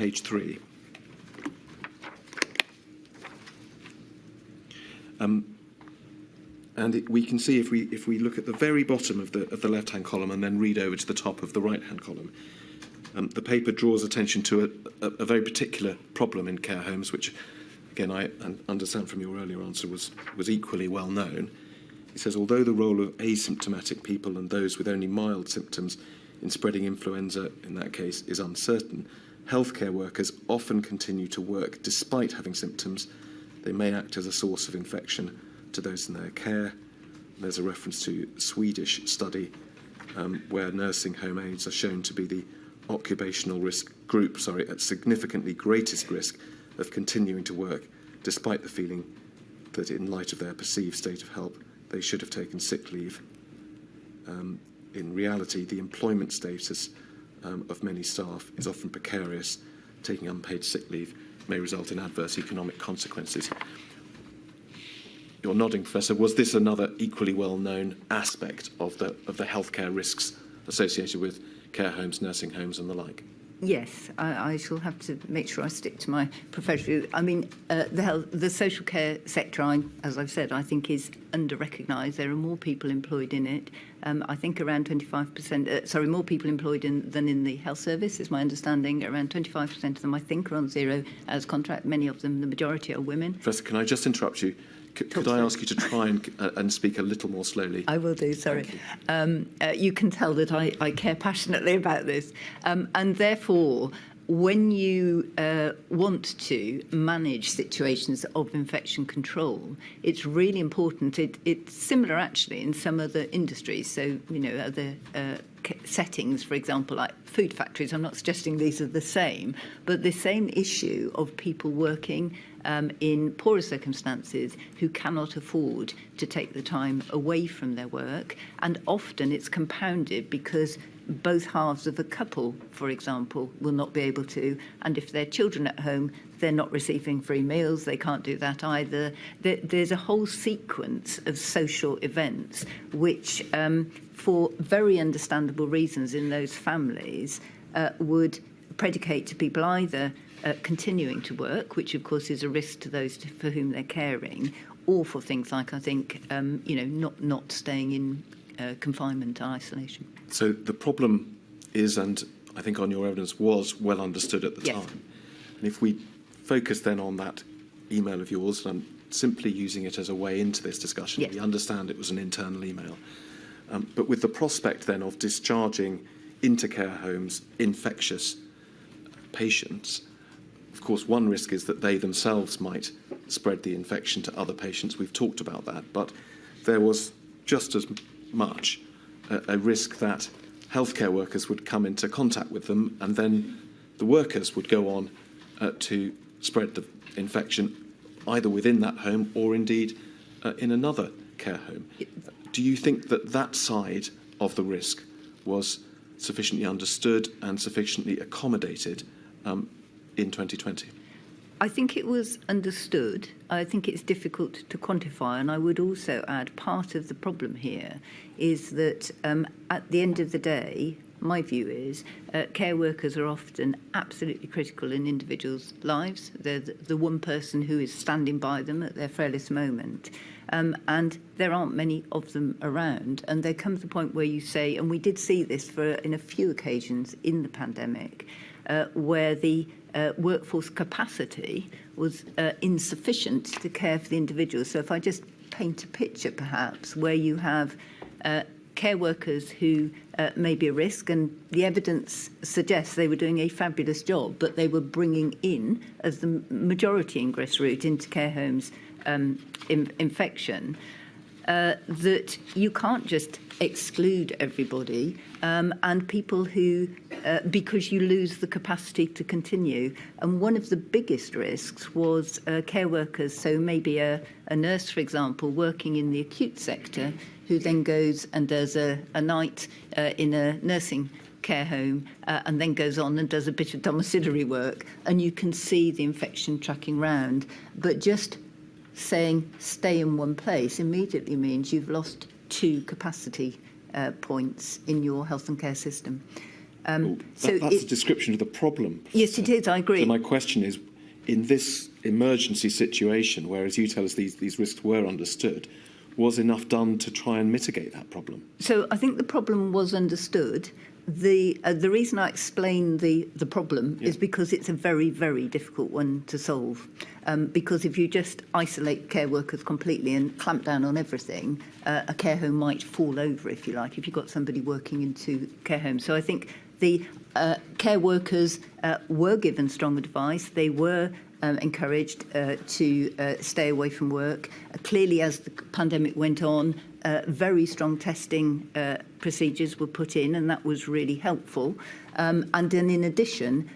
page 3. We can see if we look at the very bottom of the left-hand column and then read over to the top of the right-hand column, the paper draws attention to a very particular problem in care homes, which, again, I understand from your earlier answer was equally well known. It says, although the role of asymptomatic people and those with only mild symptoms in spreading influenza, in that case, is uncertain, healthcare workers often continue to work despite having symptoms. They may act as a source of infection to those in their care. There's a reference to a Swedish study where nursing home aides are shown to be the occupational risk group, at significantly greatest risk of continuing to work, despite the feeling that in light of their perceived state of health, they should have taken sick leave. In reality, the employment status of many staff is often precarious. Taking unpaid sick leave may result in adverse economic consequences. You're nodding, Professor. Was this another equally well-known aspect of the healthcare risks associated with care homes, nursing homes and the like? Yes, I shall have to make sure I stick to my profession. I mean, the social care sector, as I've said, I think is under-recognised. There are more people employed in it. I think around 25%, more people employed than in the health service, is my understanding. Around 25% of them, I think, are on 0 hours contract. Many of them, the majority, are women. Professor, can I just interrupt you? Could I ask you to try and speak a little more slowly? I will do, sorry. You can tell that I care passionately about this. And therefore, when you want to manage situations of infection control, it's really important. It's similar, actually, in some other industries. So, other settings, for example, like food factories. I'm not suggesting these are the same, but the same issue of people working in poorer circumstances who cannot afford to take the time away from their work. And often it's compounded because both halves of a couple, for example, will not be able to. And if there are children at home, they're not receiving free meals. They can't do that either. There's a whole sequence of social events which, for very understandable reasons in those families, would predicate to people either continuing to work, which of course is a risk to those for whom they're caring, or for things like, I think, not staying in confinement or isolation. So the problem is, and I think on your evidence was well understood at the Yes. time. And if we focus then on that email of yours, and I'm simply using it as a way into this discussion, Yes. we understand it was an internal email. But with the prospect then of discharging into care homes infectious patients, of course, one risk is that they themselves might spread the infection to other patients. We've talked about that. But there was just as much a risk that healthcare workers would come into contact with them, and then the workers would go on to spread the infection either within that home or indeed in another care home. Do you think that side of the risk was sufficiently understood and sufficiently accommodated in 2020? I think it was understood. I think it's difficult to quantify. And I would also add part of the problem here is that at the end of the day, my view is care workers are often absolutely critical in individuals' lives. They're the one person who is standing by them at their frailest moment. And there aren't many of them around. And there comes a point where you say, and we did see this in a few occasions in the pandemic, where the workforce capacity was insufficient to care for the individual. So if I just paint a picture, perhaps, where you have care workers who may be a risk, and the evidence suggests they were doing a fabulous job, but they were bringing in, as the majority ingress route into care homes, infection, that you can't just exclude everybody and people who, because you lose the capacity to continue. And one of the biggest risks was care workers, so maybe a nurse, for example, working in the acute sector, who then goes and does a night in a nursing care home and then goes on and does a bit of domiciliary work, and you can see the infection tracking round. But just saying stay in one place immediately means you've lost 2 capacity points in your health and care system. That's a description of the problem. Yes, it is, I agree. So my question is, in this emergency situation, where, as you tell us, these risks were understood, was enough done to try and mitigate that problem? So I think the problem was understood. The reason I explain the problem is because it's a very, very difficult one to solve. Because if you just isolate care workers completely and clamp down on everything, a care home might fall over, if you like, if you've got somebody working in 2 care homes. So I think the care workers were given strong advice. They were encouraged to stay away from work. Clearly, as the pandemic went on, very strong testing procedures were put in, and that was really helpful. And then in addition,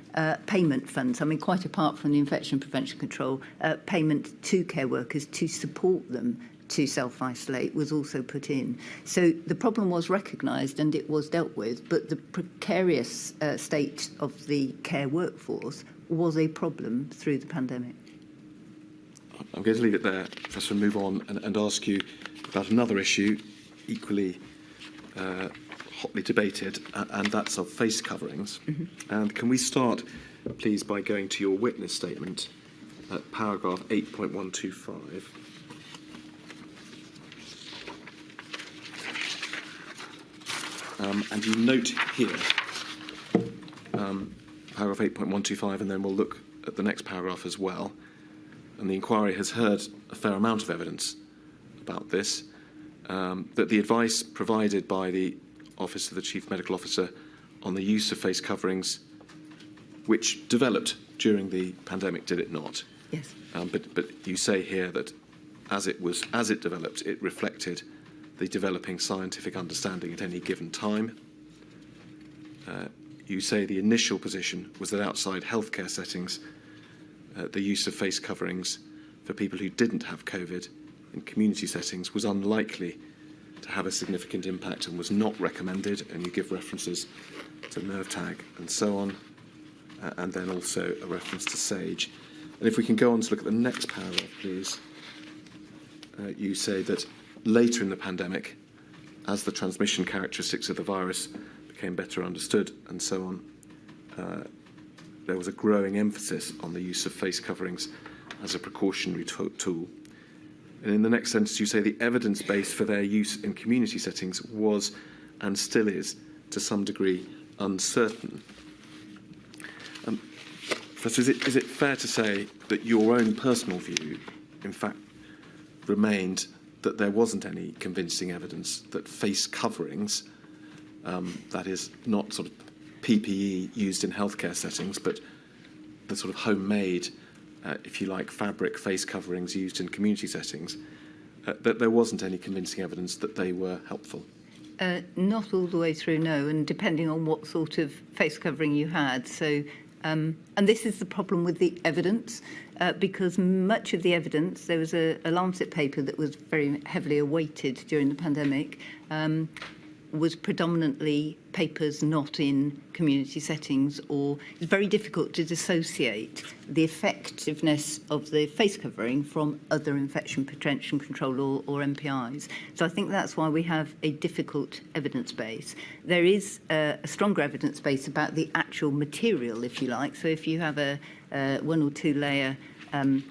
payment funds, I mean, quite apart from the infection prevention control, payment to care workers to support them to self-isolate was also put in. So the problem was recognised and it was dealt with, but the precarious state of the care workforce was a problem through the pandemic. I'm going to leave it there, Professor, and move on and ask you about another issue, equally hotly debated, and that's of face coverings. And can we start, please, by going to your witness statement at paragraph 8.125. And you note here, paragraph 8.125, and then we'll look at the next paragraph as well. And the inquiry has heard a fair amount of evidence about this, that the advice provided by the Office of the Chief Medical Officer on the use of face coverings, which developed during the pandemic, did it not? Yes. But you say here that as it developed, it reflected the developing scientific understanding at any given time. You say the initial position was that outside healthcare settings, the use of face coverings for people who didn't have COVID in community settings was unlikely to have a significant impact and was not recommended, and you give references to nerve tag and so on, and then also a reference to SAGE. And if we can go on to look at the next paragraph, please. You say that later in the pandemic, as the transmission characteristics of the virus became better understood and so on, there was a growing emphasis on the use of face coverings as a precautionary tool. And in the next sentence, you say the evidence base for their use in community settings was, and still is, to some degree, uncertain. Professor, is it fair to say that your own personal view, in fact, remained that there wasn't any convincing evidence that face coverings, that is not sort of PPE used in healthcare settings, but the sort of homemade, if you like, fabric face coverings used in community settings, that there wasn't any convincing evidence that they were helpful? Not all the way through, no, and depending on what sort of face covering you had. So, and this is the problem with the evidence, because much of the evidence, there was a Lancet paper that was very heavily awaited during the pandemic, was predominantly papers not in community settings, or it's very difficult to dissociate the effectiveness of the face covering from other infection prevention control or MPIs. So I think that's why we have a difficult evidence base. There is a stronger evidence base about the actual material, if you like. So if you have a 1 or 2 layer thin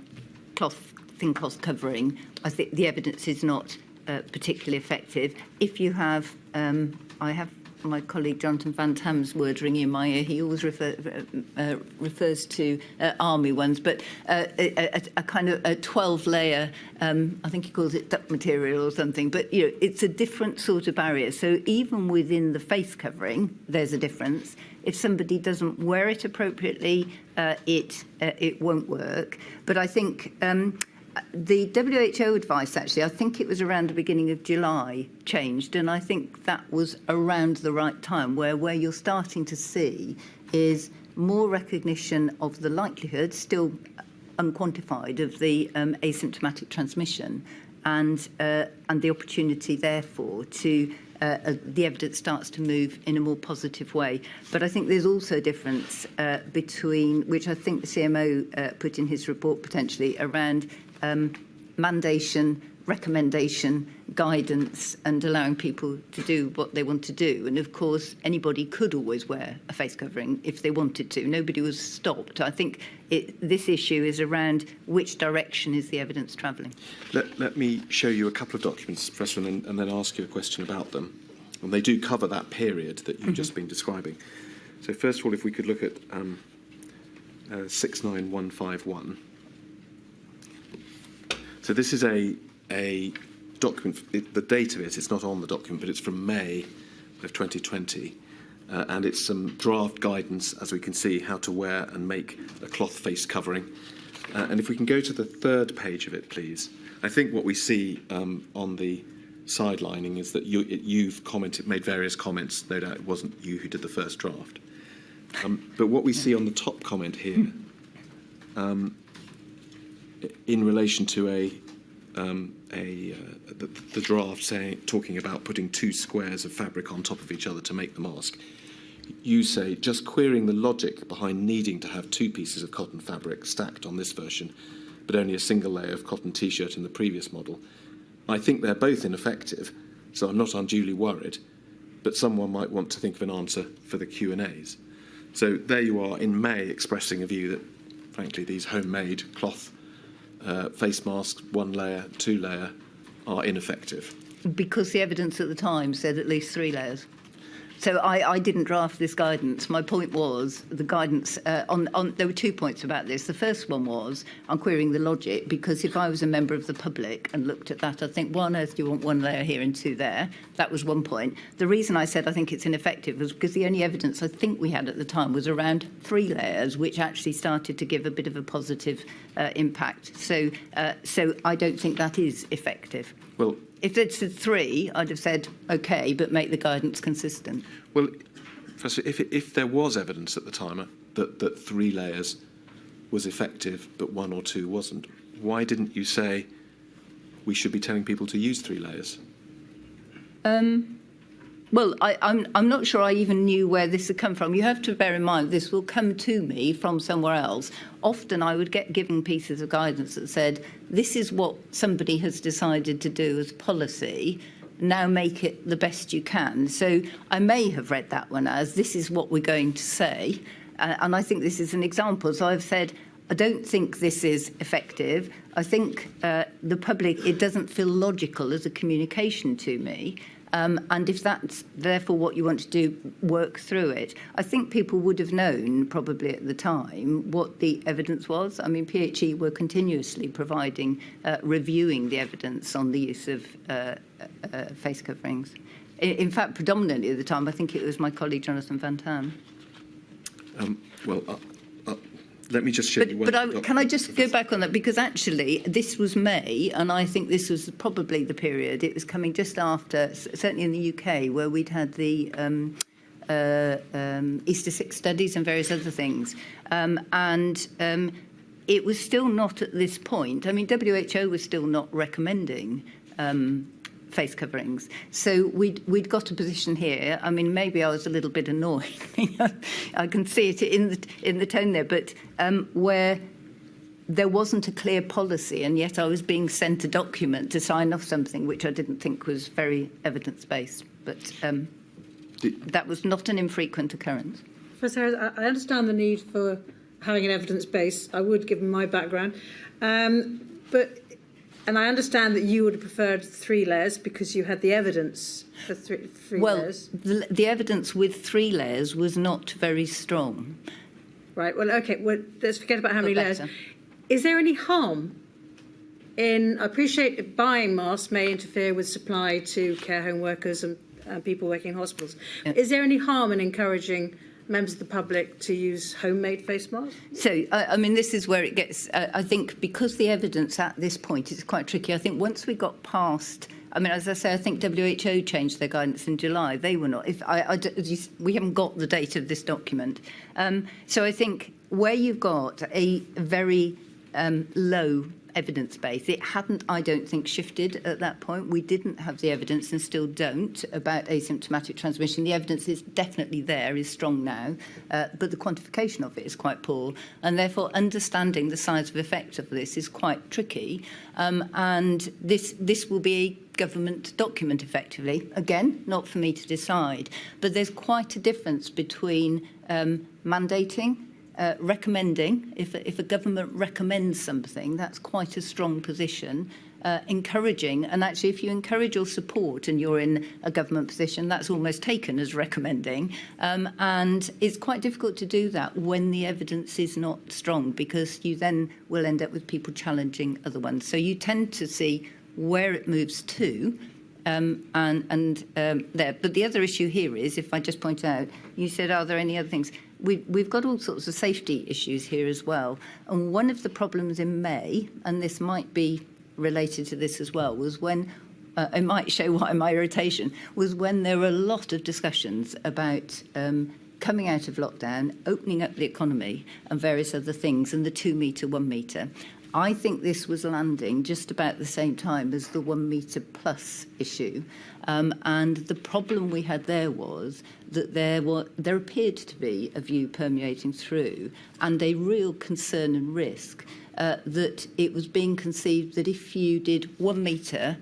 cloth covering, I think the evidence is not particularly effective. If you have, I have my colleague Jonathan Van Tam's word ringing in my ear. He always refers to army ones, but a kind of a 12-layer, I think he calls it duct material or something. But you know, it's a different sort of barrier. So even within the face covering, there's a difference. If somebody doesn't wear it appropriately, it won't work. But I think the WHO advice, actually, I think it was around the beginning of July, changed, and I think that was around the right time, where you're starting to see is more recognition of the likelihood, still unquantified, of the asymptomatic transmission, and the opportunity, therefore, to the evidence starts to move in a more positive way. But I think there's also a difference between, which I think the CMO put in his report potentially, around mandation recommendation, guidance, and allowing people to do what they want to do. And of course, anybody could always wear a face covering if they wanted to. Nobody was stopped. I think this issue is around which direction is the evidence travelling. Let me show you a couple of documents, Professor, and then ask you a question about them. And they do cover that period that you've just been describing. So first of all, if we could look at 69151. So this is a document, the date of it's not on the document, but it's from May of 2020. And it's some draft guidance, as we can see, how to wear and make a cloth face covering. And if we can go to the third page of it, please. I think what we see on the sidelining is that you've commented, made various comments. No doubt it wasn't you who did the first draft. But what we see on the top comment here, in relation to the draft talking about putting 2 squares of fabric on top of each other to make the mask, you say, just querying the logic behind needing to have 2 pieces of cotton fabric stacked on this version, but only a single layer of cotton T-shirt in the previous model. I think they're both ineffective, so I'm not unduly worried, but someone might want to think of an answer for the Q&As. So there you are in May expressing a view that, frankly, these homemade cloth face masks, 1 layer, 2 layer, are ineffective. Because the evidence at the time said at least 3 layers. So I didn't draft this guidance. My point was the guidance there were 2 points about this. The first one was I'm querying the logic, because if I was a member of the public and looked at that, I'd think, why on earth do you want 1 layer here and 2 there? That was one point. The reason I said I think it's ineffective was because the only evidence I think we had at the time was around 3 layers, which actually started to give a bit of a positive impact. So I don't think that is effective. Well, if it's a 3, I'd have said, OK, but make the guidance consistent. Well, Professor, if there was evidence at the time that 3 layers was effective, but 1 or 2 wasn't, why didn't you say we should be telling people to use 3 layers? Well, I'm not sure I even knew where this had come from. You have to bear in mind this will come to me from somewhere else. Often I would get given pieces of guidance that said, this is what somebody has decided to do as policy, now make it the best you can. So I may have read that one as, this is what we're going to say. And I think this is an example. So I've said, I don't think this is effective. I think the public, it doesn't feel logical as a communication to me. And if that's therefore what you want to do, work through it. I think people would have known probably at the time what the evidence was. I mean, PHE were continuously reviewing the evidence on the use of face coverings. In fact, predominantly at the time, I think it was my colleague Jonathan Van Tam. Let me just show you one. But can I just go back on that? Because actually, this was May, and I think this was probably the period. It was coming just after, certainly in the UK, where we'd had the Easter 6 studies and various other things. It was still not at this point. I mean, WHO was still not recommending face coverings. So we'd got a position here. I mean, maybe I was a little bit annoyed. I can see it in the tone there, but where there wasn't a clear policy, and yet I was being sent a document to sign off something which I didn't think was very evidence-based. But that was not an infrequent occurrence. Professor, I understand the need for having an evidence base. I would, given my background. And I understand that you would have preferred 3 layers because you had the evidence for three layers. Well, the evidence with 3 layers was not very strong. Right, well, OK, let's forget about how many layers. Is there any harm in, I appreciate buying masks may interfere with supply to care home workers and people working in hospitals. Yeah. Is there any harm in encouraging members of the public to use homemade face masks? So, I mean, this is where it gets, I think, because the evidence at this point is quite tricky. I think once we got past, I mean, as I say, I think WHO changed their guidance in July. They were not. We haven't got the date of this document. So I think where you've got a very low evidence base. It hadn't, I don't think, shifted at that point. We didn't have the evidence and still don't about asymptomatic transmission. The evidence is definitely there, is strong now, but the quantification of it is quite poor, and therefore understanding the size of effect of this is quite tricky. And this will be a government document, effectively. Again, not for me to decide, but there's quite a difference between mandating, recommending. If a government recommends something, that's quite a strong position. Encouraging, and actually if you encourage or support and you're in a government position, that's almost taken as recommending. And it's quite difficult to do that when the evidence is not strong, because you then will end up with people challenging other ones. So you tend to see where it moves to, there. But the other issue here is, if I just point out, you said, are there any other things? We've got all sorts of safety issues here as well. And one of the problems in May, and this might be related to this as well, was when, it might show why my irritation, was when there were a lot of discussions about coming out of lockdown, opening up the economy and various other things, and the 2 metre, 1 metre. I think this was landing just about the same time as the 1 metre plus issue. And the problem we had there was that there appeared to be a view permeating through, and a real concern and risk that it was being conceived that if you did 1 metre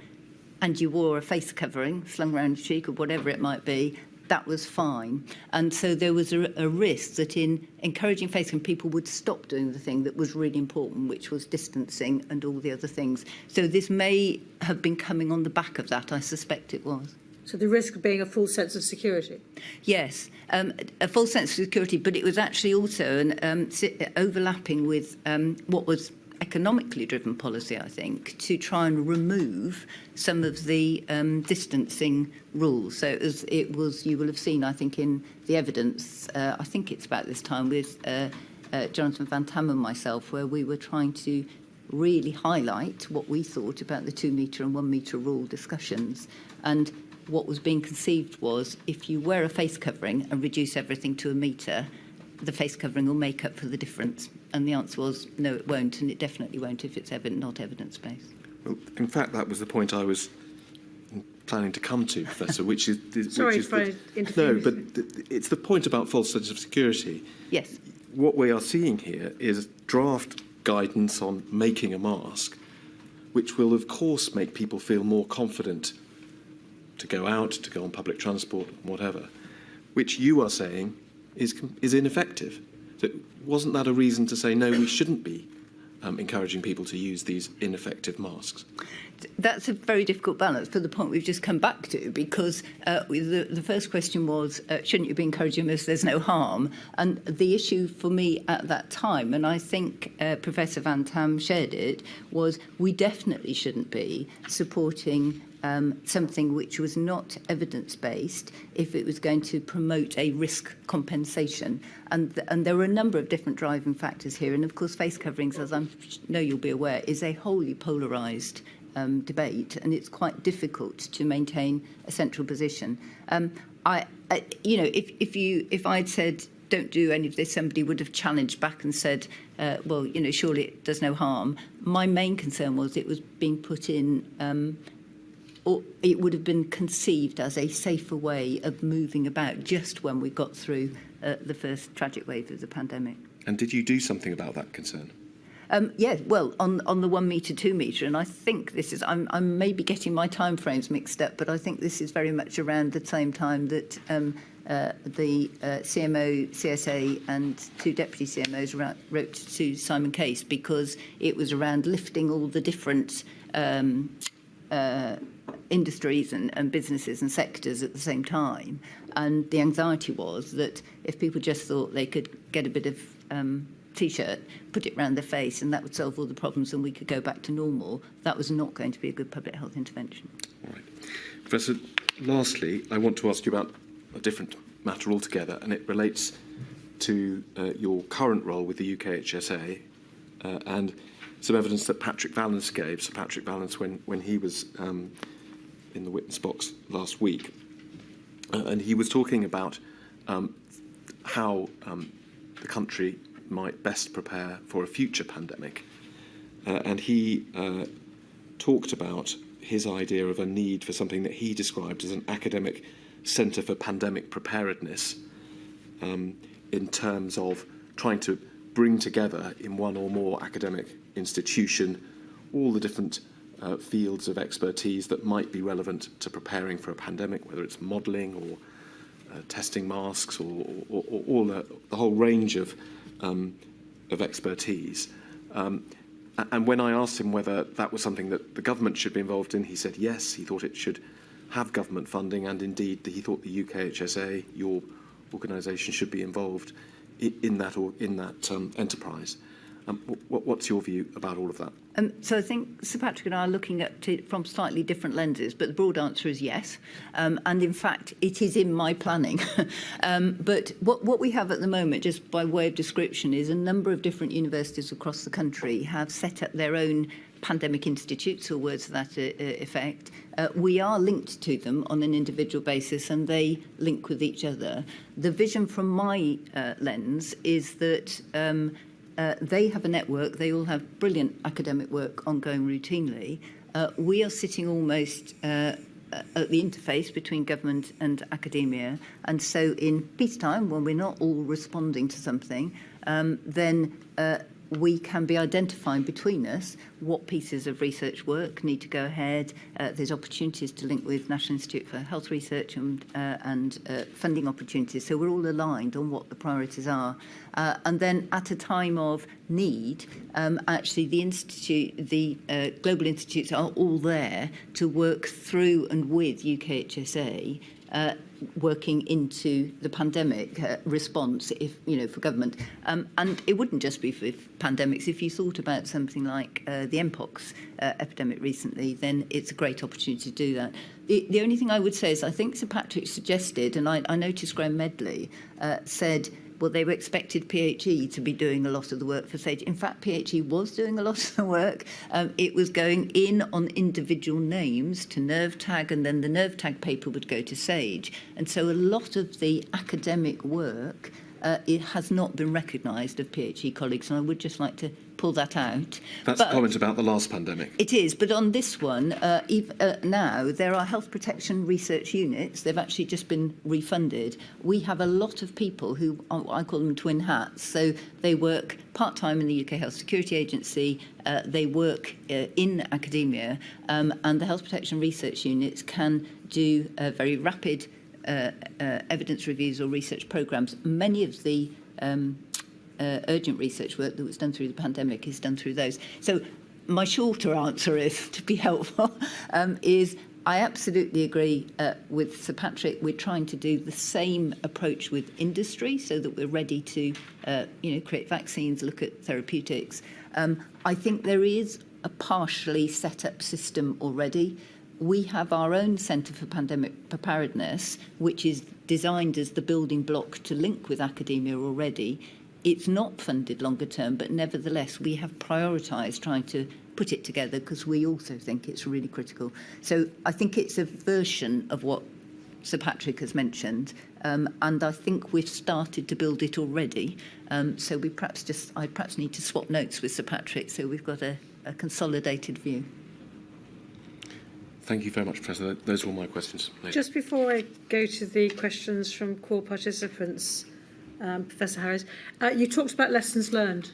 and you wore a face covering slung around your cheek or whatever it might be, that was fine. And so there was a risk that in encouraging face covering, people would stop doing the thing that was really important, which was distancing and all the other things. So this may have been coming on the back of that. I suspect it was. So the risk being a full sense of security? Yes, a full sense of security, but it was actually also overlapping with what was economically driven policy, I think, to try and remove some of the distancing rules. So it was, you will have seen, I think, in the evidence, I think it's about this time with Jonathan Van Tam and myself, where we were trying to really highlight what we thought about the 2 metre and 1 metre rule discussions. And what was being conceived was, if you wear a face covering and reduce everything to 1 metre, the face covering will make up for the difference. And the answer was, no, it won't, and it definitely won't if it's not evidence-based. Well, in fact, that was the point I was planning to come to, Professor, which is... No, but it's the point about false sense of security. Yes. What we are seeing here is draft guidance on making a mask, which will, of course, make people feel more confident to go out, to go on public transport, whatever, which you are saying is ineffective. So wasn't that a reason to say, no, we shouldn't be encouraging people to use these ineffective masks? That's a very difficult balance for the point we've just come back to, because the first question was, shouldn't you be encouraging them if there's no harm? And the issue for me at that time, and I think Professor Van Tam shared it, was we definitely shouldn't be supporting something which was not evidence-based if it was going to promote a risk compensation. And there were a number of different driving factors here. And, of course, face coverings, as I know you'll be aware, is a wholly polarised debate, and it's quite difficult to maintain a central position. If I'd said, don't do any of this, somebody would have challenged back and said, well, surely it does no harm. My main concern was it was being put in... or it would have been conceived as a safer way of moving about just when we got through the first tragic wave of the pandemic. And did you do something about that concern? Yeah, well, on the 1 metre, 2 metre, and I think this is, I'm maybe getting my timeframes mixed up, but I think this is very much around the same time that the CMO, CSA and 2 deputy CMOs wrote to Simon Case, because it was around lifting all the different industries and businesses and sectors at the same time. And the anxiety was that if people just thought they could get a bit of T-shirt, put it around their face, and that would solve all the problems and we could go back to normal, that was not going to be a good public health intervention. All right. Professor, lastly, I want to ask you about a different matter altogether, and it relates to your current role with the UKHSA and some evidence that Patrick Vallance gave. So Patrick Vallance, when he was in the witness box last week, and he was talking about how the country might best prepare for a future pandemic. and he talked about his idea of a need for something that he described as an academic centre for pandemic preparedness, in terms of trying to bring together in one or more academic institution all the different fields of expertise that might be relevant to preparing for a pandemic, whether it's modelling or testing masks or all the whole range of expertise. And when I asked him whether that was something that the government should be involved in, he said yes, he thought it should have government funding, and indeed he thought the UKHSA, your organisation, should be involved in that enterprise. What's your view about all of that? So I think Sir Patrick and I are looking at it from slightly different lenses, but the broad answer is yes. And in fact, it is in my planning. But what we have at the moment, just by way of description, is a number of different universities across the country have set up their own pandemic institutes, or words to that effect. We are linked to them on an individual basis, and they link with each other. The vision from my lens is that they have a network. They all have brilliant academic work ongoing routinely. We are sitting almost at the interface between government and academia. And so in peacetime, when we're not all responding to something, then we can be identifying between us what pieces of research work need to go ahead. There's opportunities to link with National Institute for Health Research and funding opportunities. So we're all aligned on what the priorities are. And then at a time of need, actually the global institutes are all there to work through and with UKHSA, working into the pandemic response, if for government, and it wouldn't just be for pandemics. If you thought about something like the Mpox epidemic recently, then it's a great opportunity to do that. The only thing I would say is I think Sir Patrick suggested, and I noticed Graham Medley said, well, they were expected PHE to be doing a lot of the work for SAGE. In fact, PHE was doing a lot of the work. It was going in on individual names to nerve tag, and then the nerve tag paper would go to SAGE. And so a lot of the academic work, it has not been recognised of PHE colleagues, and I would just like to pull that out. That's a comment about the last pandemic. It is, but on this one, now there are health protection research units. They've actually just been refunded. We have a lot of people who, I call them twin hats, so they work part-time in the UK Health Security Agency, they work in academia, and the health protection research units can do very rapid evidence reviews or research programmes. Many of the urgent research work that was done through the pandemic is done through those. So my shorter answer is, to be helpful, is I absolutely agree with Sir Patrick. We're trying to do the same approach with industry so that we're ready to create vaccines, look at therapeutics. I think there is a partially set up system already. We have our own Centre for Pandemic Preparedness, which is designed as the building block to link with academia already. It's not funded longer term, but nevertheless, we have prioritised trying to put it together because we also think it's really critical. So I think it's a version of what Sir Patrick has mentioned, and I think we've started to build it already. So I perhaps need to swap notes with Sir Patrick so we've got a consolidated view. Thank you very much, Professor. Those are all my questions. Just before I go to the questions from core participants, Professor Harris, you talked about lessons learned.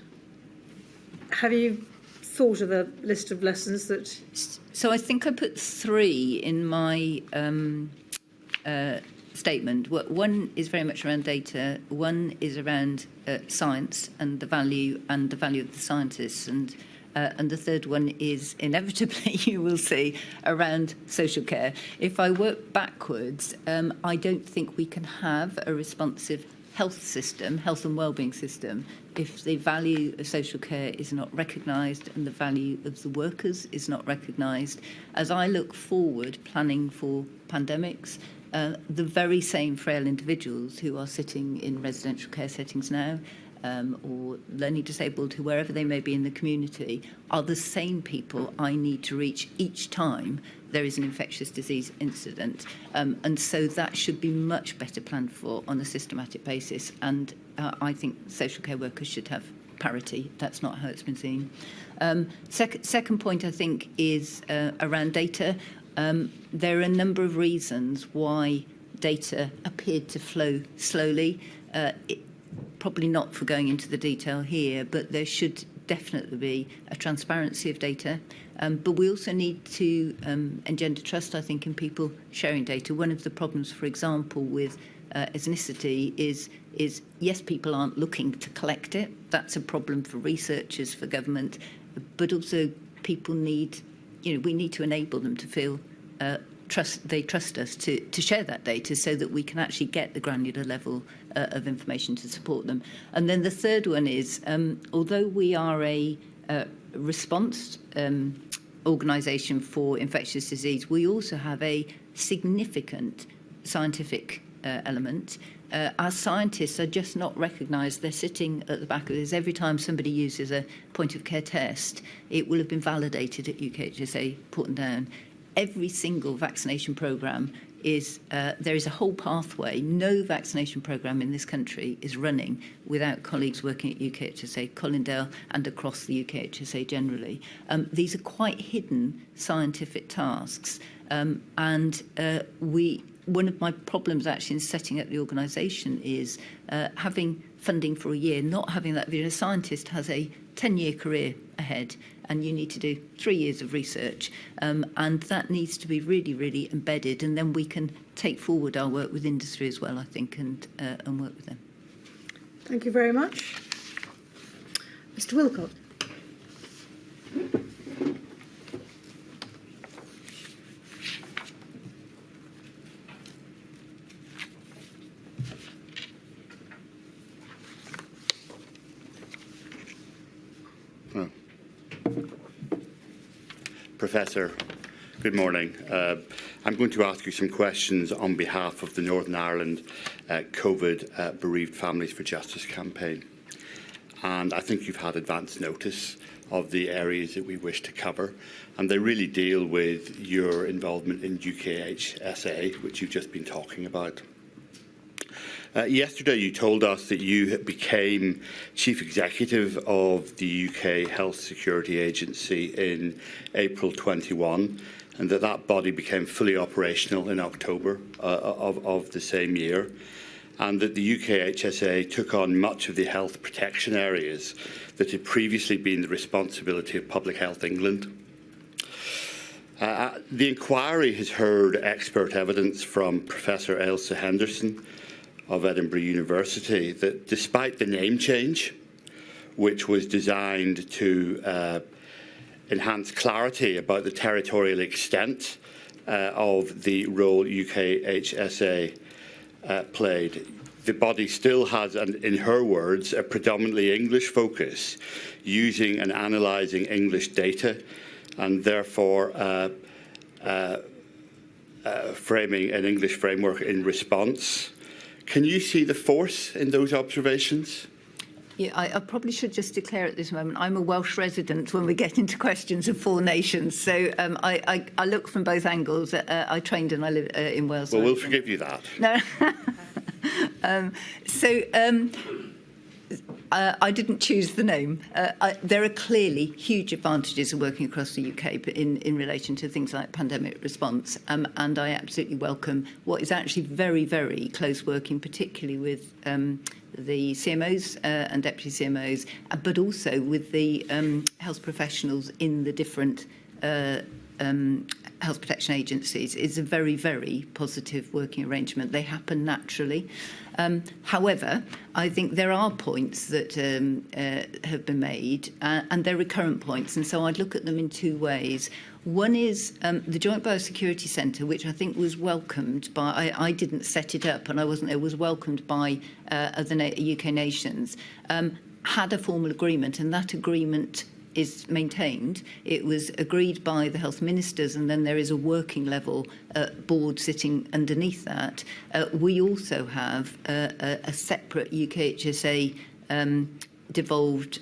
Have you thought of a list of lessons that... So I think I put 3 in my statement. One is very much around data. One is around science and the value of the scientists. And the third one is inevitably, you will see, around social care. If I work backwards, I don't think we can have a responsive health system, health and wellbeing system, if the value of social care is not recognised and the value of the workers is not recognised. As I look forward, planning for pandemics, the very same frail individuals who are sitting in residential care settings now, or learning disabled, who wherever they may be in the community, are the same people I need to reach each time there is an infectious disease incident. And so that should be much better planned for on a systematic basis. And I think social care workers should have parity. That's not how it's been seen. Second point, I think, is around data. There are a number of reasons why data appeared to flow slowly. Probably not for going into the detail here, but there should definitely be a transparency of data. But we also need to engender trust, I think, in people sharing data. One of the problems, for example, with ethnicity is yes, people aren't looking to collect it. That's a problem for researchers, for government, but also people need, we need to enable them to feel they trust us to share that data so that we can actually get the granular level of information to support them. And then the third one is, although we are a response organisation for infectious disease, we also have a significant scientific element. Our scientists are just not recognised. They're sitting at the back of this. Every time somebody uses a point-of-care test, it will have been validated at UKHSA, put them down. Every single vaccination programme is, there is a whole pathway. No vaccination programme in this country is running without colleagues working at UKHSA, Colindale and across the UKHSA generally. These are quite hidden scientific tasks. One of my problems actually in setting up the organisation is having funding for a year, not having that. A scientist has a 10-year career ahead, and you need to do 3 years of research, and that needs to be really, really embedded, and then we can take forward our work with industry as well, I think, and work with them. Thank you very much. Mr. Wilcott. Professor, good morning. I'm going to ask you some questions on behalf of the Northern Ireland COVID Bereaved Families for Justice campaign. And I think you've had advance notice of the areas that we wish to cover, and they really deal with your involvement in UKHSA, which you've just been talking about. Yesterday you told us that you became Chief Executive of the UK Health Security Agency in April 21, and that body became fully operational in October of the same year, and that the UKHSA took on much of the health protection areas that had previously been the responsibility of Public Health England. The inquiry has heard expert evidence from Professor Ailsa Henderson of Edinburgh University that despite the name change, which was designed to enhance clarity about the territorial extent of the role UKHSA played, the body still has, in her words, a predominantly English focus, using and analysing English data, and therefore framing an English framework in response. Can you see the force in those observations? Yeah, I probably should just declare at this moment, I'm a Welsh resident when we get into questions of 4 nations. So I look from both angles. I trained and I live in Wales. Well, we'll forgive you that. No. I didn't choose the name. There are clearly huge advantages of working across the UK in relation to things like pandemic response, and I absolutely welcome what is actually very, very close working, particularly with the CMOs and deputy CMOs, but also with the health professionals in the different health protection agencies. Is a very, very positive working arrangement. They happen naturally. However, I think there are points that have been made, and they're recurrent points, and so I'd look at them in 2 ways. One is the Joint Biosecurity Centre, which I think was welcomed by, I didn't set it up and I wasn't there, was welcomed by other UK nations, had a formal agreement, and that agreement is maintained. It was agreed by the health ministers, and then there is a working level board sitting underneath that. We also have a separate UKHSA devolved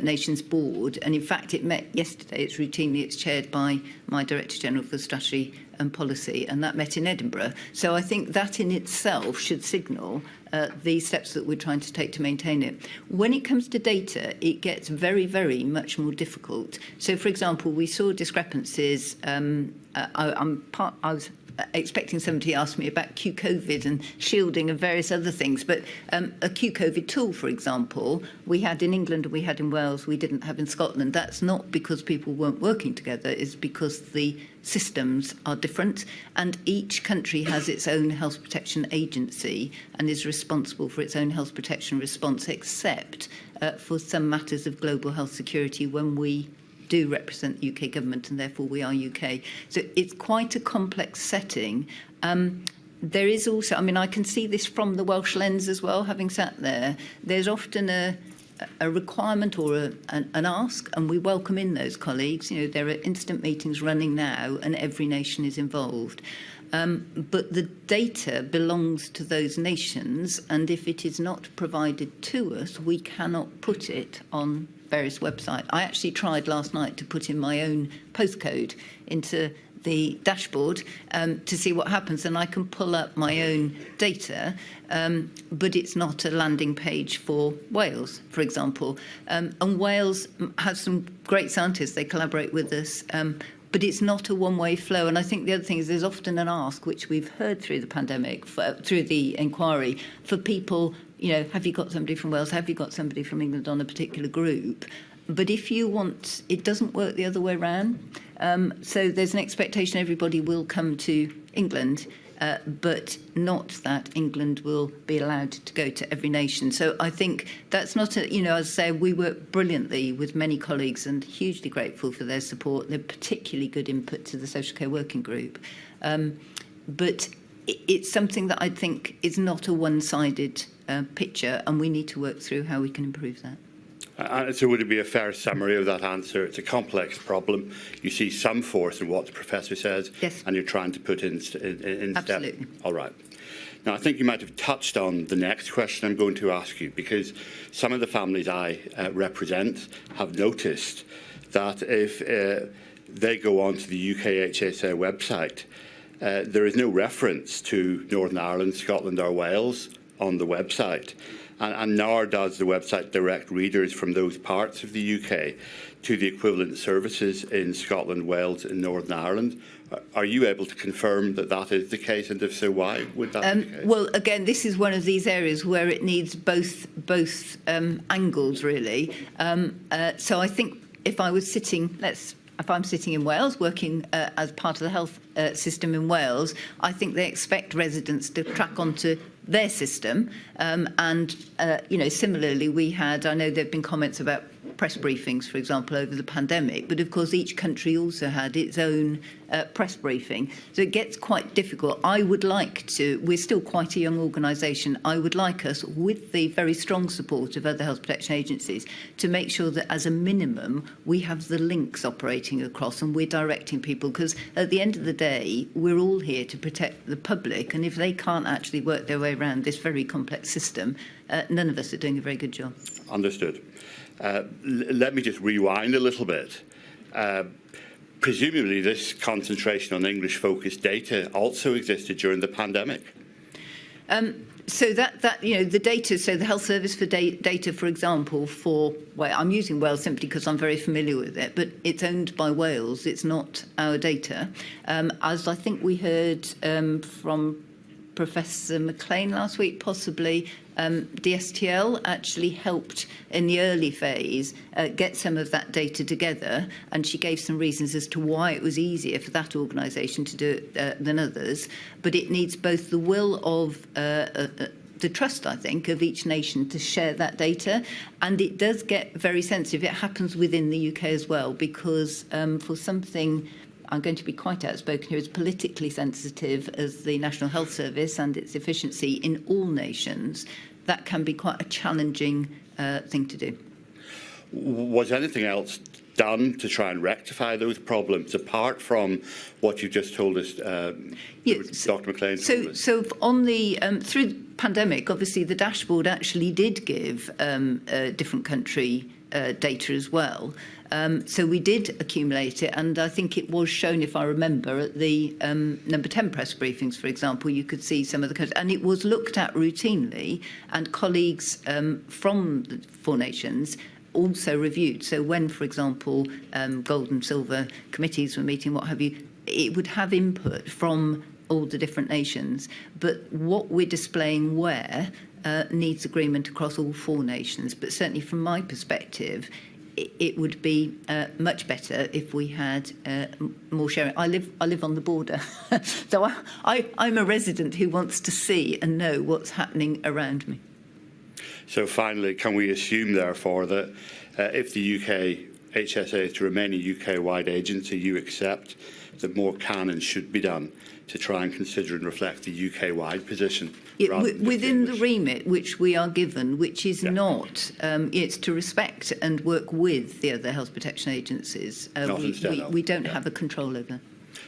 nations board, and in fact it met yesterday. It's chaired by my Director General for Strategy policy, and that met in Edinburgh. So I think that in itself should signal the steps that we're trying to take to maintain it. When it comes to data, it gets very, very much more difficult. So, for example, we saw discrepancies. I was expecting somebody to ask me about Q-COVID and shielding and various other things, but a Q-COVID tool, for example, we had in England and we had in Wales, we didn't have in Scotland. That's not because people weren't working together, it's because the systems are different, and each country has its own health protection agency and is responsible for its own health protection response, except for some matters of global health security when we do represent the UK government, and therefore we are UK. So it's quite a complex setting. There is also, I mean, I can see this from the Welsh lens as well, having sat there. There's often a requirement or an ask, and we welcome in those colleagues. You know, there are instant meetings running now, and every nation is involved. But the data belongs to those nations, and if it is not provided to us, we cannot put it on various websites. I actually tried last night to put in my own postcode into the dashboard to see what happens, and I can pull up my own data, but it's not a landing page for Wales, for example. And Wales has some great scientists, they collaborate with us, but it's not a one-way flow. And I think the other thing is there's often an ask, which we've heard through the pandemic, through the inquiry, for people, you know, have you got somebody from Wales? Have you got somebody from England on a particular group? But if you want, it doesn't work the other way around. So there's an expectation everybody will come to England, but not that England will be allowed to go to every nation. So I think that's not a, you know, as I say, we work brilliantly with many colleagues and hugely grateful for their support. They're particularly good input to the social care working group. But it's something that I think is not a one-sided picture, and we need to work through how we can improve that. So would it be a fair summary of that answer? It's a complex problem. You see some force in what the professor says, yes, and you're trying to put in absolutely step. All right. Now, I think you might have touched on the next question I'm going to ask you, because some of the families I represent have noticed that if they go onto the UKHSA website, there is no reference to Northern Ireland, Scotland or Wales on the website. And nor does the website direct readers from those parts of the UK to the equivalent services in Scotland, Wales and Northern Ireland. Are you able to confirm that that is the case, and if so, why would that be the case? Well, again, this is one of these areas where it needs both angles, really. So I think if I was sitting, if I'm sitting in Wales, working as part of the health system in Wales, I think they expect residents to track onto their system. You know, similarly, I know there have been comments about press briefings, for example, over the pandemic, but of course each country also had its own press briefing. So it gets quite difficult. We're still quite a young organisation, I would like us, with the very strong support of other health protection agencies, to make sure that as a minimum we have the links operating across and we're directing people, because at the end of the day we're all here to protect the public, and if they can't actually work their way around this very complex system, none of us are doing a very good job. Understood. Let me just rewind a little bit. Presumably this concentration on English-focused data also existed during the pandemic. So that you know, the data, so the Health Service for data, for example, I'm using Wales simply because I'm very familiar with it, but it's owned by Wales, it's not our data. As I think we heard from Professor McLean last week, possibly, DSTL actually helped in the early phase get some of that data together, and she gave some reasons as to why it was easier for that organisation to do it than others. But it needs both the will of the trust, I think, of each nation to share that data, and it does get very sensitive. It happens within the UK as well, because for something, I'm going to be quite outspoken here, as politically sensitive as the National Health Service and its efficiency in all nations, that can be quite a challenging thing to do. Was anything else done to try and rectify those problems, apart from what you just told us, Dr. McLean? So on the through the pandemic, obviously the dashboard actually did give different country data as well. So we did accumulate it, and I think it was shown, if I remember, at the number 10 press briefings, for example, you could see some of the countries, and it was looked at routinely, and colleagues from the 4 nations also reviewed. So when, for example, gold and silver committees were meeting, what have you, it would have input from all the different nations. But what we're displaying where needs agreement across all 4 nations. But certainly from my perspective, it would be much better if we had more sharing. I live on the border, so I'm a resident who wants to see and know what's happening around me. So finally, can we assume, therefore, that if the UKHSA is to remain a UK-wide agency, you accept that more can and should be done to try and consider and reflect the UK-wide position? Within the remit which we are given, which is not, it's to respect and work with the other health protection agencies. We don't have a control over.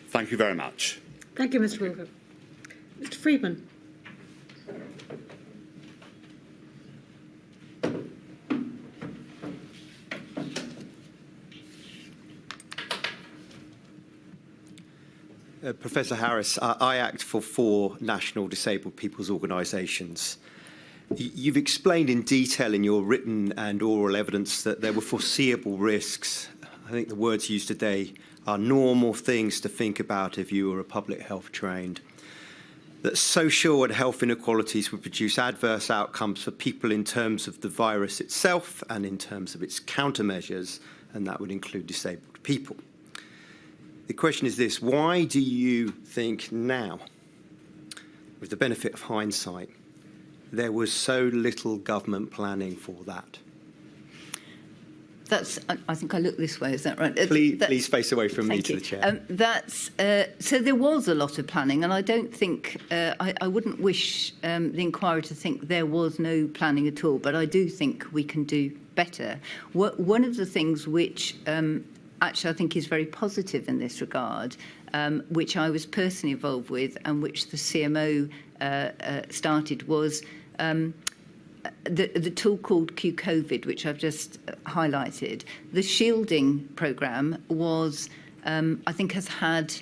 Thank you very much. Thank you, Mr. Wilcock. Mr. Freedman. Professor Harris, I act for 4 national disabled people's organisations. You've explained in detail in your written and oral evidence that there were foreseeable risks. I think the words used today are normal things to think about if you were a public health trained. That social and health inequalities would produce adverse outcomes for people in terms of the virus itself and in terms of its countermeasures, and that would include disabled people. The question is this: why do you think now, with the benefit of hindsight, there was so little government planning for that? I think I look this way, is that right? Please face away from me to the chair. So there was a lot of planning, and I don't think, I wouldn't wish the inquiry to think there was no planning at all, but I do think we can do better. One of the things which actually I think is very positive in this regard, which I was personally involved with and which the CMO started, was the tool called COVID, which I've just highlighted. The shielding programme was, I think, has had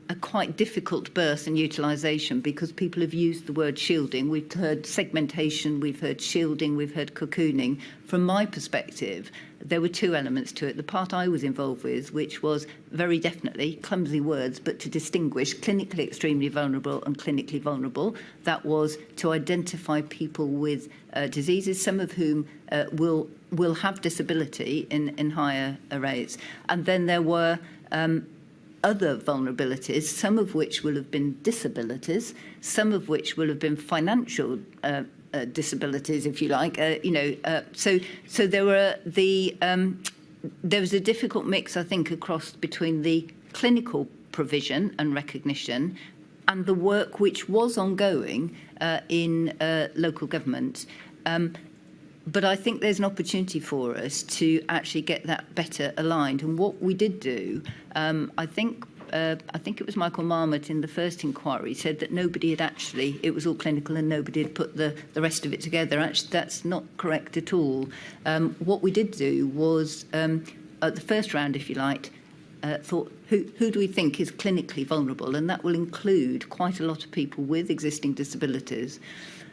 a quite difficult birth and utilisation because people have used the word shielding. We've heard segmentation, we've heard shielding, we've heard cocooning. From my perspective, there were 2 elements to it. The part I was involved with, which was very definitely, clumsy words, but to distinguish clinically extremely vulnerable and clinically vulnerable. That was to identify people with diseases, some of whom will have disability in higher rates. And then there were other vulnerabilities, some of which will have been disabilities, some of which will have been financial disabilities, if you like. So there were there was a difficult mix, I think, across between the clinical provision and recognition and the work which was ongoing in local government. But I think there's an opportunity for us to actually get that better aligned. And what we did do, I think it was Michael Marmot in the first inquiry said that nobody had actually, it was all clinical and nobody had put the rest of it together. Actually, that's not correct at all. What we did do was, at the first round, if you like, thought, who do we think is clinically vulnerable? And that will include quite a lot of people with existing disabilities.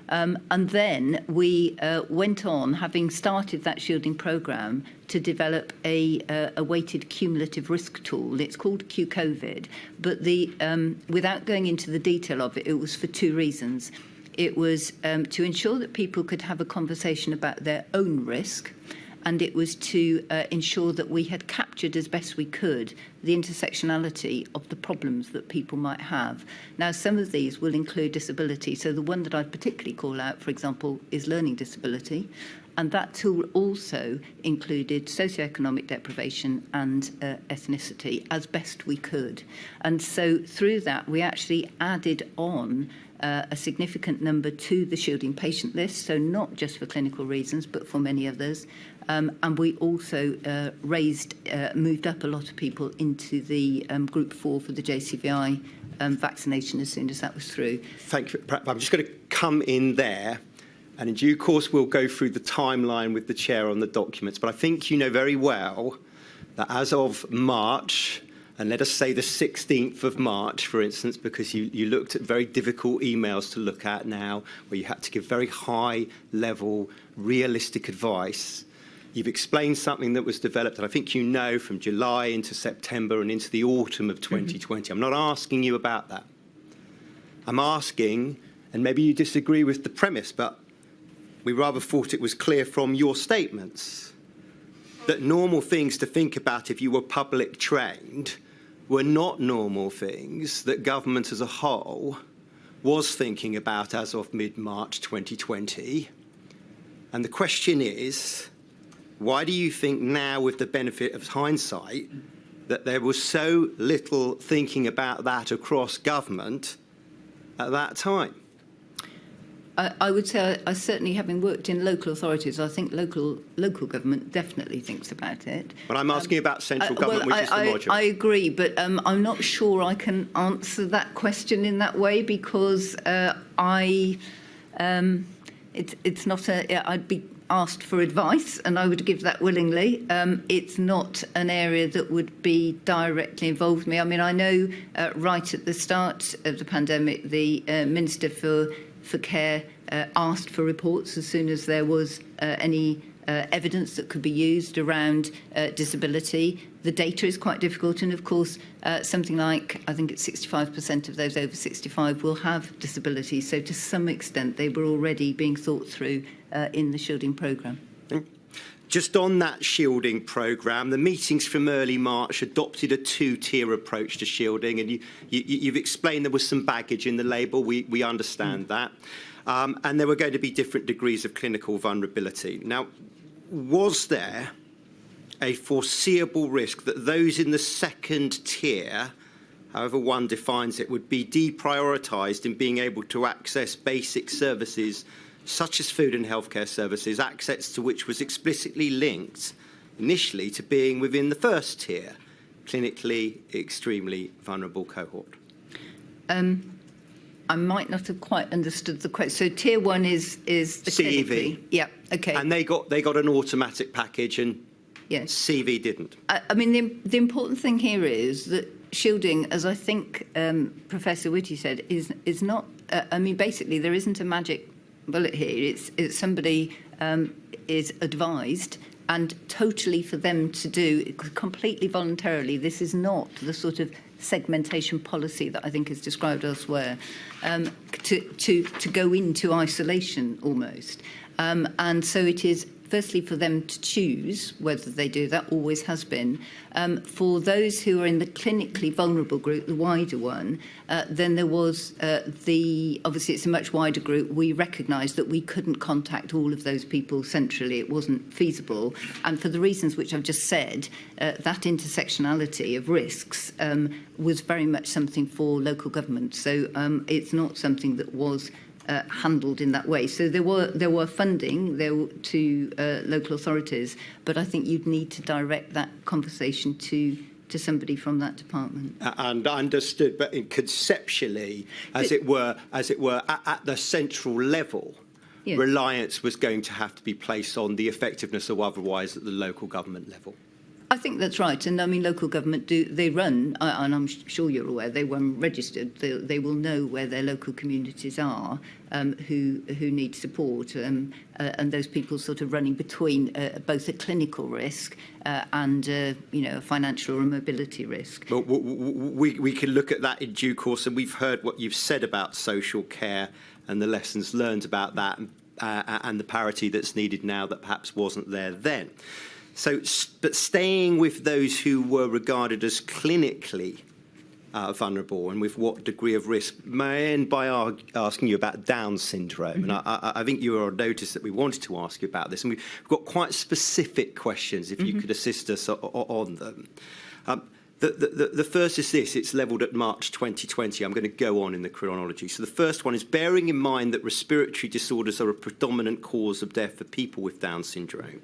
And then we went on, having started that shielding programme, to develop a weighted cumulative risk tool. It's called Q-COVID, but without going into the detail of it, it was for 2 reasons. It was to ensure that people could have a conversation about their own risk, and it was to ensure that we had captured as best we could the intersectionality of the problems that people might have. Now, some of these will include disability. So the one that I'd particularly call out, for example, is learning disability. And that tool also included socioeconomic deprivation and ethnicity as best we could. And so through that, we actually added on a significant number to the shielding patient list, so not just for clinical reasons, but for many others. And we also moved up a lot of people into the group 4 for the JCVI vaccination as soon as that was through. Thank you. I'm just going to come in there And in due course, we'll go through the timeline with the chair on the documents. But I think you know very well that as of March, and let us say the 16th of March, for instance, because you looked at very difficult emails to look at now, where you had to give very high-level, realistic advice. You've explained something that was developed, and I think you know, from July into September and into the autumn of 2020. I'm not asking you about that. I'm asking, and maybe you disagree with the premise, but we rather thought it was clear from your statements that normal things to think about if you were public trained were not normal things that government as a whole was thinking about as of mid-March 2020. And the question is, why do you think now, with the benefit of hindsight, that there was so little thinking about that across government at that time? I would say, I certainly, having worked in local authorities, I think local government definitely thinks about it. But I'm asking about central government, which is the module. I agree, but I'm not sure I can answer that question in that way, because it's not I'd be asked for advice, and I would give that willingly. It's not an area that would be directly involved with me. I mean, I know right at the start of the pandemic, the Minister for Care asked for reports as soon as there was any evidence that could be used around disability. The data is quite difficult, and of course, something like, I think it's 65% of those over 65 will have disabilities. So to some extent, they were already being thought through in the shielding programme. Just on that shielding programme, the meetings from early March adopted a two-tier approach to shielding, and you've explained there was some baggage in the label. We understand that. And there were going to be different degrees of clinical vulnerability. Now, was there a foreseeable risk that those in the second tier, however one defines it, would be deprioritised in being able to access basic services such as food and healthcare services, access to which was explicitly linked initially to being within the first tier, clinically extremely vulnerable cohort? I might not have quite understood the question. So tier one is the CEV. clinically. Yeah, okay. And they got an automatic package, and yes. CV didn't. I mean, the important thing here is that shielding, as I think Professor Whitty said, is not. I mean, basically, there isn't a magic bullet here. It's somebody is advised, and totally for them to do completely voluntarily. This is not the sort of segmentation policy that I think is described elsewhere, to go into isolation almost. And so it is firstly for them to choose whether they do that, always has been. For those who are in the clinically vulnerable group, the wider one, then there was obviously it's a much wider group. We recognised that we couldn't contact all of those people centrally. It wasn't feasible. And for the reasons which I've just said, that intersectionality of risks was very much something for local government. So it's not something that was handled in that way. So there were funding to local authorities, but I think you'd need to direct that conversation to somebody from that department. And understood, but conceptually, as it were, at the central level, yes, reliance was going to have to be placed on the effectiveness or otherwise at the local government level. I think that's right. And I mean, local government they run, and I'm sure you're aware, they run registered. They will know where their local communities are, who need support, and those people sort of running between both a clinical risk and a financial or mobility risk. But we can look at that in due course, and we've heard what you've said about social care and the lessons learned about that, and the parity that's needed now that perhaps wasn't there then. So, but staying with those who were regarded as clinically vulnerable and with what degree of risk, may I end by asking you about Down syndrome? Mm-hmm. And I think you were on notice that we wanted to ask you about this, and we've got quite specific questions, if you could assist us on them. The first is this, it's levelled at March 2020. I'm going to go on in the chronology. So the first one is, bearing in mind that respiratory disorders are a predominant cause of death for people with Down syndrome,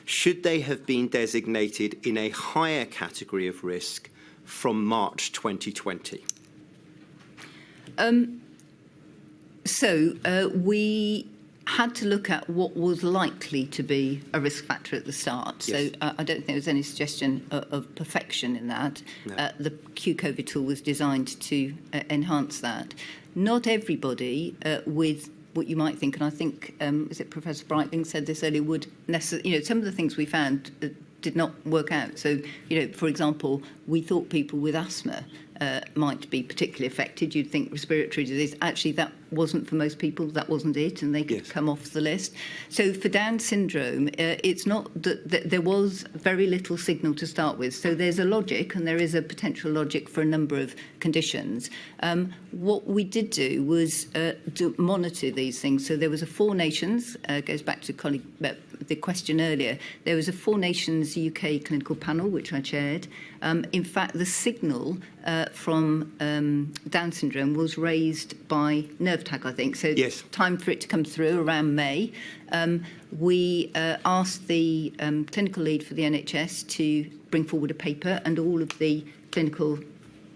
should they have been designated in a higher category of risk from March 2020? had to look at what was likely to be a risk factor at the start. Yes. So I don't think there was any suggestion of perfection in that. No. The Q-COVID tool was designed to enhance that. Not everybody with what you might think, and I think, is it Professor Breitling said this earlier, would necessarily, some of the things we found did not work out. So, for example, we thought people with asthma might be particularly affected. You'd think respiratory disease. Actually, that wasn't for most people. That wasn't it, and they could come off the list. So for Down syndrome, it's not that there was very little signal to start with. So there's a logic, and there is a potential logic for a number of conditions. What we did do was to monitor these things. So there was a 4 nations, goes back to the question earlier, there was a 4 nations UK clinical panel, which I chaired. In fact, the signal from Down syndrome was raised by nerve tag, I think. So time for it to come through around May. We asked the clinical lead for the NHS to bring forward a paper, and all of the clinical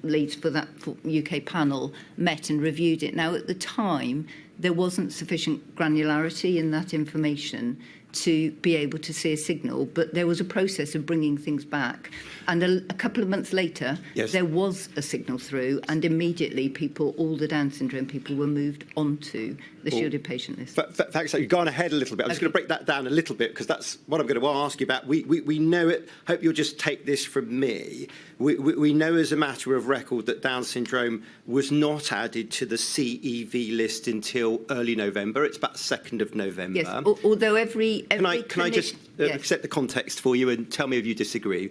leads for that UK panel met and reviewed it. Now, at the time, there wasn't sufficient granularity in that information to be able to see a signal, but there was a process of bringing things back. And a couple of months later, there was a signal through, and immediately all the Down syndrome people were moved onto the shielded patient list. Thanks. You've gone ahead a little bit. I'm just going to break that down a little bit, because that's what I'm going to ask you about. We know it. Hope you'll just take this from me. We know as a matter of record that Down syndrome was not added to the CEV list until early November. It's about 2nd of November. Yes, although every Can I just set the context for you and tell me if you disagree?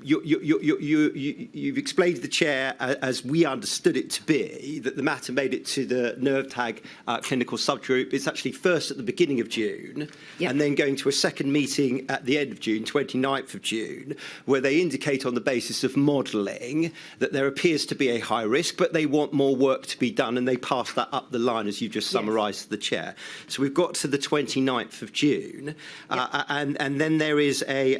You've explained to the chair, as we understood it to be, that the matter made it to the nerve tag clinical subgroup. It's actually first at the beginning of June, and then going to a second meeting at the end of June, 29th of June, where they indicate on the basis of modelling that there appears to be a high risk, but they want more work to be done, and they pass that up the line, as you just summarised to the chair. So we've got to the 29th of June, and then there is a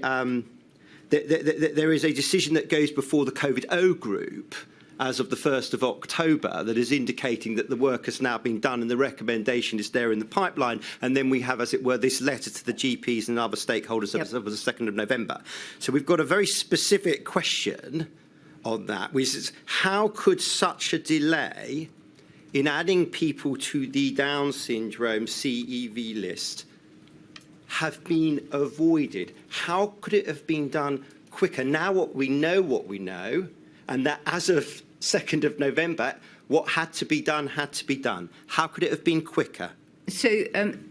there is a decision that goes before the COVID-O group as of the 1st of October that is indicating that the work has now been done and the recommendation is there in the pipeline. And then we have, as it were, this letter to the GPs and other stakeholders as of the 2nd of November. So we've got a very specific question on that, which is how could such a delay in adding people to the Down syndrome CEV list have been avoided? How could it have been done quicker? Now what we know, and that as of 2nd of November, what had to be done had to be done. How could it have been quicker? So,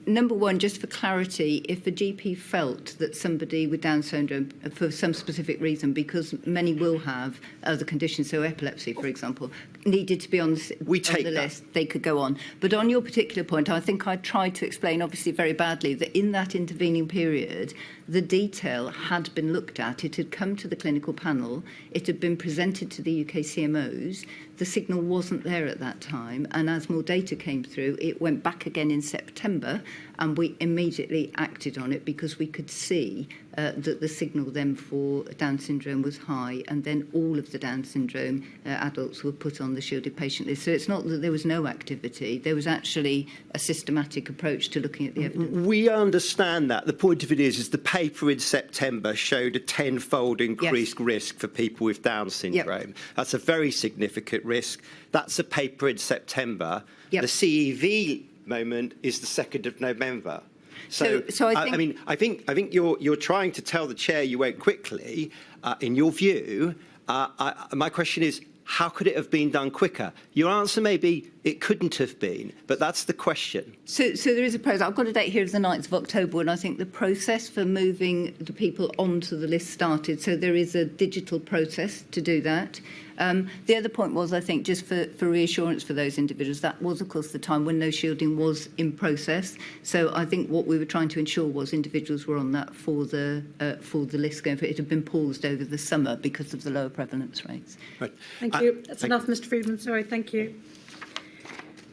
number one, just for clarity, if a GP felt that somebody with Down syndrome, for some specific reason, because many will have other conditions, so epilepsy, for example, needed to be on the list, they could go on. But on your particular point, I think I tried to explain, obviously very badly, that in that intervening period, the detail had been looked at. It had come to the clinical panel. It had been presented to the UK CMOs. The signal wasn't there at that time, and as more data came through, it went back again in September, and we immediately acted on it because we could see that the signal then for Down syndrome was high, and then all of the Down syndrome adults were put on the shielded patient list. So it's not that there was no activity, there was actually a systematic approach to looking at the evidence. We understand that. The point of it is the paper in September showed a 10-fold increased risk for people with Down syndrome. That's a very significant risk. That's a paper in September. The CEV moment is the 2nd of November. So I think you're trying to tell the chair you went quickly. In your view, my question is, how could it have been done quicker? Your answer may be it couldn't have been, but that's the question. So there is a process. I've got a date here of the 9th of October, and I think the process for moving the people onto the list started. So there is a digital process to do that. The other point was, I think, just for reassurance for those individuals, that was, of course, the time when no shielding was in process. So I think what we were trying to ensure was individuals were on that for the list going forward. It had been paused over the summer because of the lower prevalence rates. Right. Thank you. That's enough, Mr. Friedman. Sorry, thank you.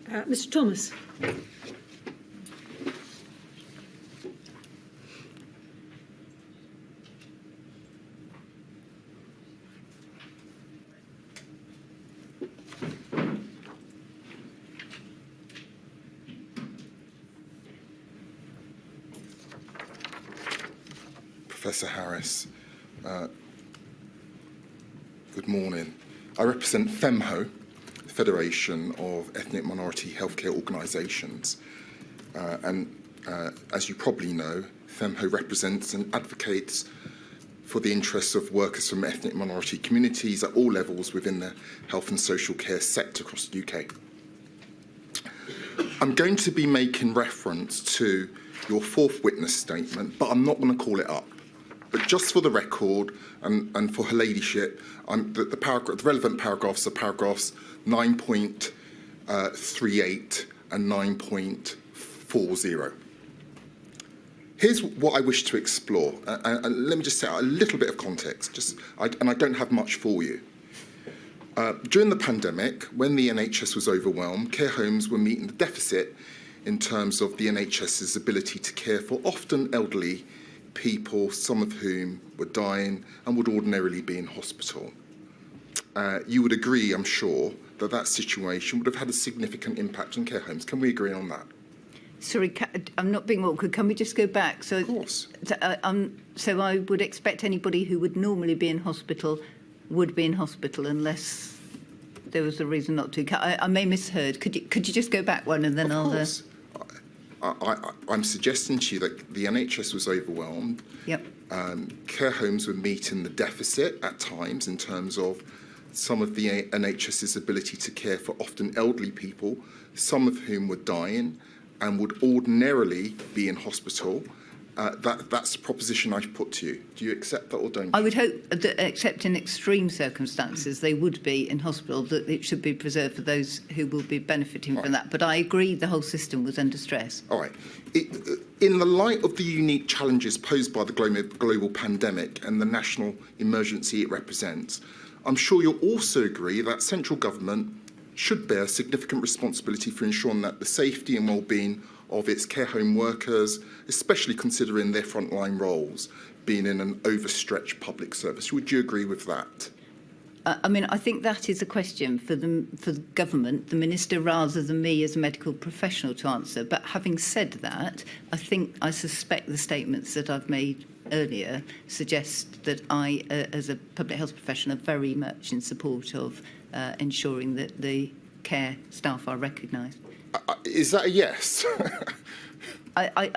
Mr. Thomas. Professor Harris. Good morning. I represent FEMHO, Federation of Ethnic Minority Healthcare Organisations. As you probably know, FEMHO represents and advocates for the interests of workers from ethnic minority communities at all levels within the health and social care sector across the UK. I'm going to be making reference to your fourth witness statement, but I'm not going to call it up. But just for the record and for her ladyship, the relevant paragraphs are paragraphs 9.38 and 9.40. Here's what I wish to explore, and let me just set out a little bit of context, and I don't have much for you. During the pandemic, when the NHS was overwhelmed, care homes were meeting the deficit in terms of the NHS's ability to care for often elderly people, some of whom were dying and would ordinarily be in hospital. You would agree, I'm sure, that that situation would have had a significant impact on care homes. Can we agree on that? Sorry, I'm not being awkward. Can we just go back? So, of course. So I would expect anybody who would normally be in hospital would be in hospital unless there was a reason not to. I may misheard. Could you just go back one and then Of I'll... course. I'm suggesting to you that the NHS was overwhelmed. Yep. Care homes were meeting the deficit at times in terms of some of the NHS's ability to care for often elderly people, some of whom were dying and would ordinarily be in hospital. That's the proposition I've put to you. Do you accept that or don't you? I would hope that, except in extreme circumstances, they would be in hospital, that it should be preserved for those who will be benefiting from that. But I agree the whole system was under stress. All right. In the light of the unique challenges posed by the global pandemic and the national emergency it represents, I'm sure you'll also agree that central government should bear significant responsibility for ensuring that the safety and well-being of its care home workers, especially considering their frontline roles, being in an overstretched public service. Would you agree with that? I mean, I think that is a question for the government, the minister, rather than me as a medical professional to answer. But having said that, I suspect the statements that I've made earlier suggest that I, as a public health professional, are very much in support of ensuring that the care staff are recognised. Is that a yes? I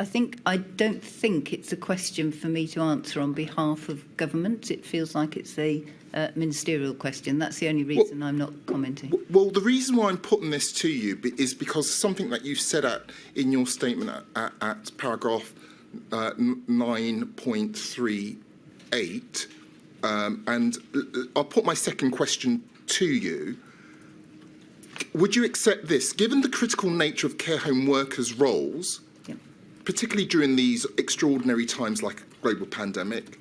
don't think it's a question for me to answer on behalf of government. It feels like it's a ministerial question. That's the only reason I'm not commenting. Well, the reason why I'm putting this to you is because something that you said in your statement at paragraph 9.38, and I'll put my second question to you. Would you accept this? Given the critical nature of care home workers' roles, Yep. particularly during these extraordinary times like a global pandemic,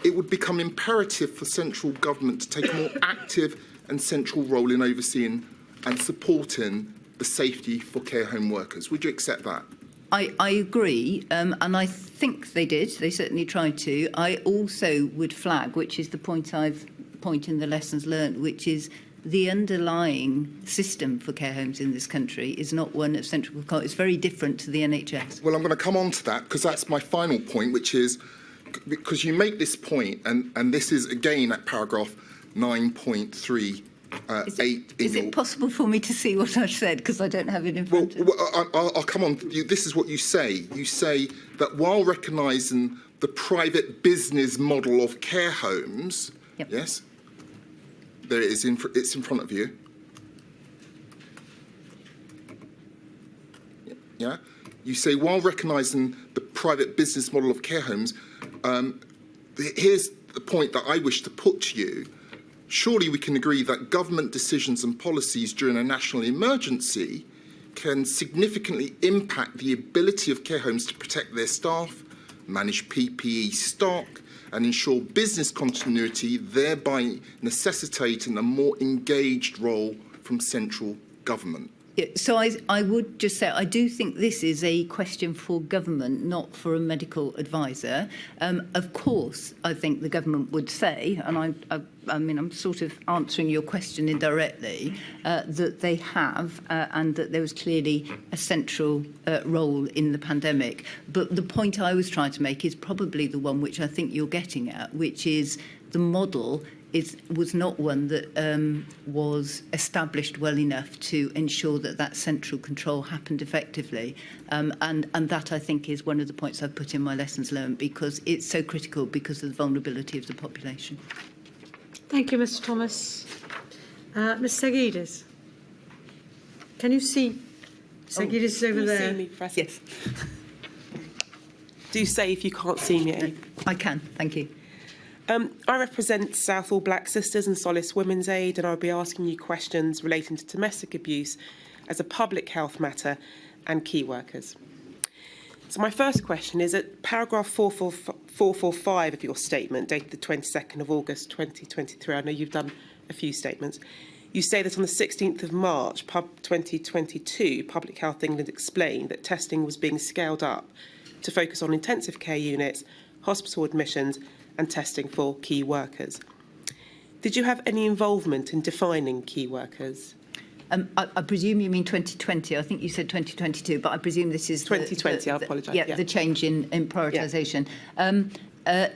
it would become imperative for central government to take a more active and central role in overseeing and supporting the safety for care home workers. Would you accept that? I agree, and I think they did. They certainly tried to. I also would flag, which is the point in the lessons learned, which is the underlying system for care homes in this country is not one of central control. It's very different to the NHS. Well, I'm going to come on to that because that's my final point, which is because you make this point, and this is again at paragraph 9.38. Is it possible for me to see what I've said because I don't have it in front of me? I'll come on. This is what you say. You say that while recognising the private business model of care homes, Yep. yes, there it is. It's in front of you. Yeah. You say while recognising the private business model of care homes, here's the point that I wish to put to you. Surely we can agree that government decisions and policies during a national emergency can significantly impact the ability of care homes to protect their staff, manage PPE stock, and ensure business continuity, thereby necessitating a more engaged role from central government. Yeah, so I would just say I do think this is a question for government, not for a medical advisor. Of course, I think the government would say, and I mean, I'm sort of answering your question indirectly, that they have and that there was clearly a central role in the pandemic. But the point I was trying to make is probably the one which I think you're getting at, which is the model was not one that was established well enough to ensure that that central control happened effectively. And that, I think, is one of the points I've put in my lessons learned, because it's so critical because of the vulnerability of the population. Thank you, Mr. Thomas. Ms. Sajid, can you see? Sajid is over Can you there. see me, Professor? Yes, Do say if you can't see me. I can. Thank you. I represent Southall Black Sisters and Solace Women's Aid, and I'll be asking you questions relating to domestic abuse as a public health matter and key workers. So my first question is at paragraph 445 of your statement, dated the 22nd of August 2023. I know you've done a few statements. You say that on the 16th of March 2022, Public Health England explained that testing was being scaled up to focus on intensive care units, hospital admissions and testing for key workers. Did you have any involvement in defining key workers? I presume you mean 2020. I think you said 2022, but I presume this is 2020, I apologise. Yeah, the change in prioritisation.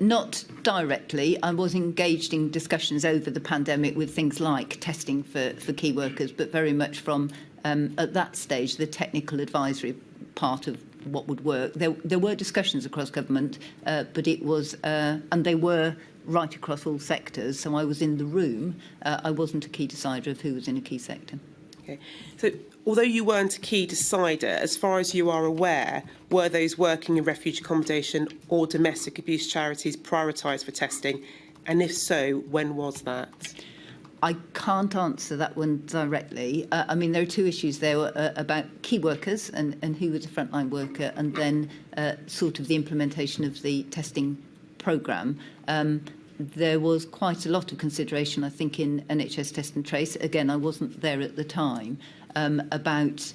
Not directly. I was engaged in discussions over the pandemic with things like testing for key workers, but very much from, at that stage, the technical advisory part of what would work. There were discussions across government, but it was, and they were right across all sectors. So I was in the room. I wasn't a key decider of who was in a key sector. Okay. So although you weren't a key decider, as far as you are aware, were those working in refuge accommodation or domestic abuse charities prioritised for testing? And if so, when was that? I can't answer that one directly. I mean, there are two issues there about key workers and who was a frontline worker, and then sort of the implementation of the testing programme. There was quite a lot of consideration, I think, in NHS Test and Trace. Again, I wasn't there at the time, about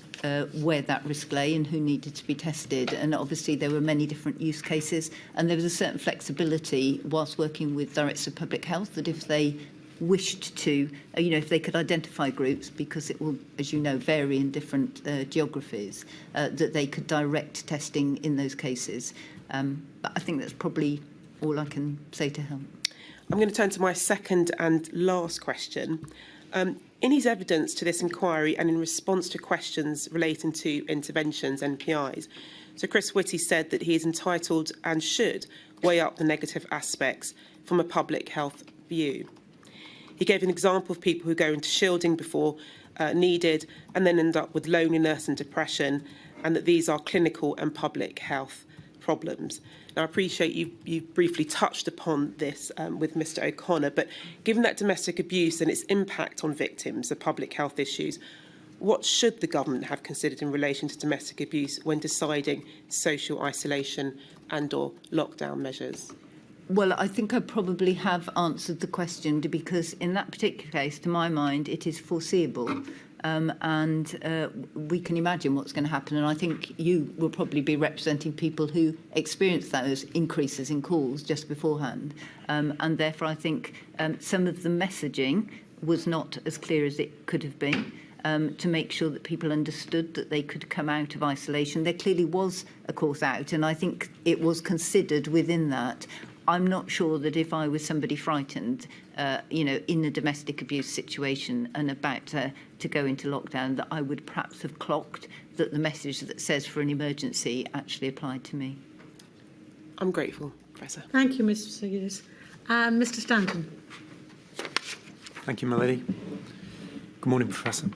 where that risk lay and who needed to be tested. And obviously there were many different use cases, and there was a certain flexibility whilst working with Directors of Public Health that if they wished to, if they could identify groups, because it will, as you know, vary in different geographies, that they could direct testing in those cases. But I think that's probably all I can say to help. I'm going to turn to my second and last question. In his evidence to this inquiry and in response to questions relating to interventions, NPIs, so Chris Whitty said that he is entitled and should weigh up the negative aspects from a public health view. He gave an example of people who go into shielding before needed and then end up with loneliness and depression, and that these are clinical and public health problems. Now, I appreciate you briefly touched upon this with Mr O'Connor, but given that domestic abuse and its impact on victims of public health issues, what should the government have considered in relation to domestic abuse when deciding social isolation and or lockdown measures? Well, I think I probably have answered the question, because in that particular case, to my mind, it is foreseeable. And we can imagine what's going to happen. And I think you will probably be representing people who experienced those increases in calls just beforehand. And therefore, I think some of the messaging was not as clear as it could have been. To make sure that people understood that they could come out of isolation. There clearly was a course out, and I think it was considered within that. I'm not sure that if I was somebody frightened, in a domestic abuse situation and about to go into lockdown, that I would perhaps have clocked that the message that says for an emergency actually applied to me. I'm grateful, Professor. Thank you, Mr. Sajid. Mr. Stanton. Thank you, my lady. Good morning, Professor.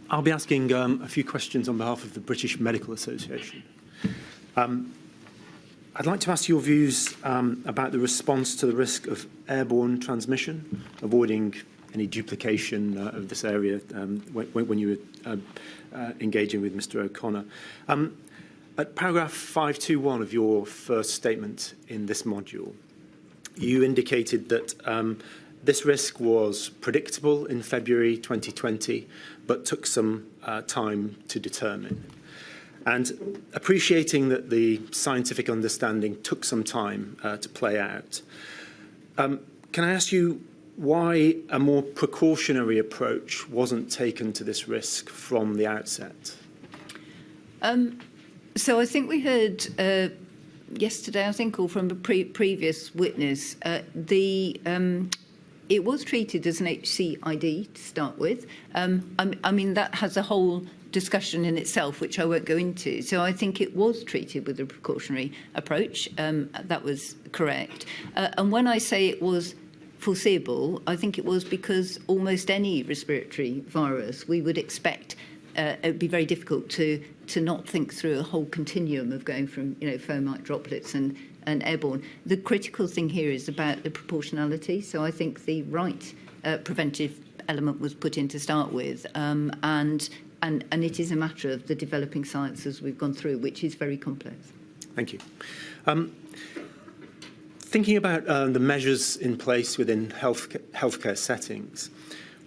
I'll be asking a few questions on behalf of the British Medical Association. I'd like to ask your views about the response to the risk of airborne transmission, avoiding any duplication of this area when you were engaging with Mr O'Connor. At paragraph 521 of your first statement in this module, you indicated that This risk was predictable in February 2020, but took some time to determine. And appreciating that the scientific understanding took some time to play out, can I ask you why a more precautionary approach wasn't taken to this risk from the outset? So I think we heard yesterday, I think, or from a previous witness, it was treated as an HCID to start with. I mean, that has a whole discussion in itself, which I won't go into. So I think it was treated with a precautionary approach. That was correct. And when I say it was foreseeable, I think it was because almost any respiratory virus, we would expect it would be very difficult to not think through a whole continuum of going from, fomite droplets and airborne. The critical thing here is about the proportionality. So I think the right preventive element was put in to start with, and it is a matter of the developing science as we've gone through, which is very complex. Thank you. Thinking about the measures in place within healthcare settings,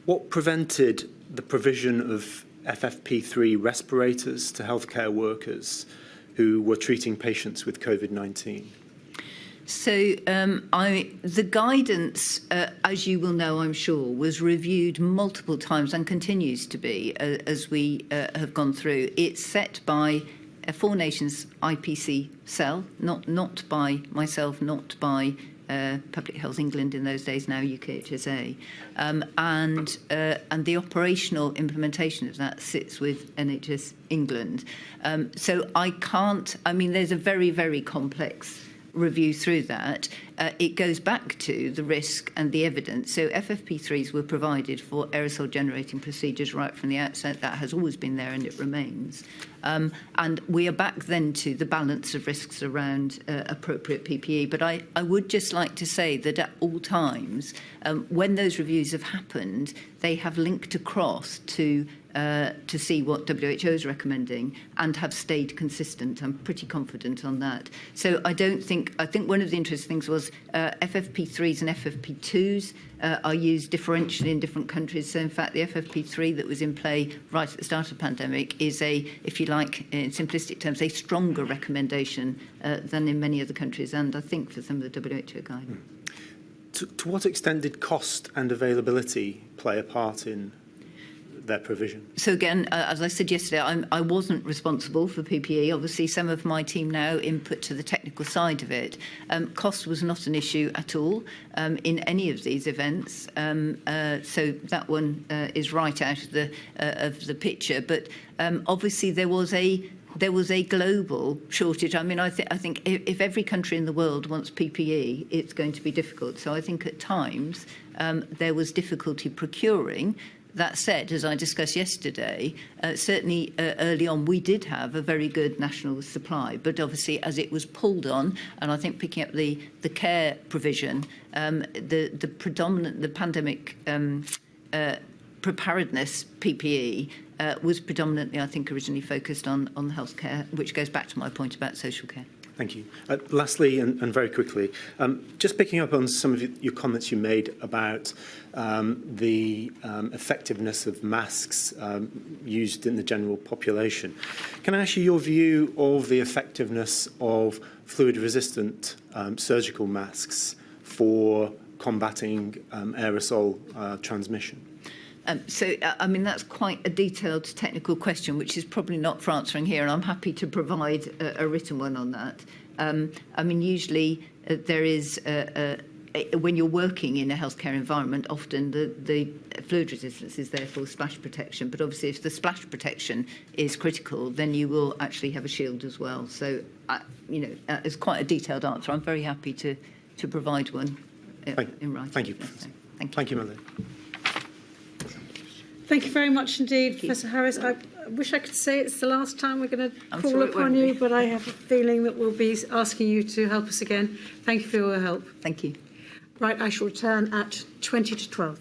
what prevented the provision of FFP3 respirators to healthcare workers who were treating patients with COVID-19? So the guidance, as you will know, I'm sure, was reviewed multiple times and continues to be as we have gone through. It's set by a Four Nations IPC cell, not by myself, not by Public Health England in those days, now UKHSA, and the operational implementation of that sits with NHS England. So there's a very, very complex review through that. It goes back to the risk and the evidence. So FFP3s were provided for aerosol generating procedures right from the outset. That has always been there and it remains. And we are back then to the balance of risks around appropriate PPE. But I would just like to say that at all times, when those reviews have happened, they have linked across to see what WHO is recommending and have stayed consistent. I'm pretty confident on that. So I think one of the interesting things was FFP3s and FFP2s are used differentially in different countries. So in fact, the FFP3 that was in play right at the start of the pandemic is if you like, in simplistic terms, a stronger recommendation than in many other countries, and I think for some of the WHO guidance. To what extent did cost and availability play a part in their provision? So again, as I said yesterday, I wasn't responsible for PPE. Obviously, some of my team now input to the technical side of it. Cost was not an issue at all in any of these events. So that one is right out of the picture. But obviously, there was a global shortage. I mean, I think if every country in the world wants PPE, it's going to be difficult. So I think at times there was difficulty procuring. That said, as I discussed yesterday, certainly early on we did have a very good national supply, but obviously as it was pulled on, and I think picking up the care provision, the pandemic preparedness PPE was predominantly, I think, originally focused on healthcare, which goes back to my point about social care. Thank you. Lastly, and very quickly, just picking up on some of your comments you made about the effectiveness of masks used in the general population. Can I ask you your view of the effectiveness of fluid-resistant surgical masks for combating aerosol transmission? I mean, that's quite a detailed technical question, which is probably not for answering here, and I'm happy to provide a written one on that. I mean, usually there is, when you're working in a healthcare environment, often the fluid resistance is there for splash protection, but obviously if the splash protection is critical, then you will actually have a shield as well. So, it's quite a detailed answer. I'm very happy to provide one in writing. Thank you. Thank you, Melanie. Thank you very much indeed, Professor Harris. I wish I could say it's the last time we're going to call upon you, but I have a feeling that we'll be asking you to help us again. Thank you for your help. Thank you. Right, I shall return at 20 to 12.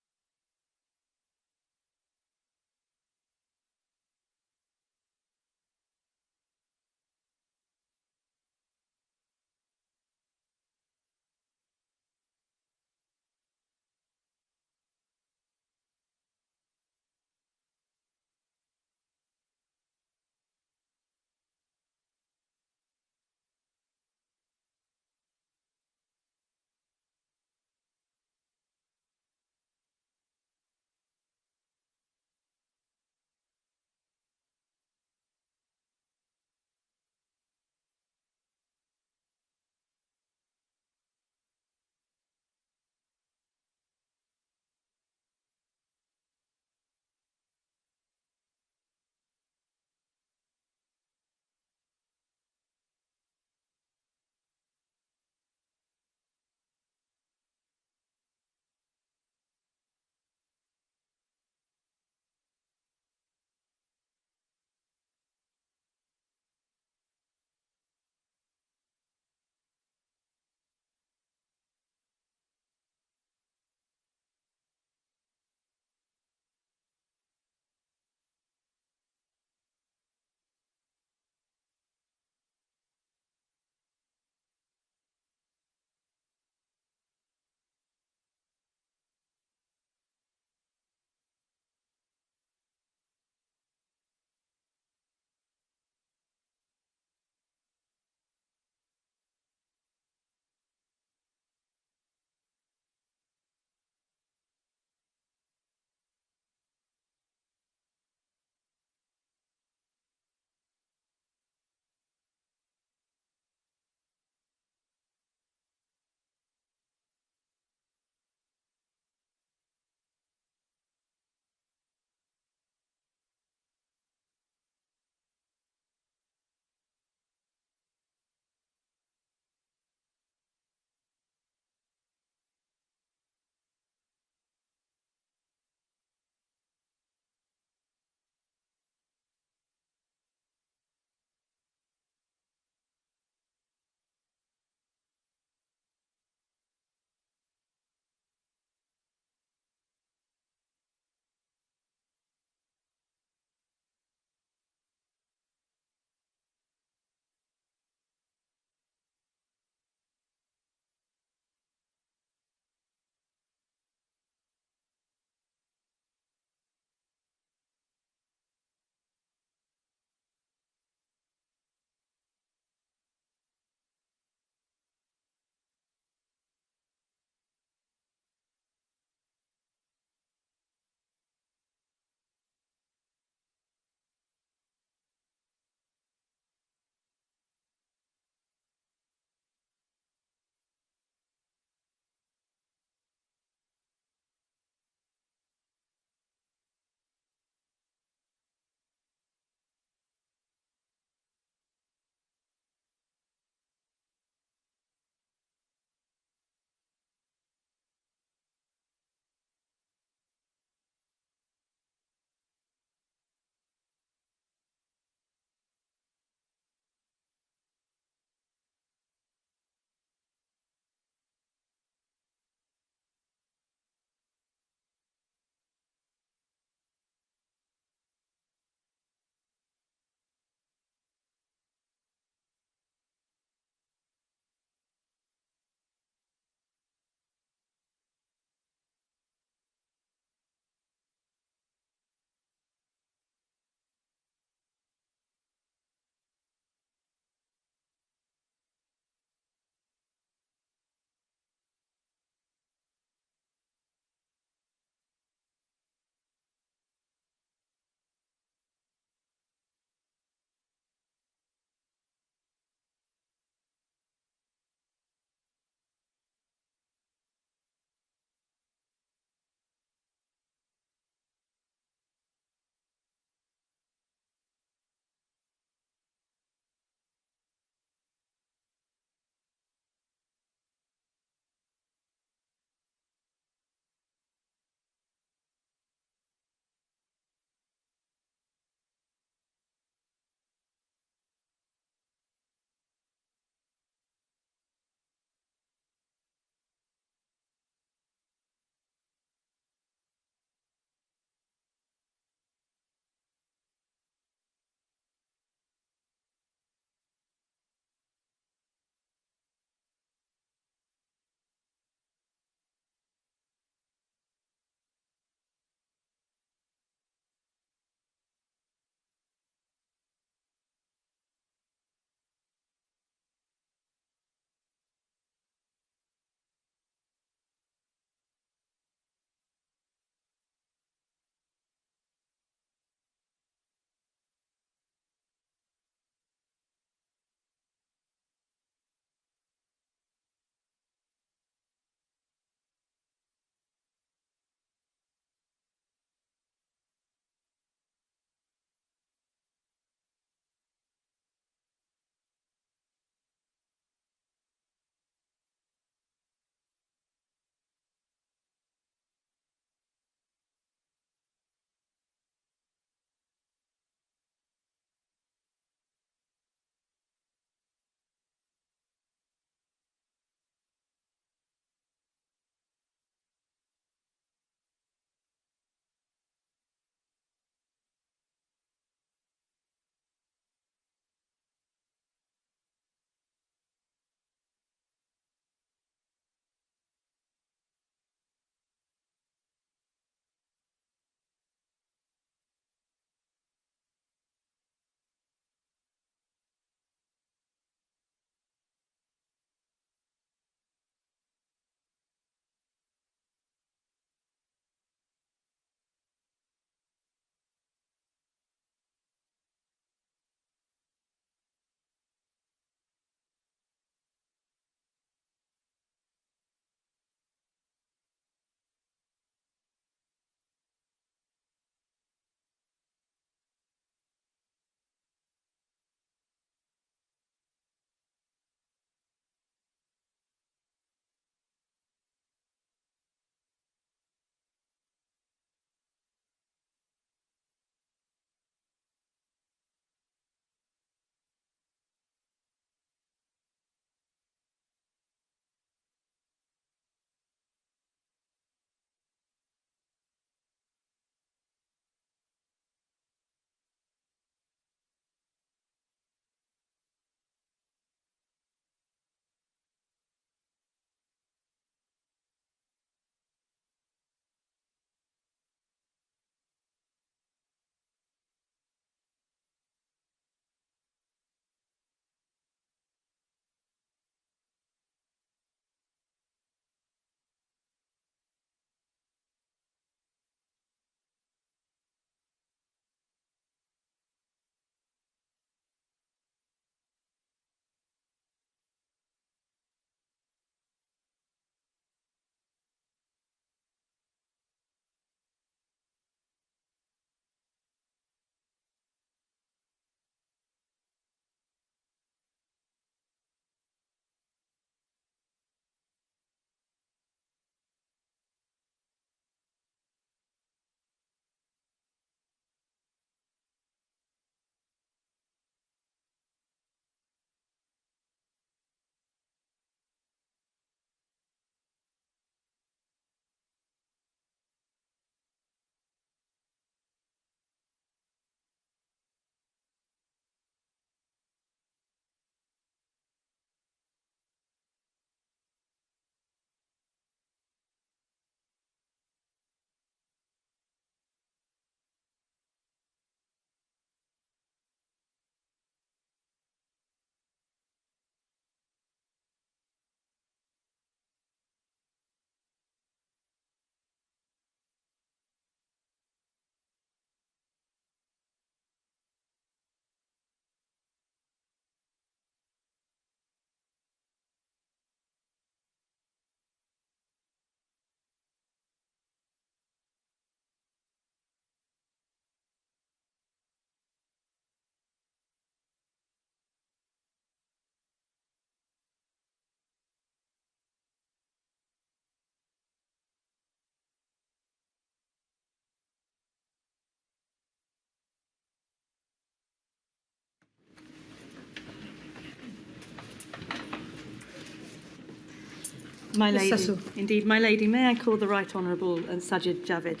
My Ms. lady, Cecil. indeed, my lady, may I call the Right Honourable Sajid Javid,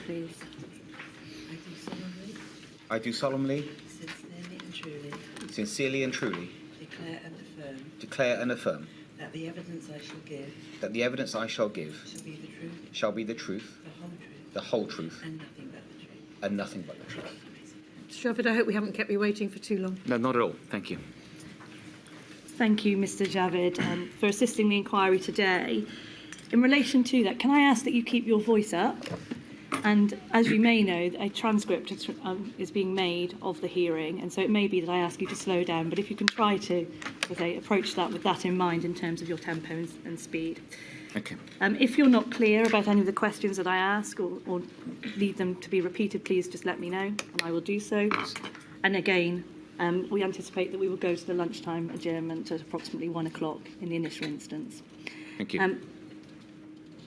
please? I do solemnly, sincerely and truly, sincerely and truly, declare and affirm that the evidence I shall give the evidence I shall give shall be the truth, the whole truth, and nothing but the truth. and nothing but the truth. Javid, I hope we haven't kept you waiting for too long. No, not at all. Thank you. Thank you, Mr Javid, for assisting the inquiry today. In relation to that, can I ask that you keep your voice up? And as you may know, a transcript is being made of the hearing, and so it may be that I ask you to slow down, but if you can try to approach that with that in mind in terms of your tempo and speed. Okay. If you're not clear about any of the questions that I ask or need them to be repeated, please just let me know, and I will do so. And again, we anticipate that we will go to the lunchtime adjournment at approximately 1 o'clock in the initial instance. Thank you.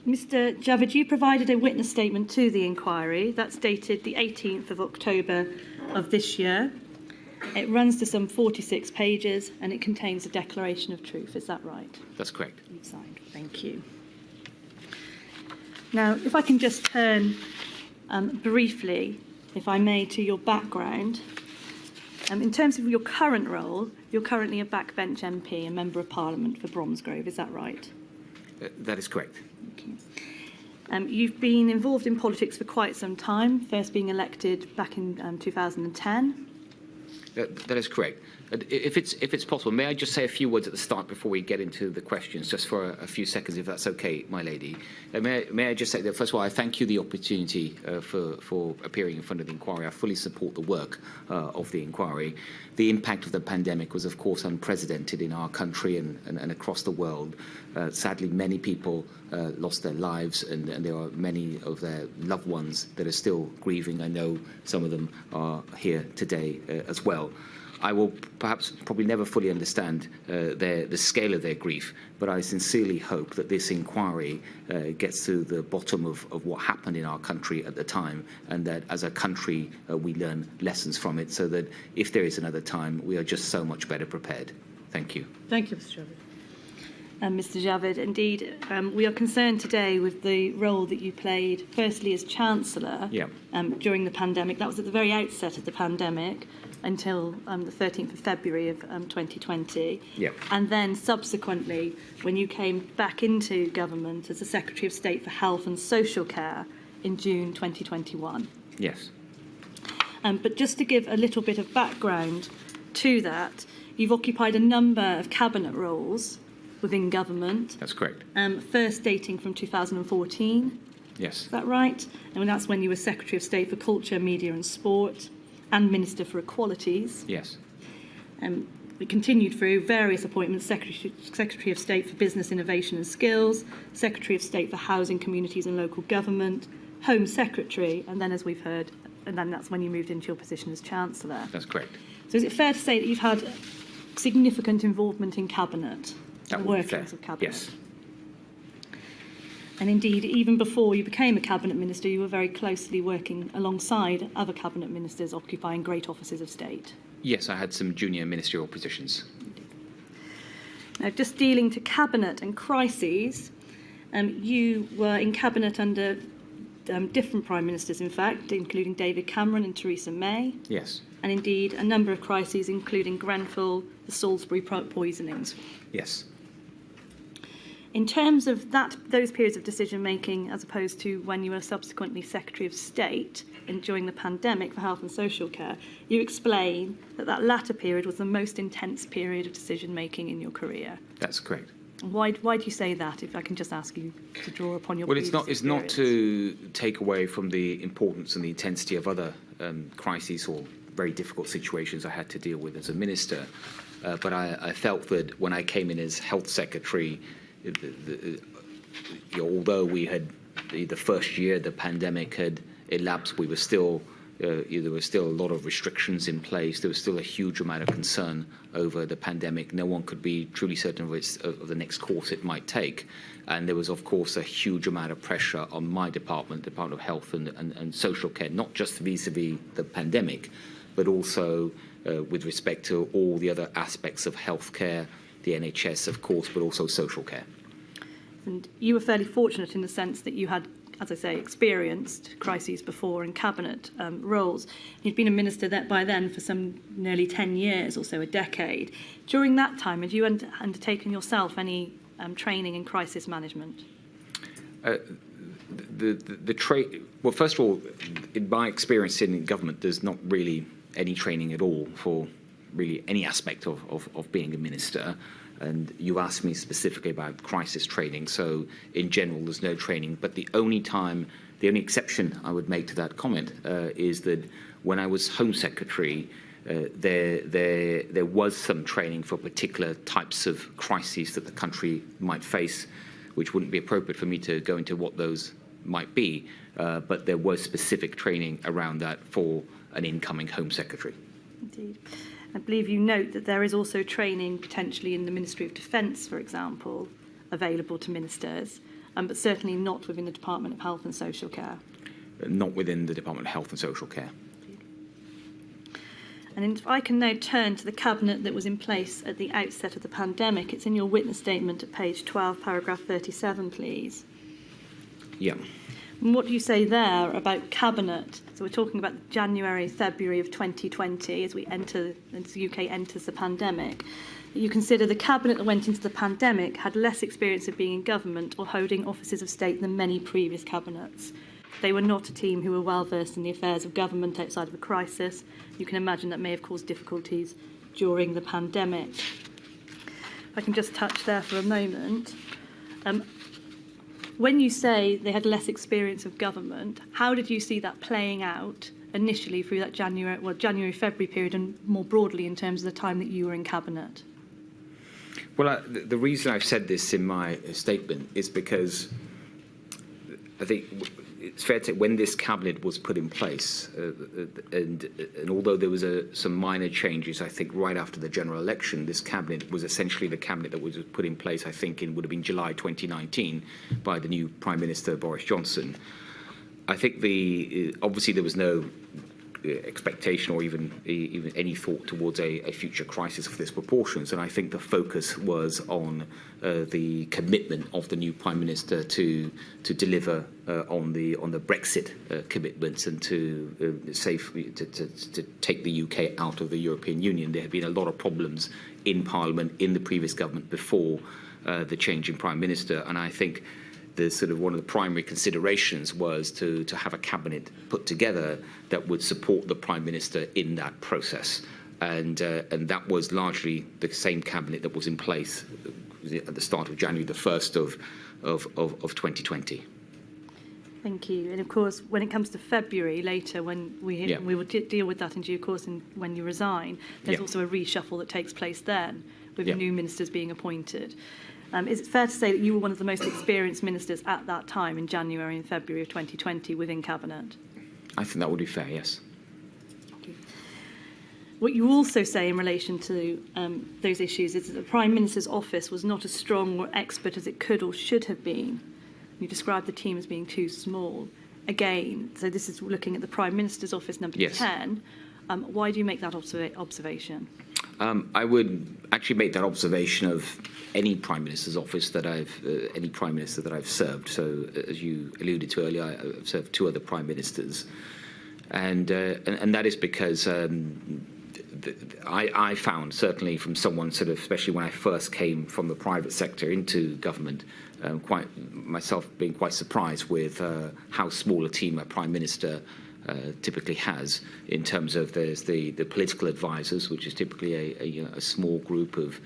Mr Javid, you provided a witness statement to the inquiry. That's dated the 18th of October of this year. It runs to some 46 pages and it contains a declaration of truth. Is that right? That's correct. You've signed. Thank you. Now, if I can just turn briefly, if I may, to your background. In terms of your current role, you're currently a backbench MP, a Member of Parliament for Bromsgrove. Is that right? That is correct. You've been involved in politics for quite some time, first being elected back in 2010. That is correct. If it's possible, may I just say a few words at the start before we get into the questions, just for a few seconds, if that's okay, my lady. May I just say that, first of all, I thank you the opportunity for appearing in front of the inquiry. I fully support the work of the inquiry. The impact of the pandemic was, of course, unprecedented in our country and across the world. Sadly, many people lost their lives, and there are many of their loved ones that are still grieving. I know some of them are here today as well. I will probably never fully understand the scale of their grief, but I sincerely hope that this inquiry gets to the bottom of what happened in our country at the time, and that as a country we learn lessons from it, so that if there is another time, we are just so much better prepared. Thank you. Thank you, Mr Javid. Mr Javid, indeed, we are concerned today with the role that you played, firstly as Chancellor during the pandemic. That was at the very outset of the pandemic, until the 13th of February of 2020. And then subsequently, when you came back into government as the Secretary of State for Health and Social Care in June 2021. Yes. But just to give a little bit of background to that, you've occupied a number of cabinet roles within government. That's correct. First dating from 2014. Yes. Is that right? And that's when you were Secretary of State for Culture, Media and Sport, and Minister for Equalities. Yes. We continued through various appointments: Secretary of State for Business, Innovation and Skills, Secretary of State for Housing, Communities and Local Government, Home Secretary, and then, as we've heard, and then that's when you moved into your position as Chancellor. That's correct. So is it fair to say that you've had significant involvement in Cabinet, That the would be workings fair. of Cabinet? Yes. And indeed, even before you became a Cabinet Minister, you were very closely working alongside other Cabinet Ministers occupying great offices of state. Yes, I had some junior ministerial positions. Now, just dealing to Cabinet and crises, you were in Cabinet under different Prime Ministers, in fact, including David Cameron and Theresa May. Yes. And indeed, a number of crises, including Grenfell, the Salisbury poisonings. Yes. In terms of those periods of decision-making, as opposed to when you were subsequently Secretary of State during the pandemic for health and social care, you explain that latter period was the most intense period of decision-making in your career. That's correct. Why do you say that, if I can just ask you to draw upon your previous it's not to take away from the importance and the intensity of other crises or very difficult situations I had to deal with as a minister, but I felt that when I came in as Health Secretary, although we had the first year the pandemic had elapsed, we were still there were still a lot of restrictions in place. There was still a huge amount of concern over the pandemic. No one could be truly certain of the next course it might take. And there was, of course, a huge amount of pressure on my department, Department of Health and Social Care, not just vis-a-vis the pandemic, but also with respect to all the other aspects of healthcare, the NHS, of course, but also social care. And you were fairly fortunate in the sense that you had, as I say, experienced crises before in cabinet roles. You'd been a minister by then for some nearly 10 years or so, a decade. During that time, had you undertaken yourself any training in crisis management? Well, first of all, in my experience in government, there's not really any training at all for really any aspect of being a minister. And you asked me specifically about crisis training. So in general, there's no training. But the only exception I would make to that comment is that when I was Home Secretary, there was some training for particular types of crises that the country might face, which wouldn't be appropriate for me to go into what those might be. But there was specific training around that for an incoming Home Secretary. Indeed. I believe you note that there is also training potentially in the Ministry of Defence, for example, available to ministers, but certainly not within the Department of Health and Social Care. Not within the Department of Health and Social Care. And if I can now turn to the cabinet that was in place at the outset of the pandemic, it's in your witness statement at page 12, paragraph 37, please. Yeah. And what do you say there about cabinet? So we're talking about January, February of 2020 as the UK enters the pandemic. You consider the cabinet that went into the pandemic had less experience of being in government or holding offices of state than many previous cabinets. They were not a team who were well versed in the affairs of government outside of a crisis. You can imagine that may have caused difficulties during the pandemic. If I can just touch there for a moment. When you say they had less experience of government, how did you see that playing out initially through that January-February period and more broadly in terms of the time that you were in cabinet? Well, the reason I've said this in my statement is because I think it's fair to say when this cabinet was put in place, and although there was some minor changes, I think right after the general election, this cabinet was essentially the cabinet that was put in place, I think, would have been July 2019 by the new Prime Minister, Boris Johnson. I think obviously there was no expectation or even any thought towards a future crisis of this proportions, and I think the focus was on the commitment of the new Prime Minister to deliver on the Brexit commitments and to take the UK out of the European Union. There had been a lot of problems in Parliament in the previous government before the change in Prime Minister, and I think one of the primary considerations was to have a cabinet put together that would support the Prime Minister in that process. And that was largely the same cabinet that was in place at the start of January the 1st of 2020. Thank you. And of course, when it comes to February later, when we will deal with that in due course and when you resign, there's also a reshuffle that takes place then with the new ministers being appointed. Is it fair to say that you were one of the most experienced ministers at that time in January and February of 2020 within Cabinet? I think that would be fair, yes. Thank you. What you also say in relation to those issues is that the Prime Minister's office was not as strong or expert as it could or should have been. You described the team as being too small. Again, so this is looking at the Prime Minister's office number 10. Why do you make that observation? I would actually make that observation of any Prime Minister's office that any Prime Minister that I've served. So, as you alluded to earlier, I've served 2 other Prime Ministers, and that is because I found, certainly from someone especially when I first came from the private sector into government, being quite surprised with how small a team a Prime Minister typically has, in terms of there's the political advisors, which is typically a small group of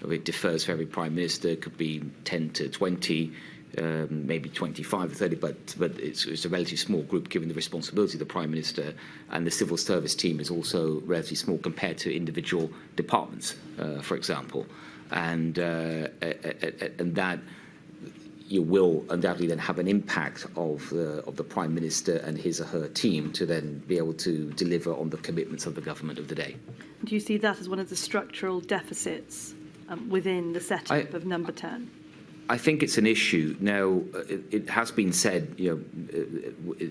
it differs for every Prime Minister. It could be 10 to 20, maybe 25 or 30, but it's a relatively small group given the responsibility of the Prime Minister, and the civil service team is also relatively small compared to individual departments, for example, and that you will undoubtedly then have an impact of the Prime Minister and his or her team to then be able to deliver on the commitments of the government of the day. Do you see that as one of the structural deficits within the setup of number 10? I think it's an issue. Now, it has been said,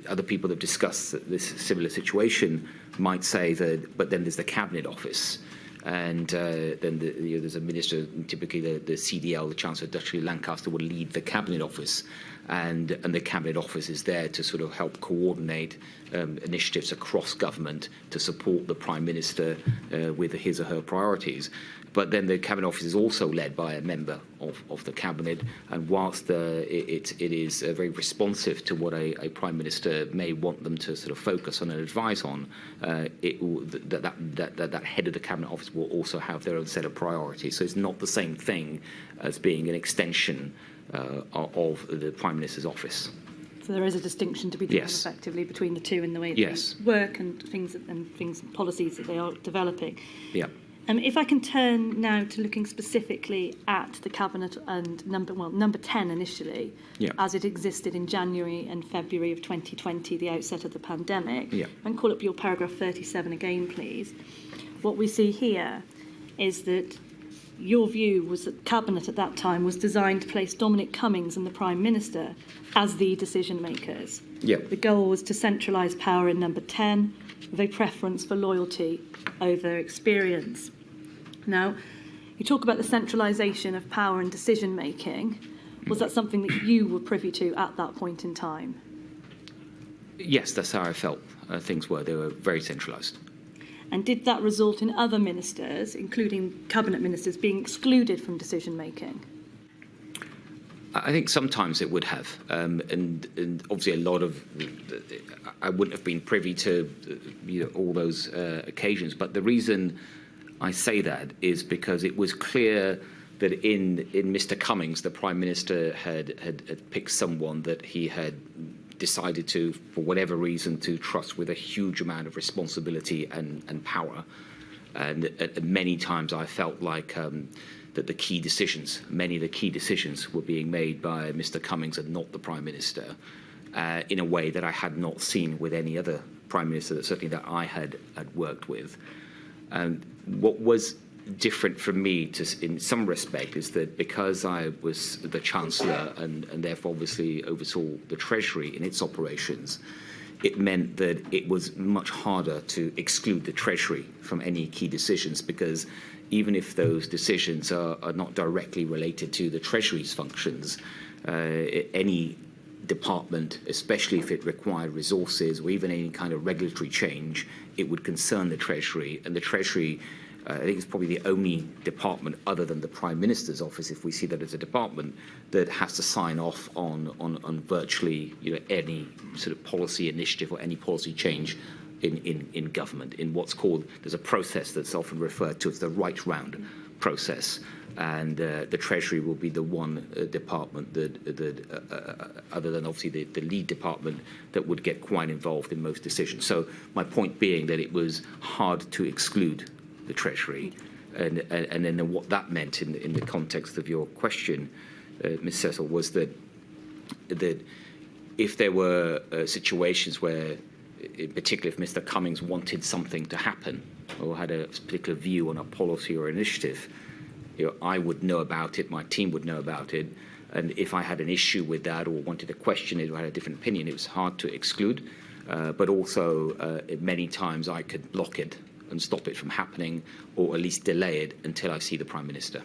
other people that have discussed this similar situation might say that, but then there's the Cabinet Office. And then there's a minister, typically the CDL, the Chancellor Dudley Lancaster, will lead the Cabinet Office. And the Cabinet Office is there to sort of help coordinate initiatives across government to support the Prime Minister with his or her priorities. But then the Cabinet Office is also led by a member of the Cabinet, and whilst it is very responsive to what a Prime Minister may want them to sort of focus on and advise on, that head of the Cabinet Office will also have their own set of priorities. So it's not the same thing as being an extension of the Prime Minister's office. So there is a distinction to be drawn Yes. effectively between the two in the way that Yes. they work and things policies that they are developing. Yeah. If I can turn now to looking specifically at the Cabinet and number 10 initially, Yeah. as it existed in January and February of 2020, the outset of the pandemic, Yeah. and call up your paragraph 37 again, please. What we see here is that your view was that Cabinet at that time was designed to place Dominic Cummings and the Prime Minister as the decision makers. Yeah. The goal was to centralise power in number 10 with a preference for loyalty over experience. Now, you talk about the centralisation of power and decision making. Was that something that you were privy to at that point in time? Yes, that's how I felt things were. They were very centralised. And did that result in other ministers, including cabinet ministers, being excluded from decision making? I think sometimes it would have, and obviously a lot of I wouldn't have been privy to all those occasions. But the reason I say that is because it was clear that in Mr. Cummings, the Prime Minister had picked someone that he had decided to, for whatever reason, to trust with a huge amount of responsibility and power. And many times I felt like that many of the key decisions were being made by Mr. Cummings and not the Prime Minister, in a way that I had not seen with any other Prime Minister, certainly that I had worked with. And what was different for me, in some respect, is that because I was the Chancellor and therefore obviously oversaw the Treasury in its operations, it meant that it was much harder to exclude the Treasury from any key decisions, because even if those decisions are not directly related to the Treasury's functions, any department, especially if it required resources or even any kind of regulatory change, it would concern the Treasury. And the Treasury, I think, is probably the only department other than the Prime Minister's office, if we see that as a department, that has to sign off on virtually any sort of policy initiative or any policy change in government, in what's called, there's a process that's often referred to as the right round process. And the Treasury will be the one department that other than obviously the lead department, that would get quite involved in most decisions. So my point being that it was hard to exclude the Treasury, and then what that meant in the context of your question, Ms. Cecil, was that if there were situations where, in particular, if Mr. Cummings wanted something to happen or had a particular view on a policy or initiative, I would know about it, my team would know about it, and if I had an issue with that or wanted to question it or had a different opinion, it was hard to exclude, but also many times I could block it and stop it from happening, or at least delay it until I see the Prime Minister,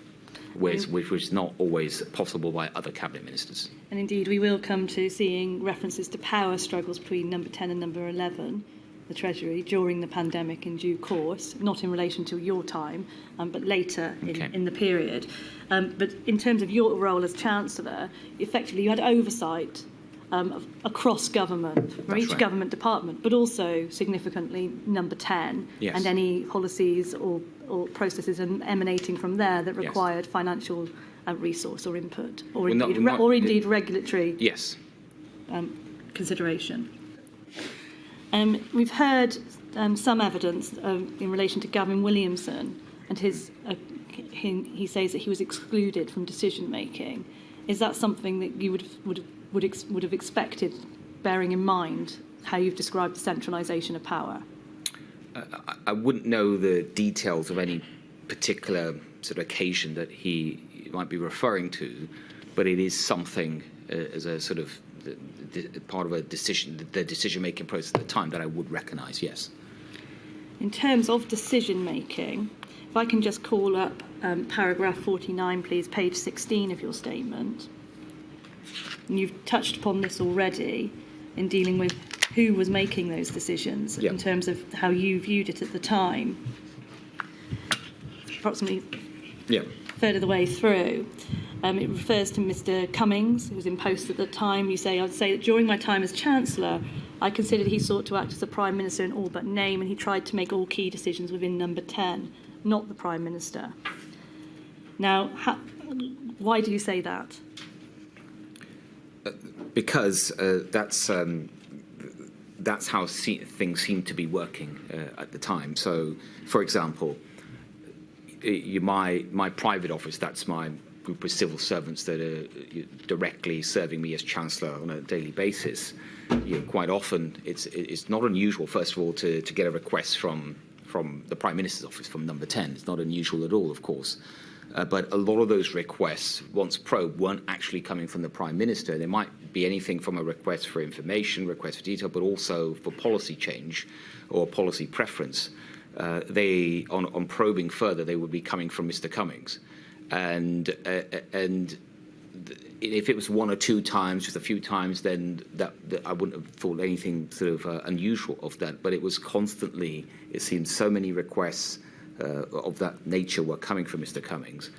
which was not always possible by other cabinet ministers. And indeed, we will come to seeing references to power struggles between number 10 and number 11, the Treasury, during the pandemic in due course, not in relation to your time, but later in the period. But in terms of your role as Chancellor, effectively you had oversight across government, for each government department, but also significantly number 10, yes, and any policies or processes emanating from there that required financial resource or input, or indeed regulatory consideration. We've heard some evidence in relation to Gavin Williamson and his. He says that he was excluded from decision making. Is that something that you would have expected, bearing in mind how you've described the centralisation of power? I wouldn't know the details of any particular sort of occasion that he might be referring to, but it is something as a sort of part of the decision-making process at the time that I would recognise, yes. In terms of decision-making, If I can just call up paragraph 49, please, page 16 of your statement. And you've touched upon this already in dealing with who was making those decisions in terms of how you viewed it at the time. Approximately a third of the way through. It refers to Mr. Cummings, who was in post at the time. You say, I'd say that during my time as Chancellor, I considered he sought to act as the Prime Minister in all but name, and he tried to make all key decisions within number 10, not the Prime Minister. Now, why do you say that? Because that's how things seem to be working at the time. So, for example, my private office, that's my group of civil servants that are directly serving me as Chancellor on a daily basis. Quite often, it's not unusual, first of all, to get a request from the Prime Minister's office, from number 10. It's not unusual at all, of course. But a lot of those requests, once probed, weren't actually coming from the Prime Minister. There might be anything from a request for information, request for detail, but also for policy change or policy preference. On probing further, they would be coming from Mr. Cummings. And if it was one or two times, just a few times, then that I wouldn't have thought anything sort of unusual of that. But it was constantly, it seemed so many requests of that nature were coming from Mr. Cummings.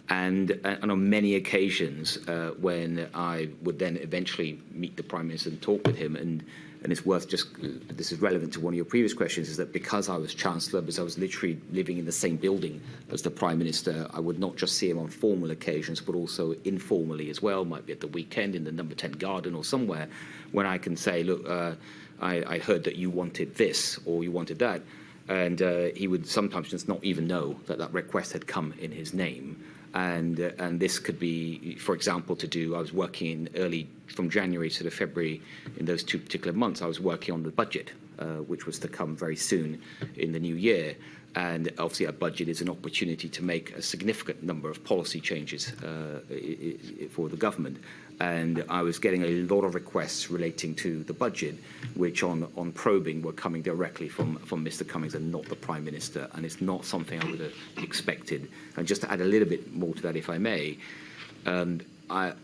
And on many occasions, when I would then eventually meet the Prime Minister and talk with him, and it's worth just, this is relevant to one of your previous questions, is that because I was Chancellor, because I was literally living in the same building as the Prime Minister, I would not just see him on formal occasions, but also informally as well, might be at the weekend in the number 10 garden or somewhere, when I can say, look, I heard that you wanted this or you wanted that. And he would sometimes just not even know that that request had come in his name. And this could be, for example, I was working early from January to February in those two particular months. I was working on the budget, which was to come very soon in the new year. And obviously a budget is an opportunity to make a significant number of policy changes for the government. And I was getting a lot of requests relating to the budget, which on probing were coming directly from Mr. Cummings and not the Prime Minister. And it's not something I would have expected. And just to add a little bit more to that, if I may,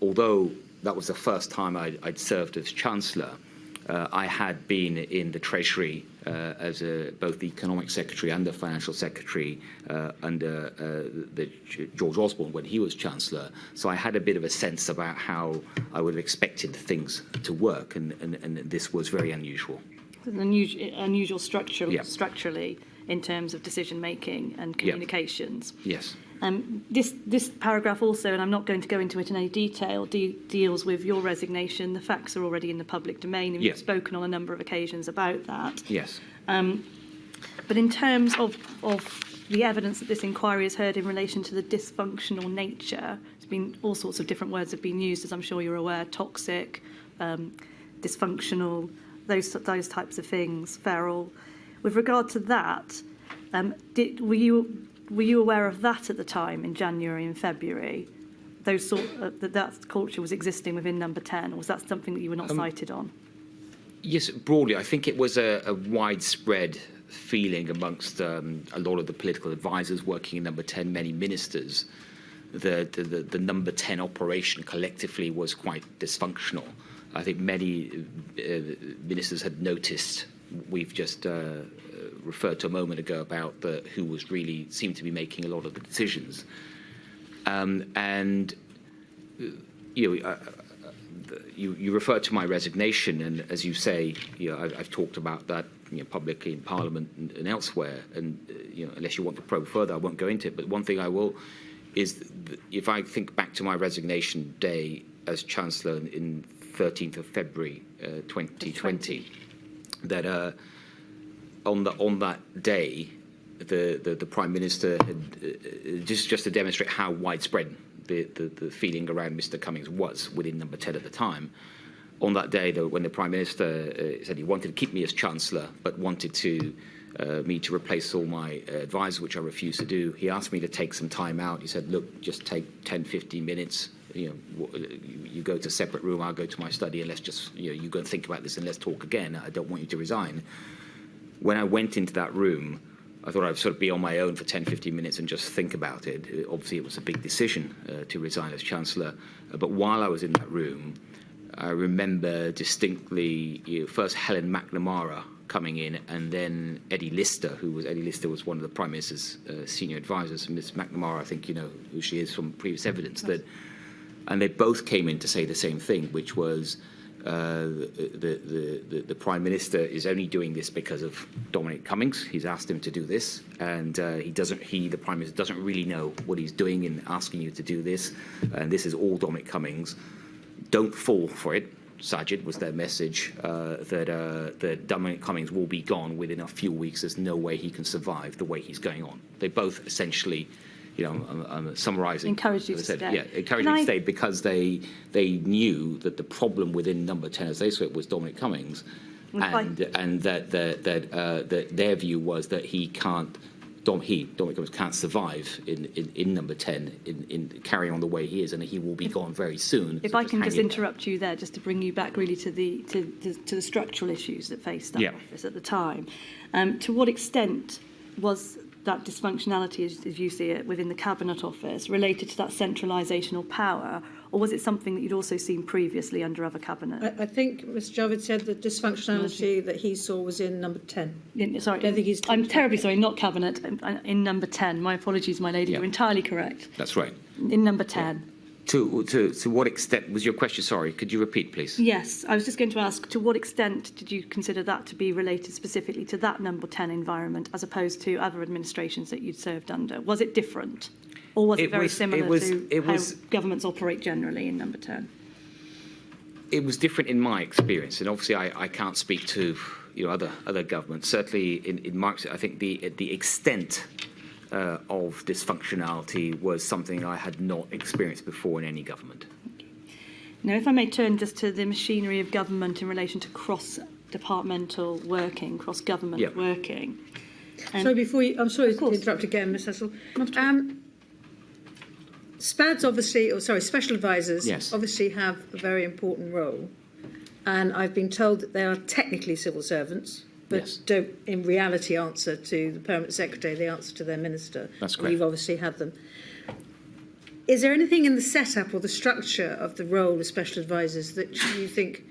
although that was the first time I'd served as Chancellor, I had been in the Treasury as both the Economic Secretary and the Financial Secretary under George Osborne when he was Chancellor. So I had a bit of a sense about how I would have expected things to work, and this was very unusual. An unusual structurally in terms of decision-making and communications. Yes. This paragraph also, and I'm not going to go into it in any detail, deals with your resignation. The facts are already in the public domain, and you've spoken on a number of occasions about that. Yes. But in terms of the evidence that this inquiry has heard in relation to the dysfunctional nature, there's been all sorts of different words have been used, as I'm sure you're aware: toxic, dysfunctional, those types of things, feral. With regard to that, were you aware of that at the time in January and February? That culture was existing within number 10, or was that something that you were not cited on? Yes, broadly, I think it was a widespread feeling amongst a lot of the political advisors working in number 10, many ministers, the number 10 operation collectively was quite dysfunctional. I think many ministers had noticed. We've just referred to a moment ago about who was really seemed to be making a lot of the decisions, and you refer to my resignation, and as you say, I've talked about that publicly in Parliament and elsewhere, and unless you want to probe further, I won't go into it. But one thing I will is, if I think back to my resignation day as Chancellor in 13th of February 2020. That on that day, the Prime Minister had, just to demonstrate how widespread the feeling around Mr. Cummings was within number 10 at the time. On that day, when the Prime Minister said he wanted to keep me as Chancellor, but wanted me to replace all my advisors, which I refused to do, he asked me to take some time out. He said, look, just take 10, 15 minutes. You go to a separate room, I'll go to my study, and let's just, you go and think about this and let's talk again. I don't want you to resign. When I went into that room, I thought I'd sort of be on my own for 10, 15 minutes and just think about it. Obviously, it was a big decision to resign as Chancellor. But while I was in that room, I remember distinctly first Helen McNamara coming in, and then Eddie Lister was one of the Prime Minister's senior advisors. Ms. McNamara, I think you know who she is from previous evidence. And they both came in to say the same thing, which was the Prime Minister is only doing this because of Dominic Cummings. He's asked him to do this, and the Prime Minister doesn't really know what he's doing in asking you to do this. And this is all Dominic Cummings. Don't fall for it. Sajid was their message that Dominic Cummings will be gone within a few weeks. There's no way he can survive the way he's going on. They both essentially, I'm summarising. Encouraged you to stay. Yeah, encouraged me to stay because they knew that the problem within Number 10, as they saw it, was Dominic Cummings, and that their view was that Dominic Cummings can't survive in Number 10 in carrying on the way he is, and he will be gone very soon. If so I can just interrupt there. you there, just to bring you back really to the structural issues that faced that office at the time. To what extent was that dysfunctionality, as you see it, within the Cabinet Office related to that centralisation of power, or was it something that you'd also seen previously under other cabinets? I think Mr Javid said the dysfunctionality that he saw was in Number 10. Sorry, I don't think he's I'm terribly sorry, not Cabinet, in Number 10. My apologies, my lady, you're entirely correct. That's right. In Number 10. To what extent was your question? Sorry, could you repeat, please? Yes, I was just going to ask, to what extent did you consider that to be related specifically to that Number 10 environment as opposed to other administrations that you'd served under? Was it different? Or was it very similar to how governments operate generally in Number 10? It was different in my experience, and obviously I can't speak to other governments. Certainly in my experience, I think the extent of dysfunctionality was something I had not experienced before in any government. Now, if I may turn just to the machinery of government in relation to cross-departmental working, cross-government working. Sorry, I'm sorry to interrupt again, Ms Hessel. SPADs special advisors obviously have a very important role, and I've been told that they are technically civil servants, but don't in reality answer to the Permanent Secretary, they answer to their Minister. That's correct. You've obviously had them. Is there anything in the setup or the structure of the role of special advisors that you think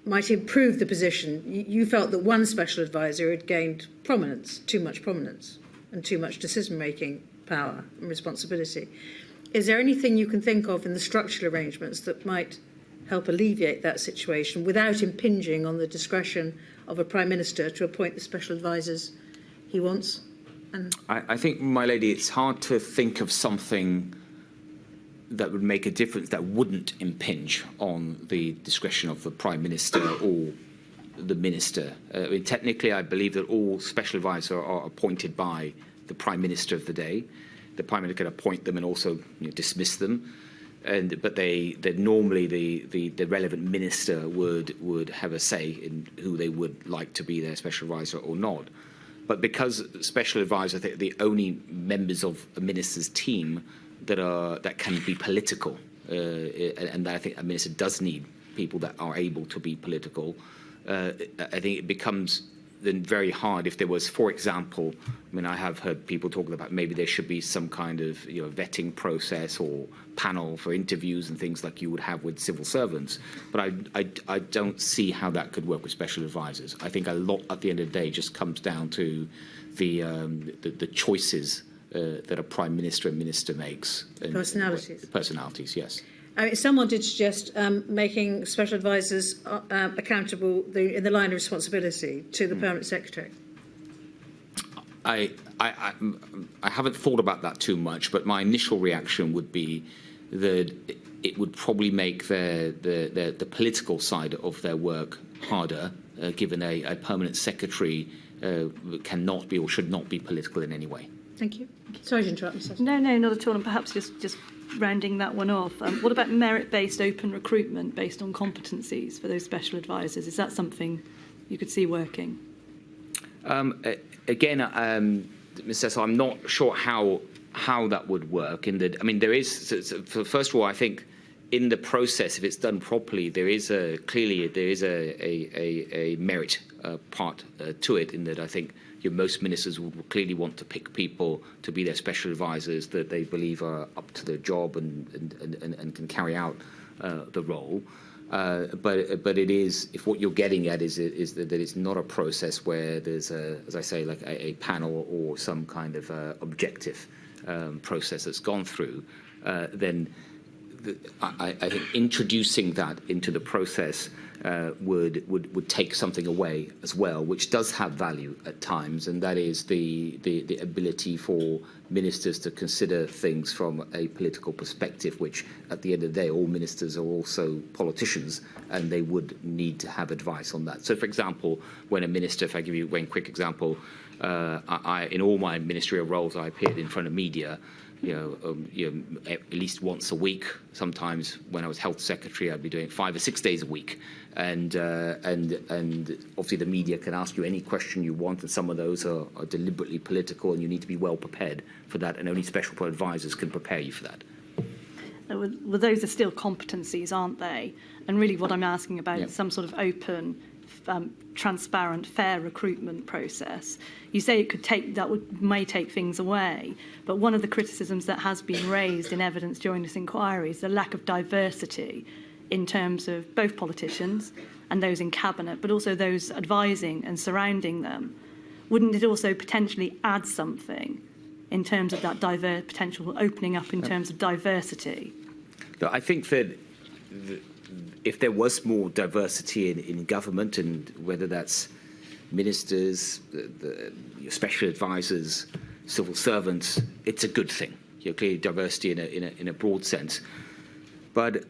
might improve the position? You felt that one special advisor had gained prominence, too much prominence, and too much decision-making power and responsibility. Is there anything you can think of in the structural arrangements that might help alleviate that situation without impinging on the discretion of a Prime Minister to appoint the special advisors he wants? I think, my lady, it's hard to think of something that would make a difference that wouldn't impinge on the discretion of the Prime Minister or the Minister. Technically, I believe that all special advisors are appointed by the Prime Minister of the day. The Prime Minister can appoint them and also dismiss them. But normally the relevant minister would have a say in who they would like to be their special advisor or not. But because special advisors are the only members of a minister's team that can be political, and I think a minister does need people that are able to be political, I think it becomes then very hard if there was, for example, I have heard people talking about maybe there should be some kind of vetting process or panel for interviews and things like you would have with civil servants. But I don't see how that could work with special advisors. I think a lot at the end of the day just comes down to the choices that a Prime Minister and Minister makes. Personalities, yes. Someone did suggest making special advisors accountable in the line of responsibility to the Permanent Secretary. I haven't thought about that too much, but my initial reaction would be that it would probably make the political side of their work harder, given a Permanent Secretary cannot be or should not be political in any way. Thank you. Sorry to interrupt, Ms. No, not at all. And perhaps just rounding that one off, what about merit-based open recruitment based on competencies for those special advisors? Is that something you could see working? Again, Ms. Cecil, I'm not sure how that would work. There is, first of all, I think in the process, if it's done properly, there is a merit part to it, in that I think most ministers would clearly want to pick people to be their special advisors that they believe are up to the job and can carry out the role. But it is, if what you're getting at is that it's not a process where there's as I say, like a panel or some kind of objective process that's gone through, then I think introducing that into the process would take something away as well, which does have value at times, and that is the ability for ministers to consider things from a political perspective, which at the end of the day, all ministers are also politicians, and they would need to have advice on that. So, for example, when a minister, if I give you one quick example, in all my ministerial roles, I appeared in front of media, at least once a week. Sometimes when I was health secretary, I'd be doing 5 or 6 days a week. And obviously the media can ask you any question you want, and some of those are deliberately political, and you need to be well prepared for that, and only special advisors can prepare you for that. Well, those are still competencies, aren't they? And really what I'm asking about is some sort of open, transparent, fair recruitment process. You say it could take, may take things away, but one of the criticisms that has been raised in evidence during this inquiry is the lack of diversity in terms of both politicians and those in cabinet, but also those advising and surrounding them. Wouldn't it also potentially add something in terms of that potential opening up in terms of diversity? No, I think that if there was more diversity in government, and whether that's ministers, special advisors, civil servants, it's a good thing. Clearly diversity in a broad sense. But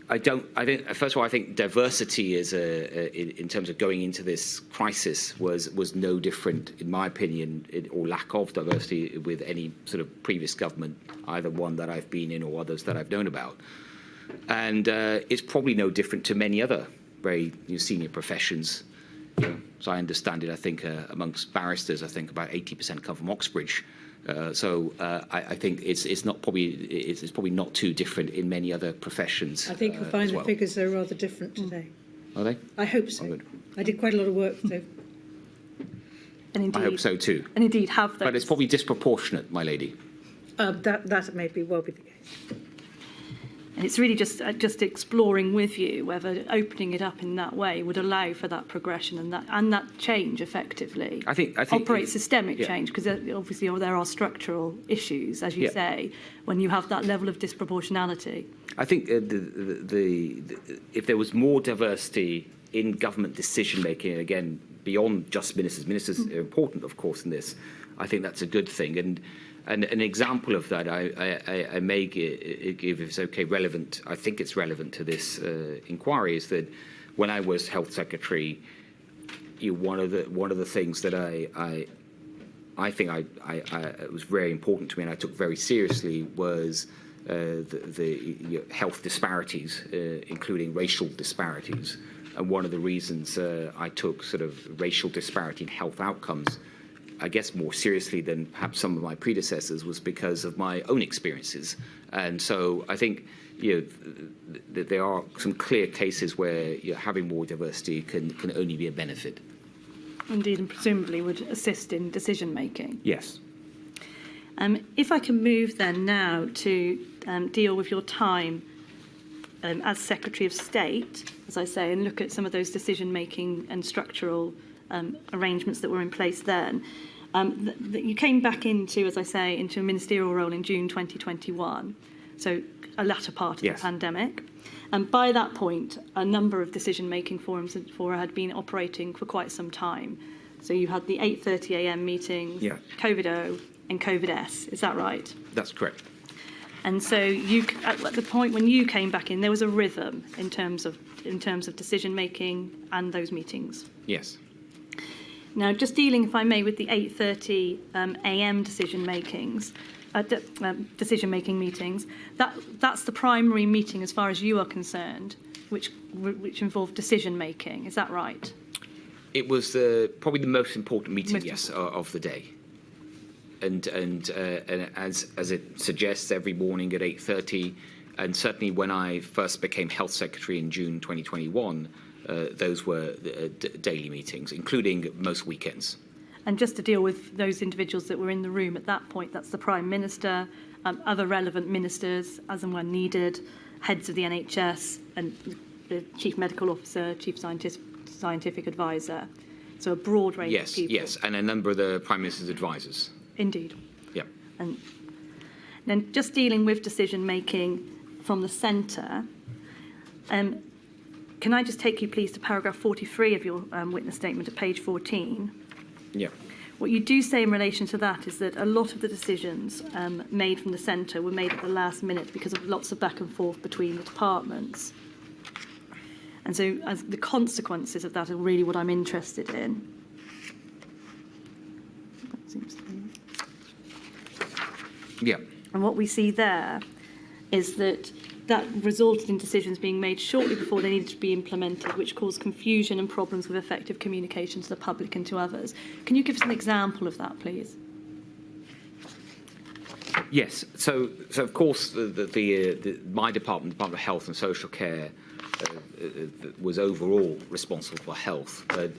I think first of all, I think diversity is in terms of going into this crisis was no different, in my opinion, or lack of diversity with any sort of previous government, either one that I've been in or others that I've known about. And it's probably no different to many other very senior professions. So I understand it. I think amongst barristers, I think about 80% come from Oxbridge. So I think it's probably not too different in many other professions. I think you'll find the figures are rather different today. Are they? I hope so. Oh, good. I did quite a lot of work, so. And indeed, I hope so too. And indeed have those. But it's probably disproportionate, my lady. That may well be the case. And it's really just exploring with you whether opening it up in that way would allow for that progression and that change effectively. I think operate systemic change, because obviously there are structural issues, as you say, when you have that level of disproportionality. I think if there was more diversity in government decision making, again beyond just ministers are important, of course, in this. I think that's a good thing. And an example of that I may give, if it's okay, relevant. I think it's relevant to this inquiry, is that when I was health secretary, one of the things that I think it was very important to me and I took very seriously was the health disparities, including racial disparities. And one of the reasons I took sort of racial disparity in health outcomes, I guess, more seriously than perhaps some of my predecessors, was because of my own experiences. And so I think that there are some clear cases where having more diversity can only be a benefit. Indeed, and presumably would assist in decision making. Yes. If I can move then now to deal with your time as Secretary of State, as I say, and look at some of those decision making and structural arrangements that were in place then. You came back into, as I say, into a ministerial role in June 2021, so a latter part of the pandemic. And by that point, a number of decision-making forums had been operating for quite some time. So you had the 8:30 a.m. meetings, COVID-O and COVID-S. Is that right? That's correct. And so you, at the point when you came back in, there was a rhythm in terms of decision-making and those meetings. Yes. Now, just dealing, if I may, with the 8:30 a.m. decision-making meetings, that's the primary meeting as far as you are concerned, which involved decision-making. Is that right? It was probably the most important meeting, of the day. And as it suggests, every morning at 8:30, And certainly when I first became Health Secretary in June 2021, those were daily meetings, including most weekends. And just to deal with those individuals that were in the room at that point, that's the Prime Minister, other relevant ministers, as and when needed, heads of the NHS, and the Chief Medical Officer, Chief Scientific Advisor. So a broad range of people. Yes, and a number of the Prime Minister's advisors. Indeed. Yeah. And then just dealing with decision-making from the centre, can I just take you, please, to paragraph 43 of your witness statement at page 14? Yeah. What you do say in relation to that is that a lot of the decisions made from the centre were made at the last minute because of lots of back and forth between the departments. And so as the consequences of that are really what I'm interested in. That seems to be... Yeah. And what we see there is that resulted in decisions being made shortly before they needed to be implemented, which caused confusion and problems with effective communication to the public and to others. Can you give us an example of that, please? Yes. So of course, my department, Department of Health and Social Care, was overall responsible for health. But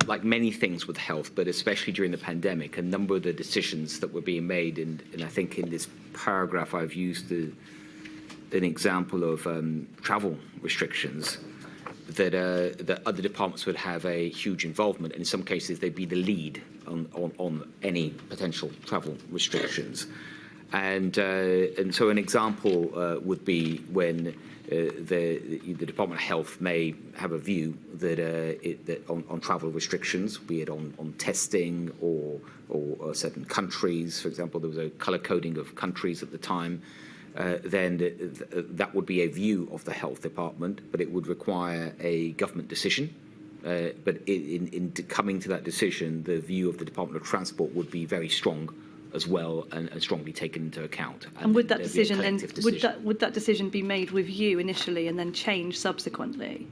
like many things with health, but especially during the pandemic, a number of the decisions that were being made, and I think in this paragraph I've used an example of travel restrictions, that other departments would have a huge involvement, and in some cases they'd be the lead on any potential travel restrictions. And so an example would be when the Department of Health may have a view that on travel restrictions, be it on testing or certain countries. For example, there was a colour coding of countries at the time. Then that would be a view of the Health Department, but it would require a government decision. But in coming to that decision, the view of the Department of Transport would be very strong as well, and strongly taken into account. And would that decision then would that decision be made with you initially and then change subsequently?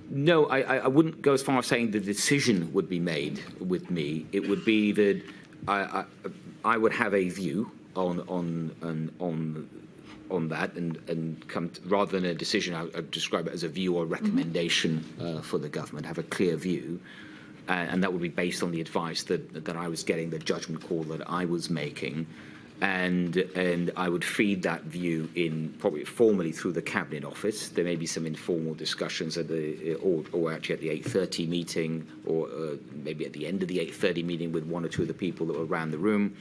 No, I wouldn't go as far as saying the decision would be made with me. It would be that I would have a view on that, and come to, rather than a decision, I would describe it as a view or recommendation for the government. Have a clear view. And that would be based on the advice that I was getting, the judgment call that I was making, and I would feed that view in probably formally through the Cabinet Office. There may be some informal discussions at or actually at the 8:30 meeting, or maybe at the end of the 8:30 meeting with one or two of the people that were around the room.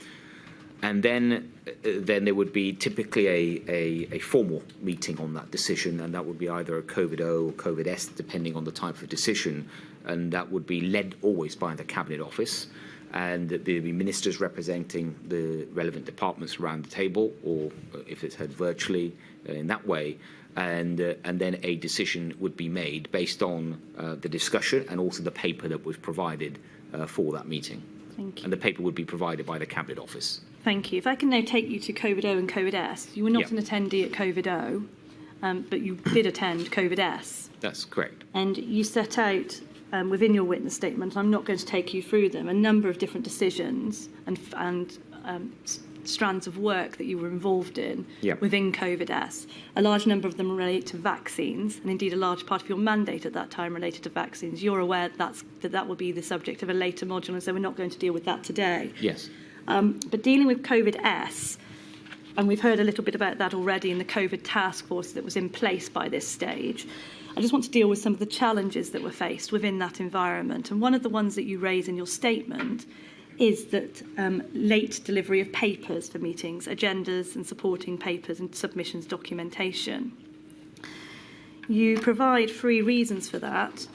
And then there would be typically a formal meeting on that decision, and that would be either a COVID-O or COVID-S, depending on the type of decision. And that would be led always by the Cabinet Office, and there'd be ministers representing the relevant departments around the table, or if it's heard virtually in that way. And then a decision would be made based on the discussion and also the paper that was provided for that meeting. Thank you. And the paper would be provided by the Cabinet Office. Thank you. If I can now take you to COVID-O and COVID-S. You were not an attendee at COVID-O, but you did attend COVID-S. That's correct. And you set out within your witness statement, I'm not going to take you through them, a number of different decisions and strands of work that you were involved in within COVID-S. A large number of them relate to vaccines, and indeed a large part of your mandate at that time related to vaccines. You're aware that will be the subject of a later module, and so we're not going to deal with that today. Yes. But dealing with COVID-S, and we've heard a little bit about that already in the COVID task force that was in place by this stage, I just want to deal with some of the challenges that were faced within that environment. And one of the ones that you raise in your statement is that late delivery of papers for meetings, agendas and supporting papers and submissions documentation. You provide 3 reasons for that,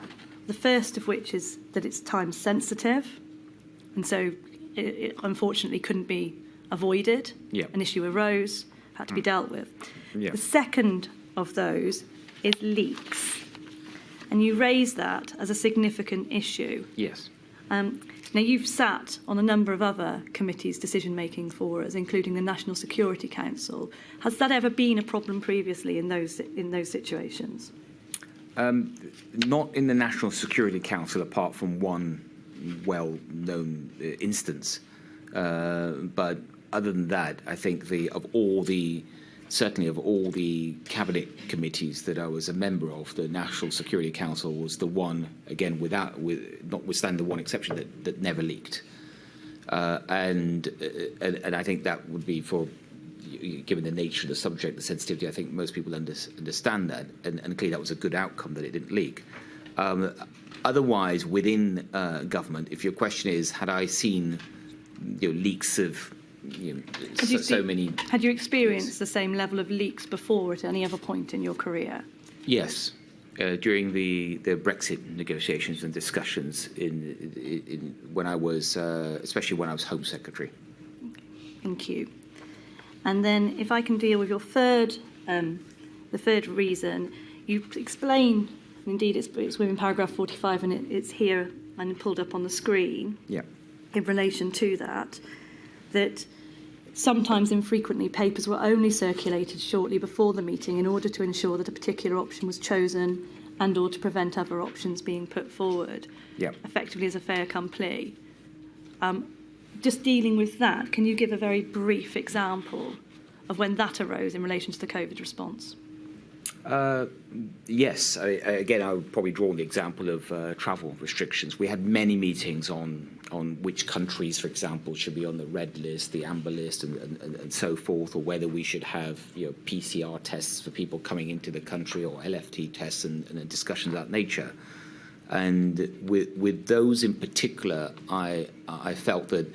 the first of which is that it's time sensitive, and so it unfortunately couldn't be avoided. An issue arose, had to be dealt with. The second of those is leaks, and you raise that as a significant issue. Yes. Now, you've sat on a number of other committees' decision-making for us, including the National Security Council. Has that ever been a problem previously in those situations? Not in the National Security Council, apart from one well-known instance. But other than that, I think of all the certainly of all the cabinet committees that I was a member of, the National Security Council was the one, again, notwithstanding the one exception, that never leaked. And I think that would be, for, given the nature of the subject, the sensitivity, I think most people understand that, and clearly that was a good outcome that it didn't leak. Otherwise, within government, if your question is, had I seen leaks of so many... Had you experienced the same level of leaks before at any other point in your career? Yes. During the Brexit negotiations and discussions when I was, especially when I was Home Secretary. Thank you. And then if I can deal with your the third reason, you explain, indeed it's within paragraph 45 and it's here and pulled up on the screen. Yeah. In relation to that sometimes infrequently papers were only circulated shortly before the meeting in order to ensure that a particular option was chosen and or to prevent other options being put forward, effectively as a fait accompli. Just dealing with that, can you give a very brief example of when that arose in relation to the COVID response? Yes. Again, I would probably draw the example of travel restrictions. We had many meetings on which countries, for example, should be on the red list, the amber list, and so forth, or whether we should have PCR tests for people coming into the country, or LFT tests, and discussions of that nature. And with those in particular, I felt that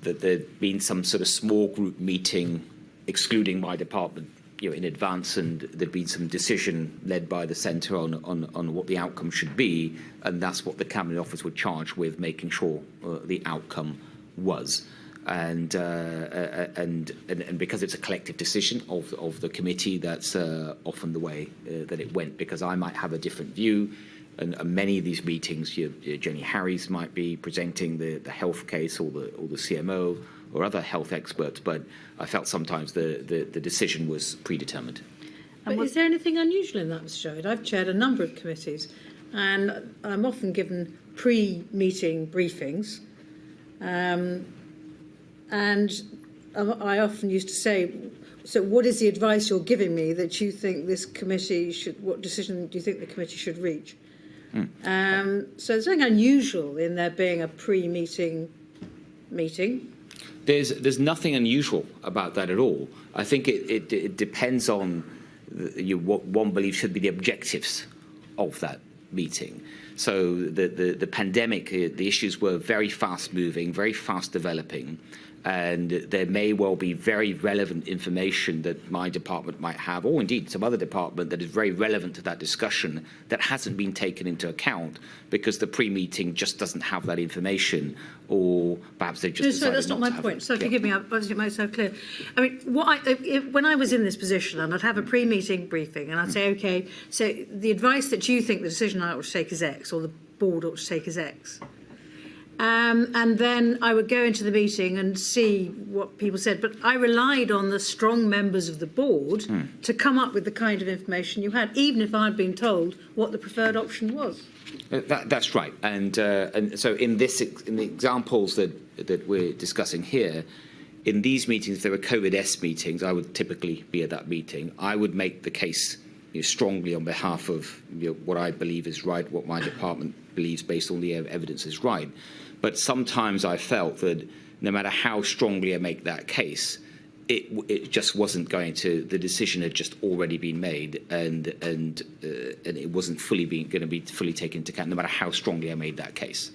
there'd been some sort of small group meeting, excluding my department, in advance, and there'd been some decision led by the centre on what the outcome should be, and that's what the Cabinet Office were charged with, making sure the outcome was. And because it's a collective decision of the committee, that's often the way that it went, because I might have a different view. And many of these meetings, Jenny Harries might be presenting the health case, or the CMO, or other health experts, but I felt sometimes the decision was predetermined. But is there anything unusual in that, Mr. Javid? I've chaired a number of committees, and I'm often given pre-meeting briefings, and I often used to say, so what is the advice you're giving me that you think this committee should, what decision do you think the committee should reach? So there's nothing unusual in there being a pre-meeting meeting. There's nothing unusual about that at all. I think it depends on what one believes should be the objectives of that meeting. So the pandemic, the issues were very fast moving, very fast developing, and there may well be very relevant information that my department might have, or indeed some other department, that is very relevant to that discussion that hasn't been taken into account because the pre-meeting just doesn't have that information, or perhaps they just so that's not my point. So forgive me, I've obviously made it so clear. I mean, when I was in this position, and I'd have a pre-meeting briefing, and I'd say, okay, so the advice that you think the decision I ought to take is X, or the board ought to take is X. And then I would go into the meeting and see what people said. But I relied on the strong members of the board to come up with the kind of information you had, even if I'd been told what the preferred option was. That's right. And so in the examples that we're discussing here, in these meetings, if there were COVID-S meetings, I would typically be at that meeting. I would make the case strongly on behalf of what I believe is right, what my department believes based on the evidence is right. But sometimes I felt that no matter how strongly I make that case, it just wasn't going to. The decision had just already been made, and it wasn't going to be fully taken into account, no matter how strongly I made that case.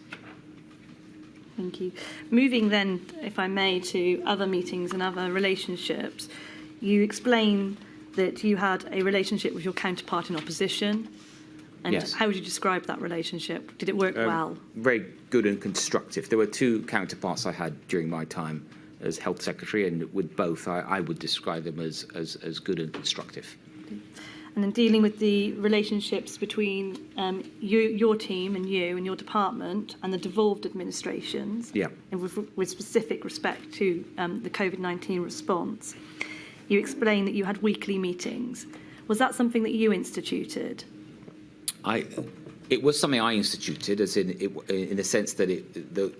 Thank you. Moving then, if I may, to other meetings and other relationships, you explain that you had a relationship with your counterpart in opposition. And yes. How would you describe that relationship? Did it work well? Very good and constructive. There were two counterparts I had during my time as Health Secretary, and with both, I would describe them as good and constructive. And then dealing with the relationships between your team and you and your department and the devolved administrations, and with specific respect to the COVID-19 response, you explained that you had weekly meetings. Was that something that you instituted? It was something I instituted, as in the sense that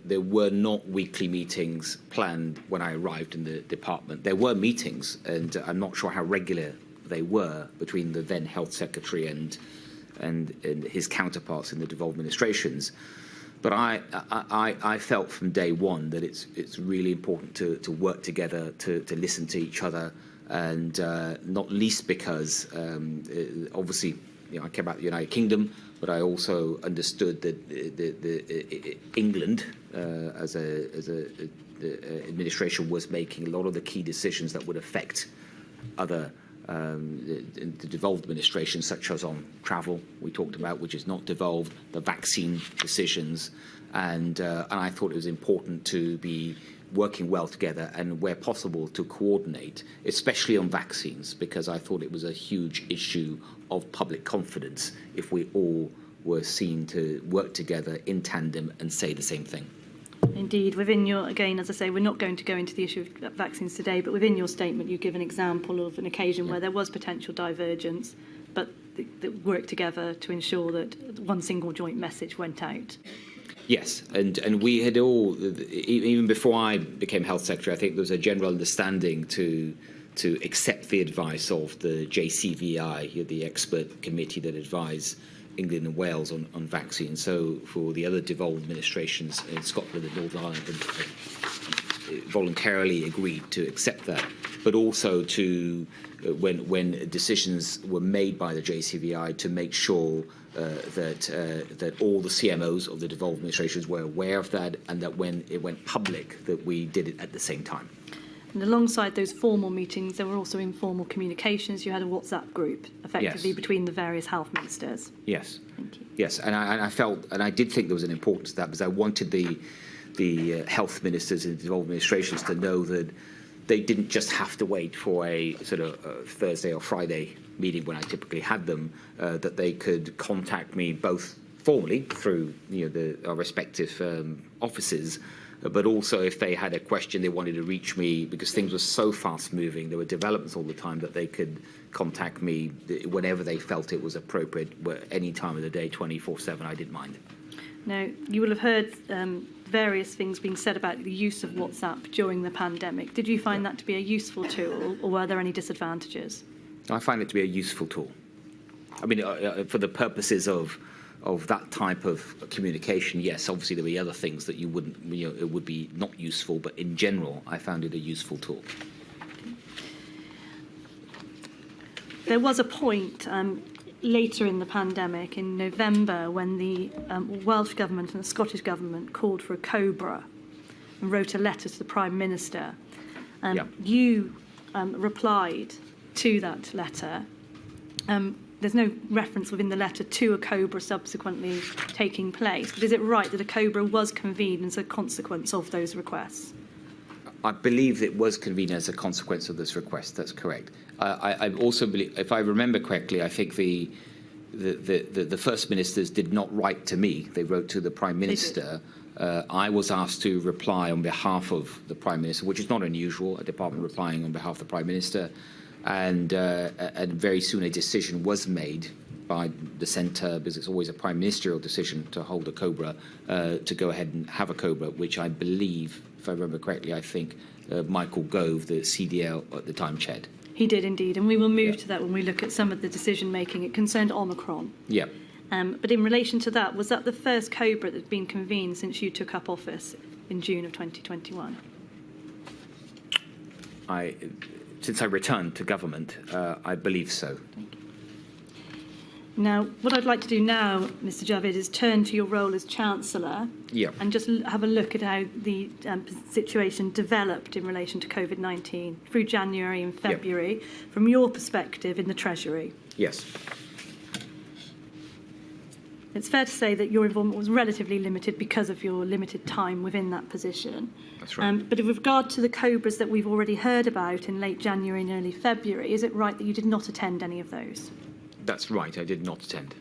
there were not weekly meetings planned when I arrived in the department. There were meetings, and I'm not sure how regular they were between the then Health Secretary and his counterparts in the devolved administrations. But I felt from day one that it's really important to work together, to listen to each other, and not least because obviously I came out of the United Kingdom, but I also understood that England as a administration was making a lot of the key decisions that would affect other the devolved administrations, such as on travel we talked about, which is not devolved, the vaccine decisions, and I thought it was important to be working well together and, where possible, to coordinate, especially on vaccines, because I thought it was a huge issue of public confidence if we all were seen to work together in tandem and say the same thing. Indeed, within your, again, as I say, we're not going to go into the issue of vaccines today, but within your statement you give an example of an occasion where there was potential divergence, but they worked together to ensure that one single joint message went out. Yes, and we had all, even before I became Health Secretary, I think there was a general understanding to accept the advice of the JCVI, the expert committee that advised England and Wales on vaccines. So for the other devolved administrations in Scotland and Northern Ireland, voluntarily agreed to accept that, but also to, when decisions were made by the JCVI, to make sure that all the CMOs of the devolved administrations were aware of that, and that when it went public, that we did it at the same time. And alongside those formal meetings, there were also informal communications. You had a WhatsApp group, effectively, between the various health ministers. Yes. Thank you. Yes, and I felt, and I did think there was an importance to that, because I wanted the health ministers in the devolved administrations to know that they didn't just have to wait for a sort of Thursday or Friday meeting when I typically had them, that they could contact me both formally through our respective offices, but also if they had a question they wanted to reach me, because things were so fast moving, there were developments all the time, that they could contact me whenever they felt it was appropriate, any time of the day, 24/7. I didn't mind. Now, you will have heard various things being said about the use of WhatsApp during the pandemic. Did you find that to be a useful tool, or were there any disadvantages? I find it to be a useful tool. I mean, for the purposes of that type of communication, yes, obviously there were other things that you wouldn't, it would be not useful, but in general, I found it a useful tool. There was a point later in the pandemic, in November, when the Welsh Government and the Scottish Government called for a Cobra and wrote a letter to the Prime Minister. You replied to that letter. There's no reference within the letter to a Cobra subsequently taking place, but is it right that a Cobra was convened as a consequence of those requests? I believe it was convened as a consequence of this request. That's correct. I also believe, if I remember correctly, I think the First Ministers did not write to me. They wrote to the Prime Minister. I was asked to reply on behalf of the Prime Minister, which is not unusual, a department replying on behalf of the Prime Minister. And very soon a decision was made by the centre, because it's always a prime ministerial decision to hold a Cobra, to go ahead and have a Cobra, which I believe, if I remember correctly, I think Michael Gove, the CDL at the time, chaired. He did indeed, and we will move to that when we look at some of the decision making. It concerned Omicron. Yeah. But in relation to that, was that the first Cobra that had been convened since you took up office in June of 2021? Since I returned to government, I believe so. Thank you. Now, what I'd like to do now, Mr. Javid, is turn to your role as Chancellor and just have a look at how the situation developed in relation to COVID-19 through January and February, from your perspective in the Treasury. Yes. It's fair to say that your involvement was relatively limited because of your limited time within that position. That's right. But with regard to the Cobras that we've already heard about in late January and early February, is it right that you did not attend any of those? That's right, I did not attend.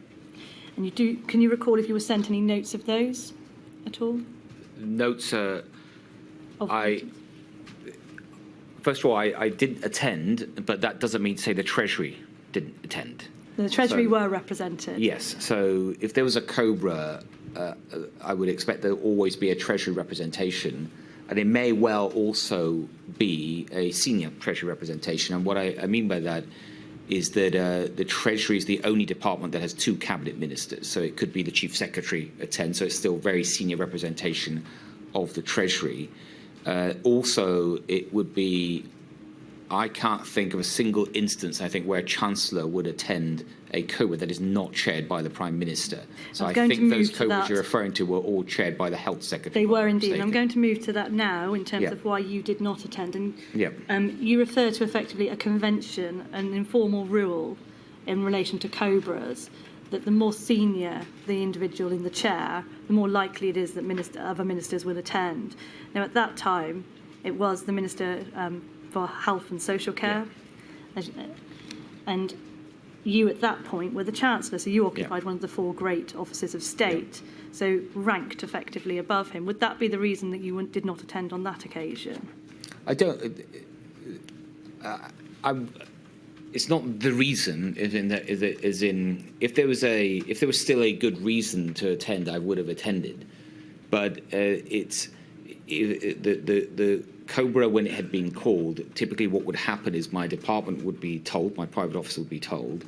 And can you recall if you were sent any notes of those at all? Notes, first of all, I did attend, but that doesn't mean to say the Treasury didn't attend. The Treasury So- were represented. Yes. So if there was a Cobra, I would expect there will always be a Treasury representation, and it may well also be a senior Treasury representation. And what I mean by that is that the Treasury is the only department that has 2 cabinet ministers. So it could be the Chief Secretary attend, so it's still very senior representation of the Treasury. Also, it would be, I can't think of a single instance, I think, where a Chancellor would attend a Cobra that is not chaired by the Prime Minister. So I think those Cobras you're referring to were all chaired by the Health Secretary. They were indeed. I'm going to move to that now in terms Yeah. of why you did not attend. And Yeah. you refer to effectively a convention, an informal rule in relation to Cobras, that the more senior the individual in the chair, the more likely it is that other ministers will attend. Now, at that time, it was the Minister for Health and Social Care. And you, at that point, were the Chancellor, so you occupied one of the 4 great offices of state, so ranked effectively above him. Would that be the reason that you did not attend on that occasion? I don't. It's not the reason. As in, if there was still a good reason to attend, I would have attended. But the Cobra, when it had been called, typically what would happen is my department would be told, my private office would be told,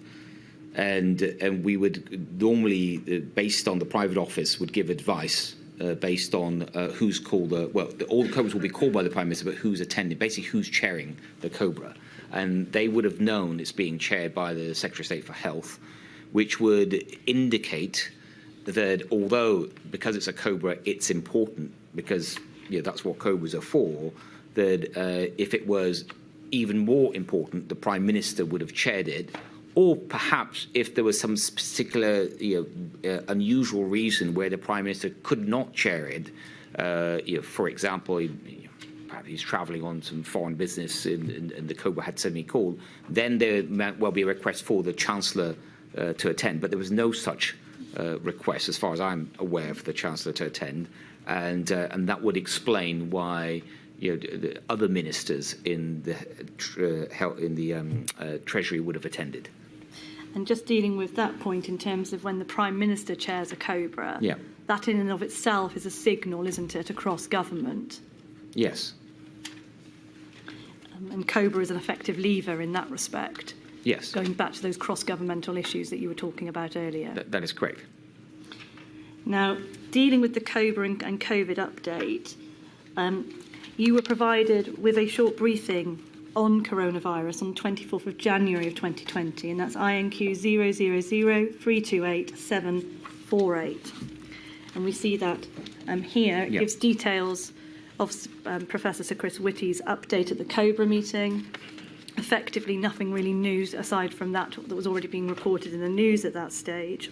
and we would normally, based on the private office, would give advice based on who's called. All the Cobras will be called by the Prime Minister, but who's attending, basically who's chairing the Cobra. And they would have known it's being chaired by the Secretary of State for Health, which would indicate that although, because it's a Cobra, it's important, because that's what Cobras are for, that if it was even more important, the Prime Minister would have chaired it, or perhaps if there was some particular unusual reason where the Prime Minister could not chair it, for example, perhaps he's travelling on some foreign business and the Cobra had suddenly called, then there might well be a request for the Chancellor to attend. But there was no such request, as far as I'm aware, for the Chancellor to attend, and that would explain why the other ministers in the Treasury would have attended. And just dealing with that point in terms of when the Prime Minister chairs a Cobra, that in and of itself is a signal, isn't it, across government? Yes. And Cobra is an effective lever in that respect. Yes. Going back to those cross-governmental issues that you were talking about earlier. That is correct. Now, dealing with the Cobra and COVID update, you were provided with a short briefing on coronavirus on 24th of January of 2020, and that's INQ 000328748. And we see that here. It gives details of Professor Sir Chris Whitty's update at the Cobra meeting. Effectively, nothing really new aside from that was already being reported in the news at that stage.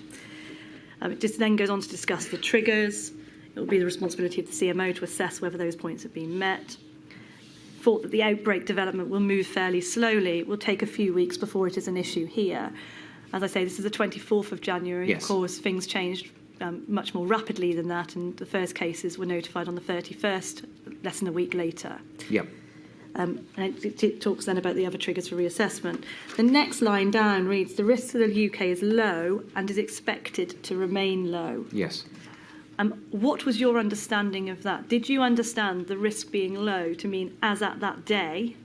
It just then goes on to discuss the triggers. It will be the responsibility of the CMO to assess whether those points have been met. Thought that the outbreak development will move fairly slowly. It will take a few weeks before it is an issue here. As I say, this is the 24th of January. Yes. Of course, things changed much more rapidly than that, and the first cases were notified on the 31st, less than a week later. Yeah. And it talks then about the other triggers for reassessment. The next line down reads, the risk to the UK is low and is expected to remain low. Yes. What was your understanding of that? Did you understand the risk being low to mean as at that day?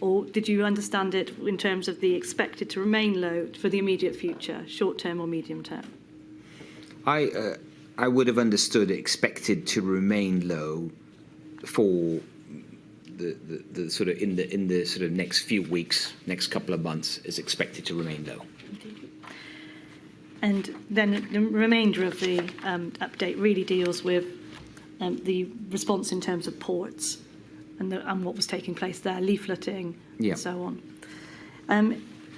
Or did you understand it in terms of the expected to remain low for the immediate future, short term or medium term? I would have understood expected to remain low for the sort of in the sort of next few weeks, next couple of months is expected to remain low. And then the remainder of the update really deals with the response in terms of ports and what was taking place there, leafleting and so on.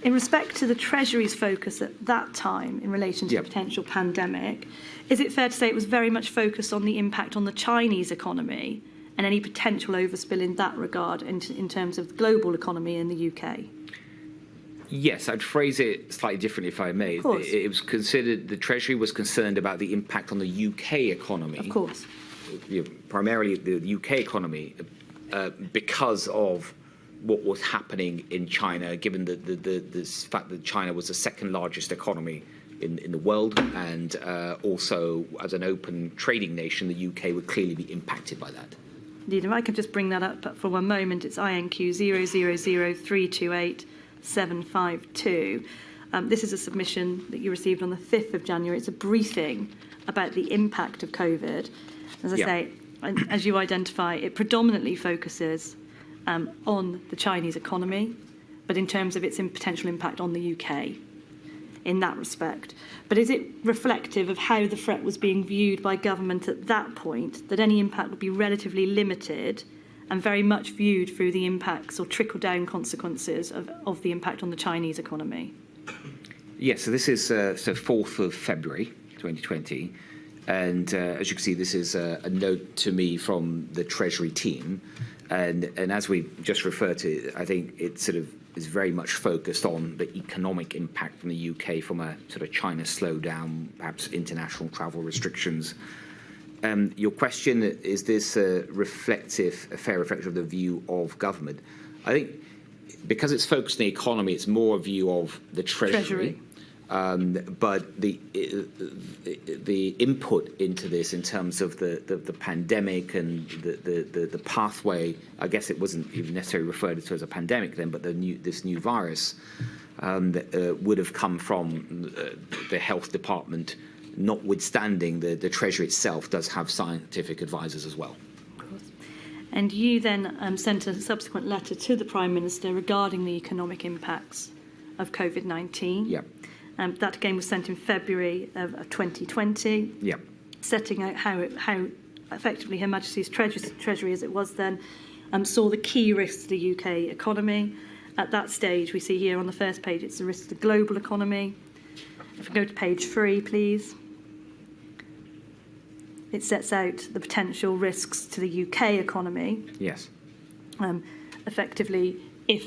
In respect to the Treasury's focus at that time in relation to the potential pandemic, is it fair to say it was very much focused on the impact on the Chinese economy and any potential overspill in that regard in terms of the global economy in the UK? Yes, I'd phrase it slightly differently, if I may. Of course. It was considered, the Treasury was concerned about the impact on the UK economy. Of course. Primarily the UK economy, because of what was happening in China, given the fact that China was the second largest economy in the world, and also as an open trading nation, the UK would clearly be impacted by that. Indeed, if I could just bring that up for one moment, it's INQ 000328752. This is a submission that you received on the 5th of January. It's a briefing about the impact of COVID. As I say, as you identify, it predominantly focuses on the Chinese economy, but in terms of its potential impact on the UK in that respect. But is it reflective of how the threat was being viewed by government at that point, that any impact would be relatively limited and very much viewed through the impacts or trickle-down consequences of the impact on the Chinese economy? Yes, so this is 4th of February 2020, and as you can see, this is a note to me from the Treasury team, and as we just referred to, I think it sort of is very much focused on the economic impact from the UK from a sort of China slowdown, perhaps international travel restrictions. Your question, is this a fair reflection of the view of government? I think because it's focused on the economy, it's more a view of the Treasury. But the input into this in terms of the pandemic and the pathway, I guess it wasn't even necessarily referred to as a pandemic then, but this new virus would have come from the health department, notwithstanding the Treasury itself does have scientific advisors as well. And you then sent a subsequent letter to the Prime Minister regarding the economic impacts of COVID-19. Yeah. That again was sent in February of 2020, yeah, setting out how effectively Her Majesty's Treasury, as it was then, saw the key risks to the UK economy. At that stage, we see here on the first page, it's the risk to the global economy. If we go to page 3, please. It sets out the potential risks to the UK economy. Yes. Effectively, if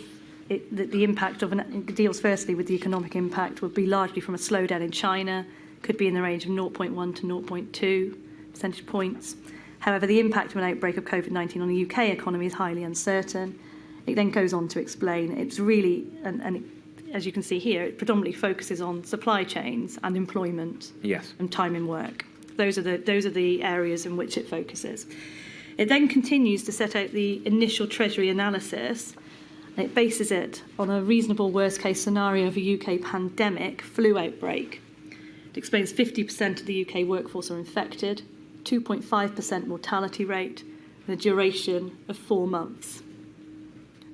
the impact of it deals firstly with the economic impact would be largely from a slowdown in China, could be in the range of 0.1 to 0.2 percentage points. However, the impact of an outbreak of COVID-19 on the UK economy is highly uncertain. It then goes on to explain it's really, as you can see here, it predominantly focuses on supply chains and employment. Yes. And time in work. Those are the areas in which it focuses. It then continues to set out the initial Treasury analysis. It bases it on a reasonable worst-case scenario of a UK pandemic flu outbreak. It explains 50% of the UK workforce are infected, 2.5% mortality rate, and a duration of 4 months.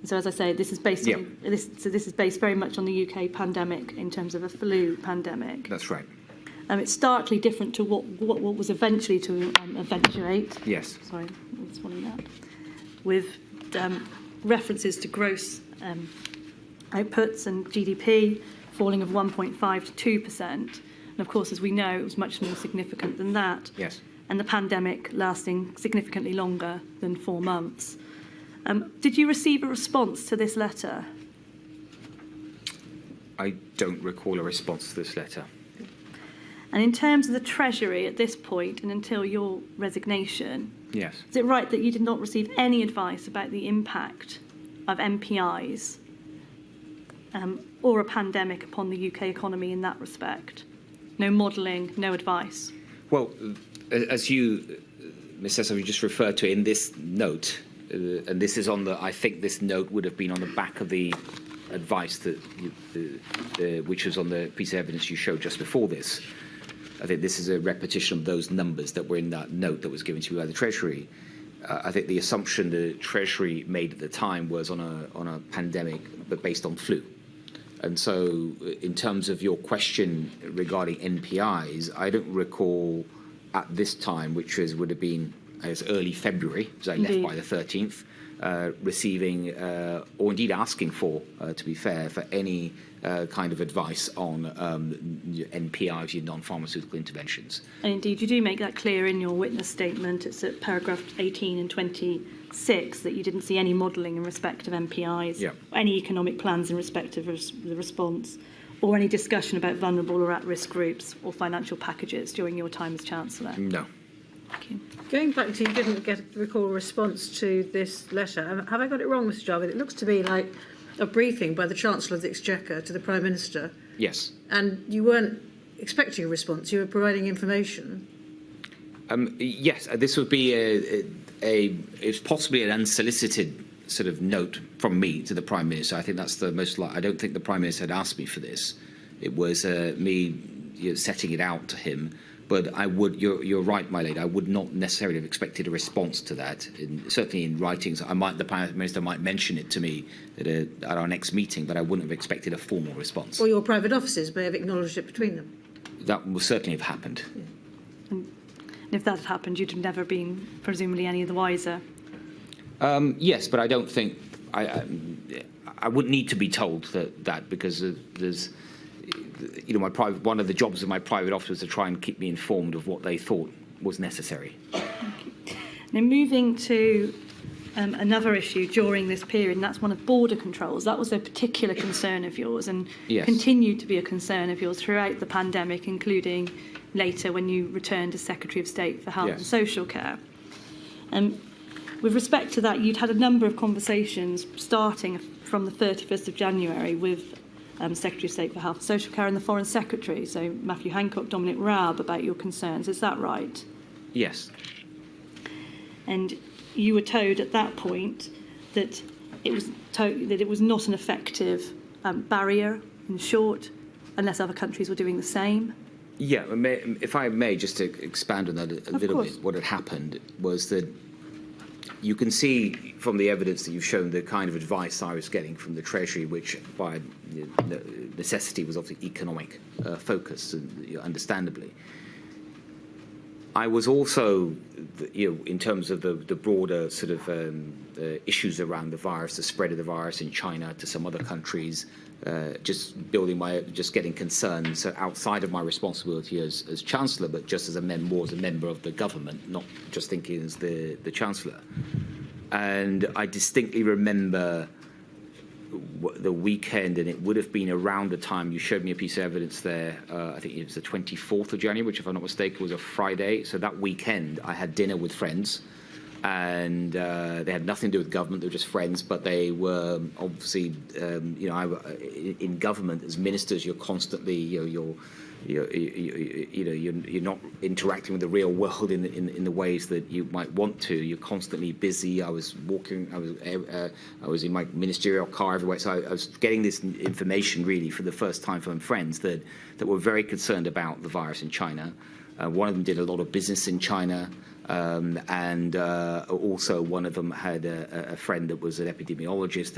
And so, as I say, this is based on, this is based very much on the UK pandemic in terms of a flu pandemic. That's right. It's starkly different to what was eventually to eventuate. Yes. Sorry, I'm just wanting that. With references to gross outputs and GDP falling of 1.5 to 2%. And of course, as we know, it was much more significant than that. Yes. And the pandemic lasting significantly longer than 4 months. Did you receive a response to this letter? I don't recall a response to this letter. And in terms of the Treasury at this point and until your resignation, yes, is it right that you did not receive any advice about the impact of MPIs or a pandemic upon the UK economy in that respect? No modelling, no advice? Well, as you, Ms. Sessa, you just referred to in this note, and this is on the, I think this note would have been on the back of the advice that which was on the piece of evidence you showed just before this. I think this is a repetition of those numbers that were in that note that was given to you by the Treasury. I think the assumption the Treasury made at the time was on a pandemic, but based on flu. And so, in terms of your question regarding NPIs, I don't recall at this time, which would have been as early February, because I left by the 13th, receiving or indeed asking for, to be fair, for any kind of advice on NPIs, your non-pharmaceutical interventions. And indeed, you do make that clear in your witness statement. It's at paragraph 18 and 26 that you didn't see any modelling in respect of MPIs, any economic plans in respect of the response, or any discussion about vulnerable or at-risk groups or financial packages during your time as Chancellor. No. Thank you. Going back to, you didn't recall a response to this letter. Have I got it wrong, Mr. Javid? It looks to me like a briefing by the Chancellor of the Exchequer to the Prime Minister. Yes. And you weren't expecting a response. You were providing information. Yes, this would be it's possibly an unsolicited sort of note from me to the Prime Minister. I think that's the most likely. I don't think the Prime Minister had asked me for this. It was me setting it out to him. But I would, you're right, my lady, I would not necessarily have expected a response to that. Certainly in writings, the Prime Minister might mention it to me at our next meeting, but I wouldn't have expected a formal response. Or your private offices may have acknowledged it between them. That will certainly have happened. Yeah. And if that had happened, you'd have never been presumably any the wiser. Yes, but I don't think I wouldn't need to be told that because there's, you know, one of the jobs of my private office was to try and keep me informed of what they thought was necessary. Now, moving to another issue during this period, and that's one of border controls. That was a particular concern of yours and yes. continued to be a concern of yours throughout the pandemic, including later when you returned as Secretary of State for Health yes. and Social Care. With respect to that, you'd had a number of conversations starting from the 31st of January with Secretary of State for Health and Social Care and the Foreign Secretary, so Matthew Hancock, Dominic Raab, about your concerns. Is that right? Yes. And you were told at that point that it was not an effective barrier, in short, unless other countries were doing the same. Yeah, if I may, just to expand on that a little bit, what had happened was that you can see from the evidence that you've shown the kind of advice I was getting from the Treasury, which by necessity was obviously economic focus, understandably. I was also, in terms of the broader sort of issues around the virus, the spread of the virus in China to some other countries, just getting concerns outside of my responsibility as Chancellor, but just as a member of the government, not just thinking as the Chancellor. And I distinctly remember the weekend, and it would have been around the time you showed me a piece of evidence there. I think it was the 24th of January, which, if I'm not mistaken, was a Friday. So that weekend, I had dinner with friends, and they had nothing to do with government. They were just friends, but they were obviously, in government as ministers, you're constantly, you're not interacting with the real world in the ways that you might want to. You're constantly busy. I was walking. I was in my ministerial car everywhere. So I was getting this information really for the first time from friends that were very concerned about the virus in China. One of them did a lot of business in China. And also one of them had a friend that was an epidemiologist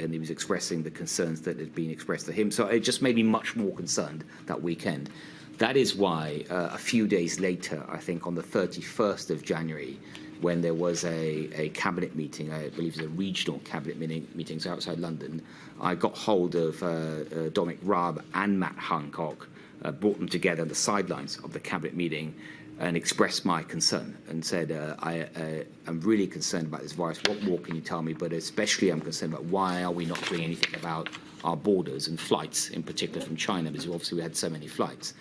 and he was expressing the concerns that had been expressed to him. So it just made me much more concerned that weekend. That is why a few days later, I think on the 31st of January, when there was a cabinet meeting, I believe it was a regional cabinet meeting outside London, I got hold of Dominic Raab and Matt Hancock, brought them together on the sidelines of the cabinet meeting, and expressed my concern and said, I'm really concerned about this virus. What more can you tell me? But especially I'm concerned about why are we not doing anything about our borders and flights, in particular from China, because obviously we had so many flights.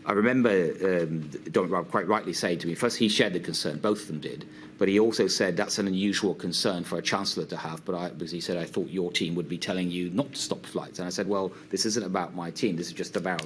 I remember Dominic Raab quite rightly saying to me, first he shared the concern, both of them did, but he also said that's an unusual concern for a Chancellor to have, because he said, I thought your team would be telling you not to stop flights. And I said, well, this isn't about my team, this is just about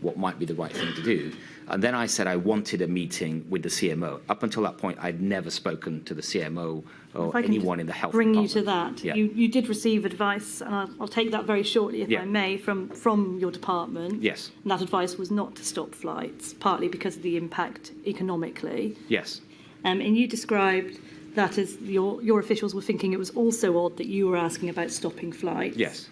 what might be the right thing to do. And then I said I wanted a meeting with the CMO. Up until that point, I'd never spoken to the CMO or anyone in the health department. Bring you to that. Yeah. You did receive advice, and I'll take that very shortly, if I may, from your department. Yes. And that advice was not to stop flights, partly because of the impact economically. Yes. And you described that as your officials were thinking it was also odd that you were asking about stopping flights. Yes.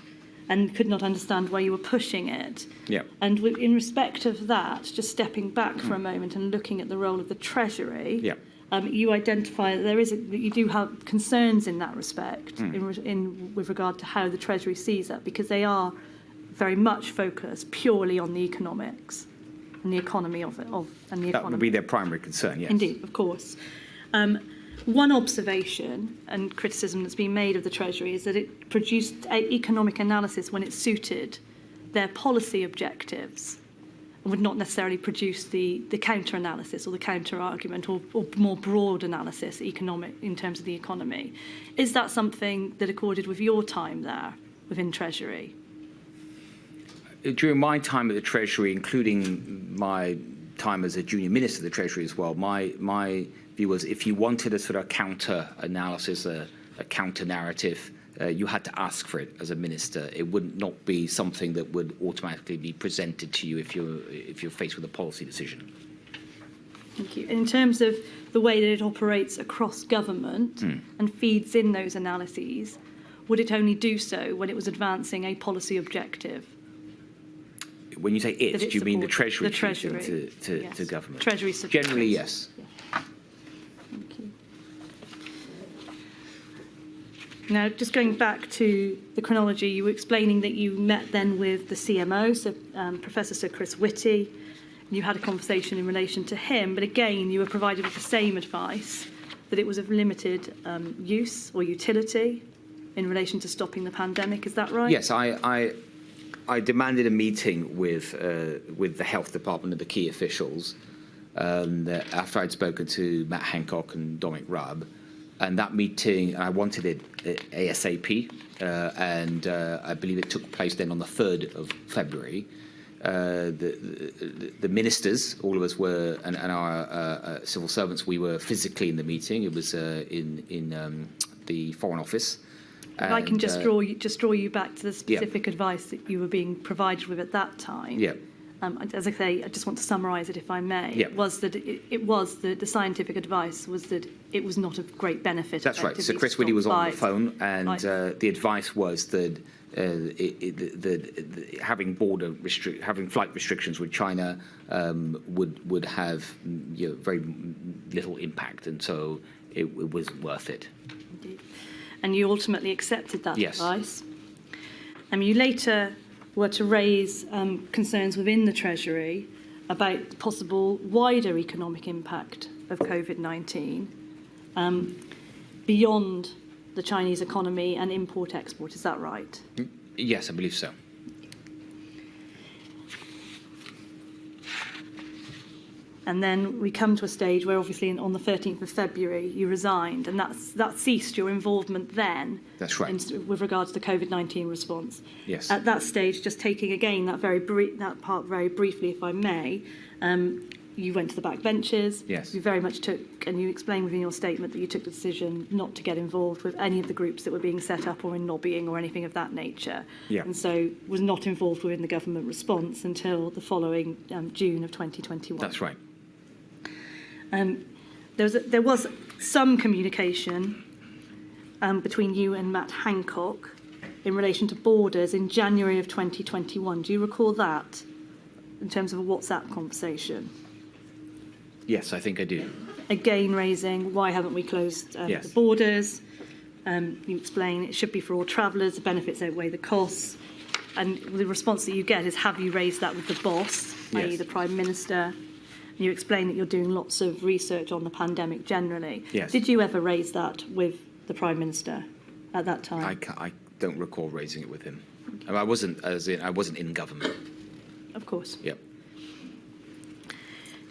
And could not understand why you were pushing it. Yeah. And in respect of that, just stepping back for a moment and looking at the role of the Treasury, you identify that that you do have concerns in that respect with regard to how the Treasury sees that, because they are very much focused purely on the economics and the economy of it. That would be their primary concern, yes. Indeed, of course. One observation and criticism that's been made of the Treasury is that it produced economic analysis when it suited their policy objectives, would not necessarily produce the counter-analysis or the counter-argument or more broad analysis economic in terms of the economy. Is that something that accorded with your time there within Treasury? During my time at the Treasury, including my time as a junior minister of the Treasury as well, my view was if you wanted a sort of counter-analysis, a counter-narrative, you had to ask for it as a minister. It would not be something that would automatically be presented to you if you're faced with a policy decision. Thank you. In terms of the way that it operates across government and feeds in those analyses, would it only do so when it was advancing a policy objective? When you say it, do you mean the Treasury? The Treasury. To government? Treasury supports. Generally, yes. Thank you. Now, just going back to the chronology, you were explaining that you met then with the CMO, so Professor Sir Chris Whitty. You had a conversation in relation to him, but again, you were provided with the same advice, that it was of limited use or utility in relation to stopping the pandemic. Is that right? Yes, I demanded a meeting with the health department and the key officials after I'd spoken to Matt Hancock and Dominic Raab. And that meeting, I wanted it ASAP, and I believe it took place then on the 3rd of February. The ministers, all of us were, and our civil servants, we were physically in the meeting. It was in the Foreign Office. If I can just draw you back to the specific advice that you were being provided with at that time. Yeah. As I say, I just want to summarise it, if I may. Yeah. Was that it was the scientific advice was that it was not of great benefit. That's right. So Chris Whitty was on the phone, and the advice was that having having flight restrictions with China would have very little impact, and so it wasn't worth it. Indeed. And you ultimately accepted that Yes. advice. You later were to raise concerns within the Treasury about the possible wider economic impact of COVID-19 beyond the Chinese economy and import-export. Is that right? Yes, I believe so. And then we come to a stage where obviously on the 13th of February you resigned, and that ceased your involvement then. That's right. With regards to the COVID-19 response. Yes. At that stage, just taking again that part very briefly, if I may, you went to the back benches. Yes. You very much took, and you explained within your statement that you took the decision not to get involved with any of the groups that were being set up or in lobbying or anything of that nature. Yeah. And so was not involved within the government response until the following June of 2021. That's right. There was some communication between you and Matt Hancock in relation to borders in January of 2021. Do you recall that in terms of a WhatsApp conversation? Yes, I think I do. Again, raising why haven't we closed Yes. the borders? You explain it should be for all travellers, the benefits outweigh the costs. And the response that you get is, have you raised that with the boss, i.e. Yes. the Prime Minister? You explain that you're doing lots of research on the pandemic generally. Yes. Did you ever raise that with the Prime Minister at that time? I don't recall raising it with him. I wasn't in government. Of course. Yep.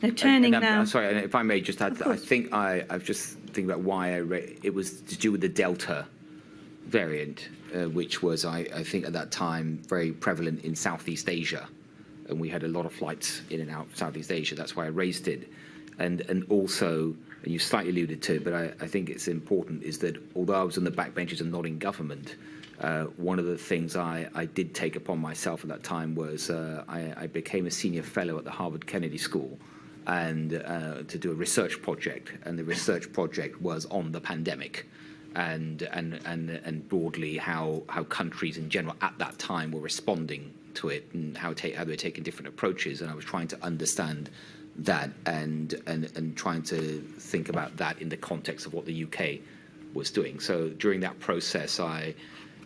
Now, turning and now... I'm sorry, if I may just add, I think I've just thinking about why it was to do with the Delta variant, which was, I think at that time, very prevalent in Southeast Asia. And we had a lot of flights in and out of Southeast Asia. That's why I raised it. And also, and you slightly alluded to it, but I think it's important, is that although I was on the backbenches and not in government, one of the things I did take upon myself at that time was I became a senior fellow at the Harvard Kennedy School and to do a research project. And the research project was on the pandemic and broadly how countries in general at that time were responding to it and how they were taking different approaches, and I was trying to understand that and trying to think about that in the context of what the UK was doing. So during that process, I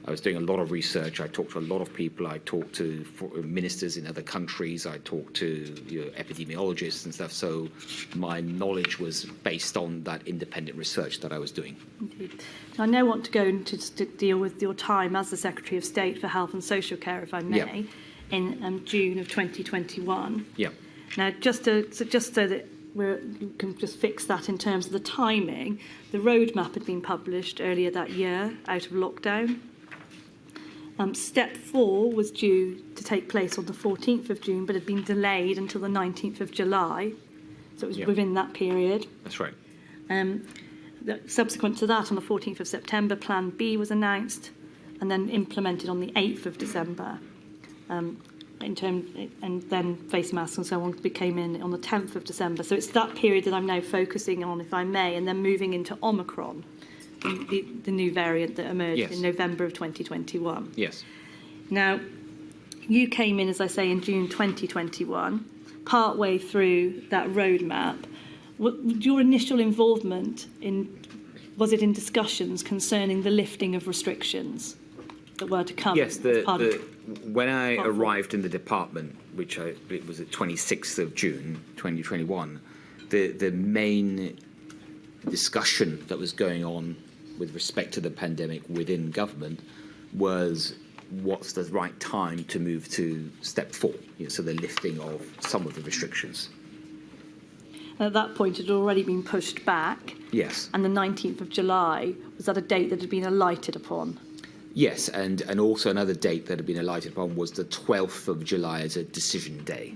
was doing a lot of research. I talked to a lot of people. I talked to ministers in other countries. I talked to epidemiologists and stuff. So my knowledge was based on that independent research that I was doing. Indeed. I now want to go into to deal with your time as the Secretary of State for Health and Social Care, if I may. Yeah. in June of 2021. Yeah. Now, just so that we can just fix that in terms of the timing, the roadmap had been published earlier that year out of lockdown. Step 4 was due to take place on the 14th of June, but had been delayed until the 19th of July. So it was within that period. That's right. Subsequent to that, on the 14th of September, Plan B was announced and then implemented on the 8th of December. And then face masks and so on came in on the 10th of December. So it's that period that I'm now focusing on, if I may, and then moving into Omicron, the new variant that emerged in November of 2021. Yes. Now, you came in, as I say, in June 2021, partway through that roadmap. Your initial involvement was it in discussions concerning the lifting of restrictions that were to come? Yes, when I arrived in the department, it was the 26th of June 2021, the main discussion that was going on with respect to the pandemic within government was what's the right time to move to step 4, so the lifting of some of the restrictions. At that point, it had already been pushed back. Yes. And the 19th of July, was that a date that had been alighted upon? Yes, and also another date that had been alighted upon was the 12th of July as a decision day.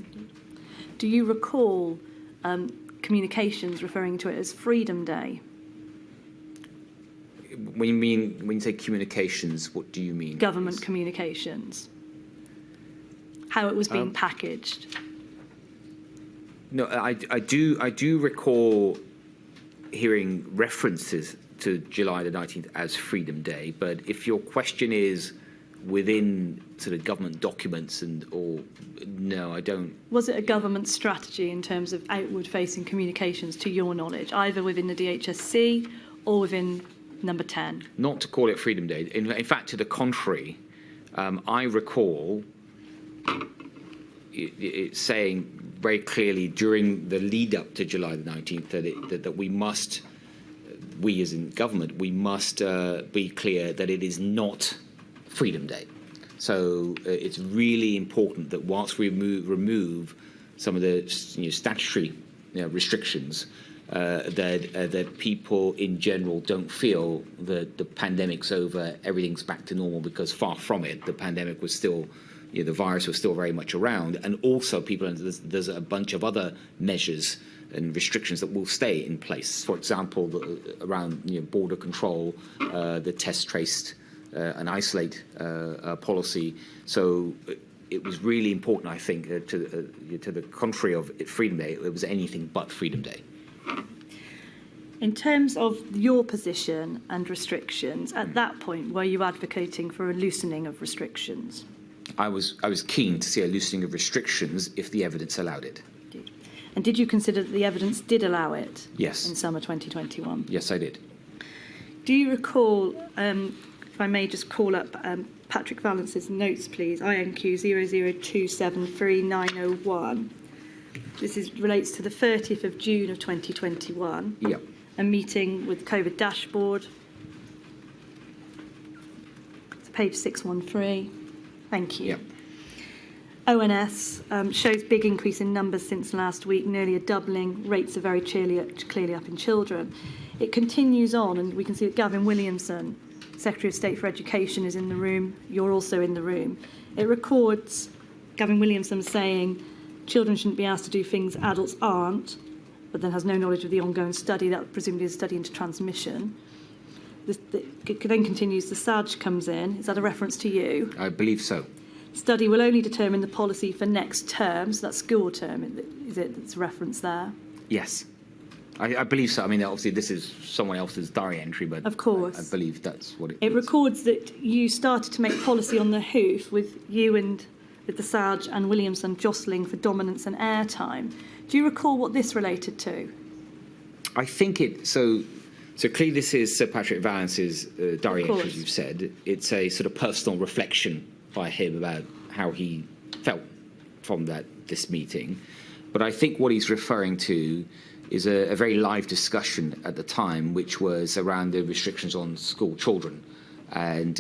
Do you recall communications referring to it as Freedom Day? When you say communications, what do you mean? Government communications. How it was being packaged. No, I do recall hearing references to July the 19th as Freedom Day, but if your question is within sort of government documents no, I don't. Was it a government strategy in terms of outward-facing communications, to your knowledge, either within the DHSC or within Number 10? Not to call it Freedom Day. In fact, to the contrary, I recall it saying very clearly during the lead up to July the 19th that we as in government, we must be clear that it is not Freedom Day. So it's really important that whilst we remove some of the statutory restrictions, that people in general don't feel that the pandemic's over, everything's back to normal, because far from it. The pandemic was still, the virus was still very much around, and also there's a bunch of other measures and restrictions that will stay in place. For example, around border control, the test, traced, and isolate policy. So it was really important, I think, to the contrary of Freedom Day, it was anything but Freedom Day. In terms of your position and restrictions, at that point, were you advocating for a loosening of restrictions? I was keen to see a loosening of restrictions if the evidence allowed it. And did you consider that the evidence did allow it? Yes. In summer 2021? Yes, I did. Do you recall, if I may just call up Patrick Valence's notes, please, INQ 002733901. This relates to the 30th of June of 2021. Yeah. A meeting with COVID dashboard. It's page 613. Thank you. Yeah. ONS shows big increase in numbers since last week, nearly a doubling. Rates are very clearly up in children. It continues on, and we can see that Gavin Williamson, Secretary of State for Education, is in the room. You're also in the room. It records Gavin Williamson saying children shouldn't be asked to do things adults aren't, but then has no knowledge of the ongoing study. That presumably is a study into transmission. It then continues, the SAJ comes in. Is that a reference to you? I believe so. Study will only determine the policy for next term, so that's school term, is it that's referenced there? Yes. I believe so. I mean, obviously, this is someone else's diary entry, but of course. I believe that's what it is. It records that you started to make policy on the hoof with you and with the SAJ and Williamson jostling for dominance and airtime. Do you recall what this related to? I think so clearly this is Sir Patrick Valence's diary entry, as you've said. It's a sort of personal reflection by him about how he felt from this meeting. But I think what he's referring to is a very live discussion at the time, which was around the restrictions on school children. and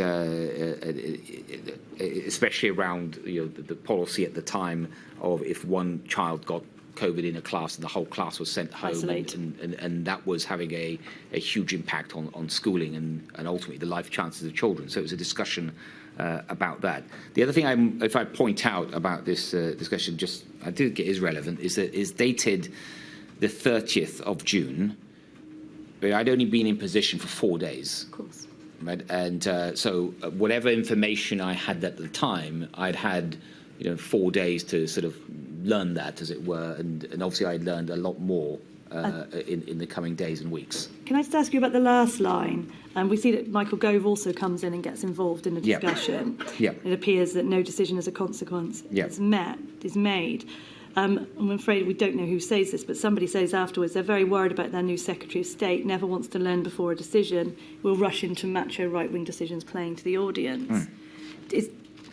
especially around the policy at the time of if one child got COVID in a class and the whole class was sent home, and that was having a huge impact on schooling and ultimately the life chances of children. So it was a discussion about that. The other thing if I point out about this discussion, just I think it is relevant, is that it's dated the 30th of June. But I'd only been in position for 4 days. Of course. Right? And so whatever information I had at the time, I'd had 4 days to sort of learn that, as it were, and obviously I learned a lot more in the coming days and weeks. Can I just ask you about the last line? We see that Michael Gove also comes in and gets involved in the discussion. Yeah. It appears that no decision as a consequence is made. I'm afraid we don't know who says this, but somebody says afterwards they're very worried about their new Secretary of State, never wants to learn before a decision, will rush into macho right-wing decisions playing to the audience.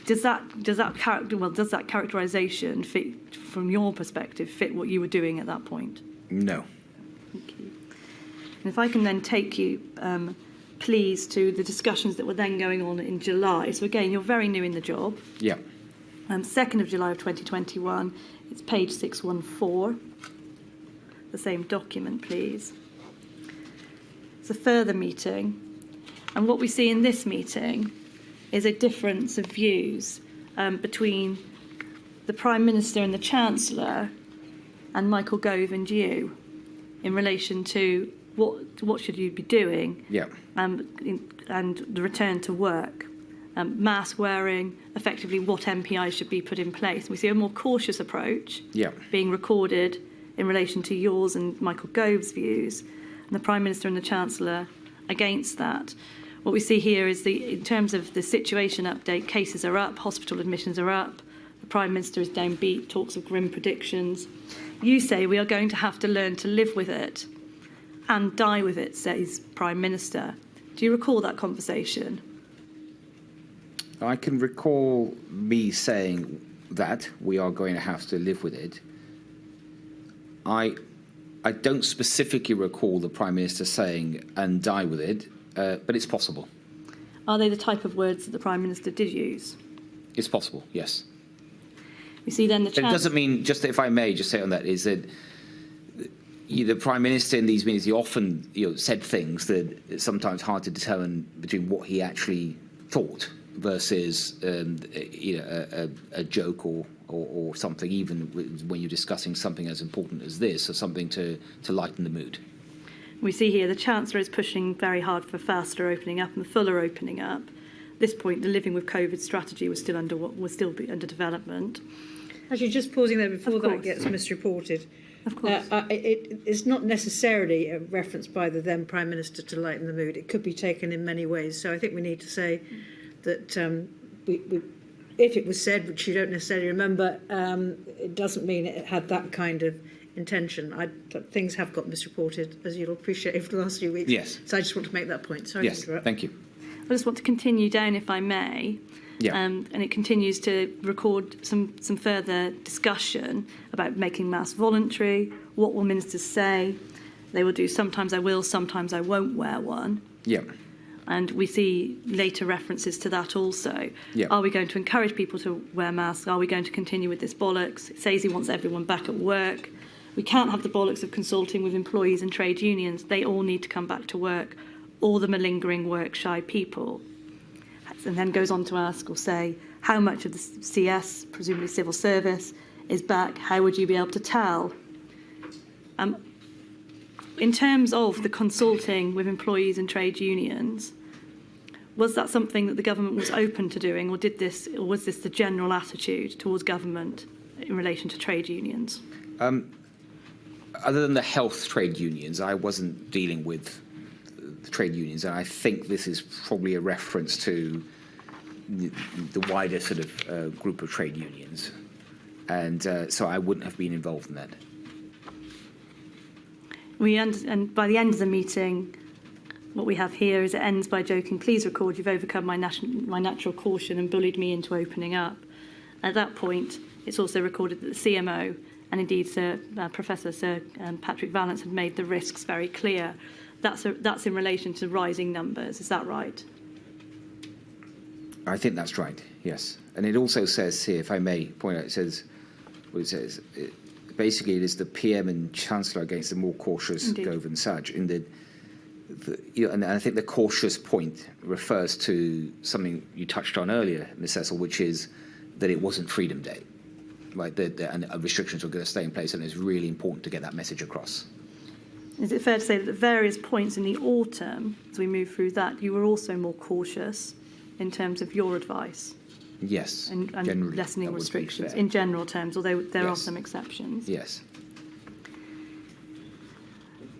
Does that characterisation fit, from your perspective, fit what you were doing at that point? No. Thank you. And if I can then take you, please, to the discussions that were then going on in July. So again, you're very new in the job. Yeah. 2nd of July of 2021, it's page 614. The same document, please. It's a further meeting. And what we see in this meeting is a difference of views between the Prime Minister and the Chancellor and Michael Gove and you in relation to what should you be doing and the return to work. Mask wearing, effectively what MPIs should be put in place. We see a more cautious approach being recorded in relation to yours and Michael Gove's views, and the Prime Minister and the Chancellor against that. What we see here is in terms of the situation update, cases are up, hospital admissions are up, the Prime Minister is downbeat, talks of grim predictions. You say we are going to have to learn to live with it and die with it, says Prime Minister. Do you recall that conversation? I can recall me saying that we are going to have to live with it. I don't specifically recall the Prime Minister saying and die with it, but it's possible. Are they the type of words that the Prime Minister did use? It's possible, yes. We see then the But it doesn't mean, just if I may just say on that, is that the Prime Minister in these meetings, he often said things that it's sometimes hard to determine between what he actually thought versus a joke or something, even when you're discussing something as important as this, or something to lighten the mood. We see here the Chancellor is pushing very hard for faster opening up and the fuller opening up. At this point, the living with COVID strategy was still under development. Actually, just pausing there before that gets misreported. Of course. It's not necessarily a reference by the then Prime Minister to lighten the mood. It could be taken in many ways. So I think we need to say that if it was said, which you don't necessarily remember, it doesn't mean it had that kind of intention. Things have got misreported, as you'll appreciate, over the last few weeks. Yes. So I just want to make that point. Sorry to interrupt. Thank you. I just want to continue down, if I may. And it continues to record some further discussion about making masks voluntary. What will ministers say? They will do sometimes I will, sometimes I won't wear one. And we see later references to that also. Are we going to encourage people to wear masks? Are we going to continue with this bollocks? It says he wants everyone back at work. We can't have the bollocks of consulting with employees and trade unions. They all need to come back to work, or the malingering work-shy people. And then goes on to ask or say, how much of the CS, presumably civil service, is back? How would you be able to tell? In terms of the consulting with employees and trade unions, was that something that the government was open to doing, or was this the general attitude towards government in relation to trade unions? Other than the health trade unions, I wasn't dealing with the trade unions, and I think this is probably a reference to the wider sort of group of trade unions, and so I wouldn't have been involved in that. And by the end of the meeting, what we have here is it ends by joking, please record, you've overcome my natural caution and bullied me into opening up. At that point, it's also recorded that the CMO, and indeed Professor Sir Patrick Vallance, had made the risks very clear. That's in relation to rising numbers, is that right? I think that's right, yes. And it also says here, if I may point out, it says, basically it is the PM and Chancellor against the more cautious Gove and Sajid. And I think the cautious point refers to something you touched on earlier, Ms. Cecil, which is that it wasn't Freedom Day, right? And restrictions were going to stay in place, and it's really important to get that message across. Is it fair to say that at various points in the autumn, as we move through that, you were also more cautious in terms of your advice? Yes, and lessening restrictions in general terms, although there are some exceptions. Yes.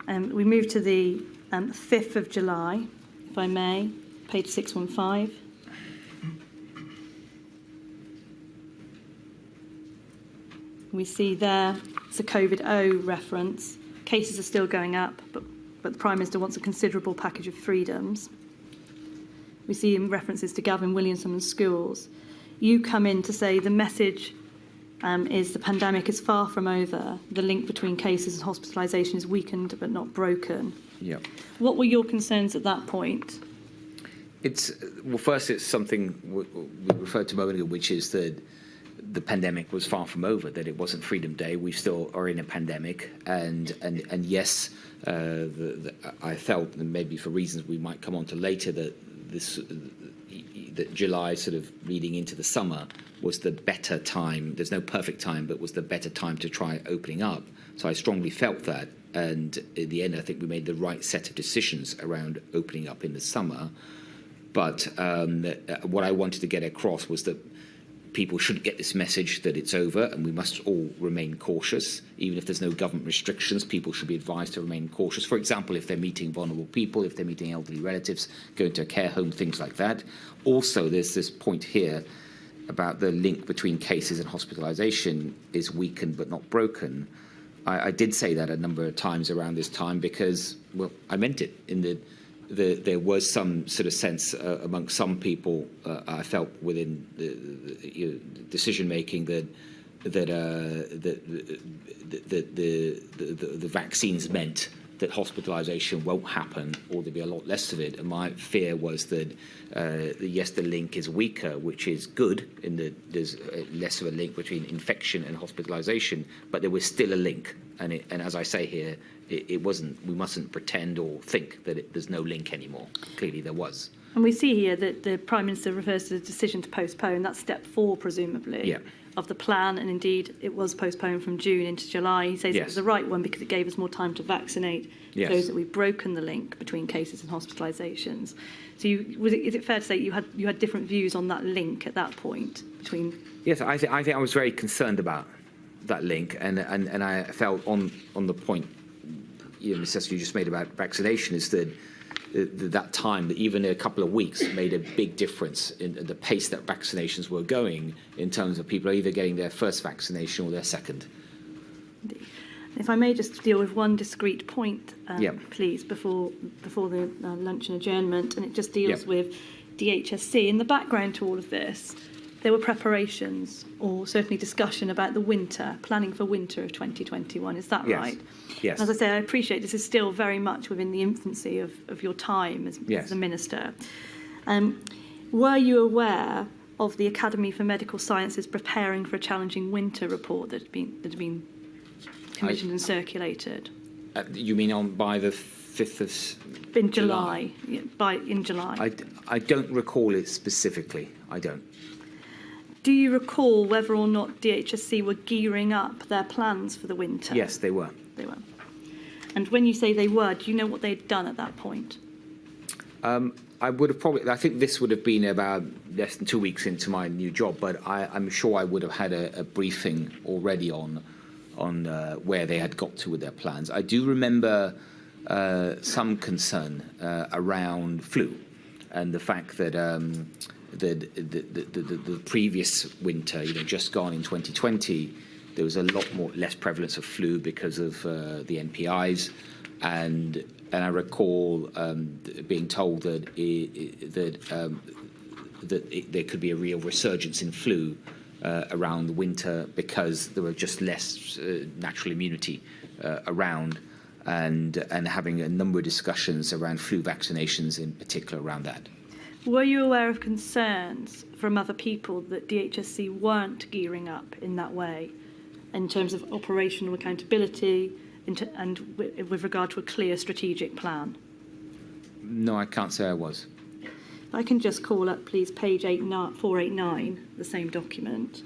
We move to the 5th of July, if I may, page 615. We see there it's a COVID-0 reference. Cases are still going up, but the Prime Minister wants a considerable package of freedoms. We see in references to Gavin Williamson and schools. You come in to say the message is the pandemic is far from over. The link between cases and hospitalisation is weakened but not broken. Yeah. What were your concerns at that point? First, it's something we referred to a moment ago, which is that the pandemic was far from over, that it wasn't Freedom Day. We still are in a pandemic. And yes, I felt, and maybe for reasons we might come on to later, that July sort of leading into the summer was the better time. There's no perfect time, but was the better time to try opening up. So I strongly felt that. And in the end, I think we made the right set of decisions around opening up in the summer. But what I wanted to get across was that people shouldn't get this message that it's over, and we must all remain cautious. Even if there's no government restrictions, people should be advised to remain cautious. For example, if they're meeting vulnerable people, if they're meeting elderly relatives, going to a care home, things like that. Also, there's this point here about the link between cases and hospitalisation is weakened but not broken. I did say that a number of times around this time because, well, I meant it. There was some sort of sense amongst some people, I felt, within the decision making that the vaccines meant that hospitalisation won't happen, or there'd be a lot less of it. And my fear was that yes, the link is weaker, which is good, in that there's less of a link between infection and hospitalisation, but there was still a link. And as I say here, it wasn't. We mustn't pretend or think that there's no link anymore. Clearly, there was. And we see here that the Prime Minister refers to the decision to postpone. That's step 4, presumably, of the plan. And indeed, it was postponed from June into July. He says it was the right one because it gave us more time to vaccinate those that we've broken the link between cases and hospitalisations. So is it fair to say you had different views on that link at that point between? Yes, I think I was very concerned about that link, and I felt on the point Ms. Cecil, you just made about vaccination, is that that time, that even a couple of weeks, made a big difference in the pace that vaccinations were going, in terms of people either getting their first vaccination or their second. If I may just deal with one discrete point, please, before the lunch and adjournment, and it just deals with DHSC. In the background to all of this, there were preparations, or certainly discussion about the winter, planning for winter of 2021. Is that right? Yes. As I say, I appreciate this is still very much within the infancy of your time as the Minister. Were you aware of the Academy for Medical Sciences preparing for a challenging winter report that had been commissioned and circulated? You mean by the 5th of in July? In July. I don't recall it specifically. I don't. Do you recall whether or not DHSC were gearing up their plans for the winter? Yes, they were. They were. And when you say they were, do you know what they'd done at that point? I would have probably. I think this would have been about less than 2 weeks into my new job, but I'm sure I would have had a briefing already on where they had got to with their plans. I do remember some concern around flu and the fact that the previous winter, just gone in 2020, there was a lot less prevalence of flu because of the NPIs, and I recall being told that there could be a real resurgence in flu around the winter because there were just less natural immunity around, and having a number of discussions around flu vaccinations in particular around that. Were you aware of concerns from other people that DHSC weren't gearing up in that way in terms of operational accountability and with regard to a clear strategic plan? No, I can't say I was. If I can just call up, please, page 489, the same document.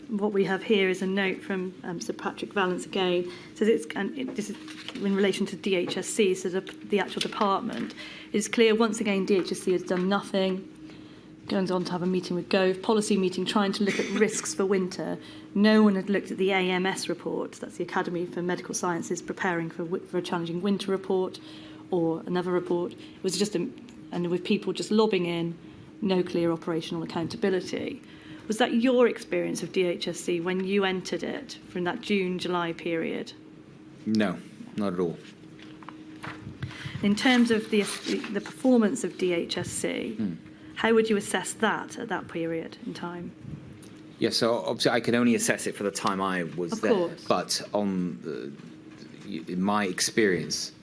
What we have here is a note from Sir Patrick Vallance again. It says this is in relation to DHSC, so the actual department. It's clear once again DHSC has done nothing. Goes on to have a meeting with Gove, policy meeting trying to look at risks for winter. No one had looked at the AMS report, that's the Academy for Medical Sciences preparing for a challenging winter report, or another report. It was just and with people just lobbing in, no clear operational accountability. Was that your experience of DHSC when you entered it from that June-July period? No, not at all. In terms of the performance of DHSC, how would you assess that at that period in time? Yeah, so obviously I can only assess it for the time I was there. Course. But in my experience,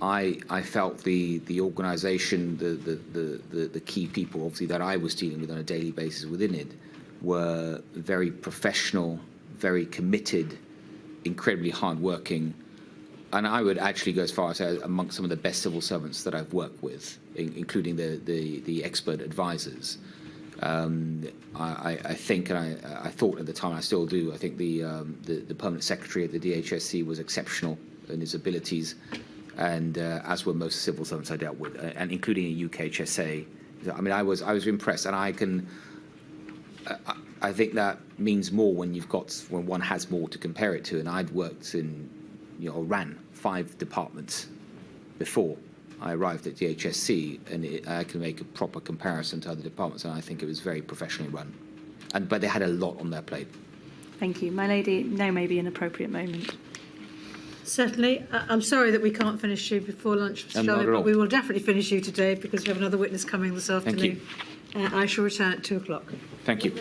I felt the organisation, the key people, obviously, that I was dealing with on a daily basis within it, were very professional, very committed, incredibly hardworking, and I would actually go as far as amongst some of the best civil servants that I've worked with, including the expert advisors. I think, and I thought at the time, I still do, I think the permanent secretary of the DHSC was exceptional in his abilities, and as were most civil servants I dealt with, and including a UKHSA. I mean, I was impressed, and I think that means more when one has more to compare it to. And I'd worked ran 5 departments before I arrived at DHSC, and I can make a proper comparison to other departments, and I think it was very professionally run. But they had a lot on their plate. Thank you. My lady, now may be an appropriate moment. Certainly. I'm sorry that we can't finish you before lunch, Mr. Javid, but we will definitely finish you today because we have another witness coming this afternoon. Thank you. I shall return at 2 o'clock. Thank you.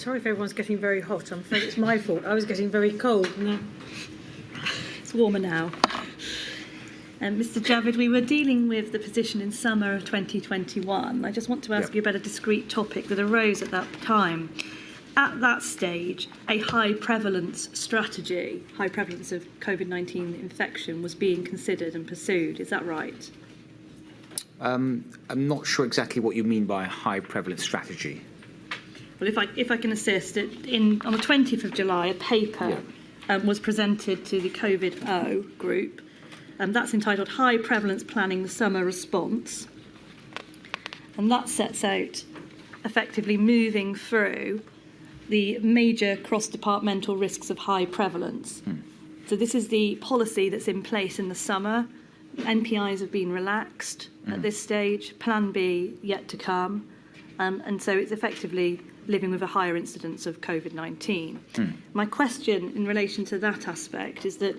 sorry if everyone's getting very hot. I'm afraid it's my fault. I was getting very cold. No. It's warmer now. Mr. Javid, we were dealing with the position in summer of 2021. I just want to ask you about a discrete topic that arose at that time. At that stage, a high prevalence strategy, high prevalence of COVID-19 infection, was being considered and pursued. Is that right? I'm not sure exactly what you mean by high prevalence strategy. Well, if I can assist, on the 20th of July, a paper was presented to the COVID-O group. That's entitled High Prevalence Planning the Summer Response. And that sets out effectively moving through the major cross-departmental risks of high prevalence. So this is the policy that's in place in the summer. NPIs have been relaxed at this stage, Plan B yet to come. And so it's effectively living with a higher incidence of COVID-19. My question in relation to that aspect is that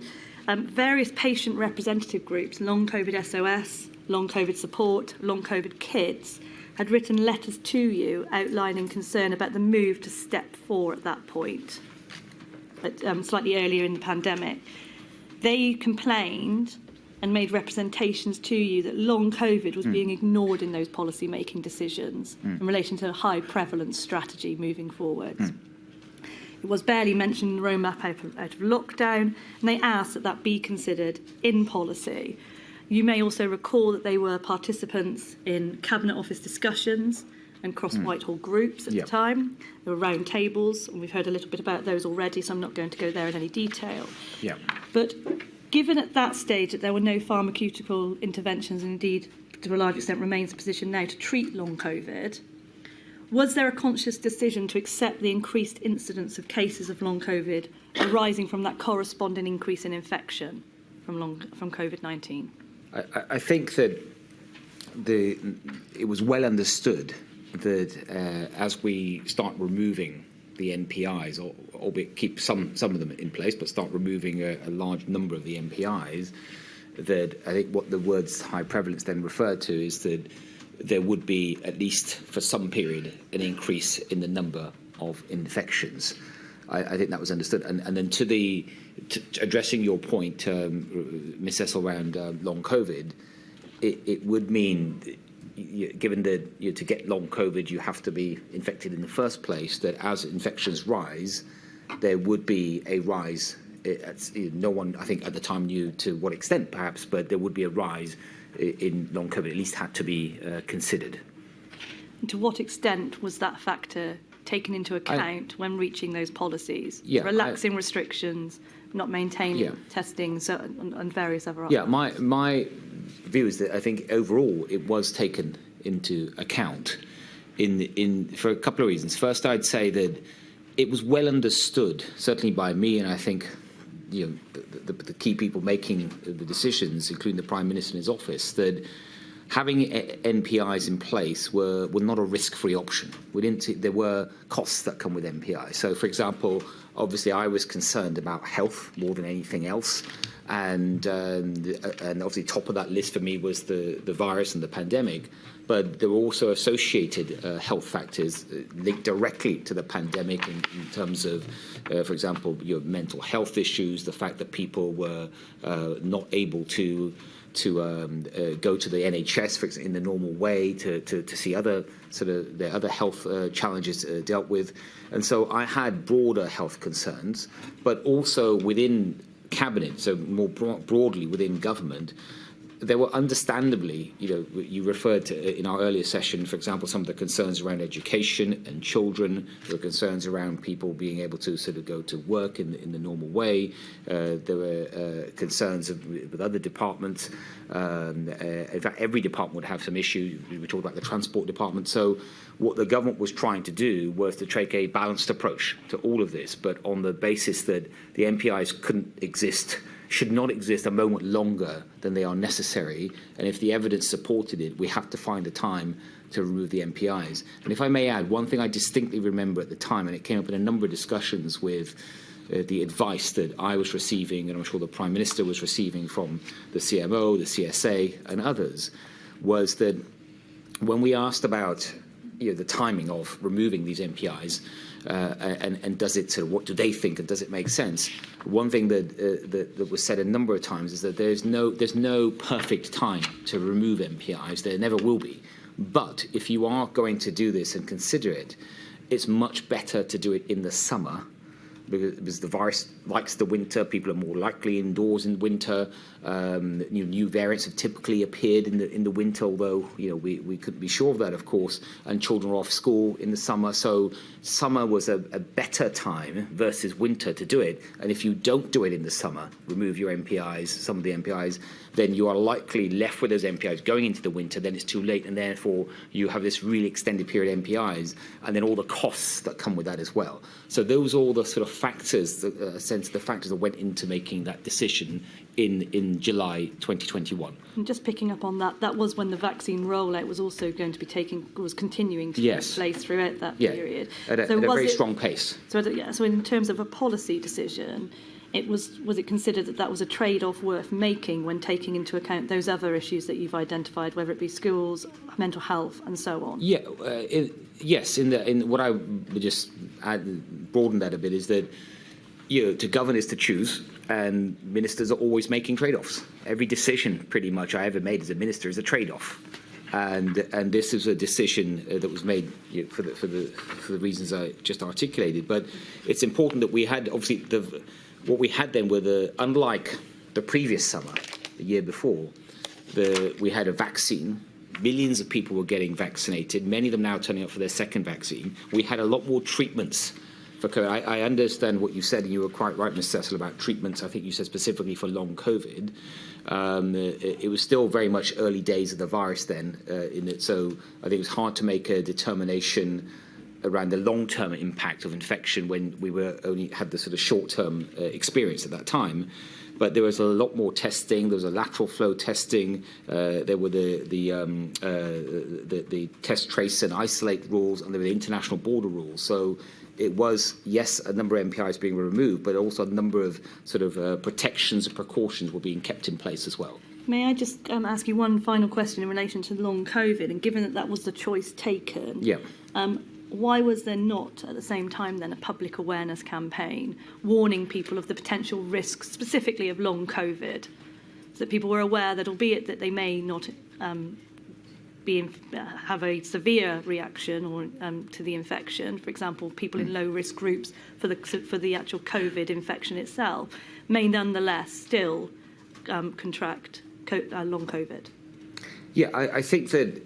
various patient representative groups, Long COVID SOS, Long COVID Support, Long COVID Kids, had written letters to you outlining concern about the move to step 4 at that point, slightly earlier in the pandemic. They complained and made representations to you that long COVID was being ignored in those policy-making decisions in relation to a high prevalence strategy moving forward. It was barely mentioned in the roadmap out of lockdown, and they asked that that be considered in policy. You may also recall that they were participants in Cabinet Office discussions and cross-Whitehall groups at the time. There were round tables, and we've heard a little bit about those already, so I'm not going to go there in any detail. But given at that stage that there were no pharmaceutical interventions, and indeed to a large extent remains the position now to treat long COVID, was there a conscious decision to accept the increased incidence of cases of long COVID arising from that corresponding increase in infection from COVID-19? I think that it was well understood that as we start removing the NPIs, albeit keep some of them in place, but start removing a large number of the NPIs, that I think what the words high prevalence then referred to is that there would be, at least for some period, an increase in the number of infections. I think that was understood. And then to addressing your point, Ms. Cecil, around long COVID, it would mean, given that to get long COVID you have to be infected in the first place, that as infections rise, there would be a rise. No one, I think, at the time knew to what extent, perhaps, but there would be a rise in long COVID, at least had to be considered. And to what extent was that factor taken into account when reaching those policies? Relaxing restrictions, not maintaining testing, and various other options. My view is that I think overall it was taken into account for a couple of reasons. First, I'd say that it was well understood, certainly by me, and I think the key people making the decisions, including the Prime Minister in his office, that having NPIs in place were not a risk-free option. There were costs that come with NPIs. So, for example, obviously I was concerned about health more than anything else. And obviously top of that list for me was the virus and the pandemic. But there were also associated health factors linked directly to the pandemic in terms of, for example, mental health issues, the fact that people were not able to go to the NHS, for example, in the normal way, to see other their other health challenges dealt with. And so I had broader health concerns, but also within Cabinet, so more broadly within government, there were understandably, you referred to in our earlier session, for example, some of the concerns around education and children. There were concerns around people being able to go to work in the normal way. There were concerns with other departments. In fact, every department would have some issue. We talked about the transport department. So what the government was trying to do was to take a balanced approach to all of this, but on the basis that the MPIs should not exist a moment longer than they are necessary. And if the evidence supported it, we have to find a time to remove the MPIs. And if I may add, one thing I distinctly remember at the time, and it came up in a number of discussions with the advice that I was receiving, and I'm sure the Prime Minister was receiving from the CMO, the CSA, and others, was that when we asked about the timing of removing these MPIs, and does it sort of, what do they think, and does it make sense? One thing that was said a number of times is that there's no perfect time to remove MPIs. There never will be. But if you are going to do this and consider it, it's much better to do it in the summer, because the virus likes the winter. People are more likely indoors in winter. New variants have typically appeared in the winter, although we couldn't be sure of that, of course. And children are off school in the summer, so summer was a better time versus winter to do it. And if you don't do it in the summer, remove your MPIs, some of the MPIs, then you are likely left with those MPIs going into the winter. Then it's too late, and therefore you have this really extended period MPIs, and then all the costs that come with that as well. So those are all the sort of factors, the factors that went into making that decision in July 2021. And just picking up on that, that was when the vaccine rollout was also going to be continuing to take place throughout that period. At a very strong pace. So in terms of a policy decision, was it considered that was a trade-off worth making when taking into account those other issues that you've identified, whether it be schools, mental health, and so on? Yeah, yes. In what I would just broaden that a bit is that to govern is to choose, and ministers are always making trade-offs. Every decision, pretty much, I ever made as a minister is a trade-off, and this is a decision that was made for the reasons I just articulated. But it's important that we had obviously what we had then were unlike the previous summer, the year before, we had a vaccine. Millions of people were getting vaccinated, many of them now turning up for their second vaccine. We had a lot more treatments for COVID. I understand what you said, and you were quite right, Ms. Cecil, about treatments. I think you said specifically for long COVID. It was still very much early days of the virus then, so I think it was hard to make a determination around the long-term impact of infection when we only had the sort of short-term experience at that time. But there was a lot more testing. There was a lateral flow testing. There were the test, trace, and isolate rules, and there were the international border rules. So it was, yes, a number of MPIs being removed, but also a number of sort of protections and precautions were being kept in place as well. May I just ask you one final question in relation to long COVID, and given that was the choice taken, why was there not, at the same time then, a public awareness campaign warning people of the potential risks, specifically of long COVID, so that people were aware that, albeit that they may not have a severe reaction or to the infection, for example, people in low-risk groups for the actual COVID infection itself, may nonetheless still contract long COVID? Yeah, I think that,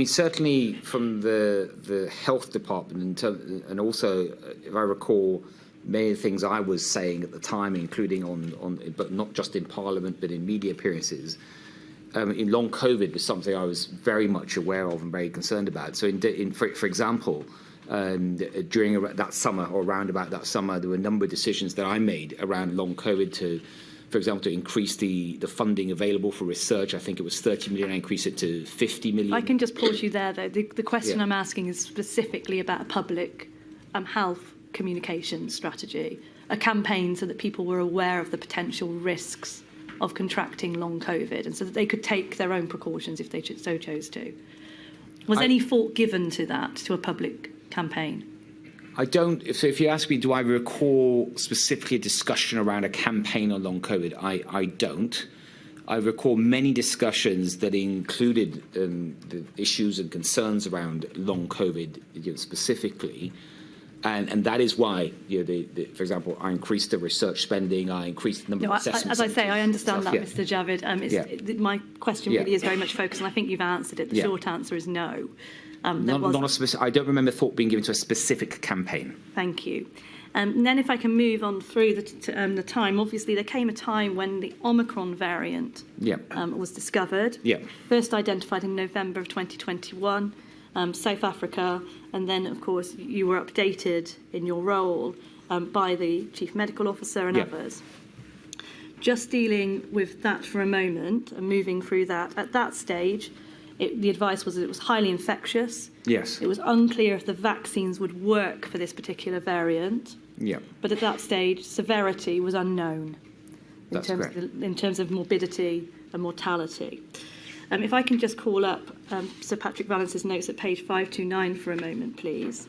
certainly from the health department, and also, if I recall, many of the things I was saying at the time, including but not just in Parliament, but in media appearances, in long COVID was something I was very much aware of and very concerned about. So, for example, during that summer or around about that summer, there were a number of decisions that I made around long COVID for example, to increase the funding available for research. I think it was 30 million, I increased it to 50 million. I can just pause you there, though. The question I'm asking is specifically about a public health communication strategy, a campaign so that people were aware of the potential risks of contracting long COVID, and so that they could take their own precautions if they so chose to. Was any thought given to that, to a public campaign? I don't. So if you ask me, do I recall specifically a discussion around a campaign on long COVID? I don't. I recall many discussions that included the issues and concerns around long COVID specifically. And that is why, for example, I increased the research spending, I increased the number of assessments. As I say, I understand that, Mr. Javid. My question really is very much focused, and I think you've answered it. The short answer is no. Not a specific. I don't remember thought being given to a specific campaign. Thank you. And then if I can move on through the time, obviously there came a time when the Omicron variant was discovered. First identified in November of 2021, South Africa, and then, of course, you were updated in your role by the Chief Medical Officer and others. Just dealing with that for a moment and moving through that, at that stage, the advice was that it was highly infectious. Yes. It was unclear if the vaccines would work for this particular variant. But at that stage, severity was unknown in terms of morbidity and mortality. If I can just call up Sir Patrick Valance's notes at page 529 for a moment, please.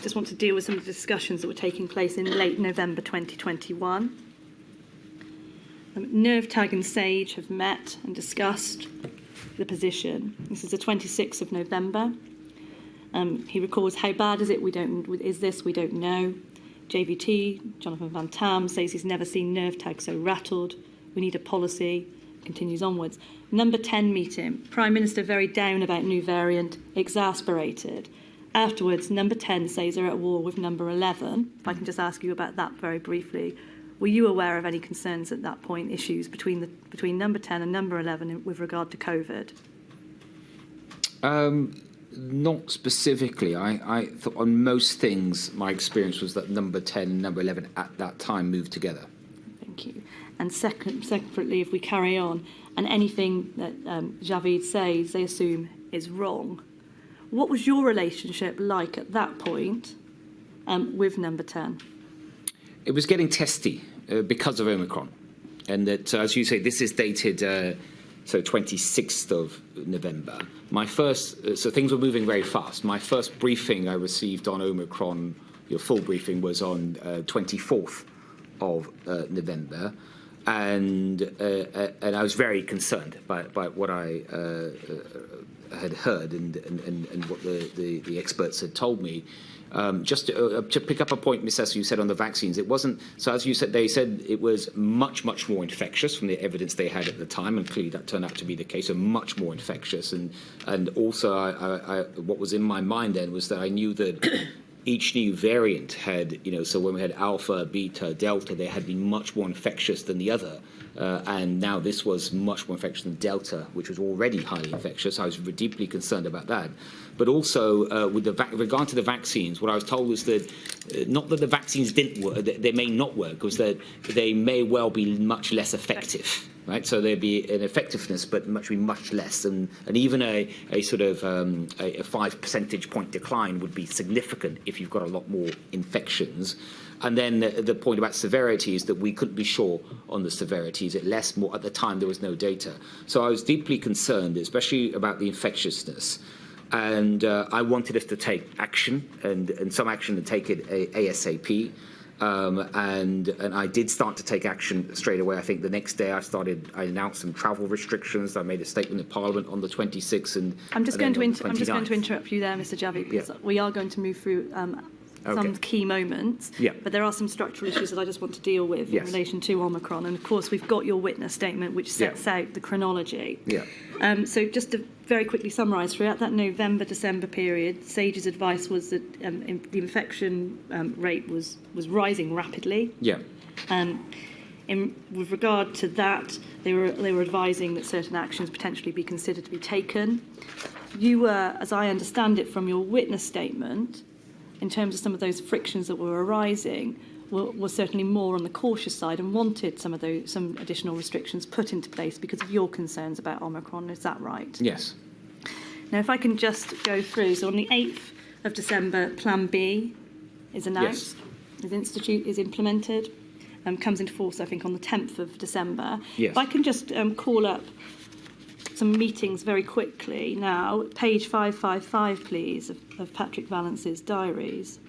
Just want to deal with some of the discussions that were taking place in late November 2021. NervTag and SAGE have met and discussed the position. This is the 26th of November. He records, how bad is it? We don't know. JVT, Jonathan Van Tam, says he's never seen NervTag so rattled. We need a policy. Continues onwards. Number 10 meeting. Prime Minister very down about new variant, exasperated. Afterwards, number 10 says they're at war with number 11. If I can just ask you about that very briefly. Were you aware of any concerns at that point, issues between number 10 and number 11 with regard to COVID? Not specifically. I thought on most things, my experience was that number 10 and number 11 at that time moved together. Thank you. And separately, if we carry on, and anything that Javid says, they assume is wrong. What was your relationship like at that point with number 10? It was getting testy because of Omicron. And that, as you say, this is dated, 26th of November. So things were moving very fast. My first briefing I received on Omicron, your full briefing, was on 24th of November. And I was very concerned by what I had heard and what the experts had told me. Just to pick up a point, Ms. Esser, you said on the vaccines, it wasn't, so as you said, they said it was much more infectious from the evidence they had at the time, and clearly that turned out to be the case, so much more infectious. And also, I what was in my mind then was that I knew that each new variant had, so when we had Alpha, Beta, Delta, they had been much more infectious than the other. And now this was much more infectious than Delta, which was already highly infectious. I was deeply concerned about that. But also, with regard to the vaccines, what I was told was that not that the vaccines didn't work, they may not work, was that they may well be much less effective. Right, so there'd be an effectiveness, but much less, and even a sort of a 5 percentage point decline would be significant if you've got a lot more infections. And then the point about severity is that we couldn't be sure on the severities. At the time there was no data, so I was deeply concerned, especially about the infectiousness. And I wanted us to take action and some action and take it ASAP. And I did start to take action straight away. I think the next day I announced some travel restrictions. I made a statement in Parliament on the 26th. And I'm just going to interrupt you there, Mr. Javid, because we are going to move through some key moments. But there are some structural issues that I just want to deal with in relation to Omicron. And of course, we've got your witness statement, which sets out the chronology. So just to very quickly summarise, throughout that November-December period, SAGE's advice was that the infection rate was rising rapidly. With regard to that, they were advising that certain actions potentially be considered to be taken. You were, as I understand it from your witness statement, in terms of some of those frictions that were arising, were certainly more on the cautious side and wanted some additional restrictions put into place because of your concerns about Omicron. Is that right? Yes. Now, if I can just go through. So on the 8th of December, Plan B is announced, is implemented, comes into force, I think, on the 10th of December. If I can just call up some meetings very quickly now. Page 555, please, of Patrick Valance's diaries.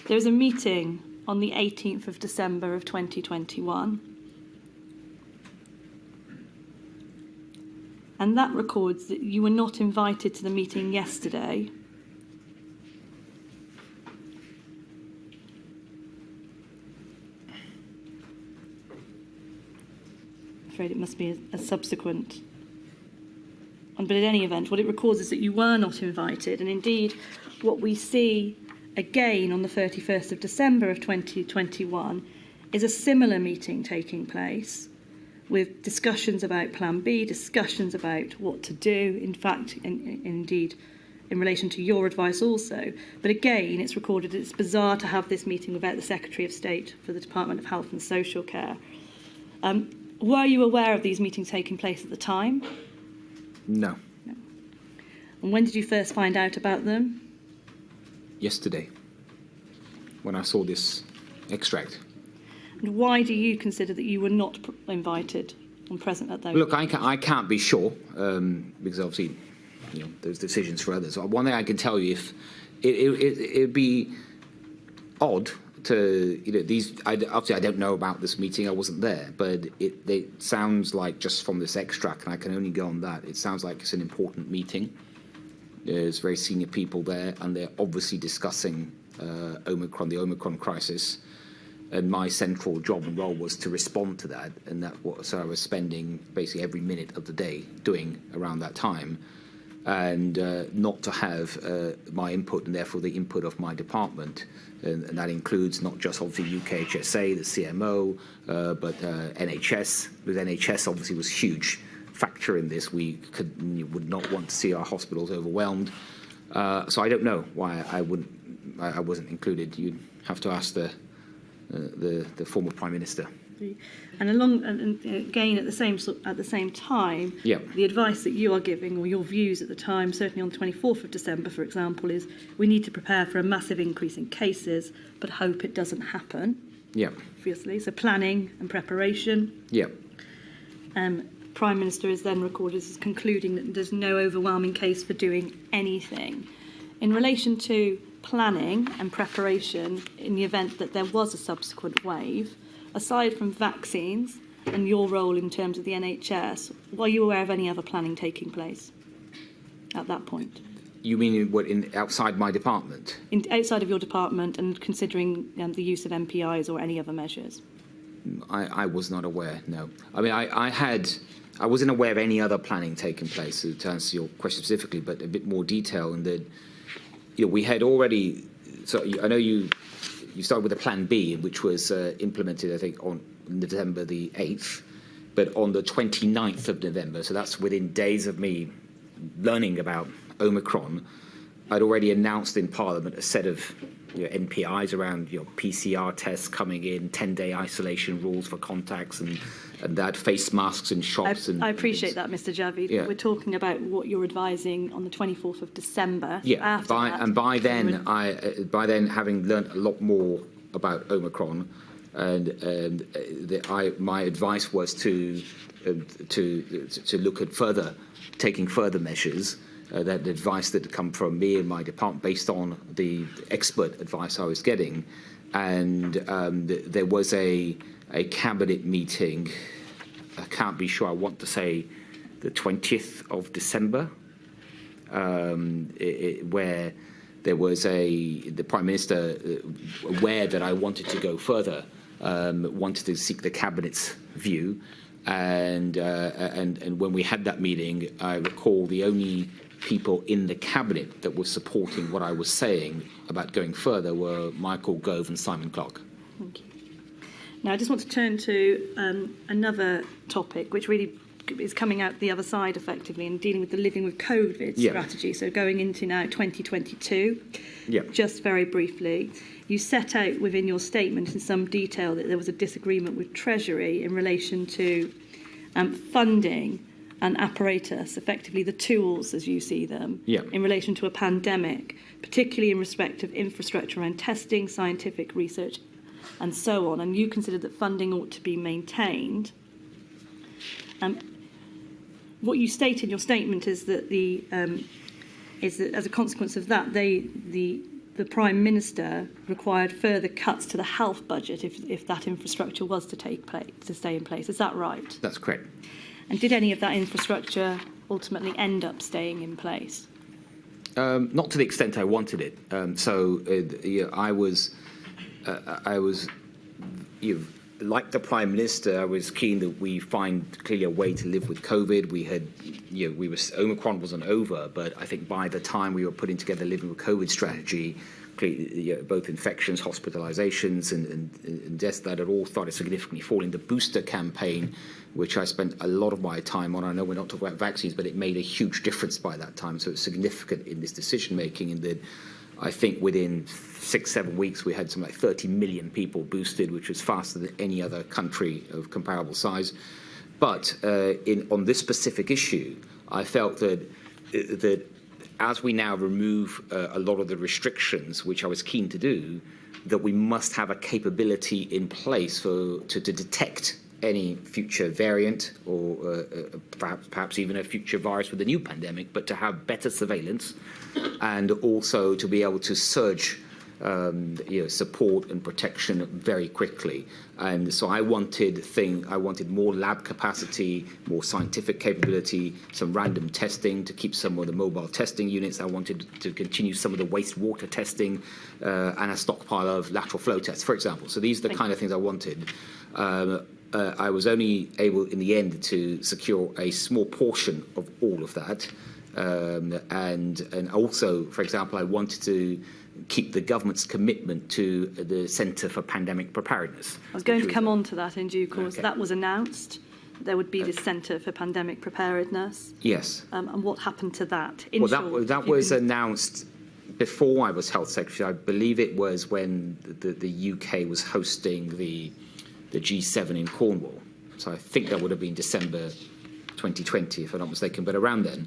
There's a meeting on the 18th of December of 2021. And that records that you were not invited to the meeting yesterday. I'm afraid it must be a subsequent. But in any event, what it records is that you were not invited. And indeed, what we see again on the 31st of December of 2021 is a similar meeting taking place with discussions about Plan B, discussions about what to do, in fact, indeed, in relation to your advice also. But again, it's recorded it's bizarre to have this meeting without the Secretary of State for the Department of Health and Social Care. Were you aware of these meetings taking place at the time? No. And when did you first find out about them? Yesterday, when I saw this extract. And why do you consider that you were not invited and present at those? Look, I can't be sure because obviously, those decisions for others. One thing I can tell you, if it'd be odd to these. Obviously, I don't know about this meeting. I wasn't there, but it sounds like, just from this extract, and I can only go on that, it sounds like it's an important meeting. There's very senior people there, and they're obviously discussing the Omicron crisis. And my central job and role was to respond to that, and so I was spending basically every minute of the day doing around that time, and not to have my input and therefore the input of my department, and that includes not just obviously UKHSA, the CMO, but NHS. Because NHS obviously was a huge factor in this. We would not want to see our hospitals overwhelmed. So I don't know why I wasn't included. You'd have to ask the former Prime Minister. And again, at the same time, Yeah. the advice that you are giving, or your views at the time, certainly on the 24th of December, for example, is we need to prepare for a massive increase in cases, but hope it doesn't happen. Yeah. Obviously, so planning and preparation. Yeah. Prime Minister is then recorded as concluding that there's no overwhelming case for doing anything. In relation to planning and preparation in the event that there was a subsequent wave, aside from vaccines and your role in terms of the NHS, were you aware of any other planning taking place at that point? You mean outside my department? Outside of your department, and considering the use of MPIs or any other measures? I was not aware, no. I mean, I wasn't aware of any other planning taking place, to answer your question specifically, but a bit more detail in that, we had already, so I know you started with a Plan B, which was implemented, I think, on November the 8th, but on the 29th of November, so that's within days of me learning about Omicron, I'd already announced in Parliament a set of NPIs around PCR tests coming in, 10-day isolation rules for contacts, and that face masks in shops. I appreciate that, Mr. Javid. Yeah. We're talking about what you're advising on the 24th of December. Yeah, by then, having learnt a lot more about Omicron, my advice was to look at taking further measures. That advice that had come from me and my department based on the expert advice I was getting. And there was a cabinet meeting, I can't be sure, I want to say the 20th of December, where there was the Prime Minister, aware that I wanted to go further, wanted to seek the Cabinet's view. And when we had that meeting, I recall the only people in the Cabinet that were supporting what I was saying about going further were Michael Gove and Simon Clarke. Thank you. Now, I just want to turn to another topic, which really is coming out the other side effectively and dealing with the living with COVID strategy. So going into now 2022, just very briefly, you set out within your statement in some detail that there was a disagreement with Treasury in relation to funding and apparatus, effectively the tools as you see them, in relation to a pandemic, particularly in respect of infrastructure around testing, scientific research, and so on. And you considered that funding ought to be maintained. What you state in your statement is that as a consequence of that, the Prime Minister required further cuts to the health budget if that infrastructure was to stay in place. Is that right? That's correct. And did any of that infrastructure ultimately end up staying in place? Not to the extent I wanted it. I was, like the Prime Minister, I was keen that we find clearly a way to live with COVID. We had, Omicron wasn't over, but I think by the time we were putting together living with COVID strategy, both infections, hospitalizations, and deaths, that had all started significantly falling. The booster campaign, which I spent a lot of my time on, I know we're not talking about vaccines, but it made a huge difference by that time. So it's significant in this decision making, in that I think within 6-7 weeks we had something like 30 million people boosted, which was faster than any other country of comparable size. But on this specific issue, I felt that as we now remove a lot of the restrictions, which I was keen to do, that we must have a capability in place to detect any future variant or perhaps even a future virus with a new pandemic, but to have better surveillance and also to be able to surge support and protection very quickly. And so I wanted more lab capacity, more scientific capability, some random testing to keep some of the mobile testing units. I wanted to continue some of the wastewater testing and a stockpile of lateral flow tests, for example. So these are the kind of things I wanted. I was only able in the end to secure a small portion of all of that. And also, for example, I wanted to keep the government's commitment to the Centre for Pandemic Preparedness. I was going to come on to that in due course. Okay. That was announced. There would be this Centre for Pandemic Preparedness. Yes. And what happened to that? That was announced before I was Health Secretary. I believe it was when the UK was hosting the G7 in Cornwall. So I think that would have been December 2020, if I'm not mistaken, but around then.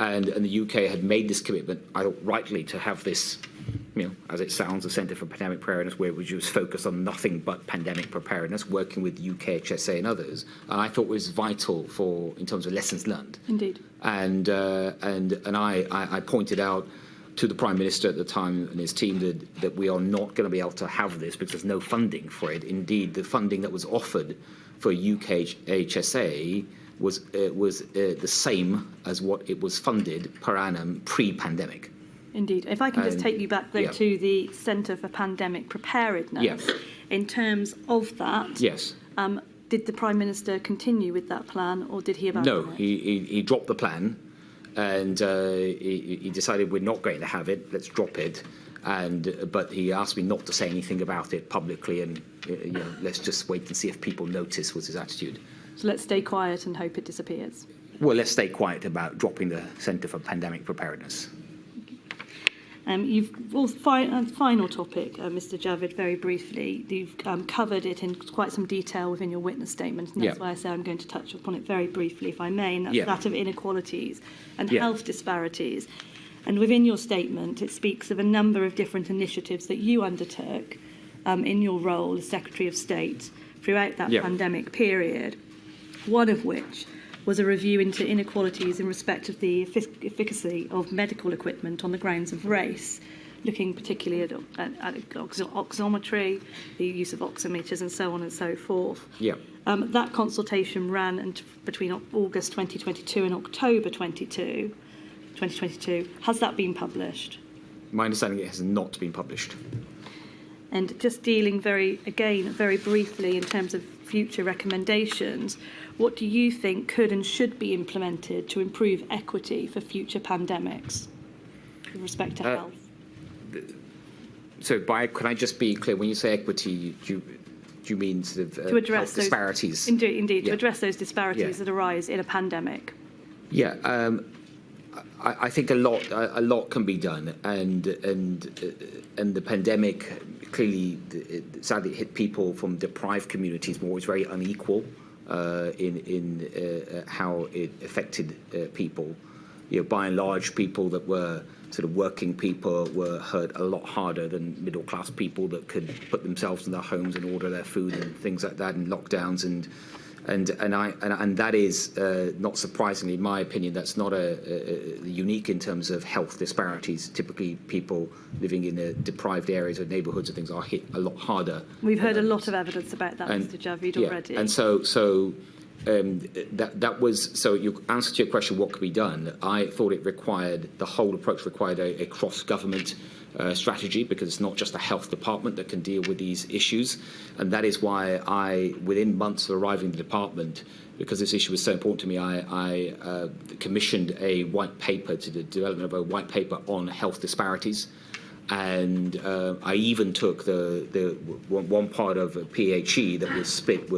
And the UK had made this commitment, I thought rightly, to have this, as it sounds, a Centre for Pandemic Preparedness, where we was focused on nothing but pandemic preparedness, working with UKHSA and others. And I thought it was vital in terms of lessons learned. Indeed. And I pointed out to the Prime Minister at the time and his team that we are not going to be able to have this because there's no funding for it. Indeed, the funding that was offered for UKHSA was the same as what it was funded per annum pre-pandemic. Indeed. If I can just take you back, though, to the Centre for Pandemic Preparedness. Yes. In terms of that, yes. Did the Prime Minister continue with that plan, or did he abandon it? No, he dropped the plan, and he decided we're not going to have it, let's drop it. But he asked me not to say anything about it publicly, and let's just wait and see if people notice, was his attitude. So let's stay quiet and hope it disappears. Well, let's stay quiet about dropping the Centre for Pandemic Preparedness. Final topic, Mr. Javid, very briefly. You've covered it in quite some detail within your witness statement, and that's why I say I'm going to touch upon it very briefly, if I may, and that's that of inequalities and health disparities. And within your statement, it speaks of a number of different initiatives that you undertook in your role as Secretary of State throughout that pandemic period, one of which was a review into inequalities in respect of the efficacy of medical equipment on the grounds of race, looking particularly at oximetry, the use of oximeters and so on and so forth. That consultation ran between August 2022 and October 2022. Has that been published? My understanding it has not been published. And just dealing very briefly in terms of future recommendations, what do you think could and should be implemented to improve equity for future pandemics with respect to health? So, can I just be clear? When you say equity, do you mean sort of to address health disparities? Indeed, to address those disparities that arise in a pandemic. I think a lot can be done, and the pandemic clearly, sadly, hit people from deprived communities more. It's very unequal in how it affected people. By and large, people that were sort of working people were hurt a lot harder than middle class people that could put themselves in their homes and order their food and things like that, and lockdowns and that is not surprisingly, in my opinion, that's not unique in terms of health disparities. Typically, people living in deprived areas or neighbourhoods and things are hit a lot harder. We've heard a lot of evidence about that, Mr. Javid, already. And that was so. Your answer to your question, what could be done? I thought the whole approach required a cross-government strategy, because it's not just a health department that can deal with these issues, and that is why within months of arriving in the department, because this issue was so important to me, I commissioned a white paper to the development of a white paper on health disparities, and I even took the one part of PHE that was split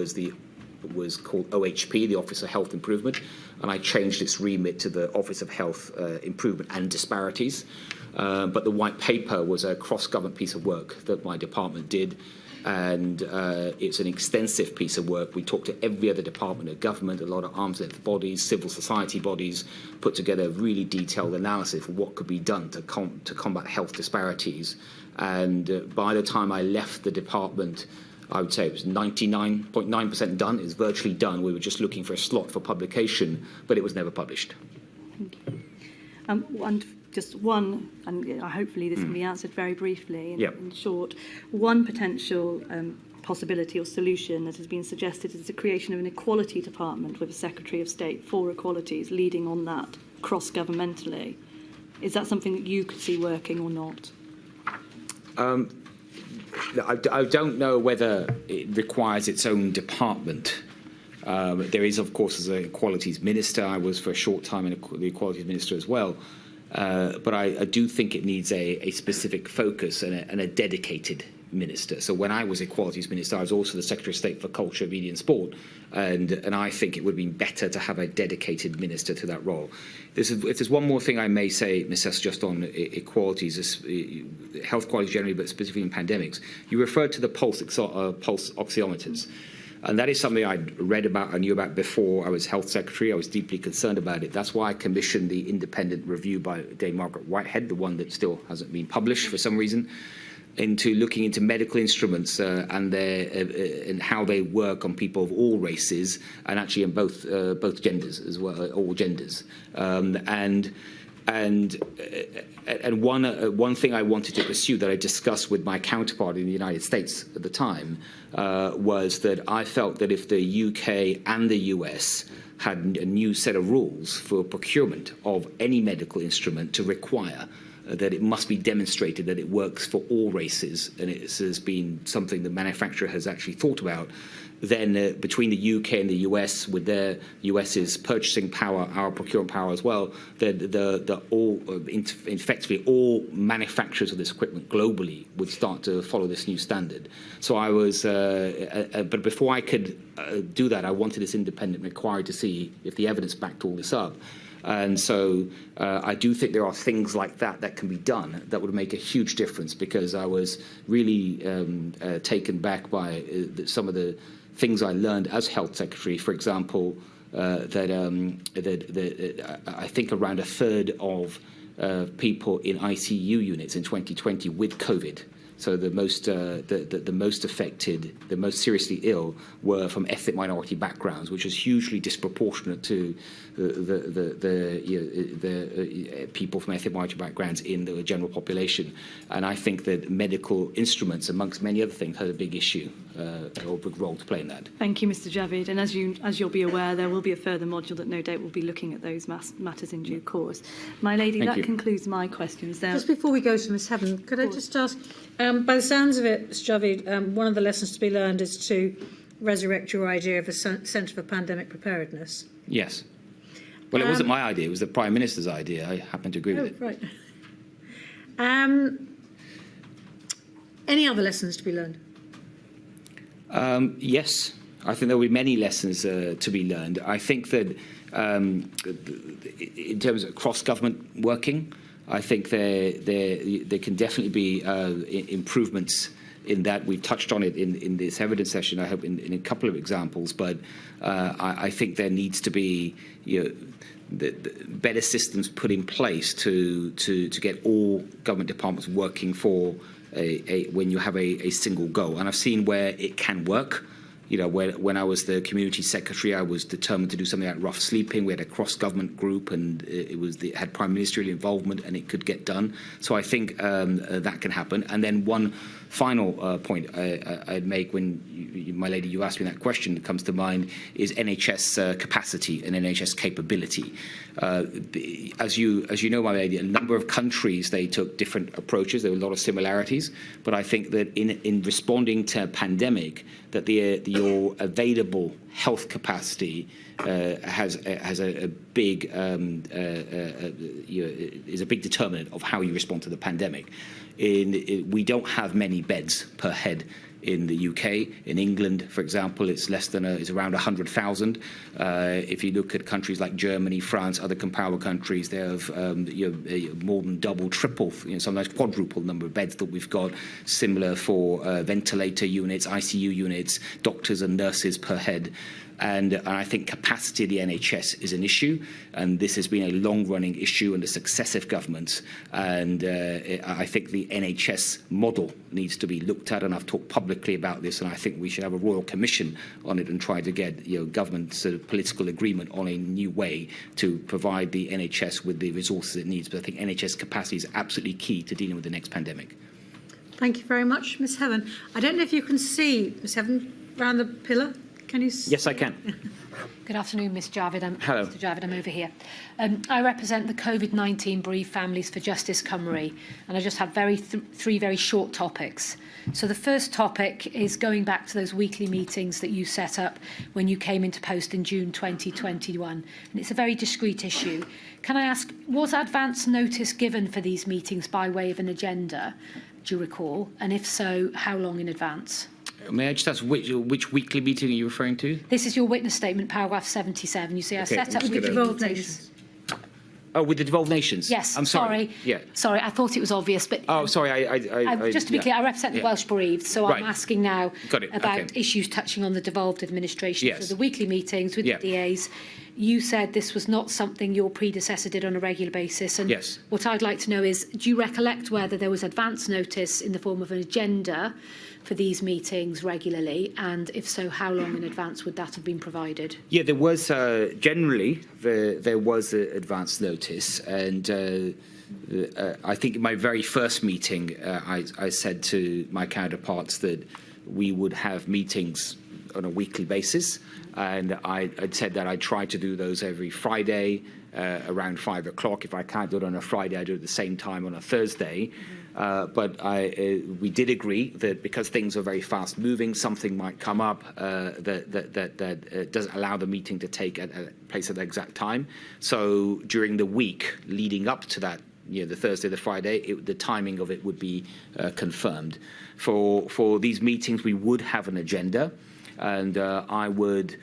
was called OHP, the Office of Health Improvement, and I changed its remit to the Office of Health Improvement and Disparities. But the white paper was a cross-government piece of work that my department did, and it's an extensive piece of work. We talked to every other department of government, a lot of arm's-length bodies, civil society bodies, put together a really detailed analysis of what could be done to combat health disparities. And by the time I left the department, I would say it was 99.9% done. It's virtually done. We were just looking for a slot for publication, but it was never published. Thank you. And just one, and hopefully this can be answered very briefly in short, one potential possibility or solution that has been suggested is the creation of an equality department with a Secretary of State for Equalities leading on that cross-governmentally. Is that something that you could see working or not? I don't know whether it requires its own department. There is, of course, as an Equalities Minister, I was for a short time the Equalities Minister as well, but I do think it needs a specific focus and a dedicated minister. So when I was Equalities Minister, I was also the Secretary of State for Culture, Media and Sport, and I think it would have been better to have a dedicated minister to that role. If there's one more thing I may say, Ms. Hess, just on equalities, health quality generally, but specifically in pandemics, you referred to the pulse oximeters. And that is something I'd read about, I knew about before I was Health Secretary. I was deeply concerned about it. That's why I commissioned the independent review by Dame Margaret Whitehead, the one that still hasn't been published for some reason, into looking into medical instruments and how they work on people of all races, and actually in both genders as well, all genders. And one thing I wanted to pursue that I discussed with my counterpart in the United States at the time was that I felt that if the UK and the US had a new set of rules for procurement of any medical instrument to require that it must be demonstrated that it works for all races, and it has been something the manufacturer has actually thought about, then between the UK and the US, with their US's purchasing power, our procurement power as well, effectively all manufacturers of this equipment globally would start to follow this new standard. So I was, but before I could do that, I wanted this independent inquiry to see if the evidence backed all this up. And so I do think there are things like that that can be done that would make a huge difference, because I was really taken back by some of the things I learned as Health Secretary. For example, that I think around a third of people in ICU units in 2020 with COVID. So the most affected, the most seriously ill, were from ethnic minority backgrounds, which is hugely disproportionate to the people from ethnic minority backgrounds in the general population. And I think that medical instruments, amongst many other things, had a big issue or a big role to play in that. Thank you, Mr. Javid. And as you'll be aware, there will be a further module that no doubt will be looking at those matters in due course. My lady, that concludes my questions. Just before we go to Ms. Heaven, could I just ask? By the sounds of it, Mr. Javid, one of the lessons to be learned is to resurrect your idea of a Centre for Pandemic Preparedness. Yes. Well, it wasn't my idea. It was the Prime Minister's idea. I happen to agree with it. Right. Any other lessons to be learned? Yes. I think there will be many lessons to be learned. I think that in terms of cross-government working, I think there can definitely be improvements in that. We've touched on it in this evidence session, I hope, in a couple of examples, but I think there needs to be the better systems put in place to get all government departments working for when you have a single goal. And I've seen where it can work. When I was the community secretary, I was determined to do something like rough sleeping. We had a cross-government group, and it had prime ministerial involvement, and it could get done. So I think that can happen. And then one final point I'd make when my lady, you asked me that question that comes to mind is NHS capacity and NHS capability. As you know, my lady, a number of countries, they took different approaches. There were a lot of similarities, but I think that in responding to a pandemic, that your available health capacity has a big is a big determinant of how you respond to the pandemic. We don't have many beds per head in the UK. In England, for example, it's it's around 100,000. If you look at countries like Germany, France, other comparable countries, they have more than double, triple, sometimes quadruple the number of beds that we've got. Similar for ventilator units, ICU units, doctors and nurses per head. And I think capacity of the NHS is an issue, and this has been a long-running issue under successive governments. And I think the NHS model needs to be looked at, and I've talked publicly publicly about this, and I think we should have a royal commission on it and try to get government sort of political agreement on a new way to provide the NHS with the resources it needs. But I think NHS capacity is absolutely key to dealing with the next pandemic. Thank you very much, Ms Heaven. I don't know if you can see Ms Heaven round the pillar. Can you see? Yes, I can. Good afternoon, Ms Javid. Hello. Mr Javid, I'm over here. I represent the COVID-19 Bereaved Families for Justice Cymru, and I just have three very short topics. So the first topic is going back to those weekly meetings that you set up when you came into post in June 2021, and it's a very discrete issue. Can I ask, was advance notice given for these meetings by way of an agenda, do you recall? And if so, how long in advance? May I just ask which weekly meeting are you referring to? This is your witness statement, paragraph 77. You say, I set up weekly meetings. Oh, with the devolved nations? Yes, I'm sorry. Yeah. Sorry, I thought it was obvious, but... Oh, sorry, just to be clear, I represent the Welsh bereaved, so right. I'm asking now about Okay. issues touching on the devolved administration. Yes. So the weekly meetings with the DAs, you said this was not something your predecessor did on a regular basis. And yes. What I'd like to know is, do you recollect whether there was advance notice in the form of an agenda for these meetings regularly, and if so, how long in advance would that have been provided? Yeah, there was generally there was advance notice, and I think in my very first meeting, I said to my counterparts that we would have meetings on a weekly basis, and I'd said that I'd try to do those every Friday around 5 o'clock. If I can't do it on a Friday, I do it at the same time on a Thursday. But we did agree that because things are very fast moving, something might come up that doesn't allow the meeting to take place at the exact time. So during the week leading up to that, the Thursday, the Friday, the timing of it would be confirmed. For these meetings, we would have an agenda, and I would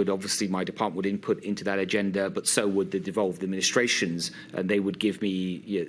obviously, my department would input into that agenda, but so would the devolved administrations, and they would give me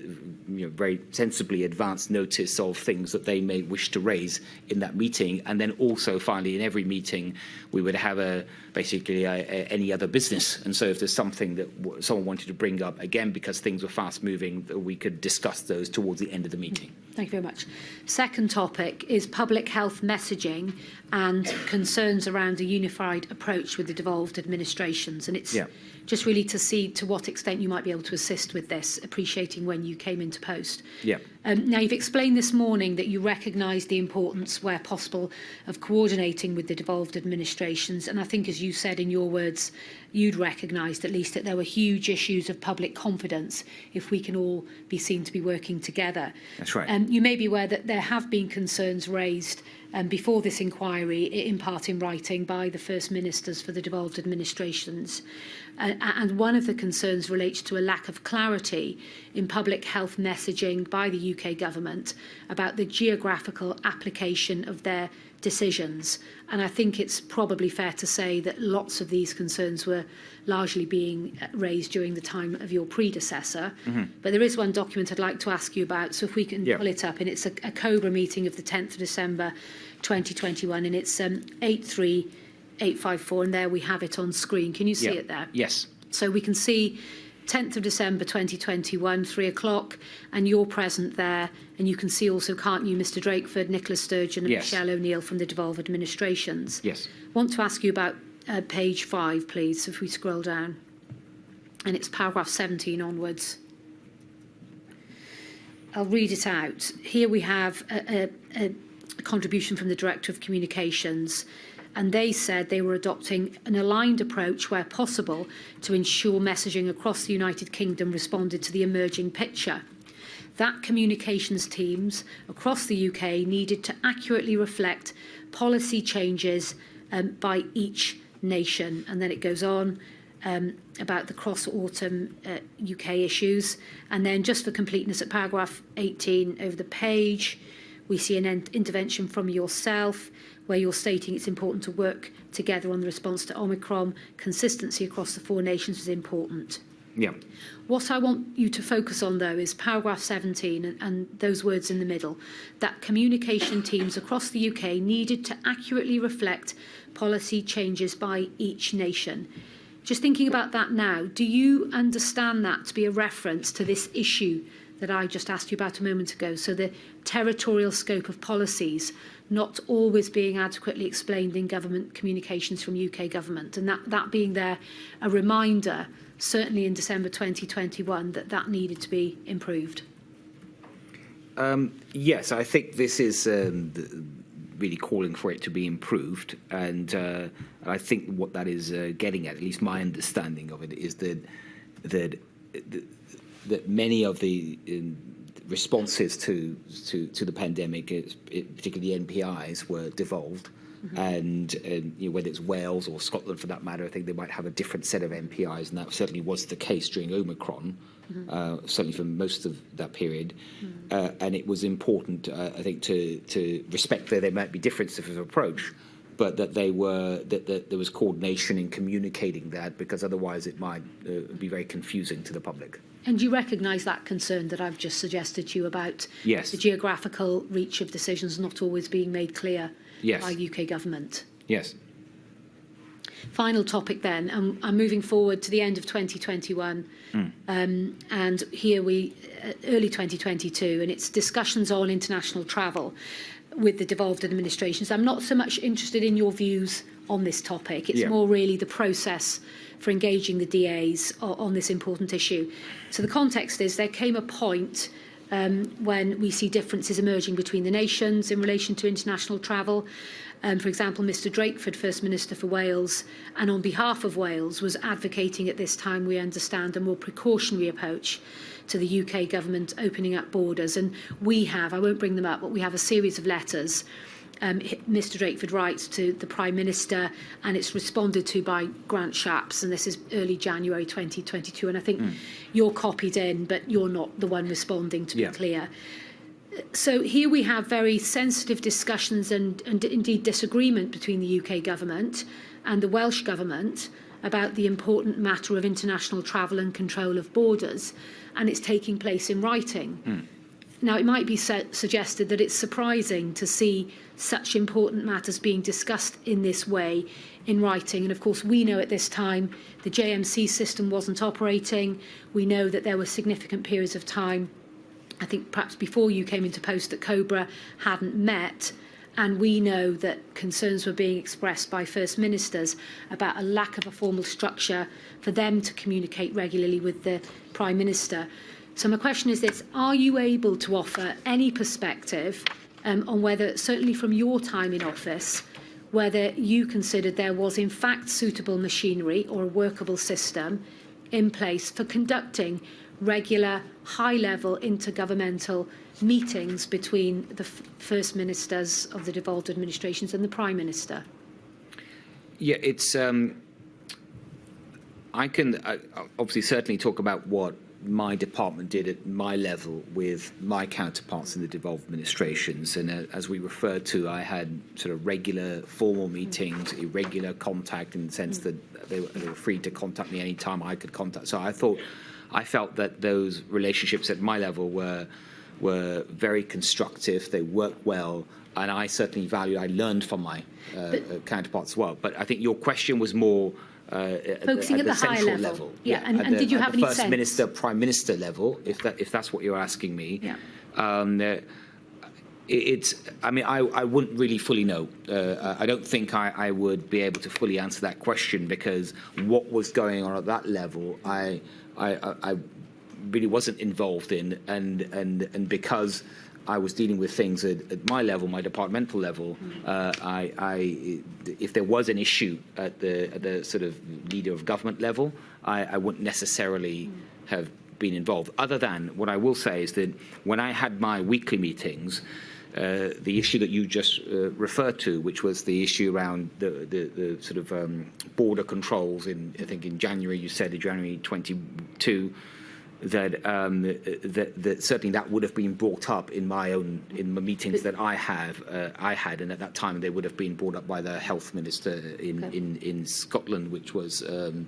very sensibly advanced notice of things that they may wish to raise in that meeting. And then also, finally, in every meeting, we would have any other business. And so if there's something that someone wanted to bring up, again, because things were fast moving, we could discuss those towards the end of the meeting. Thank you very much. Second topic is public health messaging and concerns around a unified approach with the devolved administrations. And it's just really to see to what extent you might be able to assist with this, appreciating when you came into post. Yeah. Now, you've explained this morning that you recognise the importance, where possible, of coordinating with the devolved administrations. And I think, as you said in your words, you'd recognised at least that there were huge issues of public confidence if we can all be seen to be working together. That's right. You may be aware that there have been concerns raised before this inquiry, in part in writing, by the First Ministers for the devolved administrations. And one of the concerns relates to a lack of clarity in public health messaging by the UK government about the geographical application of their decisions. And I think it's probably fair to say that lots of these concerns were largely being raised during the time of your predecessor. Mm-hmm. But there is one document I'd like to ask you about, so if we can pull it up, and it's a Cobra meeting of the 10th of December 2021, and it's 83854, and there we have it on screen. Can you see it there? Yes. So we can see 10th of December 2021, 3 o'clock, and you're present there. And you can see also, can't you, Mr Drakeford, Nicola Sturgeon and Michelle O'Neill from the devolved administrations. Yes. Want to ask you about page 5, please, so if we scroll down. And it's paragraph 17 onwards. I'll read it out. Here we have a contribution from the Director of Communications, and they said they were adopting an aligned approach where possible to ensure messaging across the United Kingdom responded to the emerging picture. That communications teams across the UK needed to accurately reflect policy changes by each nation. And then it goes on about the cross-autumn UK issues. And then, just for completeness, at paragraph 18 over the page, we see an intervention from yourself where you're stating it's important to work together on the response to Omicron. Consistency across the 4 nations is important. Yeah. What I want you to focus on, though, is paragraph 17 and those words in the middle, that communication teams across the UK needed to accurately reflect policy changes by each nation. Just thinking about that now, do you understand that to be a reference to this issue that I just asked you about a moment ago. So the territorial scope of policies not always being adequately explained in government communications from UK government, and that being there a reminder, certainly in December 2021, that needed to be improved. Yes, I think this is really calling for it to be improved, and I think what that is getting at least my understanding of it, is that many of the responses to the pandemic, particularly NPIs, were devolved. Mm-hmm. And you know, whether it's Wales or Scotland for that matter, I think they might have a different set of NPIs, and that certainly was the case during Omicron. Mm-hmm. Certainly for most of that period. Mm-hmm. And it was important, I think, to respect that there might be differences of approach, but that there was coordination in communicating that, because otherwise it might be very confusing to the public. And do you recognise that concern that I've just suggested to you about yes. the geographical reach of decisions not always being made clear yes. by UK government? Yes. Final topic then, I'm moving forward to the end of 2021, and here we, early 2022, and it's discussions on international travel with the devolved administrations. I'm not so much interested in your views on this topic, it's more really the process for engaging the DAs on this important issue. So the context is there came a point when we see differences emerging between the nations in relation to international travel. For example, Mr Drakeford, First Minister for Wales, and on behalf of Wales, was advocating at this time, we understand, a more precautionary approach to the UK government opening up borders. And we have, I won't bring them up, but we have a series of letters. Mr Drakeford writes to the Prime Minister, and it's responded to by Grant Shapps, and this is early January 2022. And I think you're copied in, but you're not the one responding, to be clear. So here we have very sensitive discussions and indeed disagreement between the UK government and the Welsh government about the important matter of international travel and control of borders, and it's taking place in writing. Now, it might be suggested that it's surprising to see such important matters being discussed in this way in writing. And of course, we know at this time the JMC system wasn't operating. We know that there were significant periods of time, I think perhaps before you came into post, that Cobra hadn't met. And we know that concerns were being expressed by First Ministers about a lack of a formal structure for them to communicate regularly with the Prime Minister. So my question is this: are you able to offer any perspective on whether, certainly from your time in office, whether you considered there was in fact suitable machinery or a workable system in place for conducting regular, high-level intergovernmental meetings between the First Ministers of the devolved administrations and the Prime Minister? Yeah, it's... I can obviously certainly talk about what my department did at my level with my counterparts in the devolved administrations. And as we referred to, I had sort of regular formal meetings, irregular contact in the sense that they were free to contact me anytime I could contact. So I felt that those relationships at my level were very constructive, they worked well, and I certainly I learned from my counterparts as well. But I think your question was more focusing at the high level. Yeah, and did you have any sense? First Minister, Prime Minister level, if that's what you're asking me. Yeah. I mean, I wouldn't really fully know. I don't think I would be able to fully answer that question, because what was going on at that level, I really wasn't involved in, and because I was dealing with things at my level, my departmental level, if there was an issue at the sort of leader of government level, I wouldn't necessarily have been involved. Other than what I will say is that when I had my weekly meetings, the issue that you just referred to, which was the issue around the sort of border controls I think in January, you said in January 22, that certainly that would have been brought up in the meetings that I had, and at that time they would have been brought up by the health minister in Scotland, which was in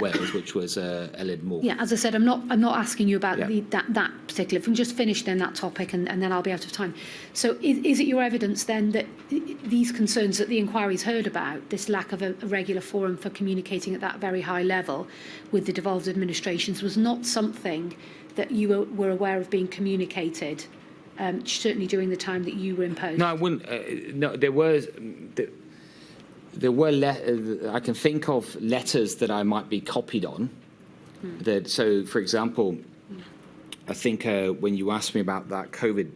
Wales, which was Ellen Moore. Yeah, as I said, I'm not asking you about that particular. If we can just finish then that topic, and then I'll be out of time. So is it your evidence then that these concerns that the inquiry's heard about, this lack of a regular forum for communicating at that very high level with the devolved administrations, was not something that you were aware of being communicated, certainly during the time that you were in post? No, I wouldn't. No, there were. I can think of letters that I might be copied on. That, so, for example, I think when you asked me about that COVID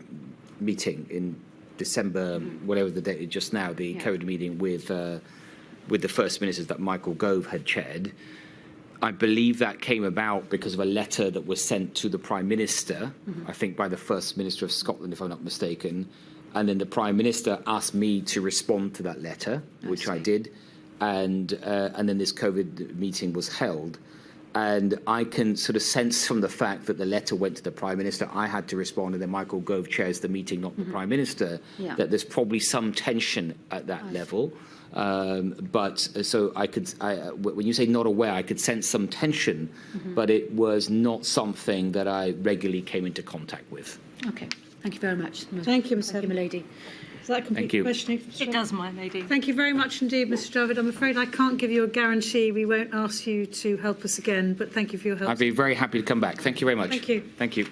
meeting in December, whatever the date is just now, the COVID meeting with the First Ministers that Michael Gove had chaired, I believe that came about because of a letter that was sent to the Prime Minister, I think by the First Minister of Scotland, if I'm not mistaken, and then the Prime Minister asked me to respond to that letter, which I did, and then this COVID meeting was held. And I can sort of sense from the fact that the letter went to the Prime Minister, I had to respond, and then Michael Gove chairs the meeting, not the Prime Minister, that there's probably some tension at that level. But so when you say not aware, I could sense some tension, but it was not something that I regularly came into contact with. Okay, thank you very much. Thank you, Ms. Thank you, my lady. Does that complete the questioning? It does, my lady. Thank you very much indeed, Mr. Javid. I'm afraid I can't give you a guarantee. We won't ask you to help us again, but thank you for your help. I'd be very happy to come back. Thank you very much. Thank you. Thank you.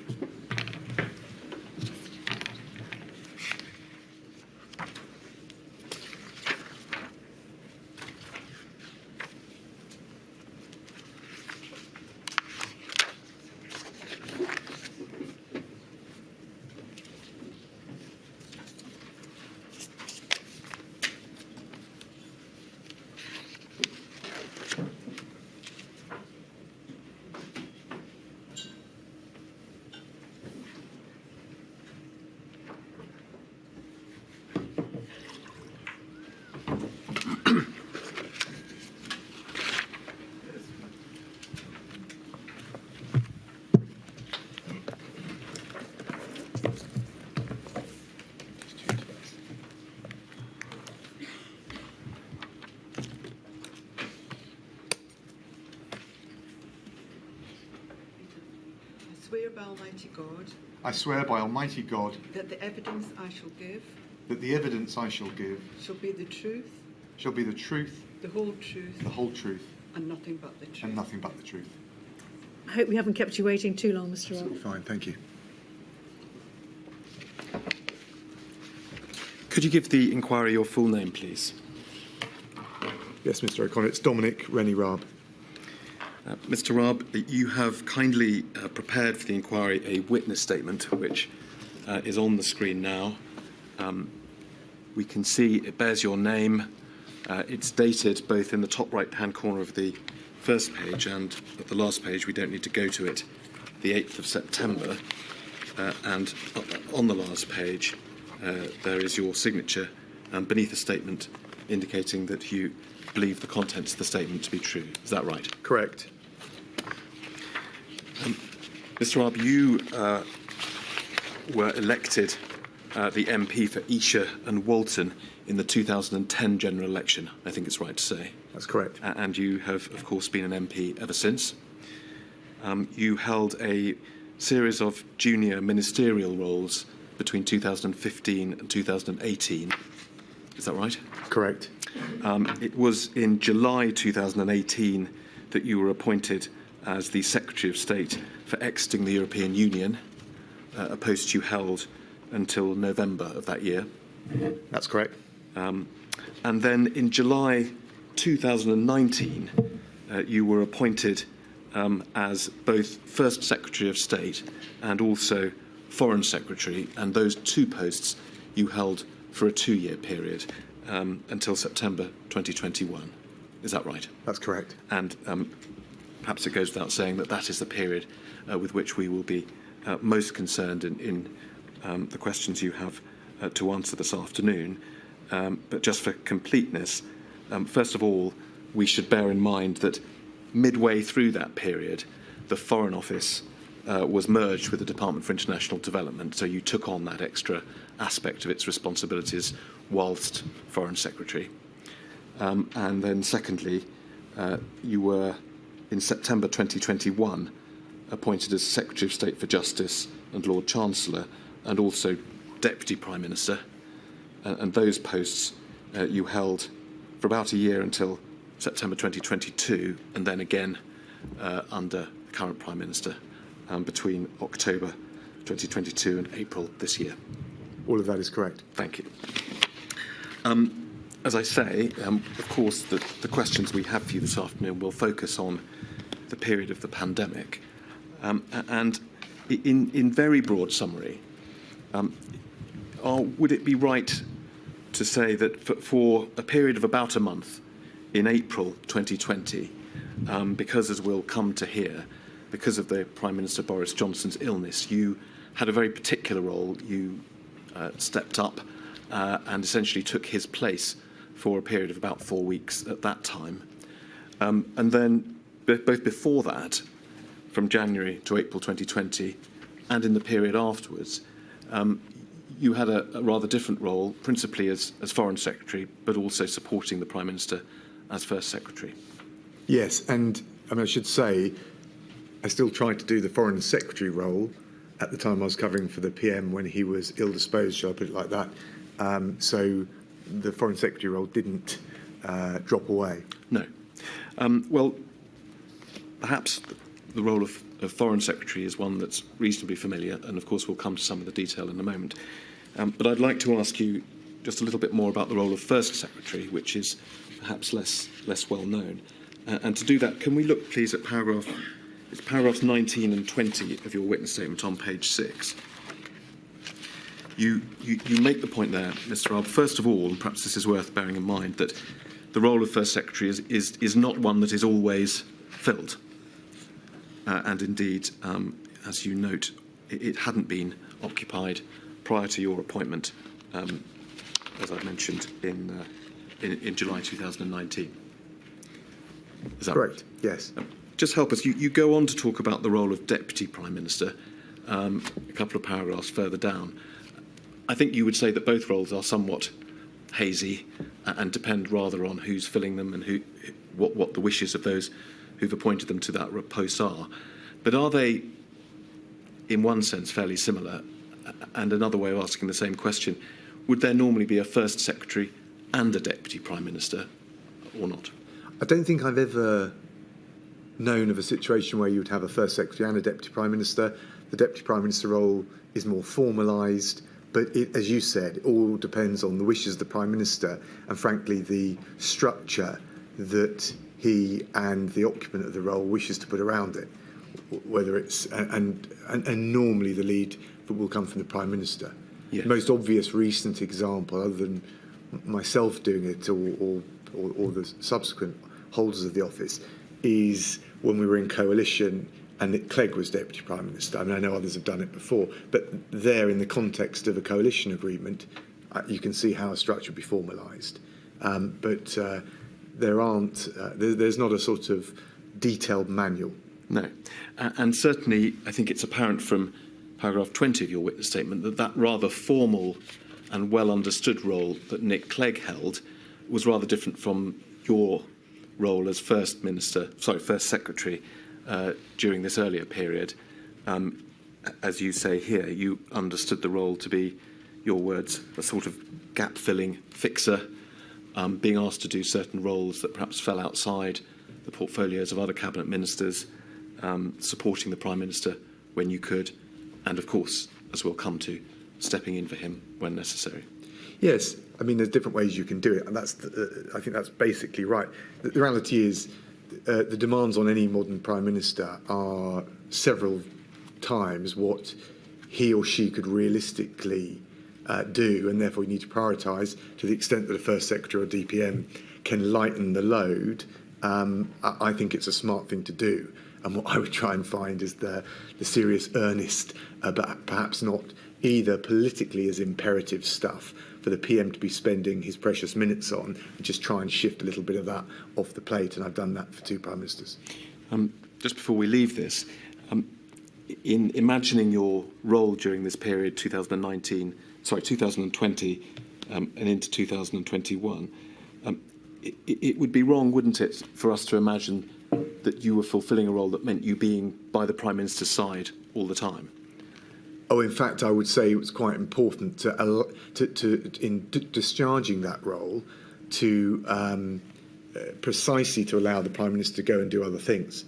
swear by Almighty God I swear by Almighty God that the evidence I shall give that the evidence I shall give shall be the truth, the truth, the whole truth, and nothing but the truth. and nothing but the truth. I hope we haven't kept you waiting too long, Mr. Raab. Fine, thank you. Could you give the inquiry your full name, please? Yes, Mr. O'Connor, it's Dominic Raab. Mr. Raab, you have kindly prepared for the inquiry a witness statement, which is on the screen now. We can see it bears your name. It's dated both in the top right-hand corner of the first page and at the last page. We don't need to go to it. The 8th of September. And on the last page, there is your signature beneath the statement indicating that you believe the contents of the statement to be true. Is that right? Correct. Mr. Raab, you were elected the MP for Esher and Walton in the 2010 general election, I think it's right to say. That's correct. And you have, of course, been an MP ever since. You held a series of junior ministerial roles between 2015 and 2018. Is that right? Correct. It was in July 2018 that you were appointed as the Secretary of State for exiting the European Union, a post you held until November of that year. That's correct. And then in July 2019, you were appointed as both First Secretary of State and also Foreign Secretary, and those two posts you held for a 2-year period until September 2021. Is that right? That's correct. And perhaps it goes without saying that that is the period with which we will be most concerned in the questions you have to answer this afternoon. But just for completeness, first of all, we should bear in mind that midway through that period, the Foreign Office was merged with the Department for International Development, so you took on that extra aspect of its responsibilities whilst Foreign Secretary. And then secondly, you were, in September 2021, appointed as Secretary of State for Justice and Lord Chancellor, and also Deputy Prime Minister. And those posts you held for about a year until September 2022, and then again under the current Prime Minister between October 2022 and April this year. All of that is correct. Thank you. As I say, of course, the questions we have for you this afternoon will focus on the period of the pandemic. And in very broad summary, would it be right to say that for a period of about a month in April 2020, because as we'll come to hear, because of the Prime Minister Boris Johnson's illness, you had a very particular role. You stepped up and essentially took his place for a period of about 4 weeks at that time. And then both before that, from January to April 2020, and in the period afterwards, you had a rather different role, principally as Foreign Secretary, but also supporting the Prime Minister as First Secretary. Yes, and I should say, I still tried to do the Foreign Secretary role at the time I was covering for the PM when he was ill-disposed, shall I put it like that. So the Foreign Secretary role didn't drop away. No. Well, perhaps the role of Foreign Secretary is one that's reasonably familiar, and of course we'll come to some of the detail in a moment. But I'd like to ask you just a little bit more about the role of First Secretary, which is perhaps less well known. And to do that, can we look, please, at paragraphs 19 and 20 of your witness statement on page 6. You make the point there, Mr. Raab, first of all, and perhaps this is worth bearing in mind, that the role of First Secretary is not one that is always filled. And indeed, as you note, it hadn't been occupied prior to your appointment, as I mentioned, in July 2019. Is that correct? Yes. Just help us. You go on to talk about the role of Deputy Prime Minister a couple of paragraphs further down. I think you would say that both roles are somewhat hazy and depend rather on who's filling them and what the wishes of those who've appointed them to that post are. But are they, in one sense, fairly similar? And another way of asking the same question, would there normally be a First Secretary and a Deputy Prime Minister or not? I don't think I've ever known of a situation where you would have a First Secretary and a Deputy Prime Minister. The Deputy Prime Minister role is more formalised, but as you said, it all depends on the wishes of the Prime Minister and, frankly, the structure that he and the occupant of the role wishes to put around it. Whether it's and normally the lead will come from the Prime Minister. Yes. The most obvious recent example, other than myself doing it or the subsequent holders of the office, is when we were in coalition and Nick Clegg was Deputy Prime Minister. I mean, I know others have done it before, but there, in the context of a coalition agreement, you can see how a structure would be formalised. But there aren't. There's not a sort of detailed manual. No. And certainly, I think it's apparent from paragraph 20 of your witness statement that rather formal and well understood role that Nick Clegg held was rather different from your role as First Secretary during this earlier period. As you say here, you understood the role to be, your words, a sort of gap-filling fixer, being asked to do certain roles that perhaps fell outside the portfolios of other cabinet ministers, supporting the Prime Minister when you could, and of course, as we'll come to, stepping in for him when necessary. Yes, I mean, there's different ways you can do it, and I think that's basically right. The reality is the demands on any modern Prime Minister are several times what he or she could realistically do, and therefore you need to prioritise to the extent that a First Secretary or DPM can lighten the load. I think it's a smart thing to do. And what I would try and find is the serious, earnest, but perhaps not either politically as imperative stuff for the PM to be spending his precious minutes on, and just try and shift a little bit of that off the plate. And I've done that for two Prime Ministers. Just before we leave this, in imagining your role during this period, 2020 and into 2021, it would be wrong, wouldn't it, for us to imagine that you were fulfilling a role that meant you being by the Prime Minister's side all the time? Oh, in fact, I would say it was quite important in discharging that role to precisely to allow the Prime Minister to go and do other things.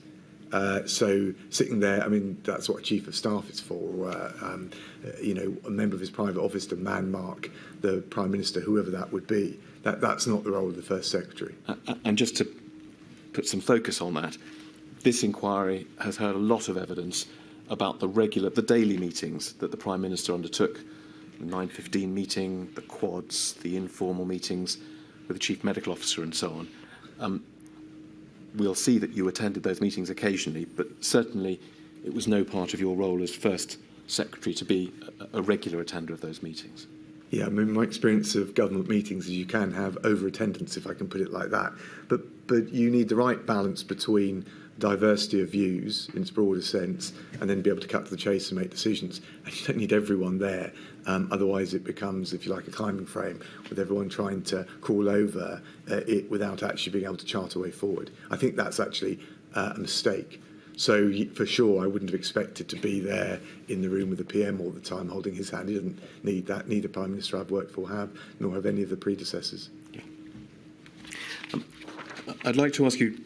So sitting there, I mean, that's what a chief of staff is for, a member of his private office to man-mark the Prime Minister, whoever that would be. That's not the role of the First Secretary. And just to put some focus on that, this inquiry has heard a lot of evidence about the daily meetings that the Prime Minister undertook, the 9:15 meeting, the quads, the informal meetings with the Chief Medical Officer and so on. We'll see that you attended those meetings occasionally, but certainly it was no part of your role as First Secretary to be a regular attender of those meetings. Yeah, I mean, my experience of government meetings is you can have over-attendance, if I can put it like that. But you need the right balance between diversity of views in its broader sense and then be able to cut to the chase and make decisions. And you don't need everyone there. Otherwise, it becomes, if you like, a climbing frame with everyone trying to crawl over it without actually being able to chart a way forward. I think that's actually a mistake. So for sure, I wouldn't have expected to be there in the room with the PM all the time holding his hand. He doesn't need that. Neither Prime Minister I've worked for have, nor have any of the predecessors. Yeah. I'd like to ask you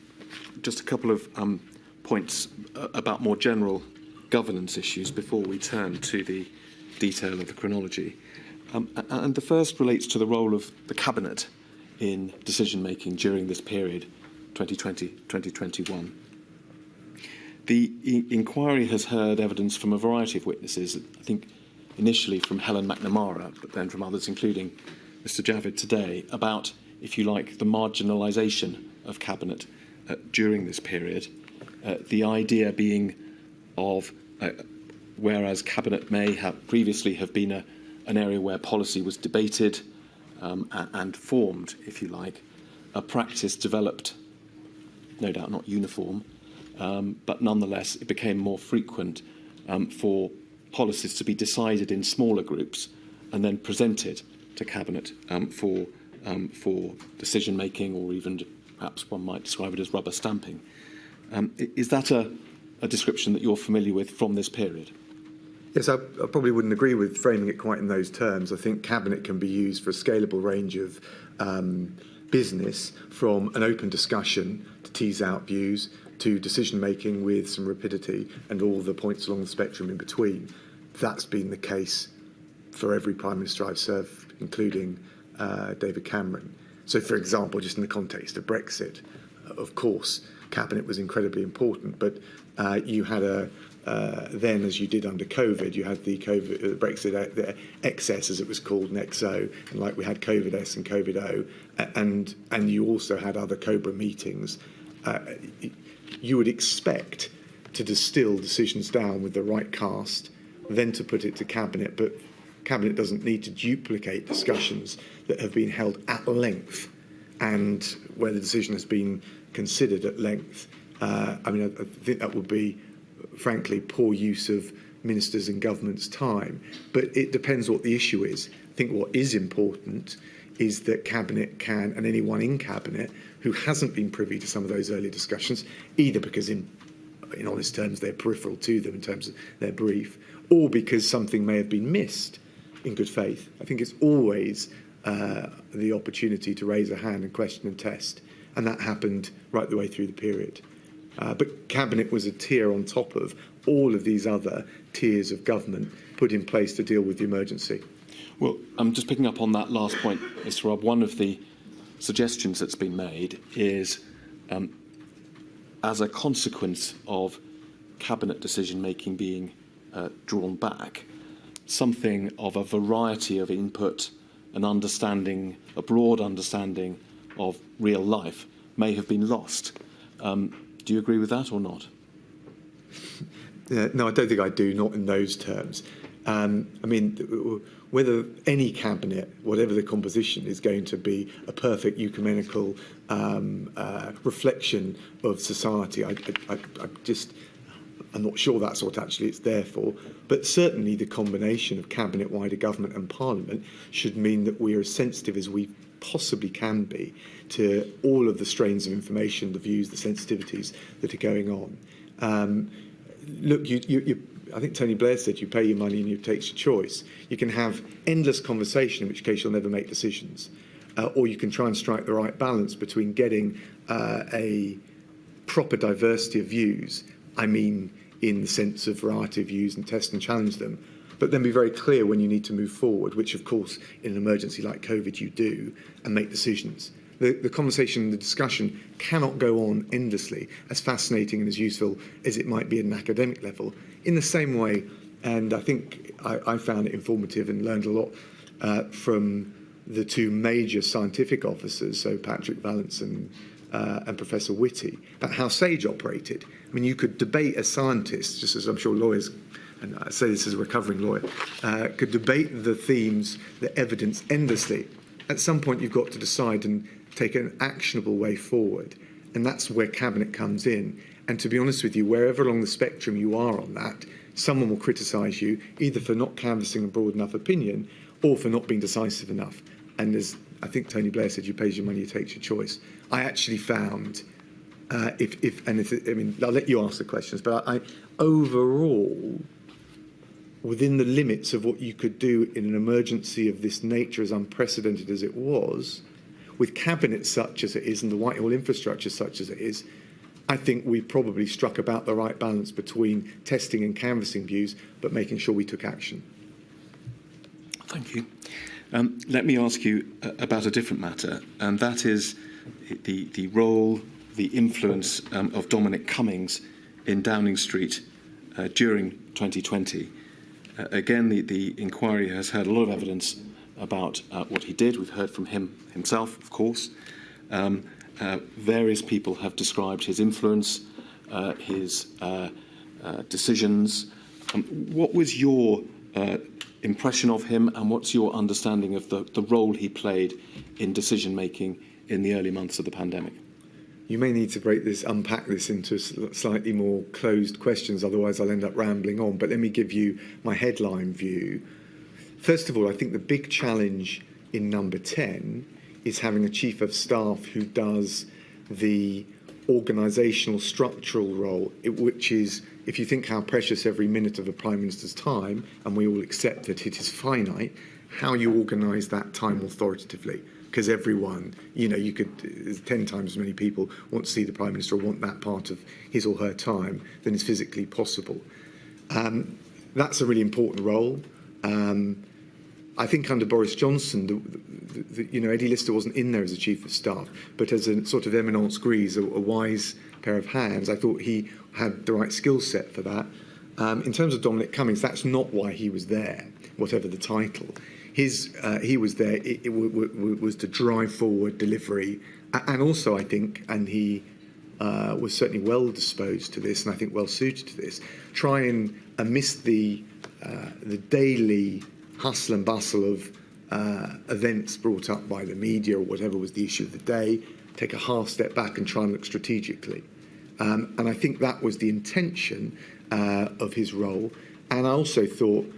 just a couple of points about more general governance issues before we turn to the detail of the chronology. And the first relates to the role of the Cabinet in decision-making during this period, 2020-2021. The inquiry has heard evidence from a variety of witnesses, I think initially from Helen McNamara, but then from others, including Mr. Javid today, about, if you like, the marginalisation of Cabinet during this period. The idea being of, whereas Cabinet may have previously have been an area where policy was debated and formed, if you like, a practice developed, no doubt not uniform, but nonetheless it became more frequent for policies to be decided in smaller groups and then presented to Cabinet for decision-making, or even perhaps one might describe it as rubber stamping. Is that a description that you're familiar with from this period? Yes, I probably wouldn't agree with framing it quite in those terms. I think Cabinet can be used for a scalable range of business, from an open discussion to tease out views to decision-making with some rapidity and all the points along the spectrum in between. That's been the case for every Prime Minister I've served, including David Cameron. So, for example, just in the context of Brexit, of course, Cabinet was incredibly important, but you had then, as you did under COVID, you had the Brexit the excess, as it was called, and XO, and like we had COVID-S and COVID-O, and you also had other Cobra meetings. You would expect to distill decisions down with the right cast, then to put it to Cabinet, but Cabinet doesn't need to duplicate discussions that have been held at length and where the decision has been considered at length. I think that would be, frankly, poor use of ministers' and government's time. But it depends what the issue is. I think what is important is that Cabinet can, and anyone in Cabinet who hasn't been privy to some of those early discussions, either because in honest terms they're peripheral to them in terms of their brief, or because something may have been missed in good faith. I think it's always the opportunity to raise a hand and question and test. And that happened right the way through the period. But Cabinet was a tier on top of all of these other tiers of government put in place to deal with the emergency. Well, I'm just picking up on that last point, Mr. Robb. One of the suggestions that's been made is, as a consequence of Cabinet decision-making being drawn back, something of a variety of input and understanding, a broad understanding of real life may have been lost. Do you agree with that or not? No, I don't think I do, not in those terms. Whether any cabinet, whatever the composition, is going to be a perfect ecumenical reflection of society, I'm not sure that's what actually it's there for. But certainly the combination of cabinet, wider government and parliament should mean that we are as sensitive as we possibly can be to all of the strains of information, the views, the sensitivities that are going on. Look, I think Tony Blair said you pay your money and you takes your choice. You can have endless conversation, in which case you'll never make decisions. Or you can try and strike the right balance between getting a proper diversity of views, I mean in the sense of variety of views and test and challenge them, but then be very clear when you need to move forward, which of course in an emergency like COVID you do, and make decisions. The conversation, the discussion cannot go on endlessly, as fascinating and as useful as it might be at an academic level. In the same way, and I think I found it informative and learned a lot from the two major scientific officers, so Patrick Vallance and Professor Whitty, about how SAGE operated. I mean, you could debate as scientists, just as I'm sure lawyers, and I say this as a recovering lawyer, could debate the themes, the evidence endlessly. At some point, you've got to decide and take an actionable way forward. And that's where Cabinet comes in. And to be honest with you, wherever along the spectrum you are on that, someone will criticise you either for not canvassing a broad enough opinion or for not being decisive enough. And as I think Tony Blair said, you pays your money, you take your choice. I actually found, I mean, I'll let you ask the questions, but I overall, within the limits of what you could do in an emergency of this nature, as unprecedented as it was, with Cabinet such as it is and the Whitehall infrastructure such as it is, I think we probably struck about the right balance between testing and canvassing views, but making sure we took action. Thank you. Let me ask you about a different matter, and that is the role, the influence of Dominic Cummings in Downing Street during 2020. Again, the inquiry has heard a lot of evidence about what he did. We've heard from him himself, of course. Various people have described his influence, his decisions. What was your impression of him, and what's your understanding of the role he played in decision-making in the early months of the pandemic? You may need to unpack this into slightly more closed questions, otherwise I'll end up rambling on. But let me give you my headline view. First of all, I think the big challenge in number 10 is having a chief of staff who does the organisational structural role, which is, if you think how precious every minute of a Prime Minister's time, and we all accept that it is finite, how you organise that time authoritatively. Because everyone, you could, 10 times as many people want to see the Prime Minister or want that part of his or her time than is physically possible. That's a really important role. I think under Boris Johnson, Eddie Lister wasn't in there as a chief of staff, but as a sort of eminence grise, a wise pair of hands. I thought he had the right skill set for that. In terms of Dominic Cummings, that's not why he was there, whatever the title. He was there, it was to drive forward delivery, and also I think, and he was certainly well disposed to this, and I think well suited to this, try and amidst the daily hustle and bustle of events brought up by the media or whatever was the issue of the day, take a half step back and try and look strategically. And I think that was the intention of his role. And I also thought,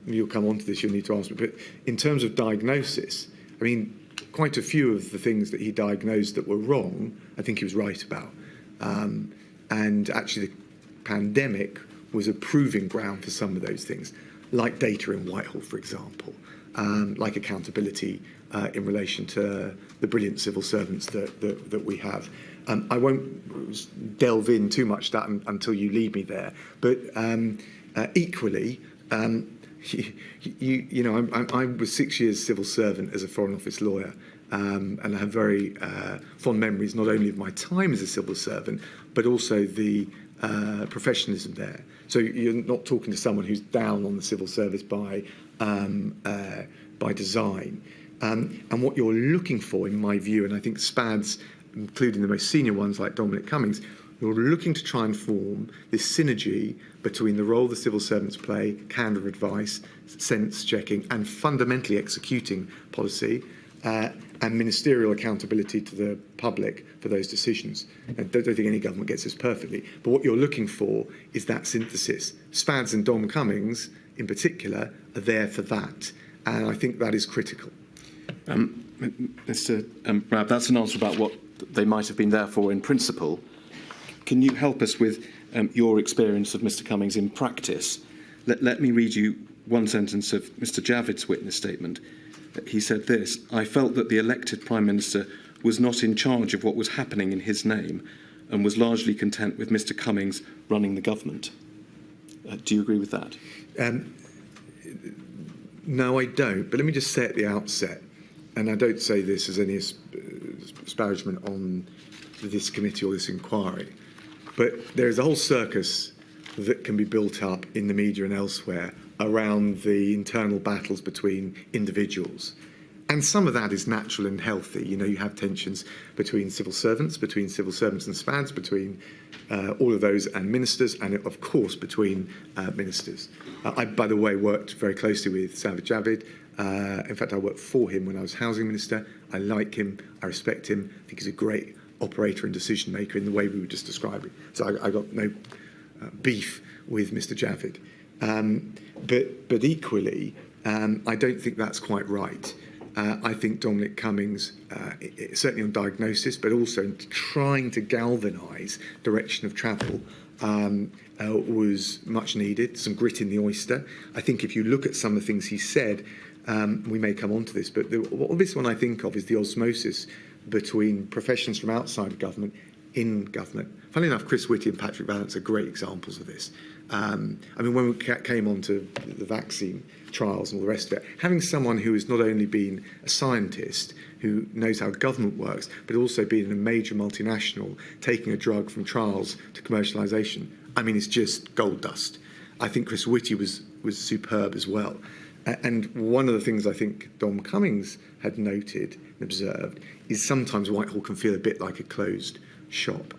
you'll come on to this, you'll need to ask me, but in terms of diagnosis, I mean, quite a few of the things that he diagnosed that were wrong, I think he was right about. And actually the pandemic was a proving ground for some of those things, like data in Whitehall, for example, like accountability in relation to the brilliant civil servants that we have. I won't delve in too much that until you lead me there, but equally, I was 6 years civil servant as a Foreign Office lawyer, and I have very fond memories not only of my time as a civil servant, but also the professionalism there. So you're not talking to someone who's down on the civil service by design. And what you're looking for, in my view, and I think SPADs, including the most senior ones like Dominic Cummings, you're looking to try and form this synergy between the role the civil servants play, candor of advice, sense checking, and fundamentally executing policy, and ministerial accountability to the public for those decisions. I don't think any government gets this perfectly, but what you're looking for is that synthesis. SPADs and Dom Cummings, in particular, are there for that, and I think that is critical. Mr. Raab, that's an answer about what they might have been there for in principle. Can you help us with your experience of Mr. Cummings in practice? Let me read you one sentence of Mr. Javid's witness statement. He said this: "I felt that the elected Prime Minister was not in charge of what was happening in his name, and was largely content with Mr Cummings running the government. Do you agree with that? No, I don't. But let me just say at the outset, and I don't say this as any disparagement on this committee or this inquiry, but there is a whole circus that can be built up in the media and elsewhere around the internal battles between individuals. And some of that is natural and healthy. You know, you have tensions between civil servants and SPADs, between all of those and ministers, and of course between ministers. I, by the way, worked very closely with Javid. In fact, I worked for him when I was housing minister. I like him, I respect him. I think he's a great operator and decision maker in the way we were just describing. So I got no beef with Mr Javid. But equally, I don't think that's quite right. I think Dominic Cummings, certainly on diagnosis, but also in trying to galvanise direction of travel, was much needed, some grit in the oyster. I think if you look at some of the things he said, we may come on to this, but the obvious one I think of is the osmosis between professions from outside of government in government. Funnily enough, Chris Whitty and Patrick Vallance are great examples of this. I mean, when we came on to the vaccine trials and all the rest of it, having someone who has not only been a scientist, who knows how government works, but also been in a major multinational, taking a drug from trials to commercialisation, I mean, it's just gold dust. I think Chris Whitty was superb as well. And one of the things I think Dom Cummings had noted and observed is sometimes Whitehall can feel a bit like a closed shop.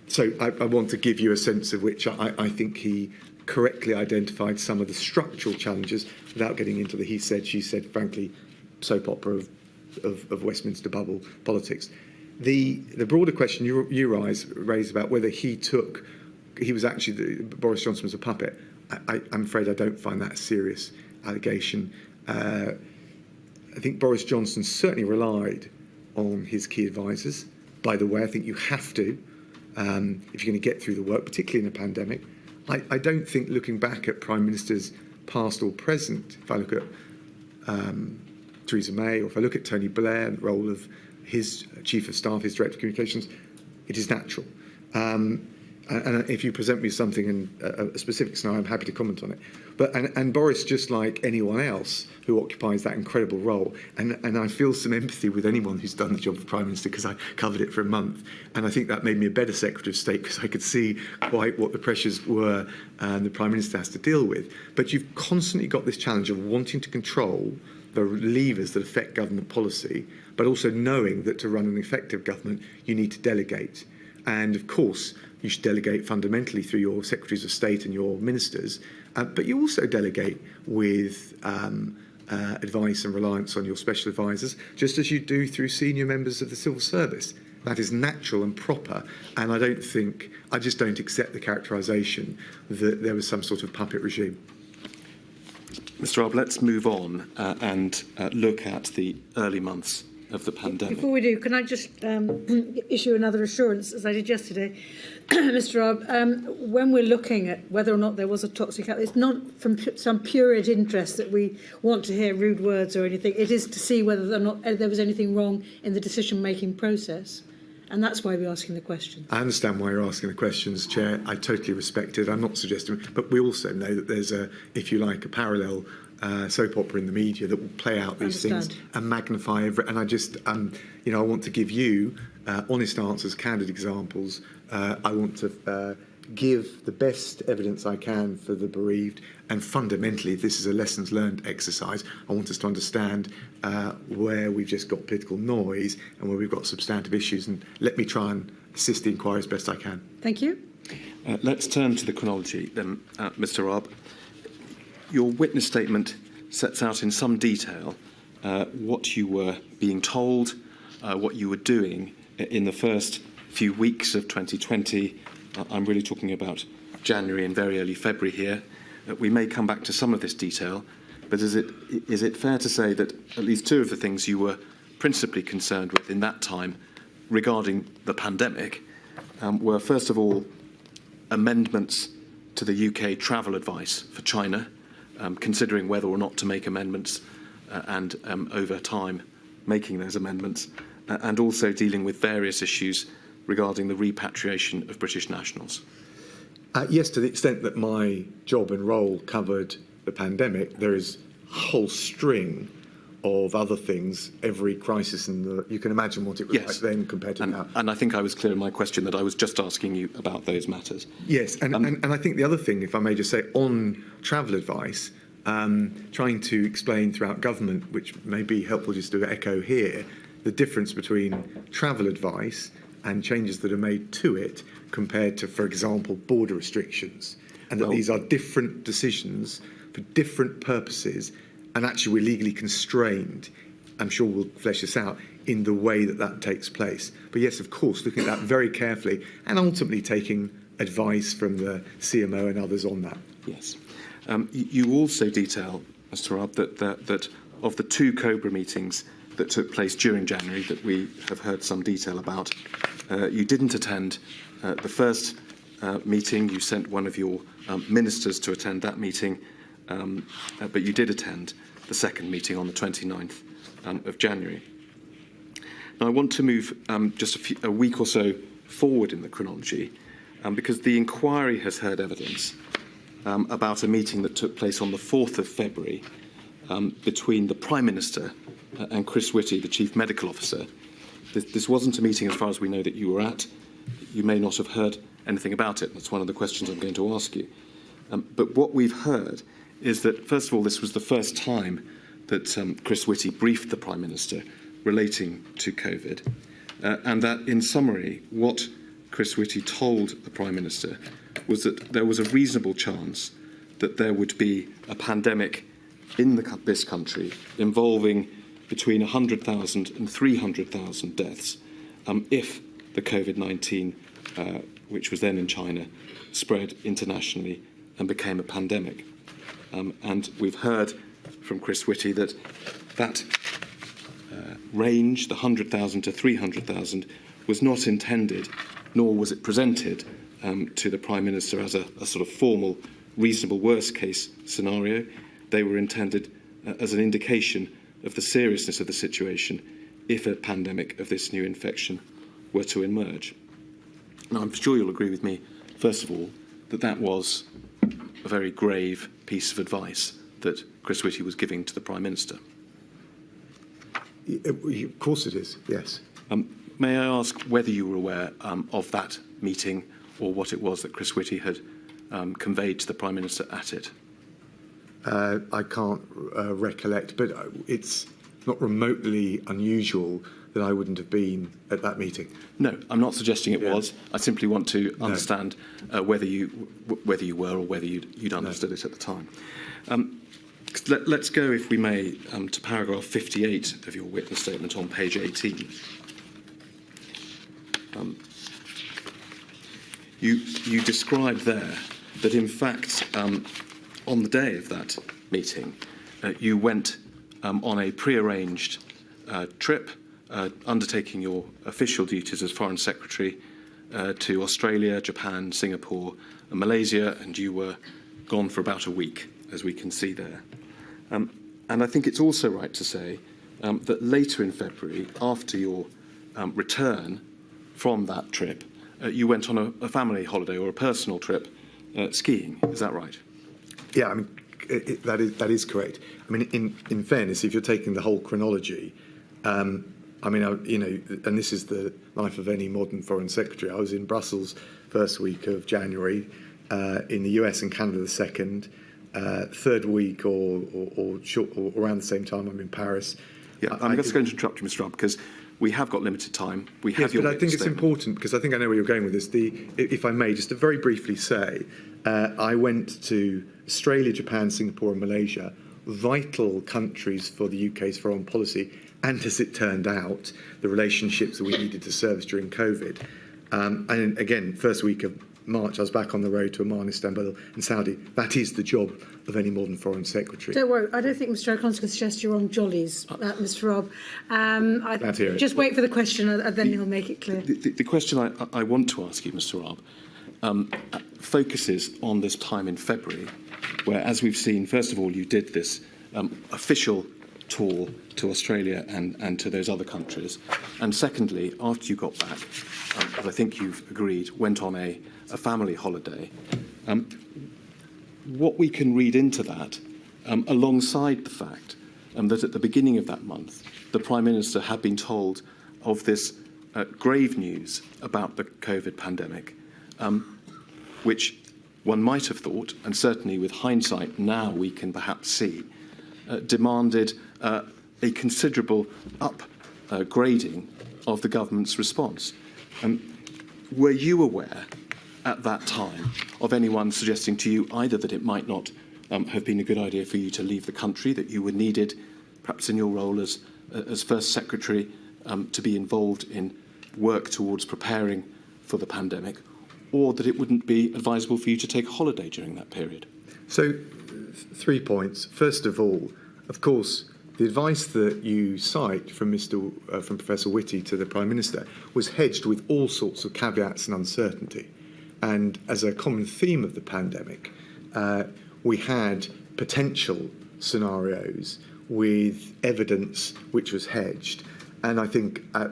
So I want to give you a sense of which I think he correctly identified some of the structural challenges without getting into the he said, she said, frankly, soap opera of Westminster bubble politics. The broader question you raised about whether Boris Johnson was a puppet, I'm afraid I don't find that a serious allegation. I think Boris Johnson certainly relied on his key advisors. By the way, I think you have to, if you're going to get through the work, particularly in a pandemic. I don't think, looking back at prime ministers past or present, if I look at Theresa May, or if I look at Tony Blair and the role of his chief of staff, his director of communications, it is natural. And if you present me something in a specific scenario, I'm happy to comment on it. But and Boris, just like anyone else who occupies that incredible role, and I feel some empathy with anyone who's done the job of Prime Minister, because I covered it for a month, and I think that made me a better Secretary of State because I could see quite what the pressures were the Prime Minister has to deal with. But you've constantly got this challenge of wanting to control the levers that affect government policy, but also knowing that to run an effective government, you need to delegate. And of course, you should delegate fundamentally through your secretaries of state and your ministers, but you also delegate with advice and reliance on your special advisors, just as you do through senior members of the civil service. That is natural and proper, and I just don't accept the characterisation that there was some sort of puppet regime. Mr. Raab, let's move on and look at the early months of the pandemic. Before we do, can I just issue another assurance, as I did yesterday, Mr. Raab? When we're looking at whether or not there was a toxic, it's not from some purid interest that we want to hear rude words or anything. It is to see whether or not there was anything wrong in the decision-making process. And that's why we're asking the question. I understand why you're asking the questions, Chair. I totally respect it. I'm not suggesting, but we also know that there's if you like, a parallel soap opera in the media that will play out these things and magnify every. And I just, I want to give you honest answers, candid examples. I want to give the best evidence I can for the bereaved. And fundamentally, if this is a lessons learned exercise, I want us to understand where we've just got political noise and where we've got substantive issues. And let me try and assist the inquiry as best I can. Thank you. Let's turn to the chronology then, Mr. Raab. Your witness statement sets out in some detail what you were being told, what you were doing in the first few weeks of 2020. I'm really talking about January and very early February here. We may come back to some of this detail, but is it fair to say that at least two of the things you were principally concerned with in that time regarding the pandemic were, first of all, amendments to the UK travel advice for China, considering whether or not to make amendments and over time making those amendments, and also dealing with various issues regarding the repatriation of British nationals? Yes, to the extent that my job and role covered the pandemic, there is a whole string of other things. Every crisis you can imagine what it was like then compared to now. And I think I was clear in my question that I was just asking you about those matters. Yes, and I think the other thing, if I may just say, on travel advice, trying to explain throughout government, which may be helpful just to echo here, the difference between travel advice and changes that are made to it compared to, for example, border restrictions, and that these are different decisions for different purposes, and actually we're legally constrained. I'm sure we'll flesh this out in the way that that takes place. But yes, of course, looking at that very carefully and ultimately taking advice from the CMO and others on that. Yes. You also detail, Mr. Raab, that of the 2 Cobra meetings that took place during January that we have heard some detail about, you didn't attend the first meeting. You sent one of your ministers to attend that meeting, but you did attend the second meeting on the 29th of January. Now, I want to move just a week or so forward in the chronology, because the inquiry has heard evidence about a meeting that took place on the 4th of February between the Prime Minister and Chris Whitty, the Chief Medical Officer. This wasn't a meeting, as far as we know, that you were at. You may not have heard anything about it. That's one of the questions I'm going to ask you. But what we've heard is that, first of all, this was the first time that Chris Whitty briefed the Prime Minister relating to COVID, and that, in summary, what Chris Whitty told the Prime Minister was that there was a reasonable chance that there would be a pandemic in this country involving between 100,000 and 300,000 deaths if the COVID-19, which was then in China, spread internationally and became a pandemic. And we've heard from Chris Whitty that range, the 100,000 to 300,000, was not intended, nor was it presented to the Prime Minister as a sort of formal, reasonable worst-case scenario. They were intended as an indication of the seriousness of the situation if a pandemic of this new infection were to emerge. Now, I'm sure you'll agree with me, first of all, that was a very grave piece of advice that Chris Whitty was giving to the Prime Minister. Of course it is, yes. May I ask whether you were aware of that meeting or what it was that Chris Whitty had conveyed to the Prime Minister at it? I can't recollect, but it's not remotely unusual that I wouldn't have been at that meeting. No, I'm not suggesting it was. I simply want to understand whether you were or whether you'd understood it at the time. Let's go, if we may, to paragraph 58 of your witness statement on page 18. You describe there that, in fact, on the day of that meeting, you went on a pre-arranged trip, undertaking your official duties as Foreign Secretary to Australia, Japan, Singapore and Malaysia, and you were gone for about a week, as we can see there. And I think it's also right to say that later in February, after your return from that trip, you went on a family holiday or a personal trip skiing. Is that right? Yeah, I mean, that is correct. I mean, in fairness, if you're taking the whole chronology, I mean, and this is the life of any modern Foreign Secretary. I was in Brussels first week of January, in the US and Canada the second, third week or around the same time I'm in Paris. Yeah, I'm just going to interrupt you, Mr. Raab, because we have got limited time. We have your but I think it's statement. important, because I think I know where you're going with this. If I may, just to very briefly say, I went to Australia, Japan, Singapore and Malaysia, vital countries for the UK's foreign policy, and as it turned out, the relationships that we needed to service during COVID. And again, first week of March, I was back on the road to Amman, Istanbul and Saudi. That is the job of any modern Foreign Secretary. Don't worry, I don't think Mr O'Connor's going to suggest you're on jollies, Mr Raab. Glad to hear it. Just wait for the question and then he'll make it clear. The question I want to ask you, Mr. Raab, focuses on this time in February, where, as we've seen, first of all, you did this official tour to Australia and to those other countries? And secondly, after you got back, as I think you've agreed, went on a family holiday, what we can read into that, alongside the fact that at the beginning of that month, the Prime Minister had been told of this grave news about the COVID pandemic, which one might have thought, and certainly with hindsight now we can perhaps see, demanded a considerable upgrading of the government's response. Were you aware at that time of anyone suggesting to you either that it might not have been a good idea for you to leave the country, that you were needed, perhaps in your role as First Secretary, to be involved in work towards preparing for the pandemic, or that it wouldn't be advisable for you to take a holiday during that period? So, 3 points. First of all, of course, the advice that you cite from from Professor Whitty to the Prime Minister was hedged with all sorts of caveats and uncertainty. And as a common theme of the pandemic, we had potential scenarios with evidence which was hedged. And I think at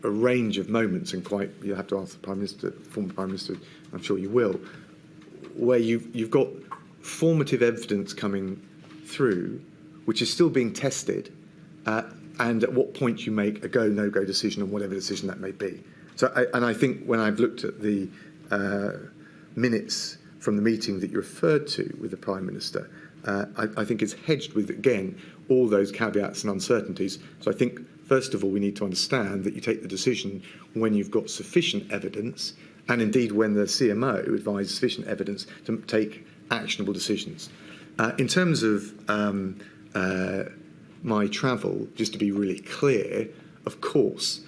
a range of moments, and quite, you have to ask the Prime Minister, former Prime Minister, I'm sure you will, where you've got formative evidence coming through, which is still being tested, and at what point you make a go, no-go decision on whatever decision that may be. So, I think when I've looked at the minutes from the meeting that you referred to with the Prime Minister, I think it's hedged with, again, all those caveats and uncertainties. So I think, first of all, we need to understand that you take the decision when you've got sufficient evidence, and indeed when the CMO advises sufficient evidence to take actionable decisions. In terms of my travel, just to be really clear, of course,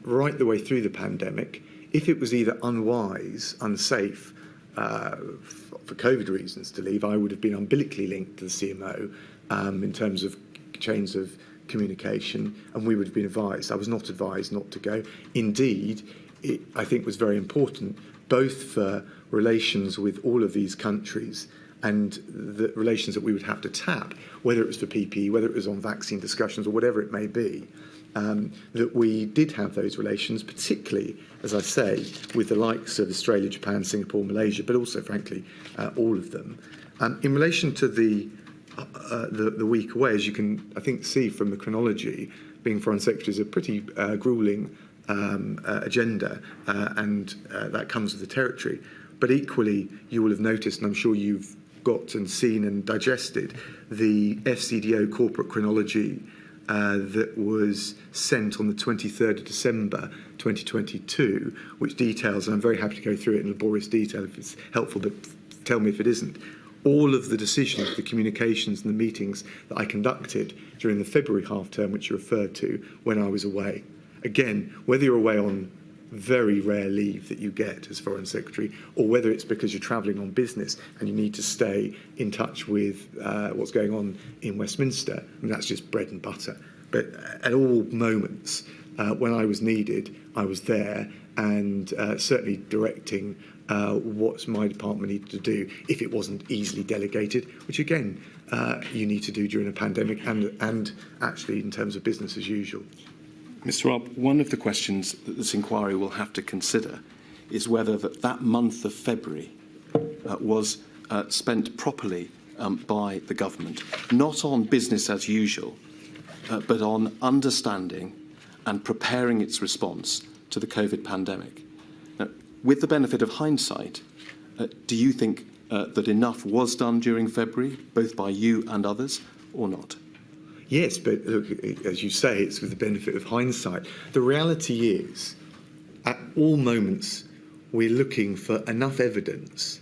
right the way through the pandemic, if it was either unwise, unsafe, for COVID reasons to leave, I would have been umbilically linked to the CMO in terms of chains of communication, and we would have been advised. I was not advised not to go. Indeed, it, I think, was very important, both for relations with all of these countries and the relations that we would have to tap, whether it was for PPE, whether it was on vaccine discussions or whatever it may be, that we did have those relations, particularly, as I say, with the likes of Australia, Japan, Singapore, Malaysia, but also, frankly, all of them. In relation to the week away, as you can, I think, see from the chronology, being Foreign Secretary is a pretty gruelling agenda, and that comes with the territory. But equally, you will have noticed, and I'm sure you've got and seen and digested, the FCDO corporate chronology that was sent on the 23rd of December 2022, which details, and I'm very happy to go through it in laborious detail if it's helpful, but tell me if it isn't, all of the decisions, the communications and the meetings that I conducted during the February half term, which you referred to, when I was away. Again, whether you're away on very rare leave that you get as Foreign Secretary, or whether it's because you're travelling on business and you need to stay in touch with what's going on in Westminster, I mean, that's just bread and butter. But at all moments, when I was needed, I was there, and certainly directing what my department needed to do if it wasn't easily delegated, which again, you need to do during a pandemic and actually in terms of business as usual. Mr. Raab, one of the questions that this inquiry will have to consider is whether that month of February was spent properly by the government, not on business as usual, but on understanding and preparing its response to the COVID pandemic. Now, with the benefit of hindsight, do you think that enough was done during February, both by you and others, or not? Yes, but look, as you say, it's with the benefit of hindsight. The reality is, at all moments, we're looking for enough evidence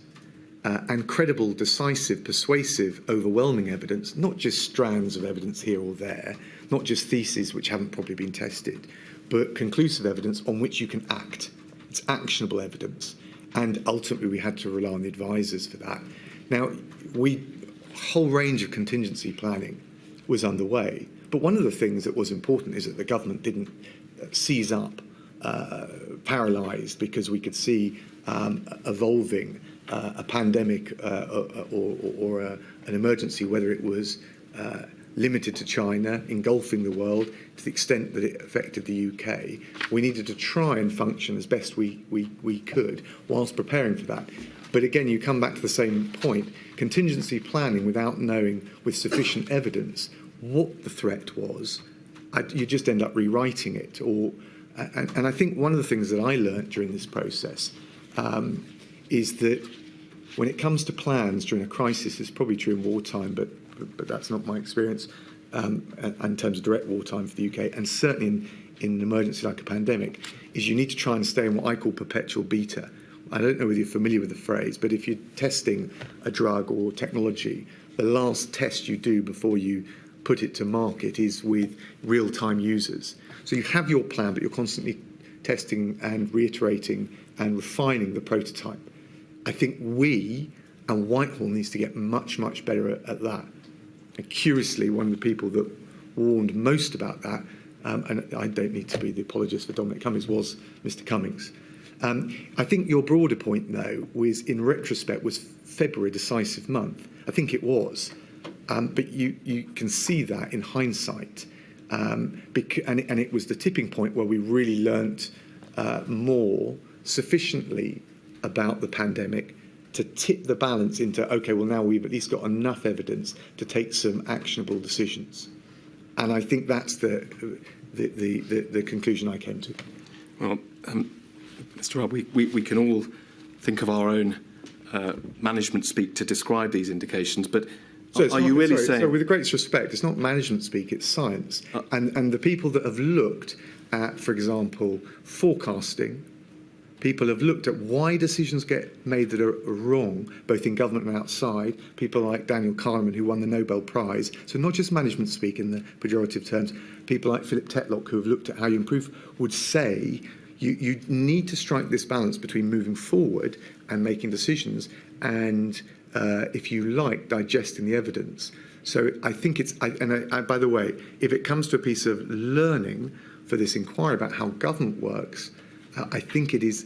and credible, decisive, persuasive, overwhelming evidence, not just strands of evidence here or there, not just theses which haven't properly been tested, but conclusive evidence on which you can act. It's actionable evidence. And ultimately, we had to rely on the advisors for that. Now, a whole range of contingency planning was underway. But one of the things that was important is that the government didn't seize up, paralysed, because we could see evolving a pandemic or an emergency, whether it was limited to China, engulfing the world to the extent that it affected the UK. We needed to try and function as best we could whilst preparing for that. But again, you come back to the same point. Contingency planning without knowing with sufficient evidence what the threat was, you just end up rewriting it. And I think one of the things that I learnt during this process is that when it comes to plans during a crisis, it's probably true in wartime, but that's not my experience in terms of direct wartime for the UK, and certainly in an emergency like a pandemic, is you need to try and stay in what I call perpetual beta. I don't know whether you're familiar with the phrase, but if you're testing a drug or technology, the last test you do before you put it to market is with real-time users. So you have your plan, but you're constantly testing and reiterating and refining the prototype. I think we and Whitehall needs to get much, much better at that. And curiously, one of the people that warned most about that, and I don't need to be the apologist for Dominic Cummings, was Mr. Cummings. I think your broader point, though, was in retrospect, was February a decisive month? I think it was. But you can see that in hindsight. And it was the tipping point where we really learnt more sufficiently about the pandemic to tip the balance into, OK, well, now we've at least got enough evidence to take some actionable decisions. And I think that's the conclusion I came to. Well, Mr. Raab, we can all think of our own management speak to describe these indications, but are you really saying... So with the greatest respect, it's not management speak, it's science. And the people that have looked at, for example, forecasting, people have looked at why decisions get made that are wrong, both in government and outside. People like Daniel Kahneman, who won the Nobel Prize. So not just management speak in the pejorative terms. People like Philip Tetlock, who have looked at how you improve, would say you need to strike this balance between moving forward and making decisions and, if you like, digesting the evidence. So I think it's... by the way, if it comes to a piece of learning for this inquiry about how government works, I think it is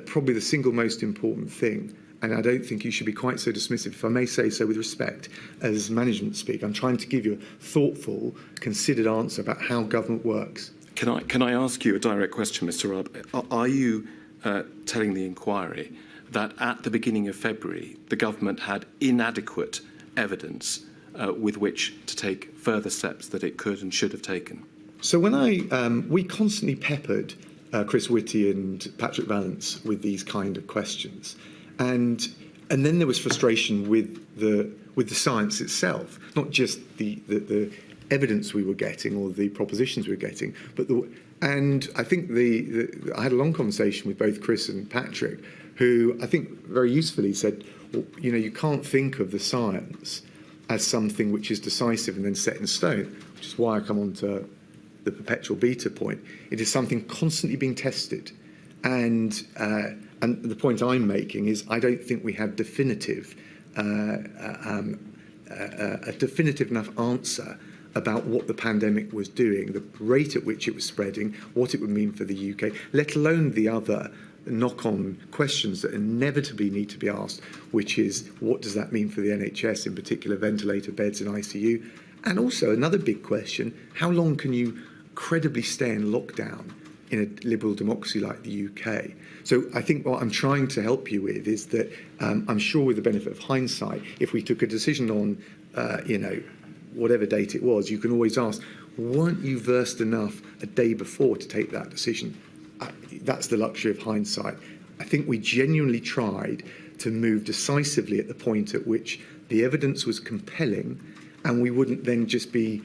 probably the single most important thing. And I don't think you should be quite so dismissive, if I may say so with respect, as management speak. I'm trying to give you a thoughtful, considered answer about how government works. Can I ask you a direct question, Mr. Raab? Are you telling the inquiry that at the beginning of February, the government had inadequate evidence with which to take further steps that it could and should have taken? So when we constantly peppered Chris Whitty and Patrick Vallance with these kind of questions, and then there was frustration with the science itself, not just the evidence we were getting or the propositions we were getting, but and I think I had a long conversation with both Chris and Patrick, who I think very usefully said, well, you know, you can't think of the science as something which is decisive and then set in stone, which is why I come on to the perpetual beta point. It is something constantly being tested. And the point I'm making is I don't think we have a definitive enough answer about what the pandemic was doing, the rate at which it was spreading, what it would mean for the UK, let alone the other knock-on questions that inevitably need to be asked, which is what does that mean for the NHS, in particular ventilator beds in ICU? And also another big question, how long can you credibly stay in lockdown in a liberal democracy like the UK? So I think what I'm trying to help you with is that I'm sure with the benefit of hindsight, if we took a decision on, whatever date it was, you can always ask, weren't you versed enough a day before to take that decision? That's the luxury of hindsight. I think we genuinely tried to move decisively at the point at which the evidence was compelling, and we wouldn't then just be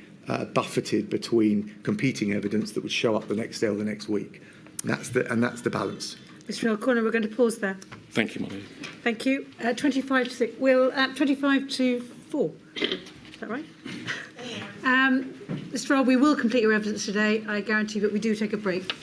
buffeted between competing evidence that would show up the next day or the next week. And that's the balance. Mr. O'Connor, we're going to pause there. Thank you, Molly. Thank you. 25 to 6. We'll 25 to 4. Is that right? Mr. Raab, we will complete your evidence today, I guarantee, but we do take a break.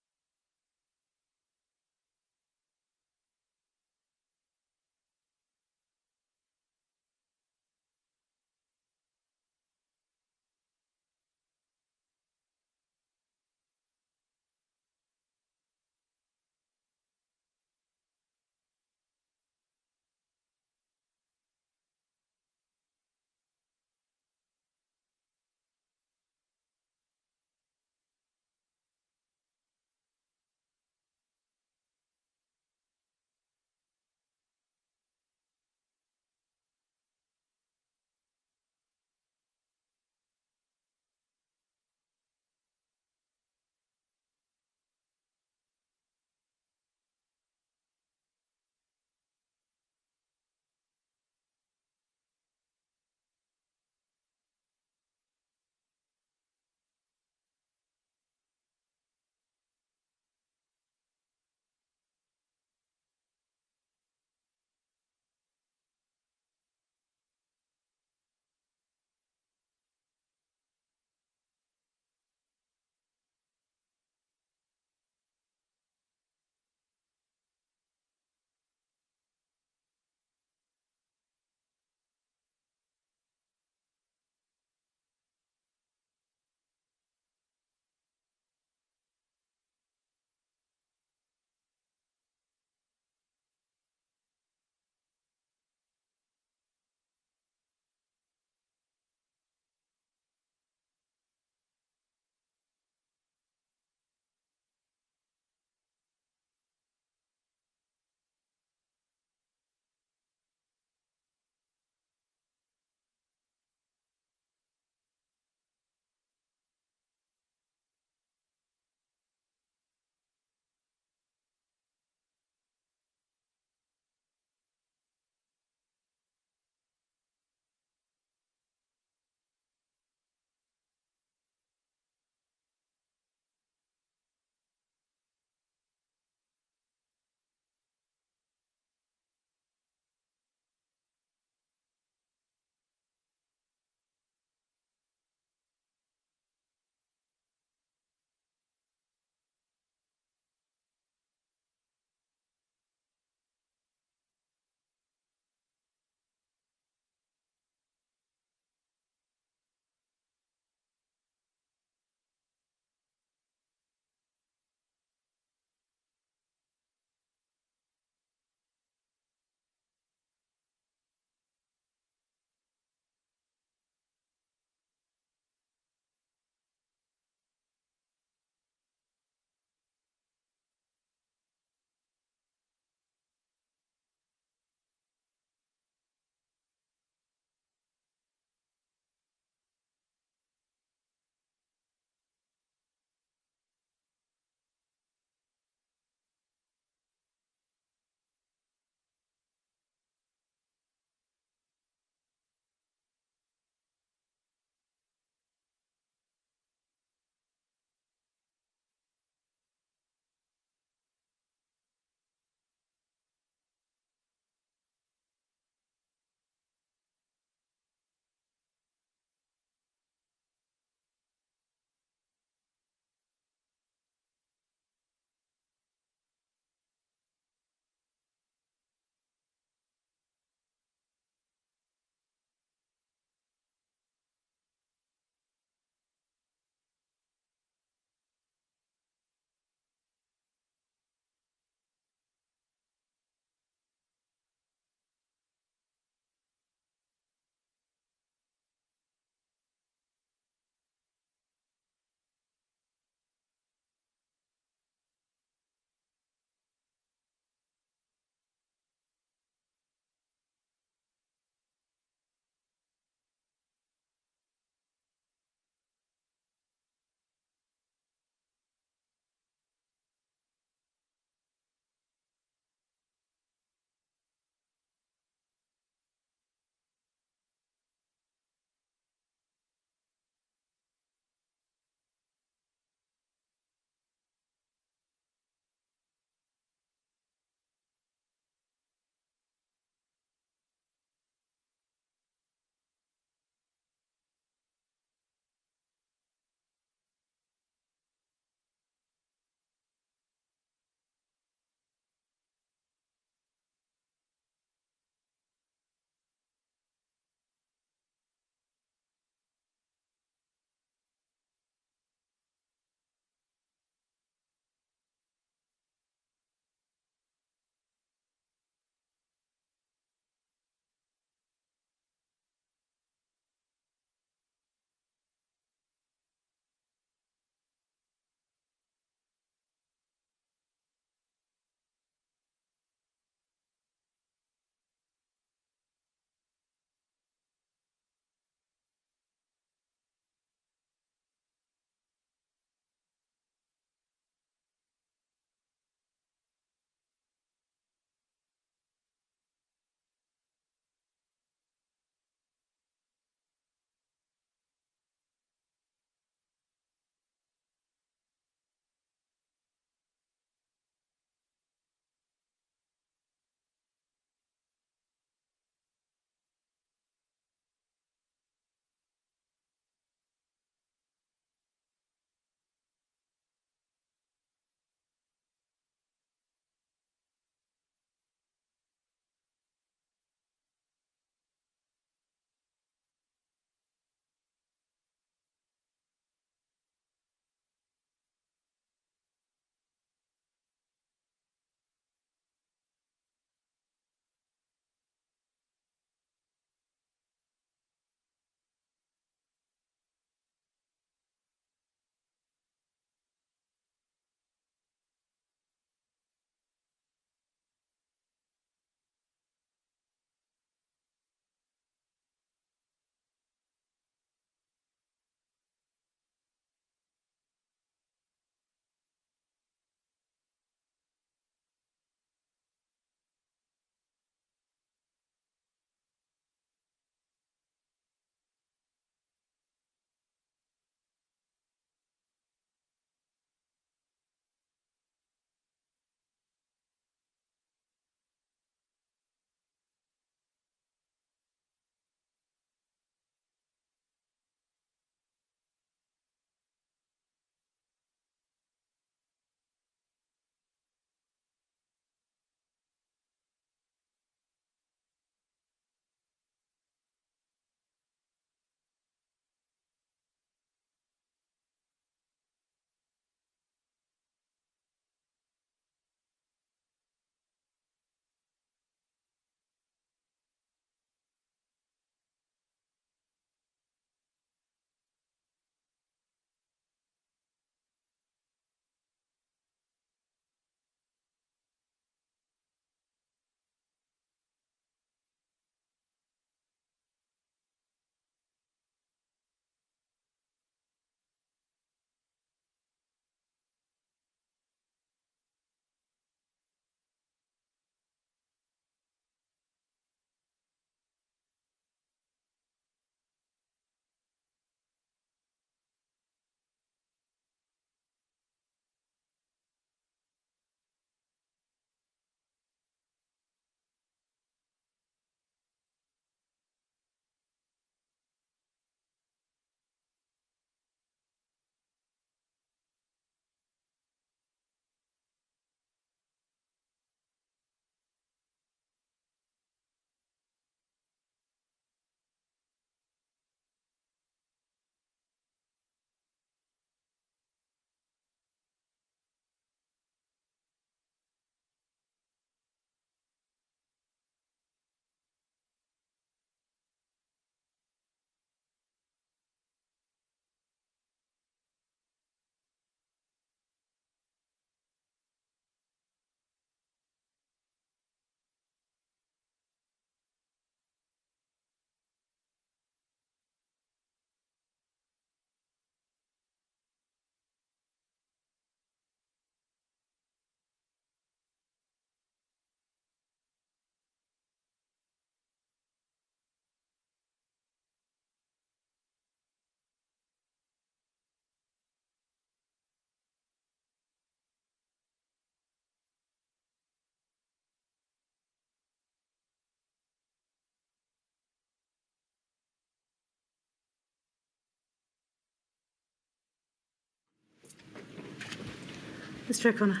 Mr O'Connor.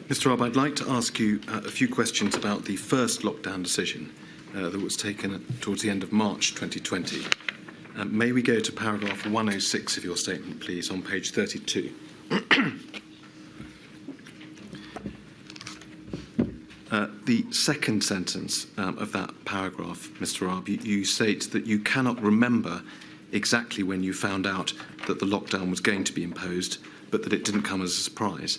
Mr. Raab, I'd like to ask you a few questions about the first lockdown decision that was taken towards the end of March 2020. May we go to paragraph 106 of your statement, please, on page 32? The second sentence of that paragraph, Mr. Raab, you state that you cannot remember exactly when you found out that the lockdown was going to be imposed, but that it didn't come as a surprise.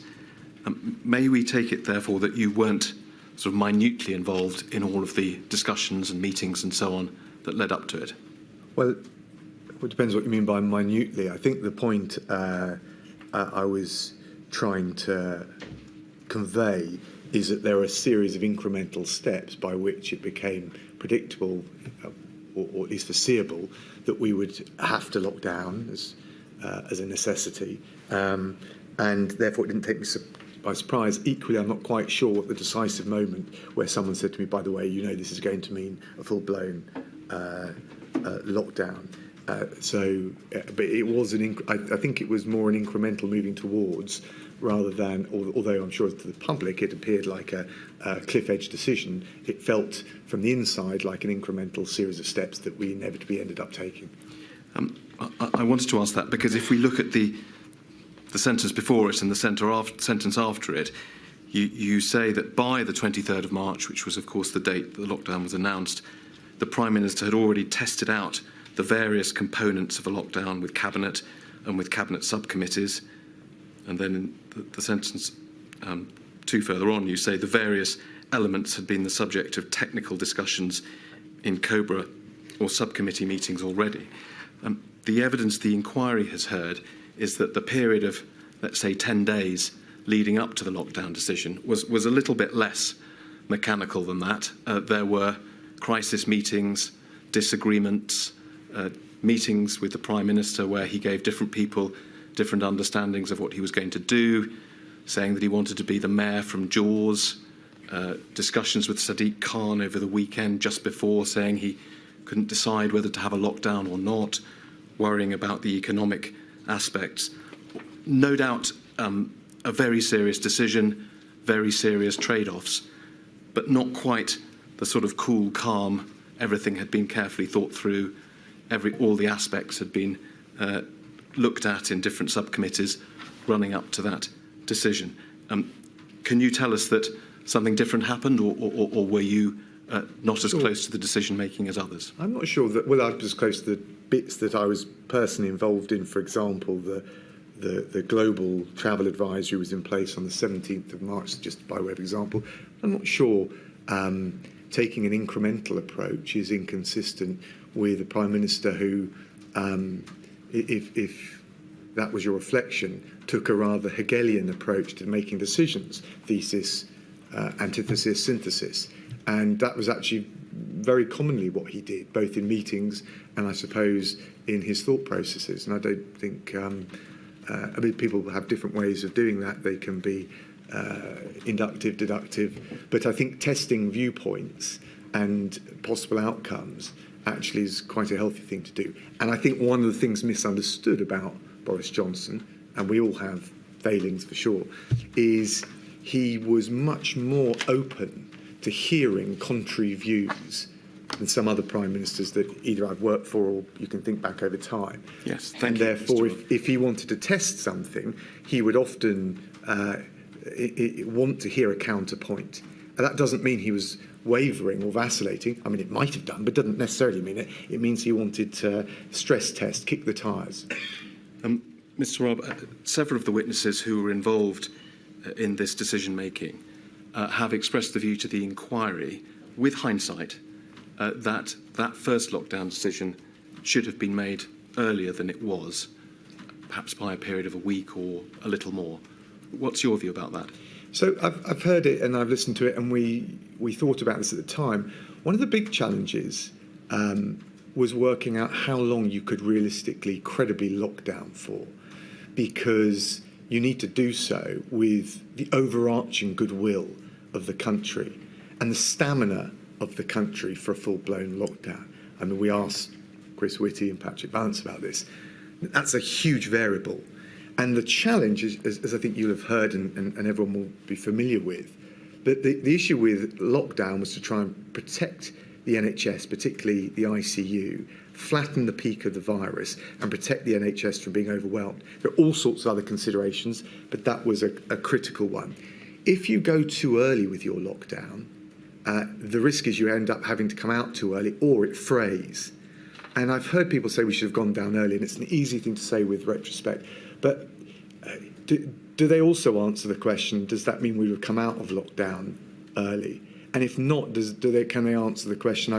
May we take it, therefore, that you weren't sort of minutely involved in all of the discussions and meetings and so on that led up to it? Well, it depends what you mean by minutely. I think the point I was trying to convey is that there are a series of incremental steps by which it became predictable, or at least foreseeable, that we would have to lock down as a necessity, and therefore it didn't take me by surprise. Equally, I'm not quite sure what the decisive moment where someone said to me, by the way, you know this is going to mean a full-blown lockdown. But it was I think it was more an incremental moving towards, rather than, although I'm sure to the public it appeared like a cliff-edge decision, it felt from the inside like an incremental series of steps that we inevitably ended up taking. I wanted to ask that because if we look at the sentence before it and the sentence after it, you say that by the 23rd of March, which was, of course, the date the lockdown was announced, the Prime Minister had already tested out the various components of a lockdown with Cabinet and with Cabinet subcommittees. And then in the sentence two further on, you say the various elements had been the subject of technical discussions in Cobra or subcommittee meetings already. The evidence the inquiry has heard is that the period of, let's say, 10 days leading up to the lockdown decision was a little bit less mechanical than that. There were crisis meetings, disagreements, meetings with the Prime Minister where he gave different people different understandings of what he was going to do, saying that he wanted to be the mayor from Jaws, discussions with Sadiq Khan over the weekend just before, saying he couldn't decide whether to have a lockdown or not, worrying about the economic aspects. No doubt a very serious decision, very serious trade-offs, but not quite the sort of cool, calm, everything had been carefully thought through, all the aspects had been looked at in different subcommittees running up to that decision. Can you tell us that something different happened, or were you not as close to the decision-making as others? I'm not sure that, well, I was close to the bits that I was personally involved in. For example, the global travel advisory was in place on the 17th of March, just by way of example. I'm not sure taking an incremental approach is inconsistent with a Prime Minister who, if that was your reflection, took a rather Hegelian approach to making decisions, thesis, antithesis, synthesis. And that was actually very commonly what he did, both in meetings and, I suppose, in his thought processes. And I don't think, I mean, people have different ways of doing that. They can be inductive, deductive. But I think testing viewpoints and possible outcomes actually is quite a healthy thing to do. And I think one of the things misunderstood about Boris Johnson, and we all have failings for sure, is he was much more open to hearing contrary views than some other prime ministers that either I've worked for or you can think back over time. Yes, thank and you. Therefore, if he wanted to test something, he would often want to hear a counterpoint. And that doesn't mean he was wavering or vacillating. I mean, it might have done, but doesn't necessarily mean it. It means he wanted to stress test, kick the tyres. Mr. Raab, several of the witnesses who were involved in this decision-making have expressed the view to the inquiry, with hindsight, that first lockdown decision should have been made earlier than it was, perhaps by a period of a week or a little more. What's your view about that? So I've heard it and I've listened to it, and we thought about this at the time. One of the big challenges was working out how long you could realistically, credibly lock down for, because you need to do so with the overarching goodwill of the country and the stamina of the country for a full-blown lockdown. I mean, we asked Chris Whitty and Patrick Vallance about this. That's a huge variable. And the challenge, as I think you'll have heard and everyone will be familiar with, that the issue with lockdown was to try and protect the NHS, particularly the ICU, flatten the peak of the virus and protect the NHS from being overwhelmed. There are all sorts of other considerations, but that was a critical one. If you go too early with your lockdown, the risk is you end up having to come out too early or it frays. And I've heard people say we should have gone down early, and it's an easy thing to say with retrospect. But do they also answer the question, does that mean we would come out of lockdown early? And if not, can they answer the question,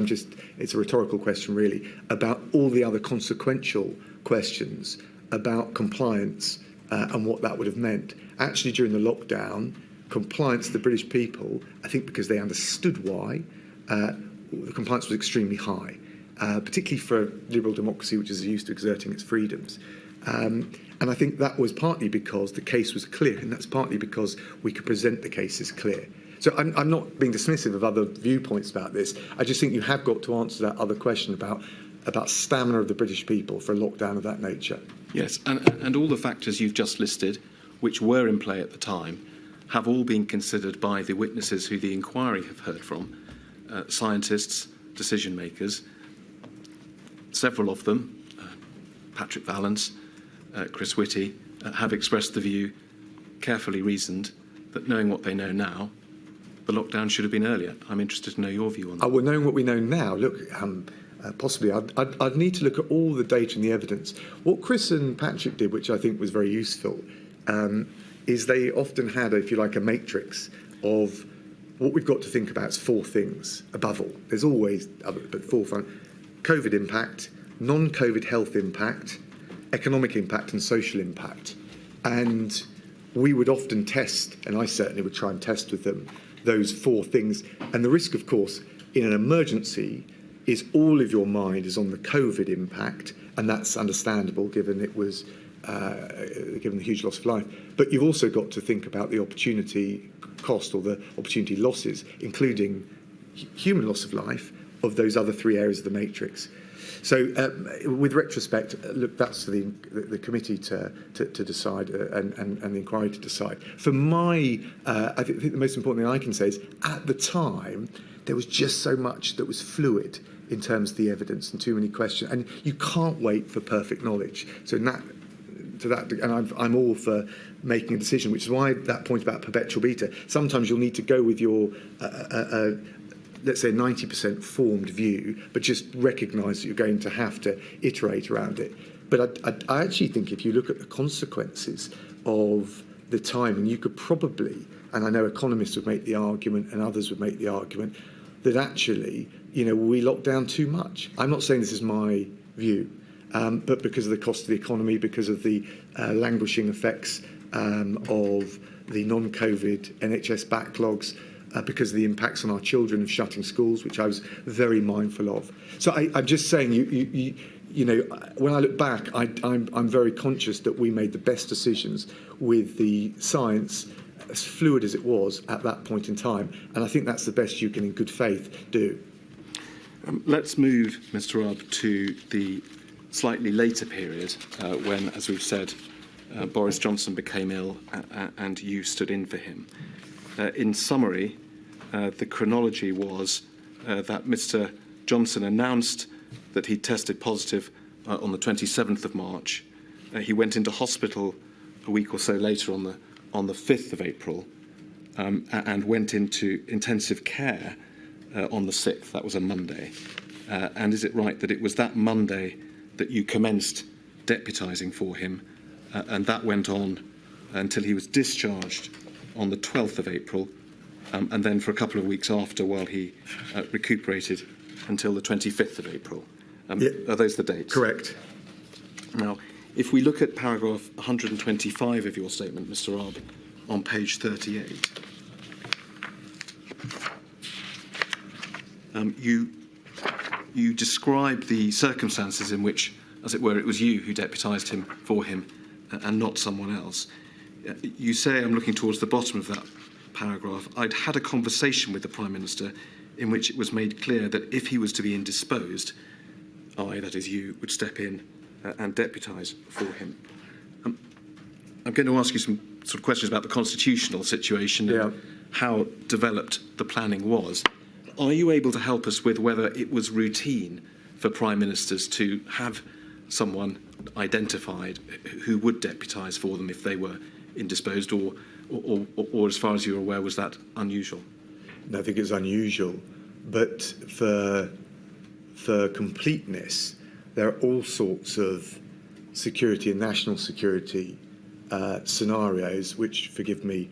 it's a rhetorical question really, about all the other consequential questions about compliance and what that would have meant? Actually, during the lockdown, compliance to the British people, I think because they understood why, the compliance was extremely high, particularly for a liberal democracy which is used to exerting its freedoms. And I think that was partly because the case was clear, and that's partly because we could present the cases clear. So I'm not being dismissive of other viewpoints about this. I just think you have got to answer that other question about stamina of the British people for a lockdown of that nature. Yes, and all the factors you've just listed, which were in play at the time, have all been considered by the witnesses who the inquiry have heard from, scientists, decision makers. Several of them, Patrick Vallance, Chris Whitty, have expressed the view, carefully reasoned, that knowing what they know now, the lockdown should have been earlier. I'm interested to know your view on that. Well, knowing what we know now, look, possibly I'd need to look at all the data and the evidence. What Chris and Patrick did, which I think was very useful, is they often had, if you like, a matrix of what we've got to think about is four things above all. There's always other, but forefront: COVID impact, non-COVID health impact, economic impact and social impact. And we would often test, and I certainly would try and test with them, those four things. And the risk, of course, in an emergency is all of your mind is on the COVID impact, and that's understandable given it was given the huge loss of life. But you've also got to think about the opportunity cost or the opportunity losses, including human loss of life, of those other three areas of the matrix. So, with retrospect, look, that's for the committee to decide and the inquiry to decide. For I think the most important thing I can say is, at the time, there was just so much that was fluid in terms of the evidence and too many questions, and you can't wait for perfect knowledge. So, and I'm all for making a decision, which is why that point about perpetual beta. Sometimes you'll need to go with your let's say 90% formed view, but just recognise that you're going to have to iterate around it. But I actually think if you look at the consequences of the time, and you could probably, and I know economists would make the argument and others would make the argument, that actually, we locked down too much. I'm not saying this is my view, but because of the cost of the economy, because of the languishing effects of the non-COVID NHS backlogs, because of the impacts on our children of shutting schools, which I was very mindful of. So I'm just saying, when I look back, I'm very conscious that we made the best decisions with the science, as fluid as it was at that point in time. And I think that's the best you can, in good faith, do. Let's move, Mr. Raab, to the slightly later period when, as we've said, Boris Johnson became ill and you stood in for him. In summary, the chronology was that Mr. Johnson announced that he tested positive on the 27th of March. He went into hospital a week or so later on the 5th of April and went into intensive care on the 6th. That was a Monday. And is it right that it was that Monday that you commenced deputising for him, and that went on until he was discharged on the 12th of April, and then for a couple of weeks after while he recuperated until the 25th of April? Are those the dates? Correct. Now, if we look at paragraph 125 of your statement, Mr. Raab, on page 38, you describe the circumstances in which, as it were, it was you who deputised him for him and not someone else. You say, I'm looking towards the bottom of that paragraph, I'd had a conversation with the Prime Minister in which it was made clear that if he was to be indisposed, I, that is you, would step in and deputise for him. I'm going to ask you some sort of questions about the constitutional situation and how developed the planning was. Are you able to help us with whether it was routine for Prime Ministers to have someone identified who would deputise for them if they were indisposed, or as far as you're aware, was that unusual? No, I think it's unusual, but for completeness, there are all sorts of security and national security scenarios, which, forgive me,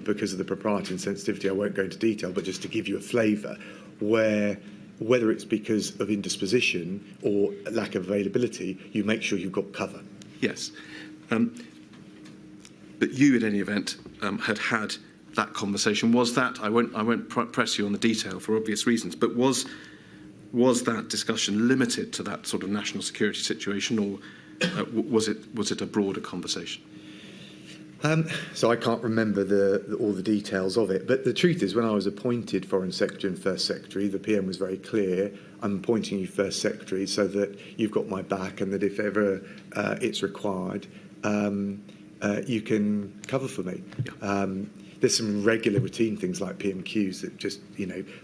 because of the propriety and sensitivity, I won't go into detail, but just to give you a flavour, where whether it's because of indisposition or lack of availability, you make sure you've got cover. Yes. But you, in any event, had that conversation. Was that, I won't press you on the detail for obvious reasons, but was that discussion limited to that sort of national security situation, or was it a broader conversation? So I can't remember all the details of it, but the truth is, when I was appointed Foreign Secretary and First Secretary, the PM was very clear: I'm appointing you First Secretary so that you've got my back, and that if ever it's required, you can cover for me. There's some regular routine things like PMQs that just,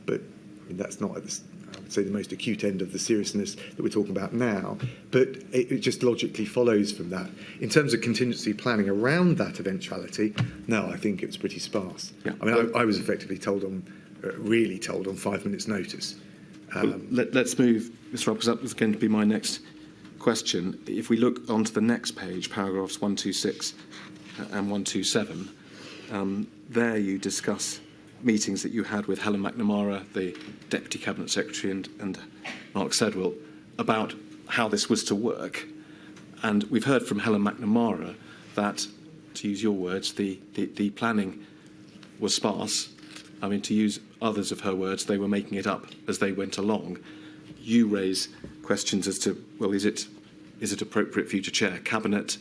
but I mean, that's not at the, I would say, the most acute end of the seriousness that we're talking about now, but it just logically follows from that. In terms of contingency planning around that eventuality, no, I think it was pretty sparse. Yeah. I mean, I was effectively really told on 5 minutes' notice. Let's move, Mr. Robb, because that was going to be my next question. If we look onto the next page, paragraphs 126 and 127, there you discuss meetings that you had with Helen McNamara, the Deputy Cabinet Secretary, and Mark Sedwill about how this was to work. And we've heard from Helen McNamara that, to use your words, the planning was sparse. I mean, to use others of her words, they were making it up as they went along. You raise questions as to, well, is it appropriate for you to chair Cabinet?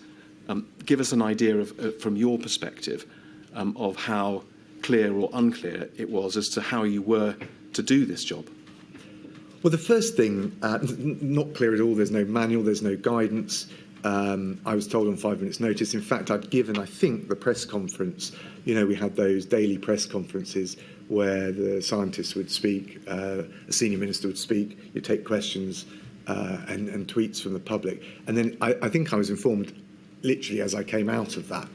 Give us an idea of, from your perspective, of how clear or unclear it was as to how you were to do this job. Well, the first thing, not clear at all. There's no manual, there's no guidance. I was told on 5 minutes' notice. In fact, I'd given, I think, the press conference. We had those daily press conferences where the scientists would speak, a senior minister would speak, you'd take questions and tweets from the public. And then I think I was informed literally as I came out of that.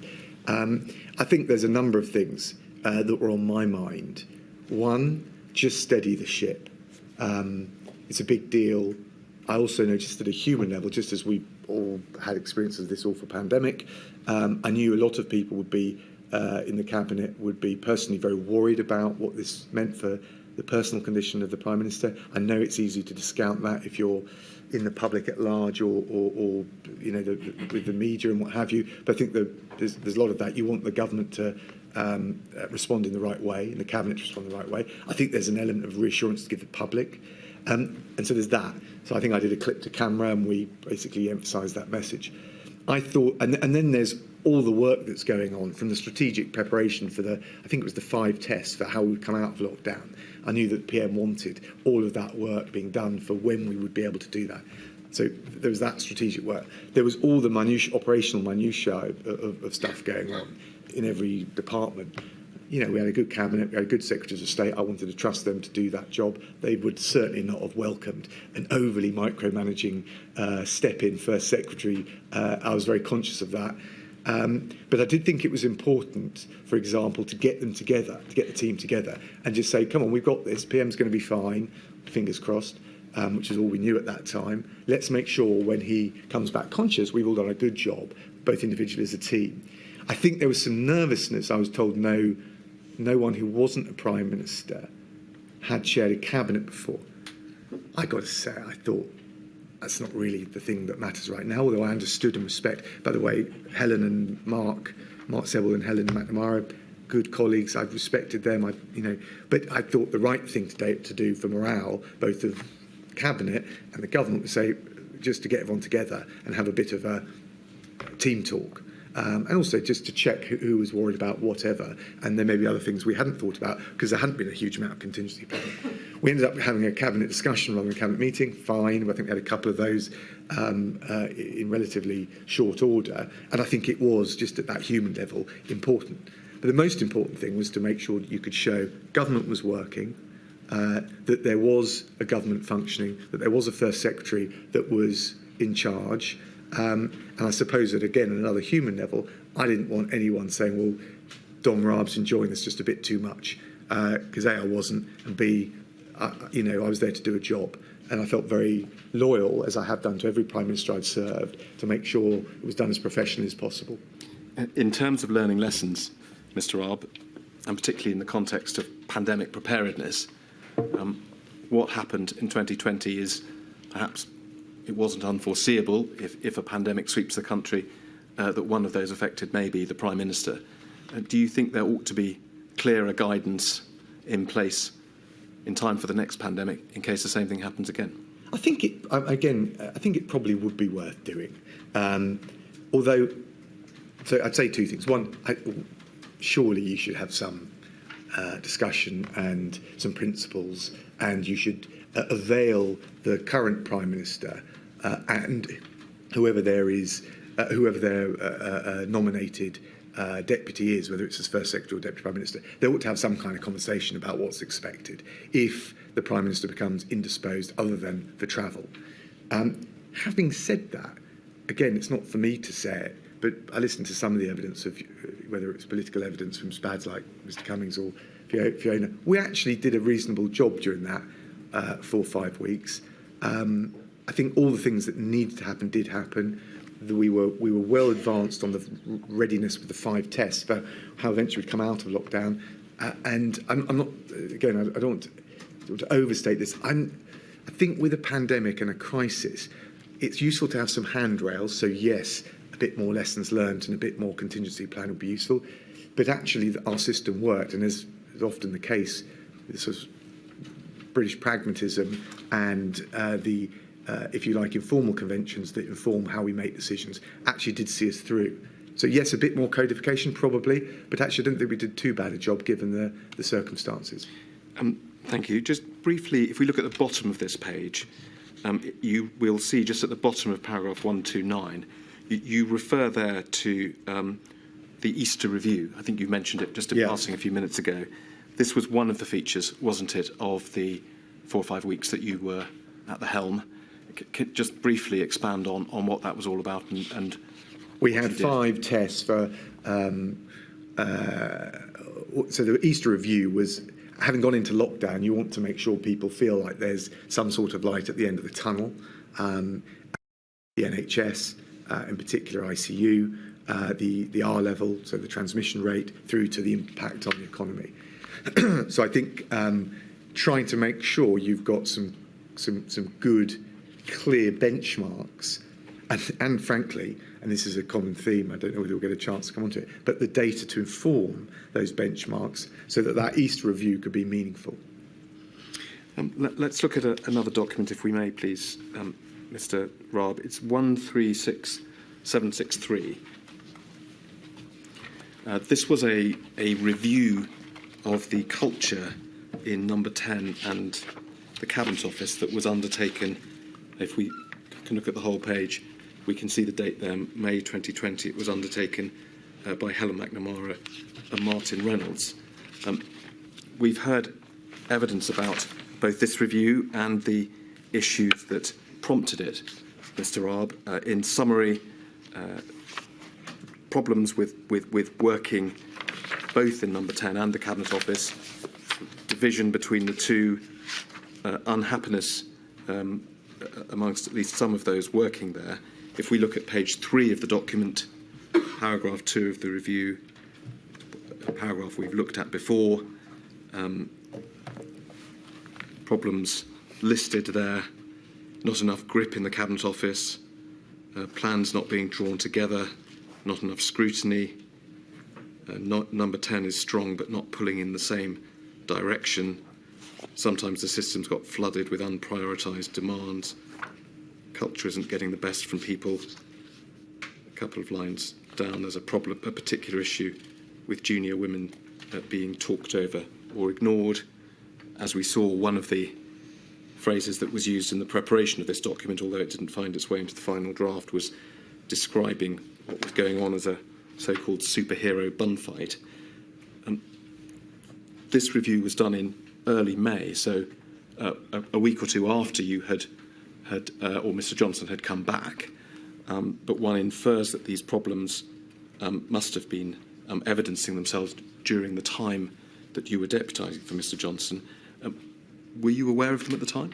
I think there's a number of things that were on my mind. One, just steady the ship. It's a big deal. I also noticed at a human level, just as we all had experience of this awful pandemic, I knew a lot of people would be in the Cabinet would be personally very worried about what this meant for the personal condition of the Prime Minister. I know it's easy to discount that if you're in the public at large or with the media and what have you. But I think there's a lot of that. You want the government to respond in the right way, and the Cabinet to respond in the right way. I think there's an element of reassurance to give the public. And so there's that. So I think I did a clip to camera and we basically emphasised that message. I thought, and then there's all the work that's going on from the strategic preparation for I think it was the 5 tests for how we would come out of lockdown. I knew that PM wanted all of that work being done for when we would be able to do that. So there was that strategic work. There was all the operational minutiae of stuff going on in every department. We had a good cabinet, we had good secretaries of state. I wanted to trust them to do that job. They would certainly not have welcomed an overly micromanaging step-in first secretary. I was very conscious of that. But I did think it was important, for example, to get them together, to get the team together and just say, come on, we've got this. PM's going to be fine, fingers crossed, which is all we knew at that time. Let's make sure when he comes back conscious, we've all done a good job, both individually as a team. I think there was some nervousness. I was told no one who wasn't a Prime Minister had chaired a cabinet before. I got to say, I thought that's not really the thing that matters right now, although I understood and respect. By the way, Helen and Mark Sedwill and Helen McNamara, good colleagues. I've respected them. But I thought the right thing to do for morale, both of cabinet and the government, was say just to get everyone together and have a bit of a team talk. And also just to check who was worried about whatever, and there may be other things we hadn't thought about because there hadn't been a huge amount of contingency planning. We ended up having a cabinet discussion rather than a cabinet meeting. Fine. I think we had a couple of those in relatively short order. And I think it was, just at that human level, important. But the most important thing was to make sure that you could show government was working, that there was a government functioning, that there was a First Secretary that was in charge. And I suppose that, again, at another human level, I didn't want anyone saying, well, Dom Raab's enjoying this just a bit too much, because A, I wasn't, and B, I was there to do a job. And I felt very loyal, as I have done to every Prime Minister I've served, to make sure it was done as professionally as possible. In terms of learning lessons, Mr. Raab, and particularly in the context of pandemic preparedness, what happened in 2020 is perhaps it wasn't unforeseeable if a pandemic sweeps the country that one of those affected may be the Prime Minister. Do you think there ought to be clearer guidance in place in time for the next pandemic in case the same thing happens again? I think it probably would be worth doing. Although, so I'd say two things. One, surely you should have some discussion and some principles, and you should avail the current Prime Minister and whoever their nominated deputy is, whether it's as First Secretary or Deputy Prime Minister, they ought to have some kind of conversation about what's expected if the Prime Minister becomes indisposed other than for travel. Having said that, again, it's not for me to say it, but I listened to some of the evidence of whether it's political evidence from SPADs like Mr Cummings or Fiona. We actually did a reasonable job during that 4 or 5 weeks. I think all the things that needed to happen did happen. We were well advanced on the readiness with the 5 tests for how eventually we'd come out of lockdown. And I'm not, again, I don't want to overstate this. I think with a pandemic and a crisis, it's useful to have some handrails. So yes, a bit more lessons learned and a bit more contingency plan would be useful. But actually our system worked, and as is often the case, this was British pragmatism and if you like, informal conventions that inform how we make decisions actually did see us through. So yes, a bit more codification probably, but actually I don't think we did too bad a job given the circumstances. Thank you. Just briefly, if we look at the bottom of this page, you will see just at the bottom of paragraph 129, you refer there to the Easter review. I think you mentioned it just in passing a few minutes ago. This was one of the features, wasn't it, of the 4 or 5 weeks that you were at the helm. Just briefly expand on what that was all about and we had 5 tests for so the Easter review was, having gone into lockdown, you want to make sure people feel like there's some sort of light at the end of the tunnel. The NHS, in particular ICU, the R level, so the transmission rate, through to the impact on the economy. So I think trying to make sure you've got some good, clear benchmarks, and frankly, and this is a common theme, I don't know whether we'll get a chance to come onto it, but the data to inform those benchmarks so that Easter review could be meaningful. Let's look at another document, if we may, please, Mr. Raab. It's 136763. This was a review of the culture in number 10 and the Cabinet Office that was undertaken. If we can look at the whole page, we can see the date there, May 2020. It was undertaken by Helen McNamara and Martin Reynolds. We've heard evidence about both this review and the issues that prompted it, Mr. Raab. In summary, problems with working both in number 10 and the Cabinet Office, division between the two, unhappiness amongst at least some of those working there. If we look at page 3 of the document, paragraph 2 of the review, a paragraph we've looked at before, problems listed there, not enough grip in the Cabinet Office, plans not being drawn together, not enough scrutiny, number 10 is strong but not pulling in the same direction. Sometimes the system's got flooded with unprioritised demands. Culture isn't getting the best from people. A couple of lines down, there's a particular issue with junior women being talked over or ignored. as we saw, one of the phrases that was used in the preparation of this document, although it didn't find its way into the final draft, was describing what was going on as a so-called superhero bun fight. This review was done in early May, so a week or two after you had or Mr. Johnson had come back. But one infers that these problems must have been evidencing themselves during the time that you were deputising for Mr. Johnson. Were you aware of them at the time?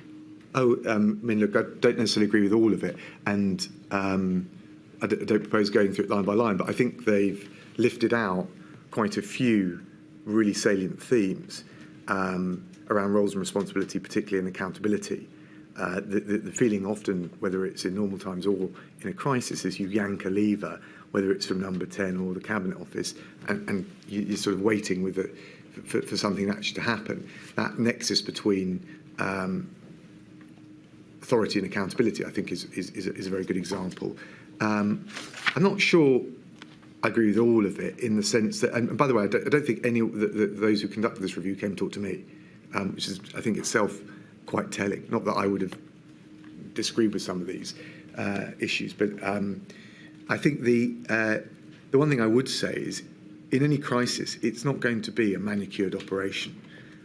I mean, look, I don't necessarily agree with all of it, and I don't propose going through it line by line, but I think they've lifted out quite a few really salient themes around roles and responsibility, particularly in accountability. The feeling often, whether it's in normal times or in a crisis, is you yank a lever, whether it's from number 10 or the Cabinet Office, and you're sort of waiting with it for something actually to happen. That nexus between authority and accountability, I think, is a very good example. I'm not sure I agree with all of it in the sense that, and by the way, I don't think any those who conducted this review came to talk to me, which is, I think, itself quite telling. Not that I would have disagreed with some of these issues, but I think the one thing I would say is, in any crisis, it's not going to be a manicured operation.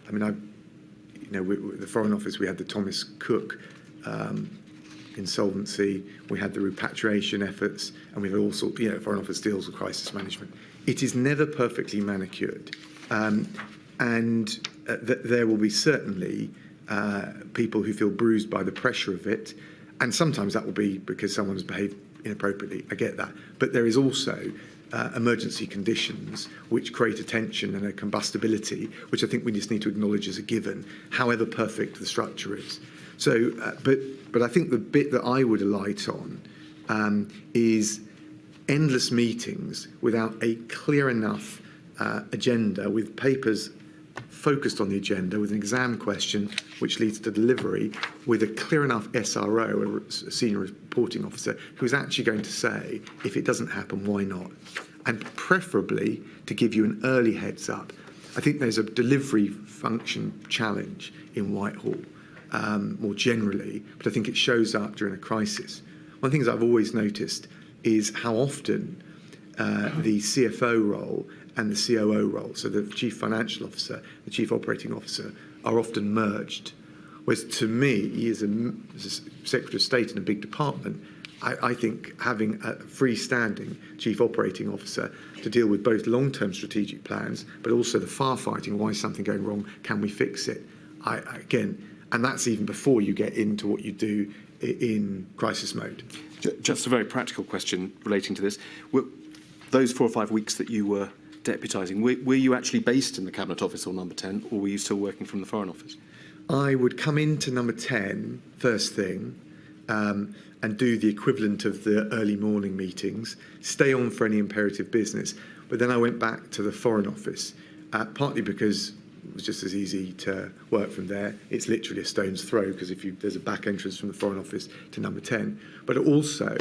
I mean, the Foreign Office, we had the Thomas Cook insolvency, we had the repatriation efforts, and we've had all sorts, Foreign Office deals with crisis management. It is never perfectly manicured. There will be certainly people who feel bruised by the pressure of it, and sometimes that will be because someone's behaved inappropriately. I get that. But there is also emergency conditions which create a tension and a combustibility, which I think we just need to acknowledge as a given, however perfect the structure is. So, but I think the bit that I would alight on is endless meetings without a clear enough agenda, with papers focused on the agenda, with an exam question which leads to delivery, with a clear enough SRO, a senior reporting officer, who's actually going to say, if it doesn't happen, why not? And preferably to give you an early heads up. I think there's a delivery function challenge in Whitehall, more generally, but I think it shows up during a crisis. One of the things I've always noticed is how often the CFO role and the COO role, so the Chief Financial Officer, the Chief Operating Officer, are often merged. Whereas to me, as a Secretary of State in a big department, I think having a freestanding Chief Operating Officer to deal with both long-term strategic plans, but also the firefighting, why is something going wrong, can we fix it? And that's even before you get into what you do in crisis mode. Just a very practical question relating to this. Those 4 or 5 weeks that you were deputising, were you actually based in the Cabinet Office or number 10, or were you still working from the Foreign Office? I would come into number 10 first thing and do the equivalent of the early morning meetings, stay on for any imperative business. But then I went back to the Foreign Office, partly because it was just as easy to work from there. It's literally a stone's throw, because there's a back entrance from the Foreign Office to number 10. But also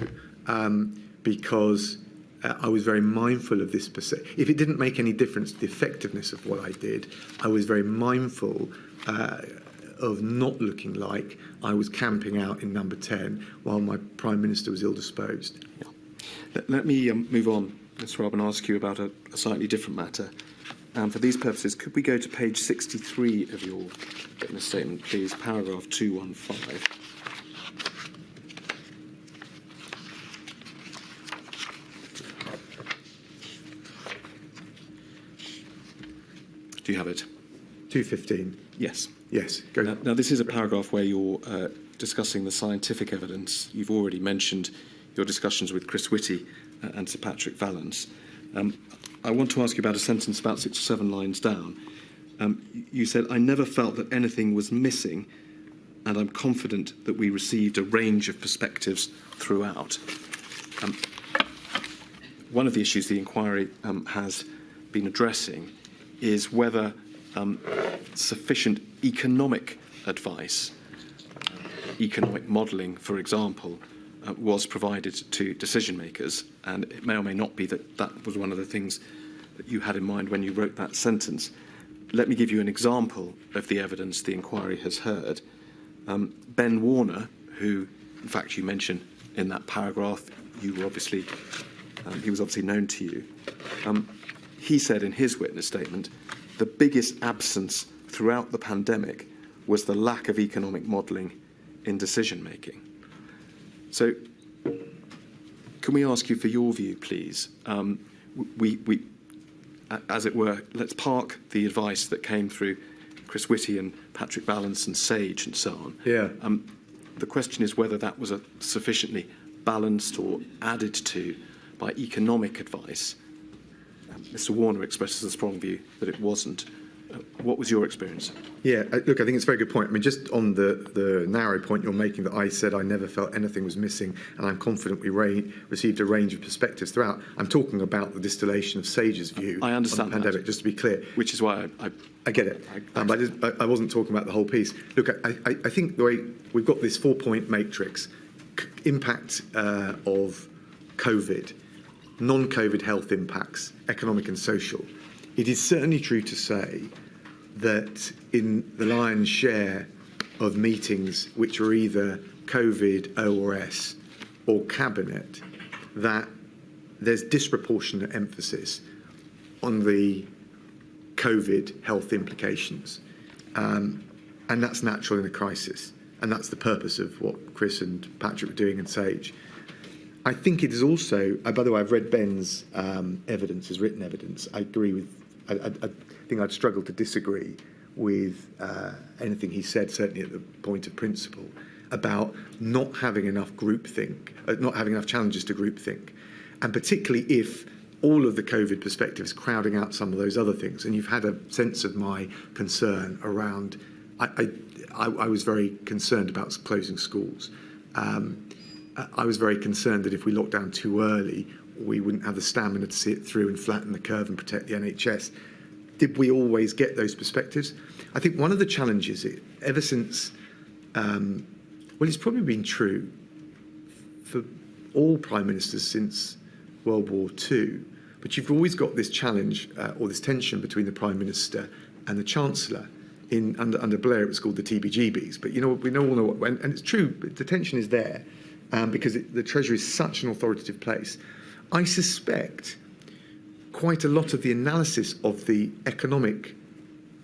because I was very mindful of this. If it didn't make any difference to the effectiveness of what I did, I was very mindful of not looking like I was camping out in number 10 while my Prime Minister was ill-disposed. Yeah. Let me move on, Mr. Raab, and ask you about a slightly different matter. For these purposes, could we go to page 63 of your witness statement, please, paragraph 215. Do you have it? 215. Yes. Yes. Go. Now, this is a paragraph where you're discussing the scientific evidence. You've already mentioned your discussions with Chris Whitty and Sir Patrick Vallance. I want to ask you about a sentence about 6 or 7 lines down. You said, "I never felt that anything was missing, and I'm confident that we received a range of perspectives throughout." One of the issues the inquiry has been addressing is whether sufficient economic advice, economic modelling, for example, was provided to decision makers, and it may or may not be that that was one of the things that you had in mind when you wrote that sentence. let me give you an example of the evidence the inquiry has heard. Ben Warner, who, in fact, you mentioned in that paragraph, you were obviously, he was obviously known to you. He said in his witness statement, the biggest absence throughout the pandemic was the lack of economic modelling in decision making. So, can we ask you for your view, please? We, as it were, let's park the advice that came through Chris Whitty and Patrick Vallance and Sage and so on. Yeah. The question is whether that was a sufficiently balanced or added to by economic advice. Mr. Warner expresses a strong view that it wasn't. What was your experience? Yeah, look, I think it's a very good point. I mean, just on the narrow point you're making that I said I never felt anything was missing, and I'm confident we received a range of perspectives throughout. I'm talking about the distillation of Sage's view I understand on the pandemic, just to be clear. Which is why I get it. I wasn't talking about the whole piece. Look, I think the way we've got this 4-point matrix, impact of COVID, non-COVID health impacts, economic and social. It is certainly true to say that in the lion's share of meetings which are either COVID, ORS or Cabinet, that there's disproportionate emphasis on the COVID health implications. And that's natural in a crisis. And that's the purpose of what Chris and Patrick were doing and Sage. I think it is also, by the way, I've read Ben's evidence, his written evidence. I agree with, I think I'd struggle to disagree with anything he said, certainly at the point of principle, about not having enough groupthink, not having enough challenges to groupthink. And particularly if all of the COVID perspectives crowding out some of those other things. And you've had a sense of my concern around, I was very concerned about closing schools. I was very concerned that if we locked down too early, we wouldn't have the stamina to see it through and flatten the curve and protect the NHS. Did we always get those perspectives? I think one of the challenges, ever since, well, it's probably been true for all prime ministers since World War II, but you've always got this challenge or this tension between the Prime Minister and the Chancellor. Under Blair, it was called the TBGBs, but we all know what, and it's true, the tension is there because the Treasury is such an authoritative place. I suspect quite a lot of the analysis of the economic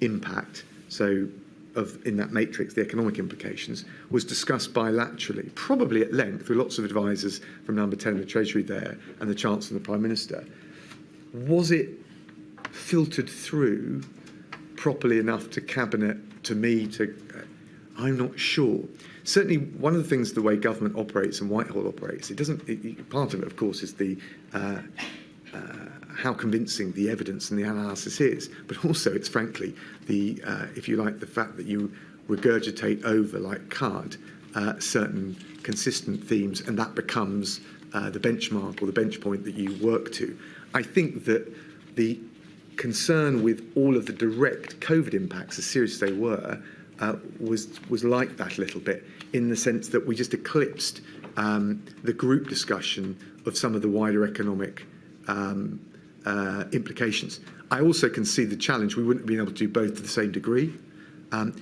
impact, in that matrix, the economic implications, was discussed bilaterally, probably at length, with lots of advisors from Number 10 in the Treasury there and the Chancellor and the Prime Minister. Was it filtered through properly enough to Cabinet, to me, I'm not sure. Certainly, one of the things, the way government operates and Whitehall operates, part of it, of course, is the how convincing the evidence and the analysis is, but also it's frankly the, if you like, the fact that you regurgitate over like cud certain consistent themes, and that becomes the benchmark or the bench point that you work to. I think that the concern with all of the direct COVID impacts, as serious as they were, was like that a little bit, in the sense that we just eclipsed the group discussion of some of the wider economic implications. I also can see the challenge. We wouldn't have been able to do both to the same degree.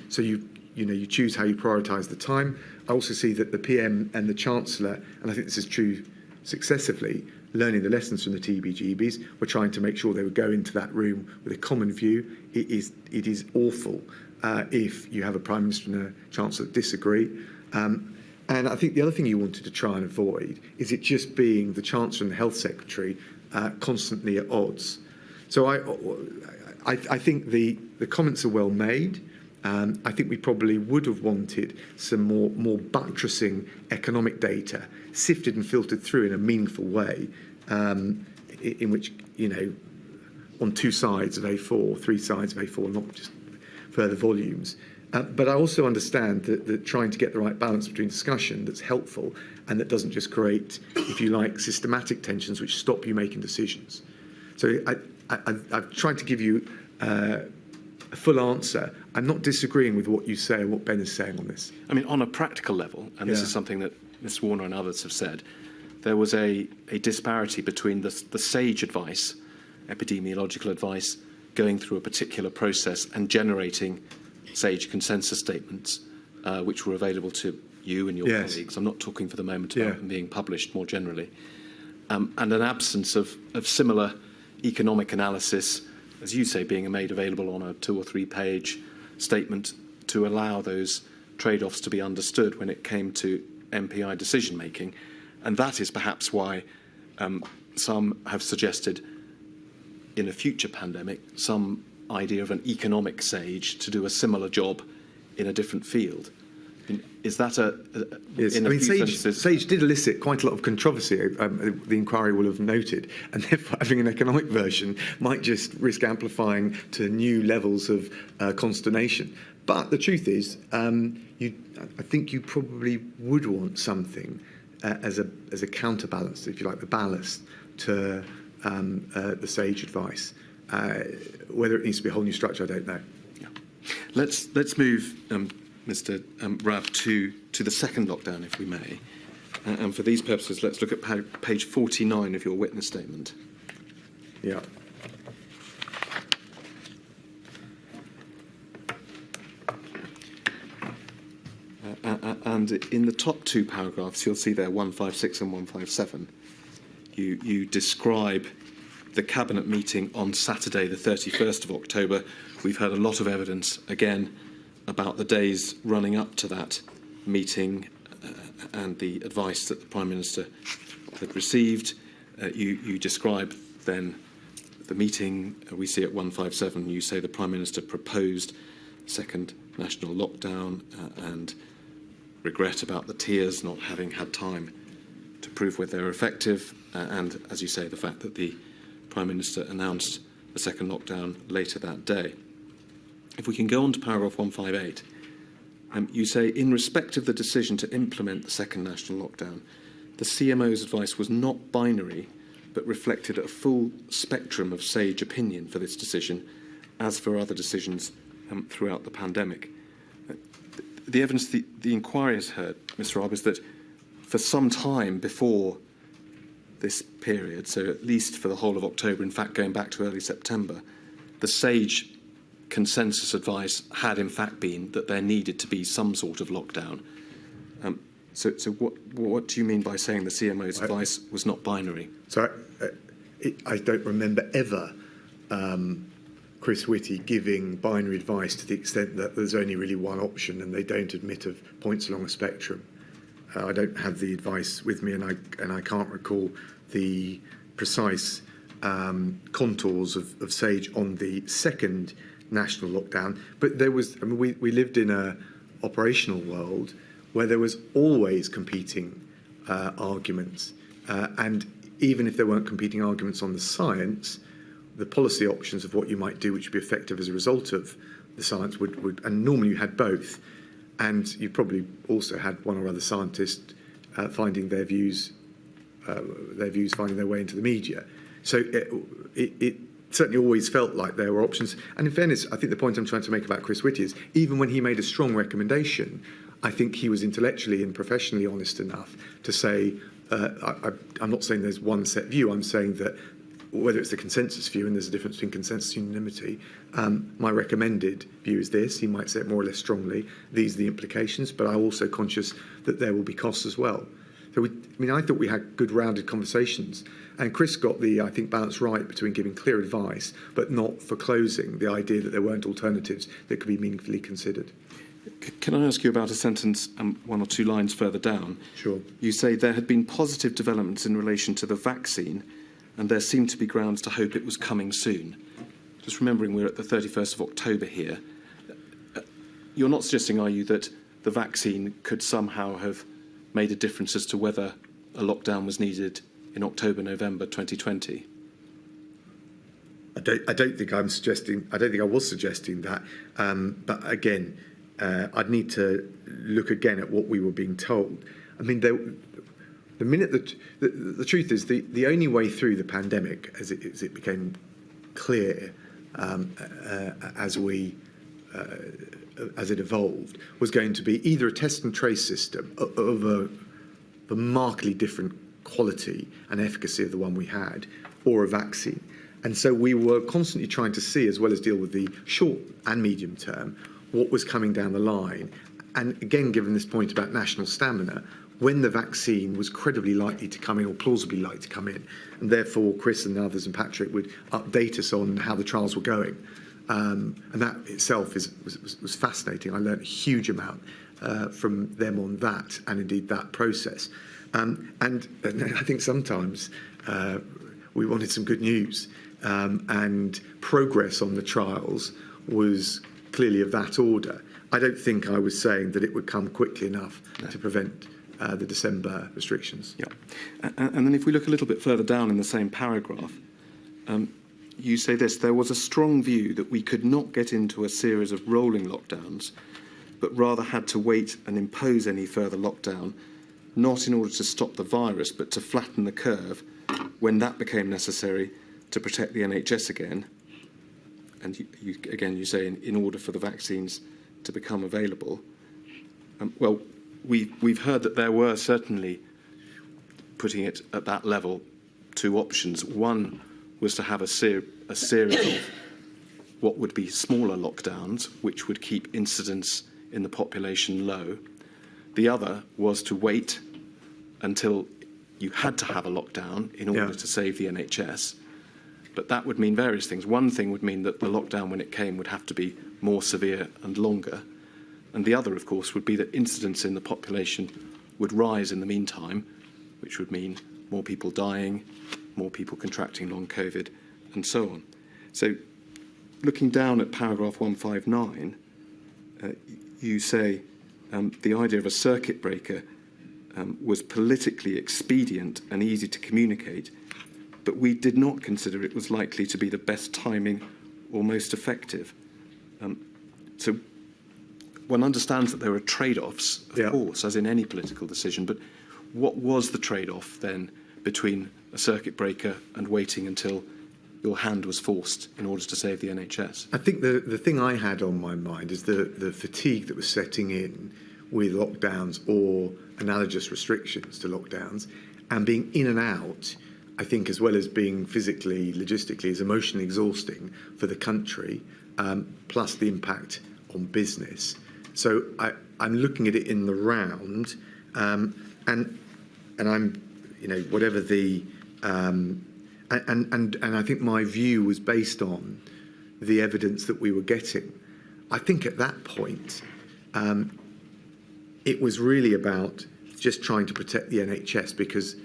So you choose how you prioritise the time. I also see that the PM and the Chancellor, and I think this is true successively, learning the lessons from the TBGBs, were trying to make sure they would go into that room with a common view. It is awful if you have a Prime Minister and a Chancellor that disagree. And I think the other thing you wanted to try and avoid is it just being the Chancellor and the Health Secretary constantly at odds. So I think the comments are well made. I think we probably would have wanted some more buttressing economic data, sifted and filtered through in a meaningful way, in which, on 2 sides of A4, 3 sides of A4, not just further volumes. But I also understand that trying to get the right balance between discussion that's helpful and that doesn't just create, if you like, systematic tensions which stop you making decisions. So I've tried to give you a full answer. I'm not disagreeing with what you say and what Ben is saying on this. I mean, on a practical level, and this is something that Ms. Warner and others have said, there was a disparity between the SAGE advice, epidemiological advice, going through a particular process and generating SAGE consensus statements, which were available to you and your colleagues. I'm not talking for the moment about them being published more generally. And an absence of similar economic analysis, as you say, being made available on a 2 or 3 page statement to allow those trade-offs to be understood when it came to MPI decision making. And that is perhaps why some have suggested in a future pandemic some idea of an economic SAGE to do a similar job in a different field. Is that yes, I mean, SAGE did elicit quite a lot of controversy, the inquiry will have noted, and therefore having an economic version might just risk amplifying to new levels of consternation. But the truth is, I think you probably would want something as a counterbalance, if you like, the ballast to the SAGE advice. Whether it needs to be a whole new structure, I don't know. Yeah. Let's move, Mr. Raab, to the second lockdown, if we may. And for these purposes, let's look at page 49 of your witness statement. Yeah. And in the top 2 paragraphs, you'll see there 156 and 157. You describe the Cabinet meeting on Saturday, the 31st of October. We've had a lot of evidence, again, about the days running up to that meeting and the advice that the Prime Minister had received. You describe then the meeting. We see at 157, you say the Prime Minister proposed second national lockdown and regret about the tiers not having had time to prove whether they're effective, and, as you say, the fact that the Prime Minister announced a second lockdown later that day. If we can go on to paragraph 158, you say, in respect of the decision to implement the second national lockdown, the CMO's advice was not binary, but reflected a full spectrum of SAGE opinion for this decision, as for other decisions throughout the pandemic. The evidence the inquiry has heard, Mr. Raab, is that for some time before this period, so at least for the whole of October, in fact going back to early September, the SAGE consensus advice had in fact been that there needed to be some sort of lockdown. So what do you mean by saying the CMO's advice was not binary? So I don't remember ever Chris Whitty giving binary advice to the extent that there's only really one option and they don't admit of points along a spectrum. I don't have the advice with me, and I can't recall the precise contours of SAGE on the second national lockdown. But there was, I mean, we lived in a operational world where there was always competing arguments, and even if there weren't competing arguments on the science, the policy options of what you might do, which would be effective as a result of the science, would and normally you had both, and you probably also had one or other scientist finding their views finding their way into the media. So it certainly always felt like there were options. And in fairness, I think the point I'm trying to make about Chris Whitty is, even when he made a strong recommendation, I think he was intellectually and professionally honest enough to say, I'm not saying there's one set view, I'm saying that whether it's the consensus view, and there's a difference between consensus and unanimity, my recommended view is this. He might say it more or less strongly. These are the implications, but I'm also conscious that there will be costs as well. So I thought we had good rounded conversations, and Chris got the, I think, balance right between giving clear advice, but not foreclosing the idea that there weren't alternatives that could be meaningfully considered. Can I ask you about a sentence 1 or 2 lines further down? Sure. You say there had been positive developments in relation to the vaccine, and there seemed to be grounds to hope it was coming soon. Just remembering we're at the 31st of October here, you're not suggesting, are you, that the vaccine could somehow have made a difference as to whether a lockdown was needed in October, November 2020? I don't think I was suggesting that. But again, I'd need to look again at what we were being told. I mean, the minute that the truth is, the only way through the pandemic, as it became clear as it evolved, was going to be either a test and trace system of a markedly different quality and efficacy of the one we had, or a vaccine. And so we were constantly trying to see, as well as deal with the short and medium term, what was coming down the line. And again, given this point about national stamina, when the vaccine was credibly likely to come in or plausibly likely to come in, and therefore Chris and others and Patrick would update us on how the trials were going. And that itself was fascinating. I learned a huge amount from them on that, and indeed that process. And I think sometimes we wanted some good news, and progress on the trials was clearly of that order. I don't think I was saying that it would come quickly enough to prevent the December restrictions. Yeah. And then if we look a little bit further down in the same paragraph, you say this: there was a strong view that we could not get into a series of rolling lockdowns, but rather had to wait and impose any further lockdown, not in order to stop the virus, but to flatten the curve when that became necessary to protect the NHS again. And you say in order for the vaccines to become available. Well, we've heard that there were certainly, putting it at that level, two options. One was to have a series of what would be smaller lockdowns, which would keep incidence in the population low. The other was to wait until you had to have a lockdown in order to save the NHS. But that would mean various things. One thing would mean that the lockdown, when it came, would have to be more severe and longer. And the other, of course, would be that incidence in the population would rise in the meantime, which would mean more people dying, more people contracting long COVID, and so on. So looking down at paragraph 159, you say the idea of a circuit breaker was politically expedient and easy to communicate, but we did not consider it was likely to be the best timing or most effective. So one understands that there are trade-offs, of course, as in any political decision, but what was the trade-off then between a circuit breaker and waiting until your hand was forced in order to save the NHS? I think the thing I had on my mind is the fatigue that was setting in with lockdowns or analogous restrictions to lockdowns, and being in and out, I think, as well as being physically, logistically, is emotionally exhausting for the country, plus the impact on business. So I'm looking at it in the round, and I'm, whatever the, and I think my view was based on the evidence that we were getting. I think at that point, it was really about just trying to protect the NHS, because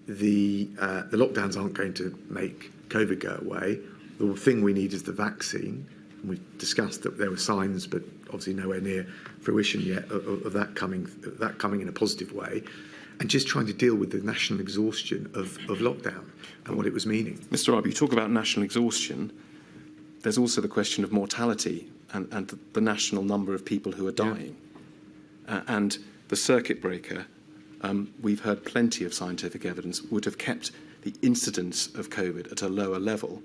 the lockdowns aren't going to make COVID go away. The thing we need is the vaccine. And we've discussed that there were signs, but obviously nowhere near fruition yet, of that coming in a positive way. And just trying to deal with the national exhaustion of lockdown and what it was meaning. Mr. Raab, you talk about national exhaustion. There's also the question of mortality and the national number of people who are dying. And the circuit breaker, we've heard plenty of scientific evidence, would have kept the incidence of COVID at a lower level,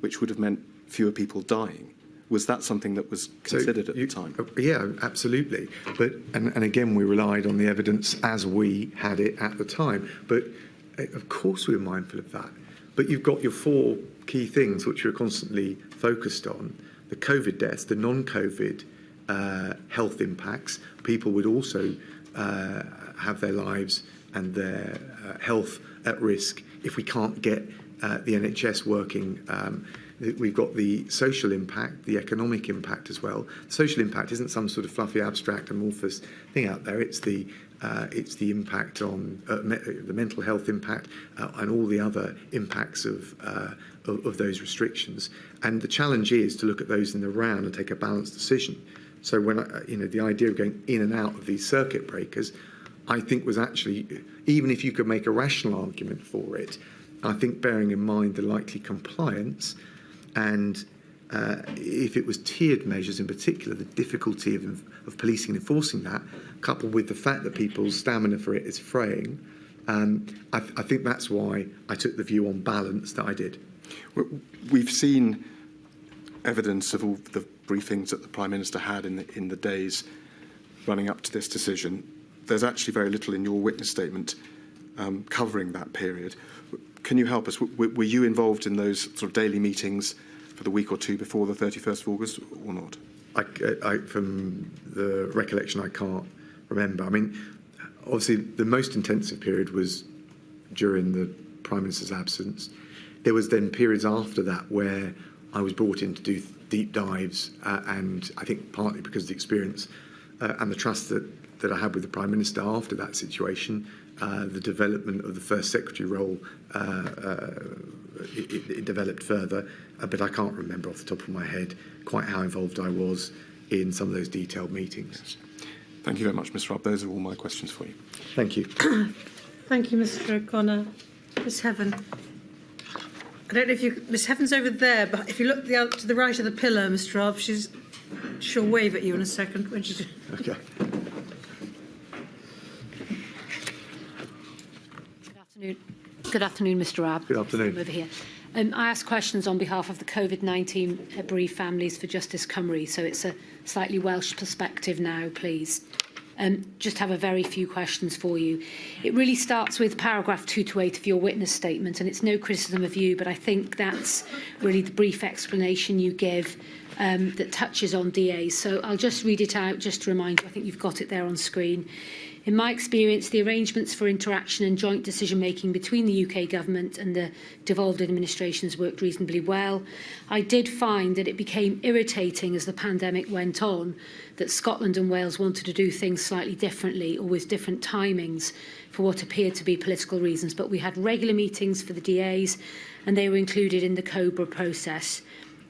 which would have meant fewer people dying. Was that something that was considered at the time? Yeah, absolutely. But and again, we relied on the evidence as we had it at the time. But of course, we were mindful of that. But you've got your four key things which we're constantly focused on: the COVID deaths, the non-COVID health impacts. People would also have their lives and their health at risk if we can't get the NHS working. We've got the social impact, the economic impact as well. Social impact isn't some sort of fluffy, abstract, amorphous thing out there. It's the impact on the mental health impact and all the other impacts of those restrictions. And the challenge is to look at those in the round and take a balanced decision. So when the idea of going in and out of these circuit breakers, I think was actually, even if you could make a rational argument for it, I think bearing in mind the likely compliance. And if it was tiered measures in particular, the difficulty of policing and enforcing that, coupled with the fact that people's stamina for it is fraying, I think that's why I took the view on balance that I did. We've seen evidence of all the briefings that the Prime Minister had in the days running up to this decision. There's actually very little in your witness statement covering that period. can you help us? Were you involved in those sort of daily meetings for the week or two before the 31st of August or not? From the recollection, I can't remember. I mean, obviously, the most intensive period was during the Prime Minister's absence. There was then periods after that where I was brought in to do deep dives, and I think partly because of the experience and the trust that I had with the Prime Minister after that situation, the development of the First Secretary role, it developed further, but I can't remember off the top of my head quite how involved I was in some of those detailed meetings. Yes. Thank you very much, Mr. Raab. Those are all my questions for you. Thank you. Thank you, Mr. O'Connor. Ms. Heaven. I don't know if you... Ms. Heaven's over there, but if you look to the right of the pillar, Mr. Raab, she'll wave at you in a second when she's... Okay. Good afternoon, Mr. Raab. Good afternoon. I'm over here. I asked questions on behalf of the COVID-19 bereaved families for Justice Cymru, so it's a slightly Welsh perspective now, please. Just have a very few questions for you. It really starts with paragraph 2 to 8 of your witness statement, and it's no criticism of you, but I think that's really the brief explanation you give that touches on DAs. So I'll just read it out just to remind you. I think you've got it there on screen. In my experience, the arrangements for interaction and joint decision-making between the UK government and the devolved administrations worked reasonably well. I did find that it became irritating as the pandemic went on that Scotland and Wales wanted to do things slightly differently or with different timings for what appeared to be political reasons. But we had regular meetings for the DAs and they were included in the Cobra process.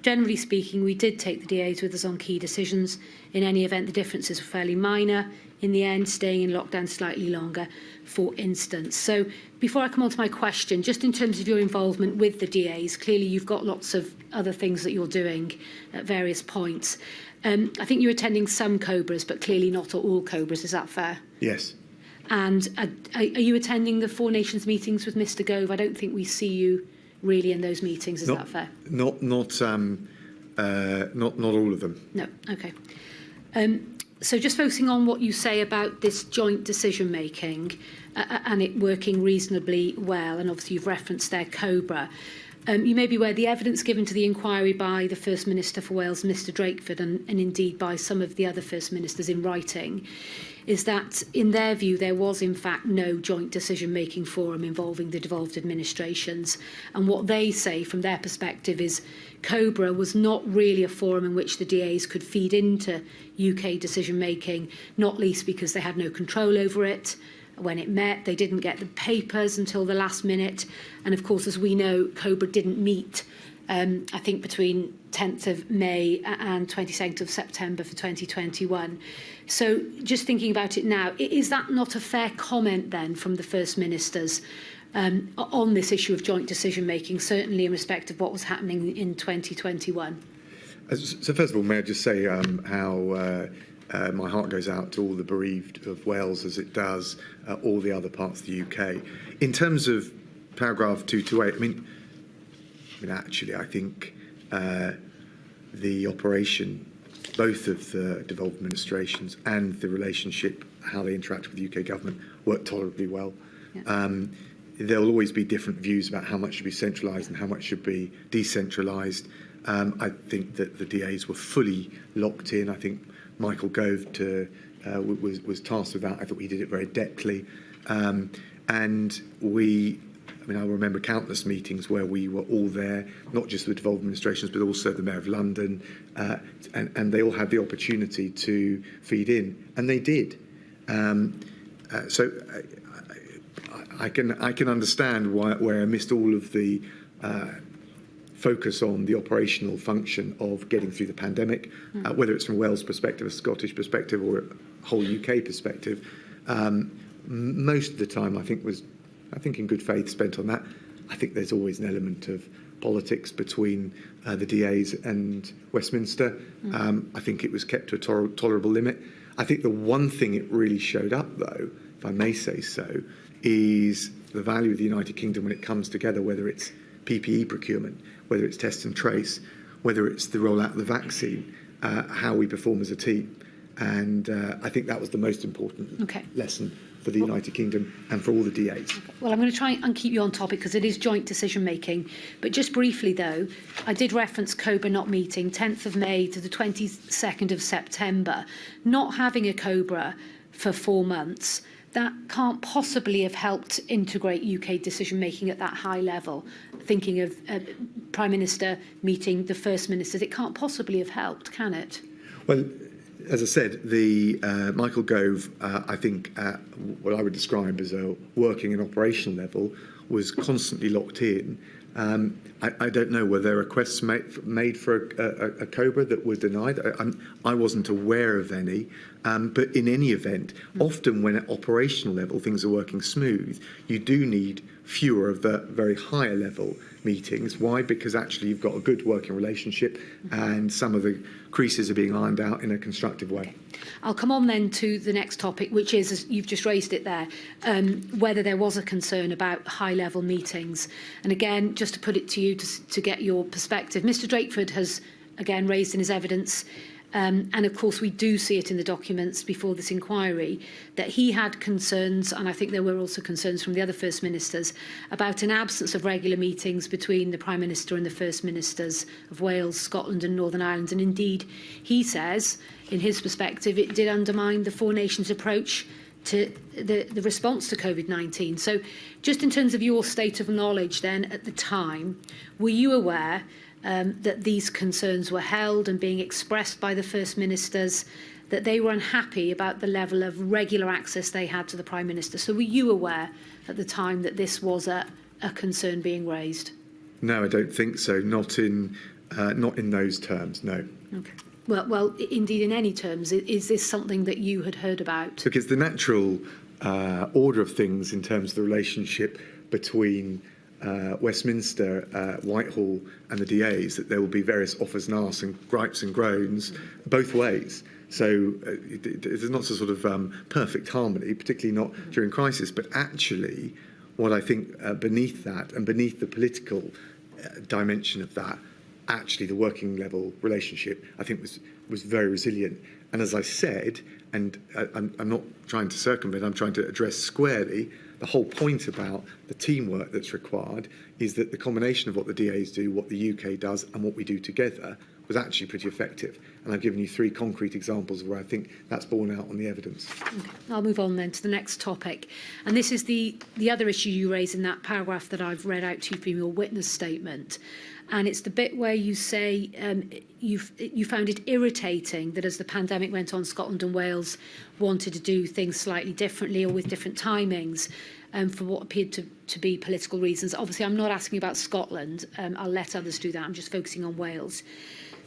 Generally speaking, we did take the DAs with us on key decisions. In any event, the differences were fairly minor. In the end, staying in lockdown slightly longer, for instance. So before I come on to my question, just in terms of your involvement with the DAs, clearly you've got lots of other things that you're doing at various points. I think you're attending some Cobras, but clearly not all Cobras. Is that fair? Yes. And are you attending the Four Nations meetings with Mr. Gove? I don't think we see you really in those meetings. Is that fair? Not all of them. No. Okay. So just focusing on what you say about this joint decision-making and it working reasonably well, and obviously you've referenced there Cobra, you may be aware the evidence given to the inquiry by the First Minister for Wales, Mr Drakeford, and indeed by some of the other First Ministers in writing, is that in their view there was in fact no joint decision-making forum involving the devolved administrations. And what they say from their perspective is Cobra was not really a forum in which the DAs could feed into UK decision-making, not least because they had no control over it. When it met, they didn't get the papers until the last minute. And of course, as we know, Cobra didn't meet, I think, between 10th of May and 22nd of September for 2021. So just thinking about it now, is that not a fair comment then from the First Ministers on this issue of joint decision-making, certainly in respect of what was happening in 2021? So first of all, may I just say how my heart goes out to all the bereaved of Wales as it does all the other parts of the UK. In terms of paragraph 228, I mean, actually, I think the operation, both of the devolved administrations and the relationship, how they interact with the UK government, work tolerably well. Yeah. There will always be different views about how much should be centralised and how much should be decentralised. I think that the DAs were fully locked in. I think Michael Gove was tasked with that. I thought he did it very adeptly. And I remember countless meetings where we were all there, not just the devolved administrations, but also the Mayor of London, and they all had the opportunity to feed in, and they did. So I can understand where I missed all of the focus on the operational function of getting through the pandemic, whether it's from Wales' perspective, a Scottish perspective, or a whole UK perspective. Most of the time, I think in good faith spent on that. I think there's always an element of politics between the DAs and Westminster. I think it was kept to a tolerable limit. I think the one thing it really showed up, though, if I may say so, is the value of the United Kingdom when it comes together, whether it's PPE procurement, whether it's test and trace, whether it's the rollout of the vaccine, how we perform as a team. And I think that was the most important lesson for the United Kingdom and for all the DAs. Well, I'm going to try and keep you on topic because it is joint decision making. But just briefly, though, I did reference Cobra not meeting 10th of May to the 22nd of September. Not having a Cobra for 4 months, that can't possibly have helped integrate UK decision making at that high level. Thinking of Prime Minister meeting the First Ministers, it can't possibly have helped, can it? Well, as I said, the Michael Gove, I think, at what I would describe as a working and operational level, was constantly locked in. I don't know whether there are requests made for a Cobra that were denied. I wasn't aware of any. But in any event, often when at operational level things are working smooth, you do need fewer of the very higher level meetings. Why? Because actually you've got a good working relationship and some of the creases are being ironed out in a constructive way. I'll come on then to the next topic, which is, as you've just raised it there, whether there was a concern about high-level meetings. And again, just to put it to you to get your perspective, Mr Drakeford has, again, raised in his evidence, and of course we do see it in the documents before this inquiry, that he had concerns, and I think there were also concerns from the other First Ministers, about an absence of regular meetings between the Prime Minister and the First Ministers of Wales, Scotland and Northern Ireland. And indeed, he says, in his perspective, it did undermine the Four Nations approach to the response to COVID-19. So just in terms of your state of knowledge then at the time, were you aware that these concerns were held and being expressed by the First Ministers, that they were unhappy about the level of regular access they had to the Prime Minister? So were you aware at the time that this was a concern being raised? No, I don't think so. Not in those terms, no. Okay. Well, indeed, in any terms, is this something that you had heard about? Because the natural order of things in terms of the relationship between Westminster, Whitehall and the DAs, that there will be various offers and asks and gripes and groans both ways. So there's not a sort of perfect harmony, particularly not during crisis. But actually, what I think beneath that and beneath the political dimension of that, actually the working level relationship, I think was very resilient. And as I said, and I'm not trying to circumvent, I'm trying to address squarely, the whole point about the teamwork that's required is that the combination of what the DAs do, what the UK does, and what we do together was actually pretty effective. And I've given you 3 concrete examples where I think that's borne out on the evidence. Okay. I'll move on then to the next topic. And this is the other issue you raise in that paragraph that I've read out to you from your witness statement. And it's the bit where you say you found it irritating that as the pandemic went on, Scotland and Wales wanted to do things slightly differently or with different timings for what appeared to be political reasons. Obviously, I'm not asking about Scotland. I'll let others do that. I'm just focusing on Wales.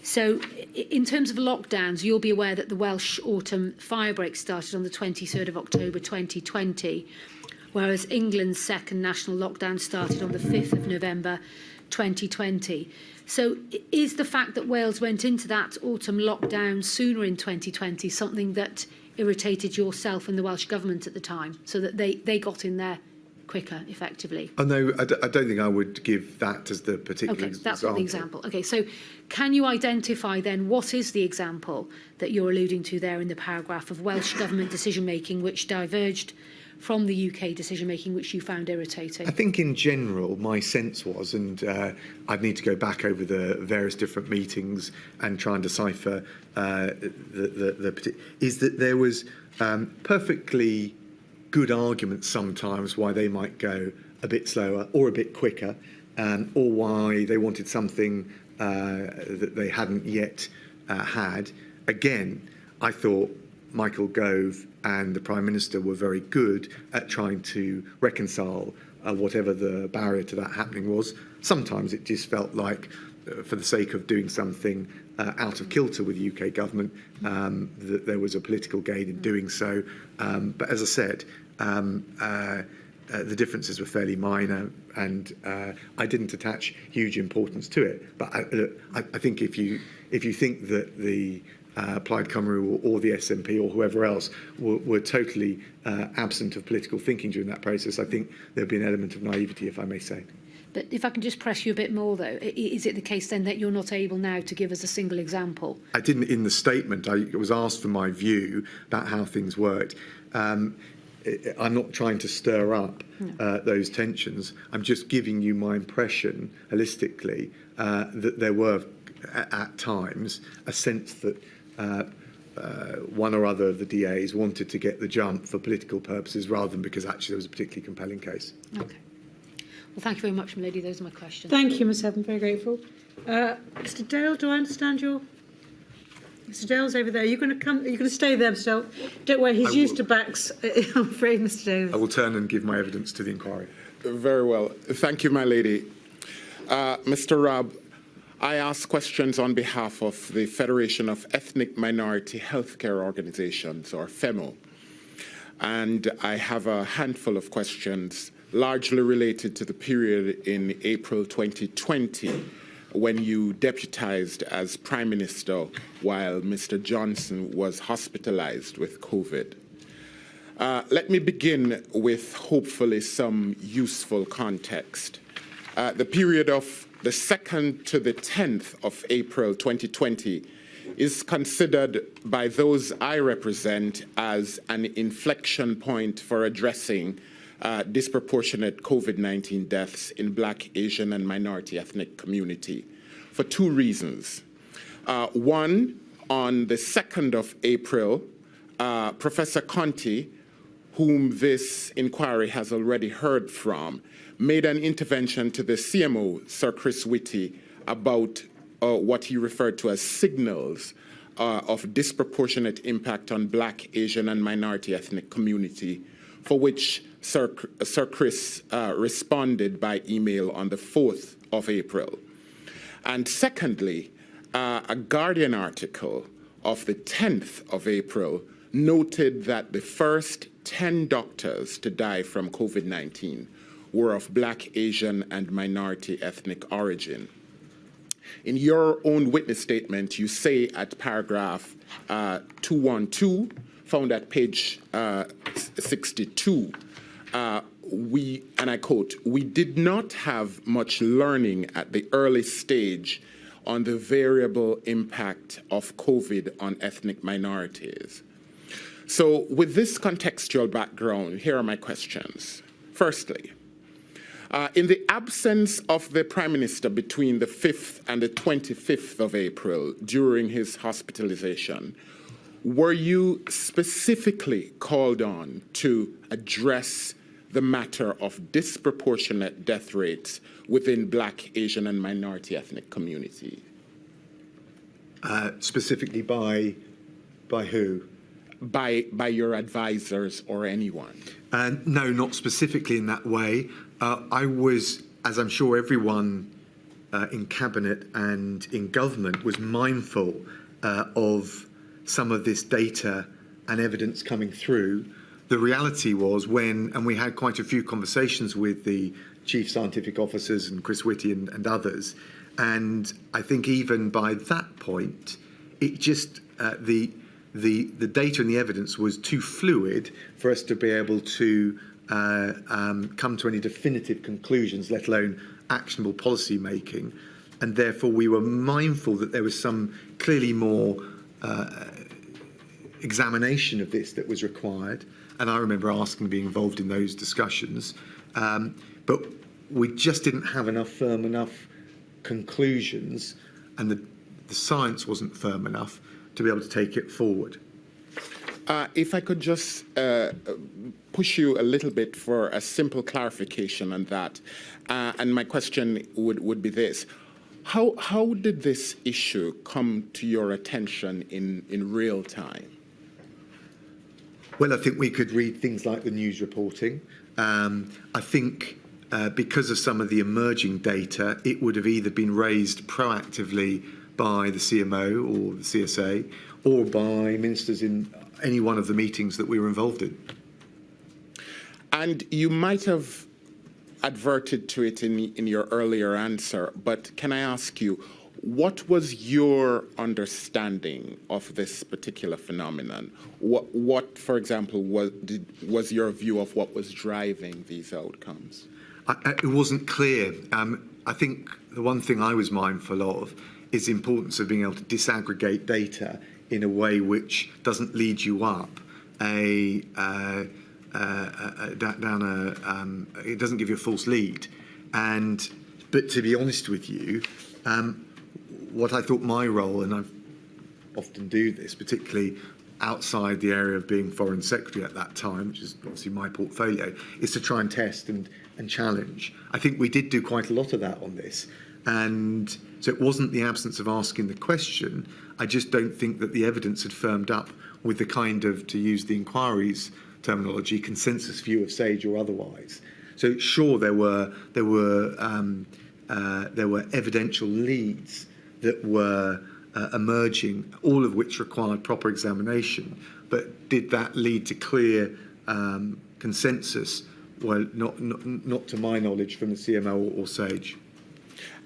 So in terms of lockdowns, you'll be aware that the Welsh autumn firebreak started on the 23rd of October 2020, whereas England's second national lockdown started on the 5th of November 2020. So is the fact that Wales went into that autumn lockdown sooner in 2020 something that irritated yourself and the Welsh Government at the time, so that they got in there quicker, effectively? Oh, no, I don't think I would give that as the particular example. Okay, that's not the example. Okay, so can you identify then what is the example that you're alluding to there in the paragraph of Welsh Government decision-making which diverged from the UK decision-making which you found irritating? I think in general, my sense was, and I'd need to go back over the various different meetings and try and decipher is that there was perfectly good arguments sometimes why they might go a bit slower or a bit quicker, or why they wanted something that they hadn't yet had. Again, I thought Michael Gove and the Prime Minister were very good at trying to reconcile whatever the barrier to that happening was. Sometimes it just felt like, for the sake of doing something out of kilter with the UK government, that there was a political gain in doing so. But as I said, the differences were fairly minor, and I didn't attach huge importance to it. But I think if you think that the Plaid Cymru or the SNP or whoever else were totally absent of political thinking during that process, I think there'd be an element of naivety, if I may say. But if I can just press you a bit more, though, is it the case then that you're not able now to give us a single example? I didn't in the statement. I was asked for my view about how things worked. I'm not trying to stir up those tensions. I'm just giving you my impression, holistically, that there were, at times, a sense that one or other of the DAs wanted to get the jump for political purposes rather than because actually there was a particularly compelling case. Okay. Well, thank you very much, Milady. Those are my questions. Thank you, Ms. Heaven. Very grateful. Mr. Dale, do I understand your... Mr. Dale's over there. You're going to come. You're going to stay there, Mr. Dale. Don't worry. He's used to backs. I'm afraid, Mr. Dale. I will turn and give my evidence to the inquiry. Very well. Thank you, my lady. Mr. Raab, I ask questions on behalf of the Federation of Ethnic Minority Healthcare Organizations, or FEMO. And I have a handful of questions, largely related to the period in April 2020, when you deputized as Prime Minister while Mr. Johnson was hospitalized with COVID. Let me begin with hopefully some useful context. The period of the 2nd to the 10th of April 2020 is considered by those I represent as an inflection point for addressing disproportionate COVID-19 deaths in Black, Asian, and minority ethnic community for two reasons. One, on the 2nd of April, Professor Conti, whom this inquiry has already heard from, made an intervention to the CMO, Sir Chris Whitty, about what he referred to as signals of disproportionate impact on Black, Asian, and minority ethnic community, for which Sir Chris responded by email on the 4th of April. And secondly, a Guardian article of the 10th of April noted that the first 10 doctors to die from COVID-19 were of Black, Asian, and minority ethnic origin. In your own witness statement, you say at paragraph 212, found at page 62, and I quote, "We did not have much learning at the early stage on the variable impact of COVID on ethnic minorities." So with this contextual background, here are my questions. Firstly, in the absence of the Prime Minister between the 5th and the 25th of April during his hospitalization, were you specifically called on to address the matter of disproportionate death rates within Black, Asian, and minority ethnic community? Specifically by who? By your advisors or anyone? No, not specifically in that way. I was, as I'm sure everyone in Cabinet and in government was mindful of some of this data and evidence coming through. The reality was and we had quite a few conversations with the chief scientific officers and Chris Whitty and others, and I think even by that point, it just, the data and the evidence was too fluid for us to be able to come to any definitive conclusions, let alone actionable policy making. And therefore, we were mindful that there was some clearly more examination of this that was required. And I remember asking to be involved in those discussions. But we just didn't have firm enough conclusions, and the science wasn't firm enough to be able to take it forward. If I could just push you a little bit for a simple clarification on that. And my question would be this. How did this issue come to your attention in real time? Well, I think we could read things like the news reporting. I think because of some of the emerging data, it would have either been raised proactively by the CMO or the CSA or by ministers in any one of the meetings that we were involved in. And you might have adverted to it in your earlier answer, but can I ask you, what was your understanding of this particular phenomenon? What, for example, was your view of what was driving these outcomes? It wasn't clear. I think the one thing I was mindful of is the importance of being able to disaggregate data in a way which doesn't lead you up a it doesn't give you a false lead. But to be honest with you, what I thought my role, and I often do this, particularly outside the area of being Foreign Secretary at that time, which is obviously my portfolio, is to try and test and challenge. I think we did do quite a lot of that on this. And so it wasn't the absence of asking the question. I just don't think that the evidence had firmed up with the kind of, to use the inquiry's terminology, consensus view of SAGE or otherwise. So sure, there were evidential leads that were emerging, all of which required proper examination. But did that lead to clear consensus? Well, not to my knowledge from the CMO or SAGE.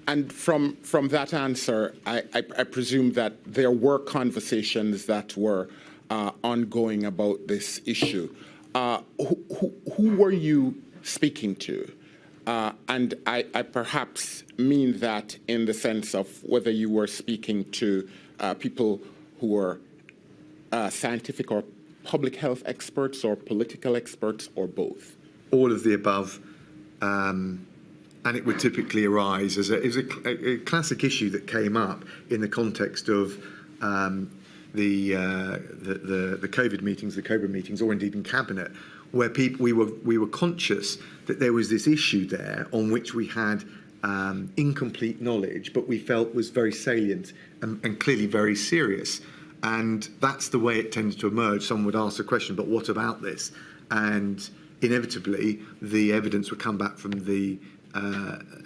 And from that answer, I presume that there were conversations that were ongoing about this issue. Who were you speaking to? And I perhaps mean that in the sense of whether you were speaking to people who were scientific or public health experts or political experts or both. All of the above. And it would typically arise as a classic issue that came up in the context of the COVID meetings, the Cobra meetings, or indeed in cabinet, where we were conscious that there was this issue there on which we had incomplete knowledge, but we felt was very salient and clearly very serious. And that's the way it tended to emerge. Someone would ask a question, but what about this? And inevitably, the evidence would come back from the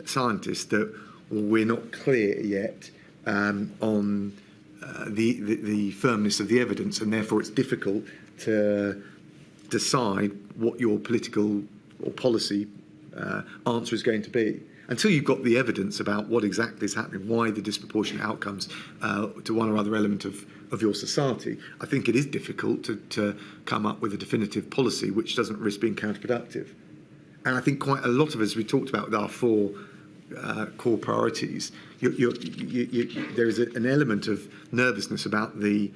scientists that we're not clear yet on the firmness of the evidence, and therefore it's difficult to decide what your political or policy answer is going to be. Until you've got the evidence about what exactly is happening, why the disproportionate outcomes to one or other element of your society, I think it is difficult to come up with a definitive policy which doesn't risk being counterproductive. And I think quite a lot of us, we talked about with our four core priorities, there is an element of nervousness about the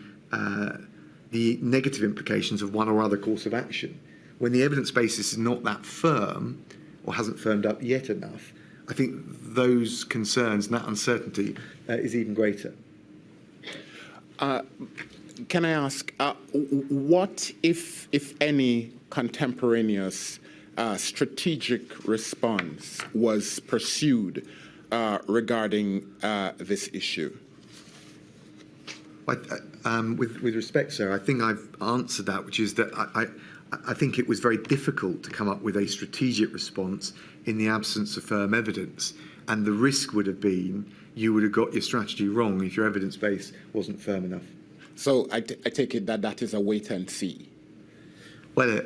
negative implications of one or other course of action. When the evidence basis is not that firm or hasn't firmed up yet enough, I think those concerns and that uncertainty is even greater. Can I ask, what, if any, contemporaneous strategic response was pursued regarding this issue? With respect, sir, I think I've answered that, which is that I think it was very difficult to come up with a strategic response in the absence of firm evidence. And the risk would have been you would have got your strategy wrong if your evidence base wasn't firm enough. So I take it that that is a wait and see. Well,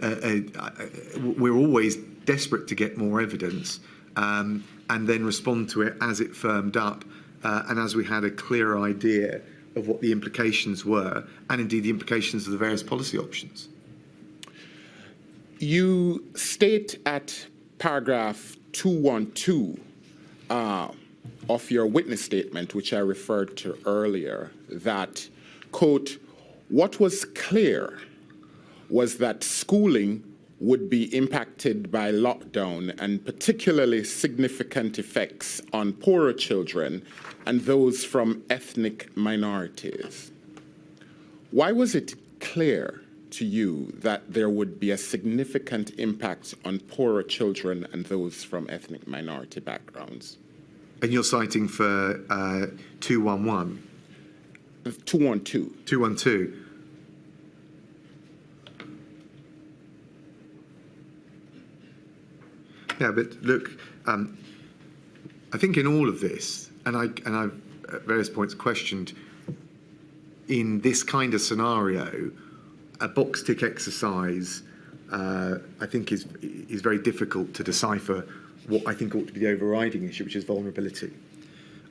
we're always desperate to get more evidence and then respond to it as it firmed up and as we had a clearer idea of what the implications were and indeed the implications of the various policy options. You state at paragraph 212 of your witness statement, which I referred to earlier, that, quote, what was clear was that schooling would be impacted by lockdown and particularly significant effects on poorer children and those from ethnic minorities. Why was it clear to you that there would be a significant impact on poorer children and those from ethnic minority backgrounds? And you're citing for 211? 212. 212. Yeah, but look, I think in all of this, and I've at various points questioned, in this kind of scenario, a box tick exercise, I think is very difficult to decipher what I think ought to be the overriding issue, which is vulnerability.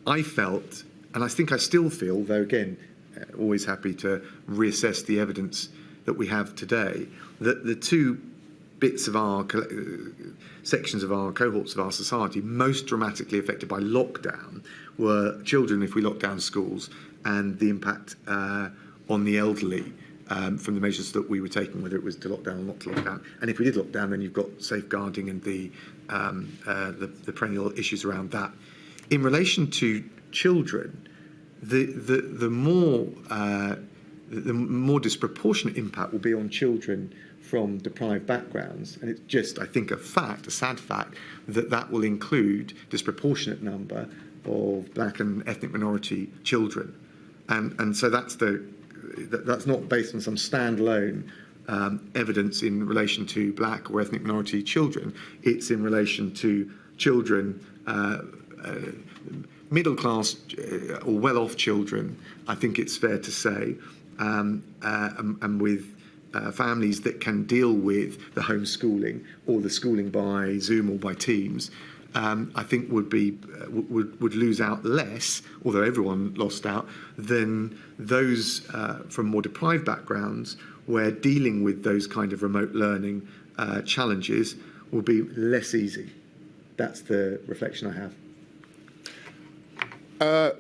I felt, and I think I still feel, though again, always happy to reassess the evidence that we have today, that the two bits of our sections of our cohorts of our society most dramatically affected by lockdown were children if we locked down schools and the impact on the elderly from the measures that we were taking, whether it was to lock down or not to lock down. And if we did lock down, then you've got safeguarding and the perennial issues around that. In relation to children, the more disproportionate impact will be on children from deprived backgrounds, and it's just, I think, a sad fact, that will include disproportionate number of black and ethnic minority children, and so that's not based on some standalone evidence in relation to black or ethnic minority children. It's in relation to children, middle class or well-off children, I think it's fair to say, and with families that can deal with the homeschooling or the schooling by Zoom or by Teams, I think would lose out less, although everyone lost out, than those from more deprived backgrounds where dealing with those kind of remote learning challenges will be less easy. That's the reflection I have.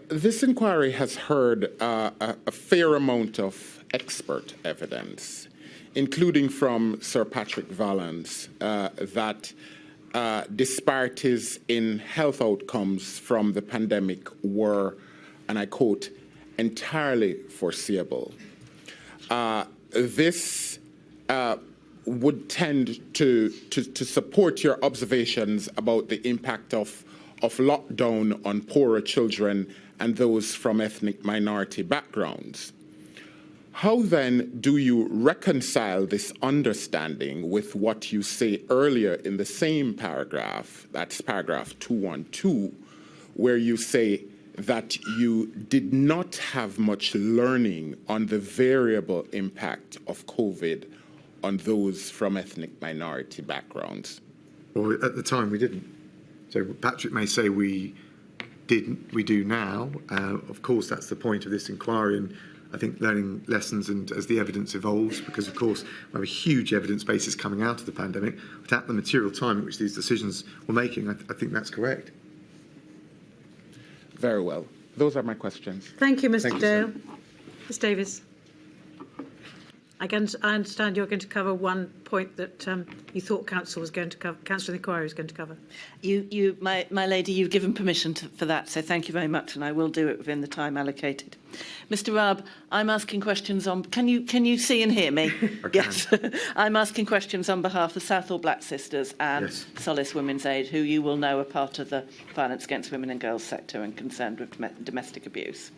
This inquiry has heard a fair amount of expert evidence, including from Sir Patrick Vallance, that disparities in health outcomes from the pandemic were, and I quote, entirely foreseeable. This would tend to support your observations about the impact of lockdown on poorer children and those from ethnic minority backgrounds. How then do you reconcile this understanding with what you say earlier in the same paragraph, that's paragraph 212, where you say that you did not have much learning on the variable impact of COVID on those from ethnic minority backgrounds? Well, at the time we didn't. So Patrick may say we didn't, we do now. Of course, that's the point of this inquiry, and I think learning lessons and as the evidence evolves, because of course we have a huge evidence basis coming out of the pandemic, but at the material time at which these decisions were making, I think that's correct. Very well. Those are my questions. Thank you, Mr. Thank you, Dale. Ms. Davies. I understand you're going to cover one point that you thought Council was going to cover, Council of the Inquiry was going to cover. My lady, you've given permission for that, so thank you very much, and I will do it within the time allocated. Mr. Raab, I'm asking questions on. Can you see and hear me? Yes. I'm asking questions on behalf of Southall Black Sisters and Solace Women's Aid, who you will know are part of the violence against women and girls sector and concerned with domestic abuse.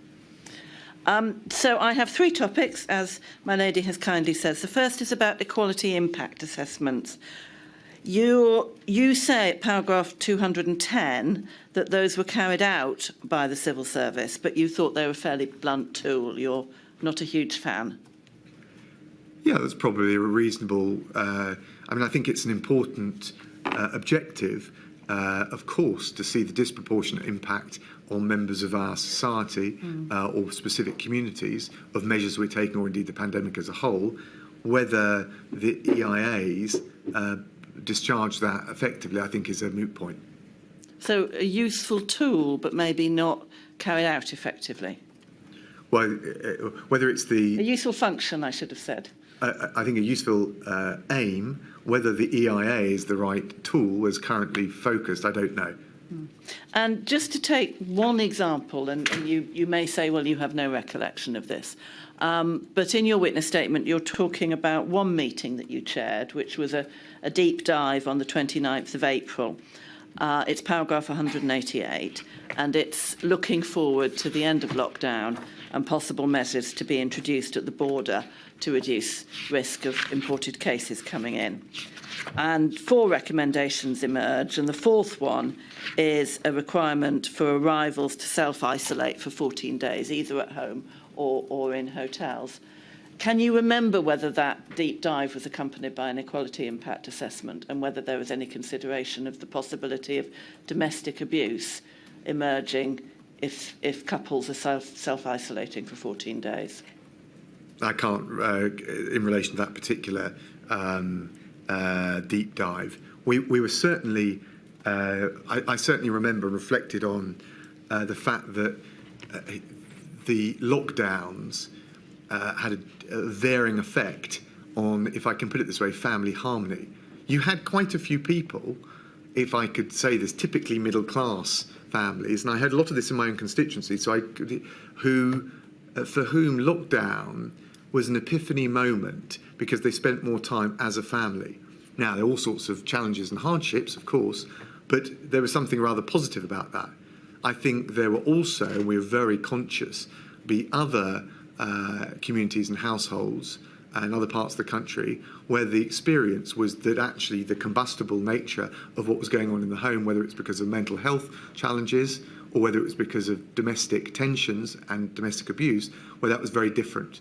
So I have three topics, as my lady has kindly said. The first is about equality impact assessments. You say at paragraph 210 that those were carried out by the civil service, but you thought they were a fairly blunt tool. You're not a huge fan. Yeah, that's probably a reasonable. I think it's an important objective, of course, to see the disproportionate impact on members of our society or specific communities of measures we're taking, or indeed the pandemic as a whole. Whether the EIAs discharge that effectively, I think, is a moot point. So a useful tool, but maybe not carried out effectively. Well, whether it's the... A useful function, I should have said. I think a useful aim. Whether the EIA is the right tool as currently focused, I don't know. And just to take one example, and you may say, well, you have no recollection of this, but in your witness statement, you're talking about one meeting that you chaired, which was a deep dive on the 29th of April. It's paragraph 188, and it's looking forward to the end of lockdown and possible measures to be introduced at the border to reduce risk of imported cases coming in. And 4 recommendations emerge, and the 4th one is a requirement for arrivals to self-isolate for 14 days, either at home or in hotels. Can you remember whether that deep dive was accompanied by an equality impact assessment, and whether there was any consideration of the possibility of domestic abuse emerging if couples are self-isolating for 14 days? I can't, in relation to that particular deep dive. We were certainly, I certainly remember and reflected on the fact that the lockdowns had a varying effect on, if I can put it this way, family harmony. You had quite a few people, if I could say this, typically middle-class families, and I heard a lot of this in my own constituency, for whom lockdown was an epiphany moment because they spent more time as a family. Now, there are all sorts of challenges and hardships, of course, but there was something rather positive about that. I think there were also, and we were very conscious, be other communities and households and other parts of the country where the experience was that actually the combustible nature of what was going on in the home, whether it's because of mental health challenges or whether it was because of domestic tensions and domestic abuse, where that was very different.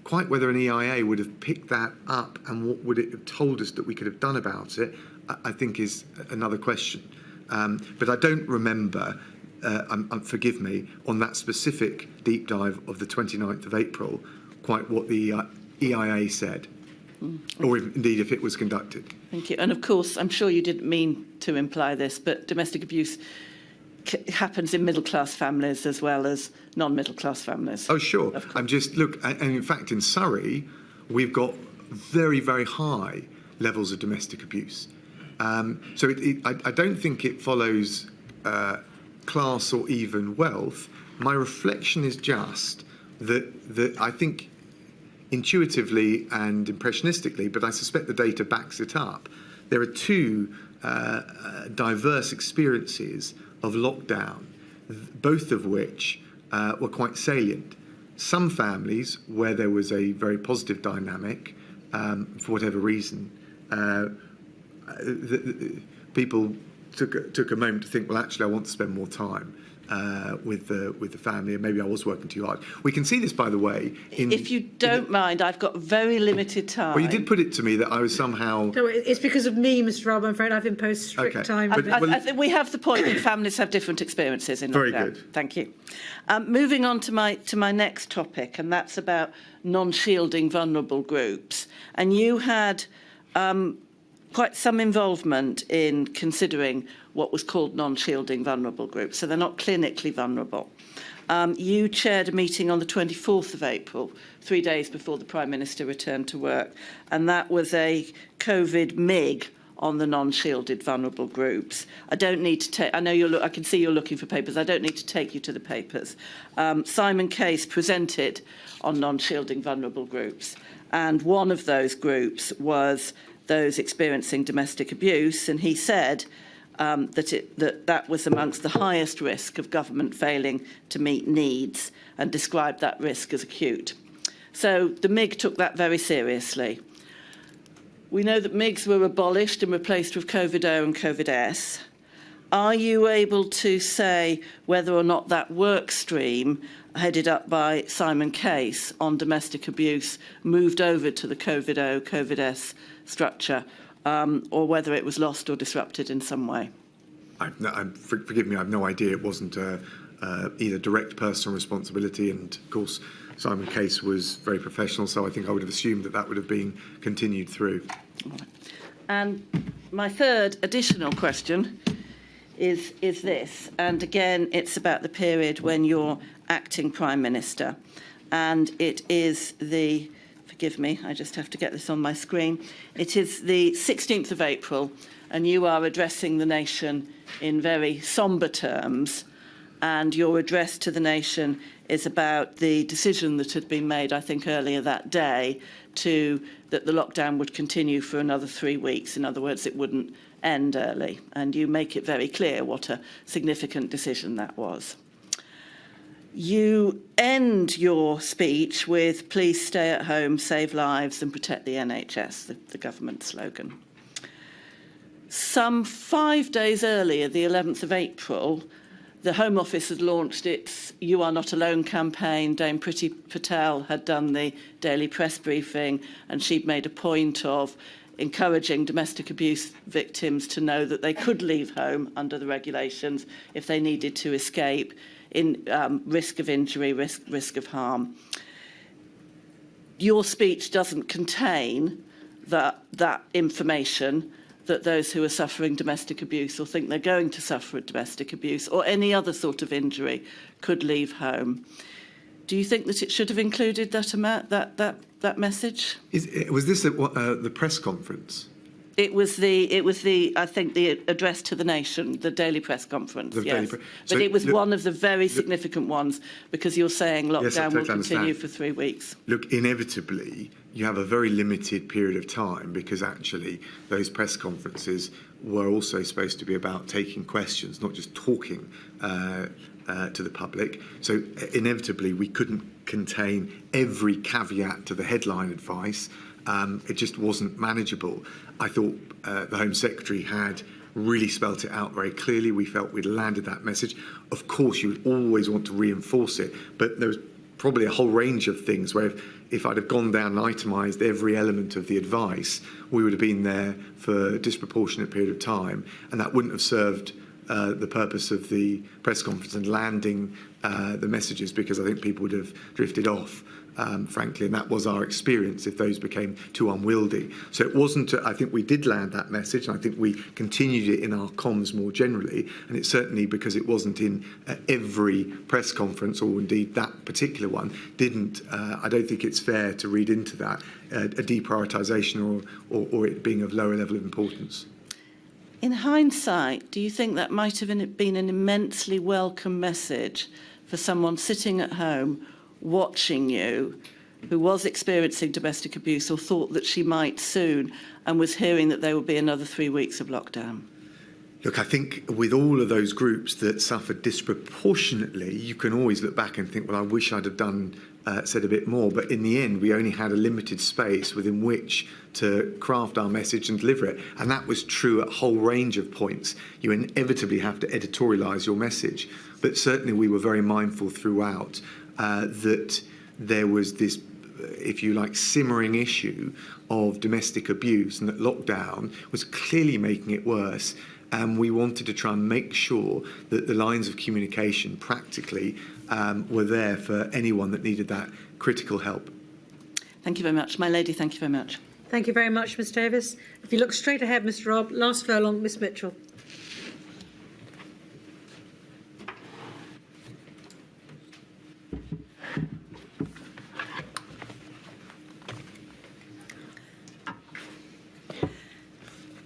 Quite whether an EIA would have picked that up and what would it have told us that we could have done about it, I think is another question. But I don't remember, forgive me, on that specific deep dive of the 29th of April, quite what the EIA said, or indeed if it was conducted. Thank you. And of course, I'm sure you didn't mean to imply this, but domestic abuse happens in middle-class families as well as non-middle-class families. Oh, sure. I'm just, look, and in fact, in Surrey, we've got very, very high levels of domestic abuse. So I don't think it follows class or even wealth. My reflection is just that I think intuitively and impressionistically, but I suspect the data backs it up, there are two diverse experiences of lockdown, both of which were quite salient. Some families where there was a very positive dynamic, for whatever reason, people took a moment to think, well, actually, I want to spend more time with the family, and maybe I was working too hard. We can see this, by the way. If you don't mind, I've got very limited time. Well, you did put it to me that I was somehow. No, it's because of me, Mr. Raab. I'm afraid I've imposed strict time. I think we have the point that families have different experiences in lockdown. Very good. Thank you. Moving on to my next topic, and that's about non-shielding vulnerable groups. And you had quite some involvement in considering what was called non-shielding vulnerable groups. So they're not clinically vulnerable. You chaired a meeting on the 24th of April, 3 days before the Prime Minister returned to work, and that was a COVID MIG on the non-shielded vulnerable groups. I don't need to take, I know I can see you're looking for papers, I don't need to take you to the papers. Simon Case presented on non-shielding vulnerable groups, and one of those groups was those experiencing domestic abuse, and he said that was amongst the highest risk of government failing to meet needs, and described that risk as acute. So the MIG took that very seriously. We know that MIGs were abolished and replaced with COVID-O and COVID-S. Are you able to say whether or not that work stream, headed up by Simon Case on domestic abuse, moved over to the COVID-O, COVID-S structure, or whether it was lost or disrupted in some way? Forgive me, I have no idea. It wasn't either direct personal responsibility, and of course Simon Case was very professional, so I think I would have assumed that would have been continued through. And my third additional question is this, and again it's about the period when you're acting Prime Minister, and it is the, forgive me, I just have to get this on my screen, it is the 16th of April, and you are addressing the nation in very sombre terms, and your address to the nation is about the decision that had been made, I think, earlier that day, that the lockdown would continue for another 3 weeks. In other words, it wouldn't end early. And you make it very clear what a significant decision that was. You end your speech with, please stay at home, save lives and protect the NHS, the government slogan. Some 5 days earlier, the 11th of April, the Home Office had launched its You Are Not Alone campaign. Dame Priti Patel had done the daily press briefing, and she'd made a point of encouraging domestic abuse victims to know that they could leave home under the regulations if they needed to escape, in risk of injury, risk of harm. Your speech doesn't contain that information, that those who are suffering domestic abuse or think they're going to suffer domestic abuse or any other sort of injury could leave home. Do you think that it should have included that message? Was this at the press conference? It was the I think the address to the nation, the daily press conference. Yes, but it was one of the very significant ones because you're saying lockdown will continue for 3 weeks. Look, inevitably, you have a very limited period of time because actually those press conferences were also supposed to be about taking questions, not just talking to the public. So inevitably, we couldn't contain every caveat to the headline advice. It just wasn't manageable. I thought the Home Secretary had really spelt it out very clearly. We felt we'd landed that message. Of course, you would always want to reinforce it, but there was probably a whole range of things where if I'd have gone down and itemised every element of the advice, we would have been there for a disproportionate period of time, and that wouldn't have served the purpose of the press conference and landing the messages, because I think people would have drifted off, frankly, and that was our experience if those became too unwieldy. So it wasn't, I think we did land that message, and I think we continued it in our comms more generally, and it's certainly because it wasn't in every press conference, or indeed that particular one, didn't, I don't think it's fair to read into that a deprioritisation or it being of lower level of importance. In hindsight, do you think that might have been an immensely welcome message for someone sitting at home watching you who was experiencing domestic abuse or thought that she might soon and was hearing that there would be another 3 weeks of lockdown? Look, I think with all of those groups that suffered disproportionately, you can always look back and think, well, I wish I'd have said a bit more. But in the end, we only had a limited space within which to craft our message and deliver it. And that was true at a whole range of points. You inevitably have to editorialise your message. But certainly we were very mindful throughout that there was this, if you like, simmering issue of domestic abuse, and that lockdown was clearly making it worse. And we wanted to try and make sure that the lines of communication practically were there for anyone that needed that critical help. Thank you very much. My lady, thank you very much. Thank you very much, Ms Davis. If you look straight ahead, Mr Raab, last furlong, Ms Mitchell.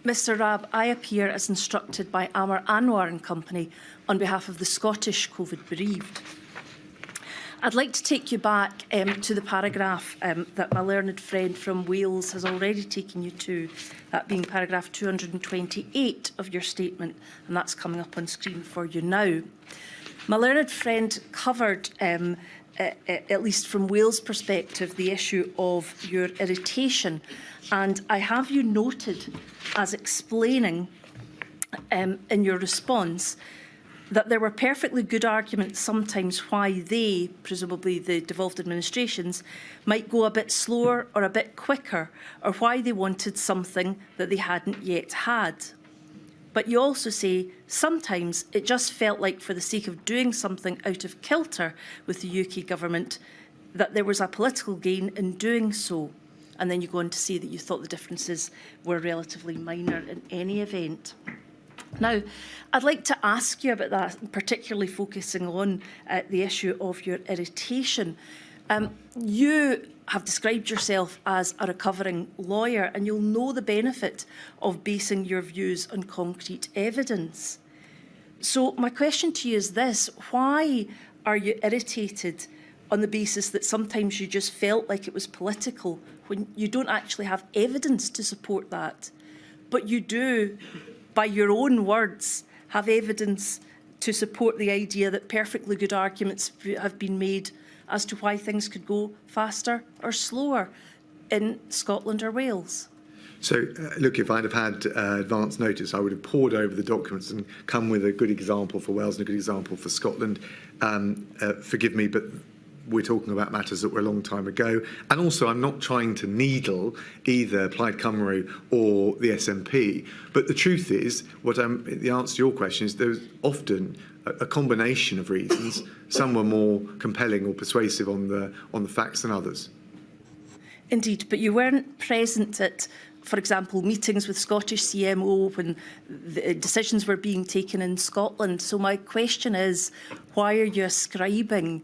Mr Raab, I appear as instructed by Amar Anwar and Company on behalf of the Scottish COVID bereaved. I'd like to take you back to the paragraph that my learned friend from Wales has already taken you to, that being paragraph 228 of your statement, and that's coming up on screen for you now. My learned friend covered, at least from Wales' perspective, the issue of your irritation, and I have you noted as explaining in your response that there were perfectly good arguments sometimes why they, presumably the devolved administrations, might go a bit slower or a bit quicker, or why they wanted something that they hadn't yet had. But you also say sometimes it just felt like, for the sake of doing something out of kilter with the UK government, that there was a political gain in doing so. And then you go on to say that you thought the differences were relatively minor in any event. Now, I'd like to ask you about that, particularly focusing on the issue of your irritation. You have described yourself as a recovering lawyer, and you'll know the benefit of basing your views on concrete evidence. So my question to you is this: why are you irritated on the basis that sometimes you just felt like it was political, when you don't actually have evidence to support that, but you do, by your own words, have evidence to support the idea that perfectly good arguments have been made as to why things could go faster or slower in Scotland or Wales? So, look, if I'd have had advance notice, I would have pored over the documents and come with a good example for Wales and a good example for Scotland. Forgive me, but we're talking about matters that were a long time ago. And also, I'm not trying to needle either Plaid Cymru or the SNP. But the truth is, the answer to your question is there's often a combination of reasons. Some were more compelling or persuasive on the facts than others. Indeed, but you weren't present at, for example, meetings with Scottish CMO when the decisions were being taken in Scotland. So my question is, why are you ascribing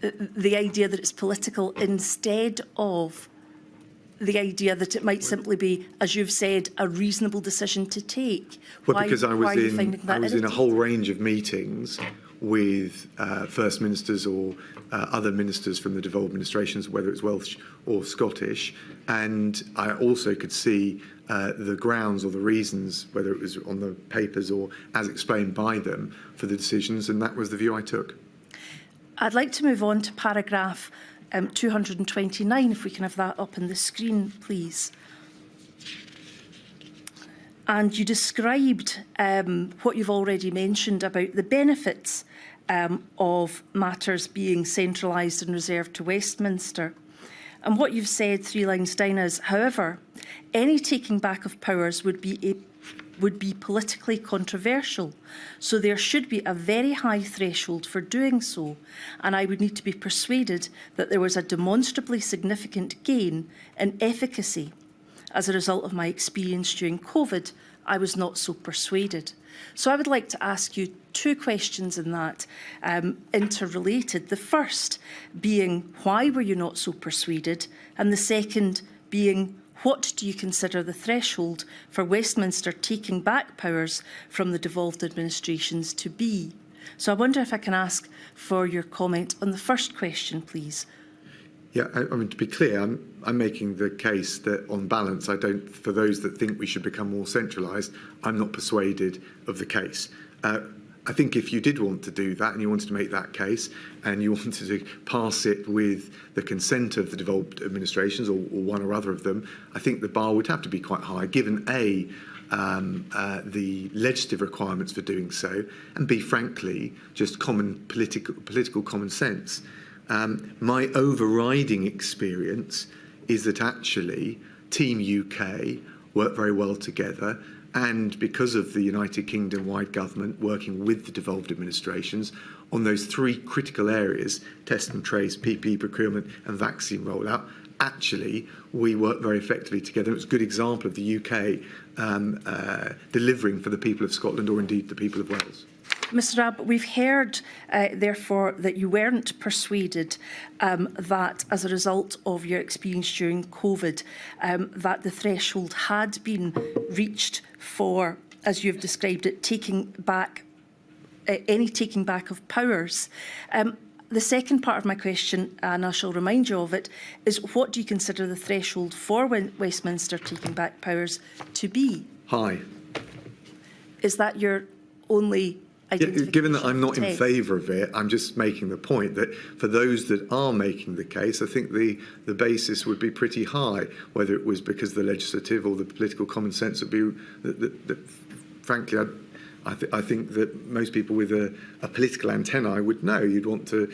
the idea that it's political instead of the idea that it might simply be, as you've said, a reasonable decision to take? Well, because I was in a whole irritating? range of meetings with First Ministers or other ministers from the devolved administrations, whether it's Welsh or Scottish, and I also could see the grounds or the reasons, whether it was on the papers or as explained by them, for the decisions, and that was the view I took. I'd like to move on to paragraph 229, if we can have that up on the screen, please. And you described what you've already mentioned about the benefits of matters being centralised and reserved to Westminster. And what you've said 3 lines down is, however, any taking back of powers would be politically controversial, so there should be a very high threshold for doing so, and I would need to be persuaded that there was a demonstrably significant gain in efficacy. As a result of my experience during COVID, I was not so persuaded. So I would like to ask you 2 questions in that, interrelated. The first being, why were you not so persuaded? And the second being, what do you consider the threshold for Westminster taking back powers from the devolved administrations to be? So I wonder if I can ask for your comment on the first question, please. Yeah, I mean, to be clear, I'm making the case that, on balance, for those that think we should become more centralised, I'm not persuaded of the case. I think if you did want to do that and you wanted to make that case and you wanted to pass it with the consent of the devolved administrations or one or other of them, I think the bar would have to be quite high, given A, the legislative requirements for doing so, and B, frankly, just common political common sense. My overriding experience is that actually Team UK work very well together, and because of the United Kingdom-wide government working with the devolved administrations on those 3 critical areas, test and trace, PPE procurement and vaccine rollout, actually we work very effectively together. It was a good example of the UK delivering for the people of Scotland, or indeed the people of Wales. Mr Raab, we've heard, therefore, that you weren't persuaded that, as a result of your experience during COVID, that the threshold had been reached for, as you've described it, taking back any taking back of powers. The second part of my question, and I shall remind you of it, is what do you consider the threshold for Westminster taking back powers to be? High. Is that your only identification? Given that I'm not in favour of it, I'm just making the point that for those that are making the case, I think the basis would be pretty high, whether it was because the legislative or the political common sense would be that frankly, I think that most people with a political antennae would know you'd want to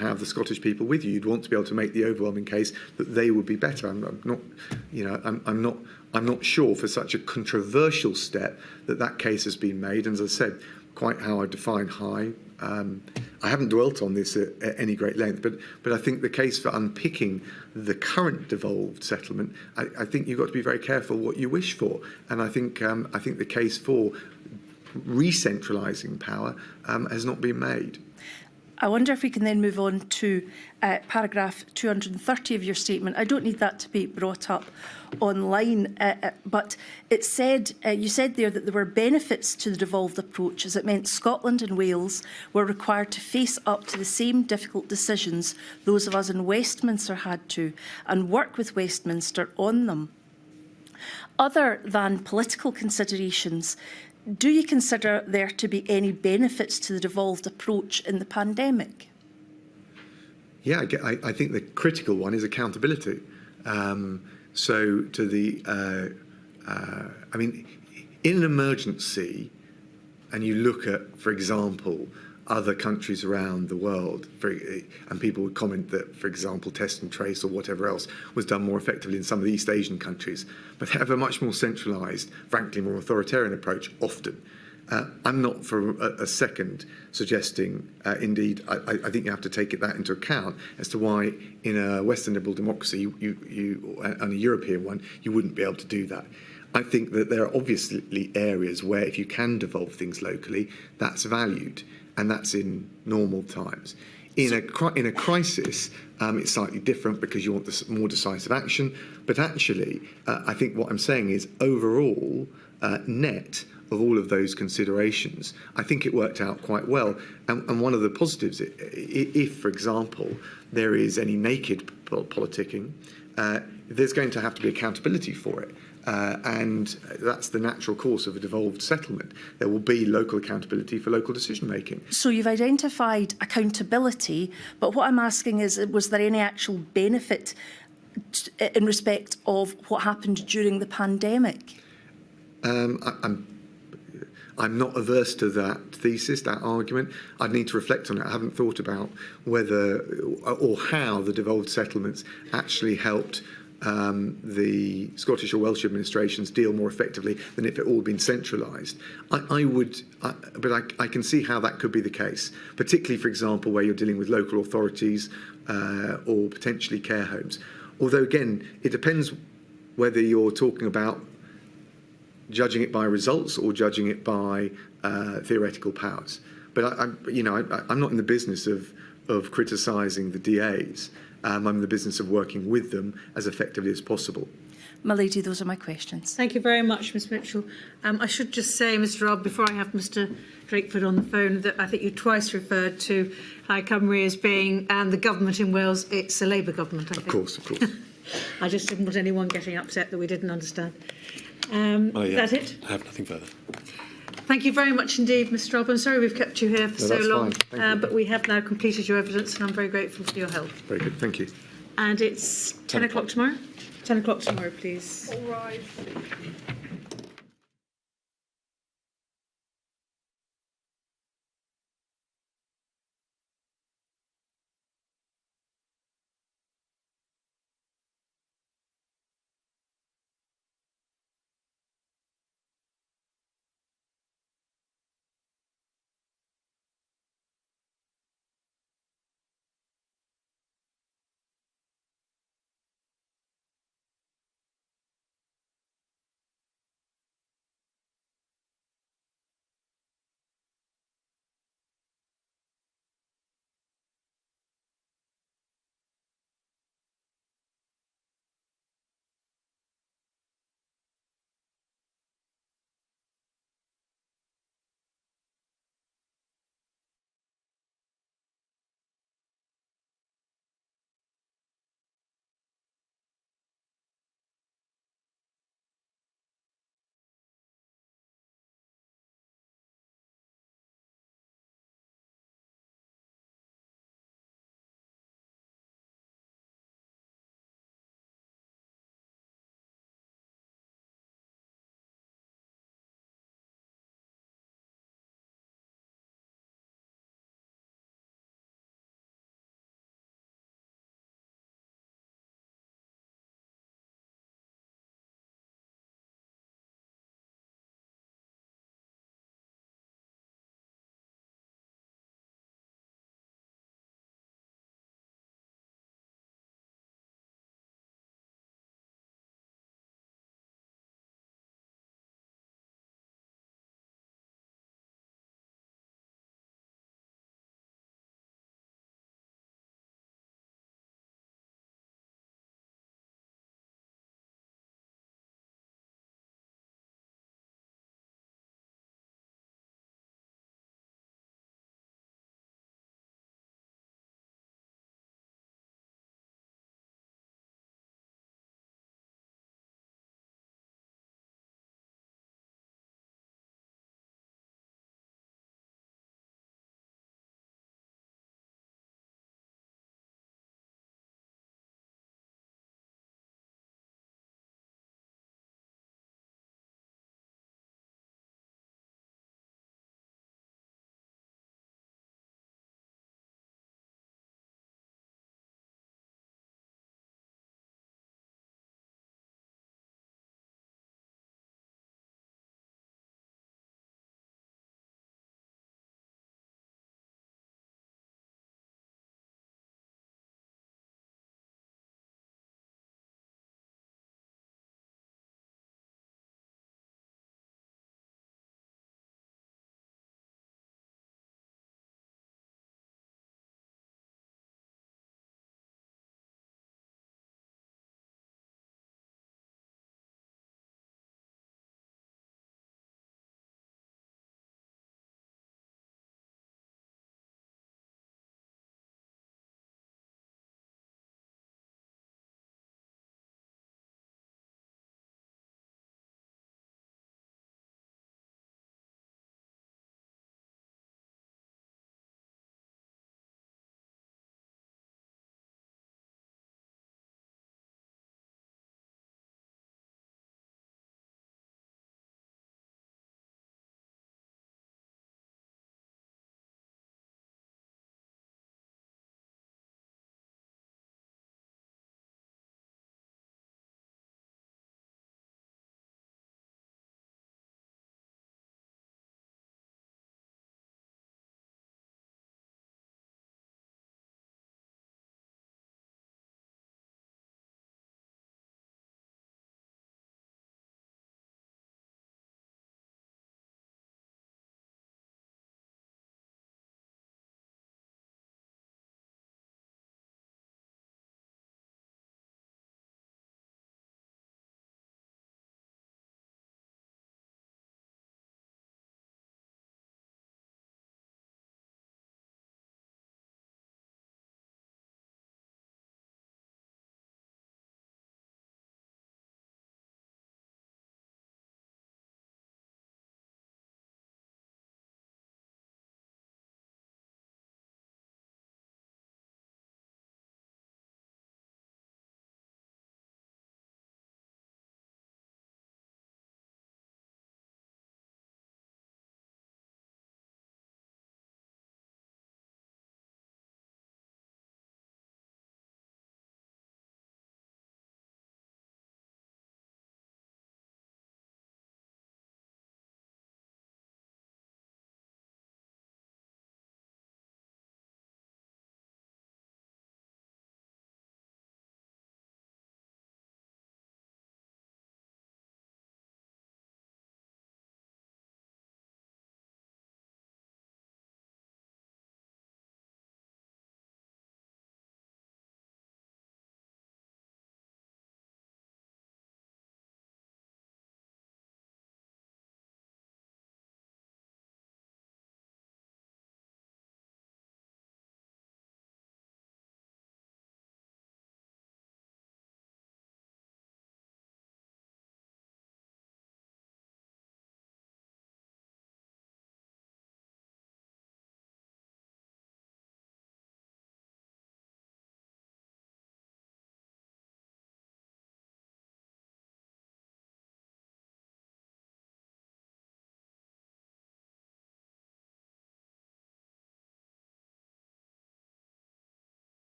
have the Scottish people with you. You'd want to be able to make the overwhelming case that they would be better. I'm not sure for such a controversial step that case has been made. And as I said, quite how I define high. I haven't dwelt on this at any great length, but I think the case for unpicking the current devolved settlement, I think you've got to be very careful what you wish for. And I think the case for re-centralising power has not been made. I wonder if we can then move on to paragraph 230 of your statement. I don't need that to be brought up online, but it said, you said there that there were benefits to the devolved approach, as it meant Scotland and Wales were required to face up to the same difficult decisions those of us in Westminster had to, and work with Westminster on them. Other than political considerations, do you consider there to be any benefits to the devolved approach in the pandemic? Yeah, I think the critical one is accountability. So to the, I mean, in an emergency, and you look at, for example, other countries around the world, and people would comment that, for example, test and trace or whatever else was done more effectively in some of the East Asian countries, but they have a much more centralised, frankly, more authoritarian approach often. I'm not for a second suggesting, indeed, I think you have to take that into account as to why in a Western liberal democracy and a European one, you wouldn't be able to do that. I think that there are obviously areas where if you can devolve things locally, that's valued. and that's in normal times. In a crisis, it's slightly different because you want this more decisive action. But actually, I think what I'm saying is overall, net of all of those considerations, I think it worked out quite well. And one of the positives, if, for example, there is any naked politicking, there's going to have to be accountability for it. And that's the natural course of a devolved settlement. There will be local accountability for local decision making. So you've identified accountability, but what I'm asking is, was there any actual benefit in respect of what happened during the pandemic? I'm not averse to that thesis, that argument. I'd need to reflect on it. I haven't thought about whether or how the devolved settlements actually helped the Scottish or Welsh administrations deal more effectively than if it all had been centralised. But I can see how that could be the case, particularly, for example, where you're dealing with local authorities or potentially care homes. Although, again, it depends whether you're talking about judging it by results or judging it by theoretical powers. But I'm not in the business of criticising the DAs. I'm in the business of working with them as effectively as possible. My lady, those are my questions. Thank you very much, Ms Mitchell. I should just say, Mr Raab, before I have Mr Drakeford on the phone, that I think you twice referred to High Cymru as being, and the government in Wales, it's a Labour government, I think. Of course. I just didn't want anyone getting upset that we didn't understand. Is that it? I have nothing further. Thank you very much indeed, Mr Raab. I'm sorry we've kept you here for so long, but we have now completed your evidence and I'm very grateful for your help. Very good, thank you. And it's 10 o'clock tomorrow? 10 o'clock tomorrow, please. All right.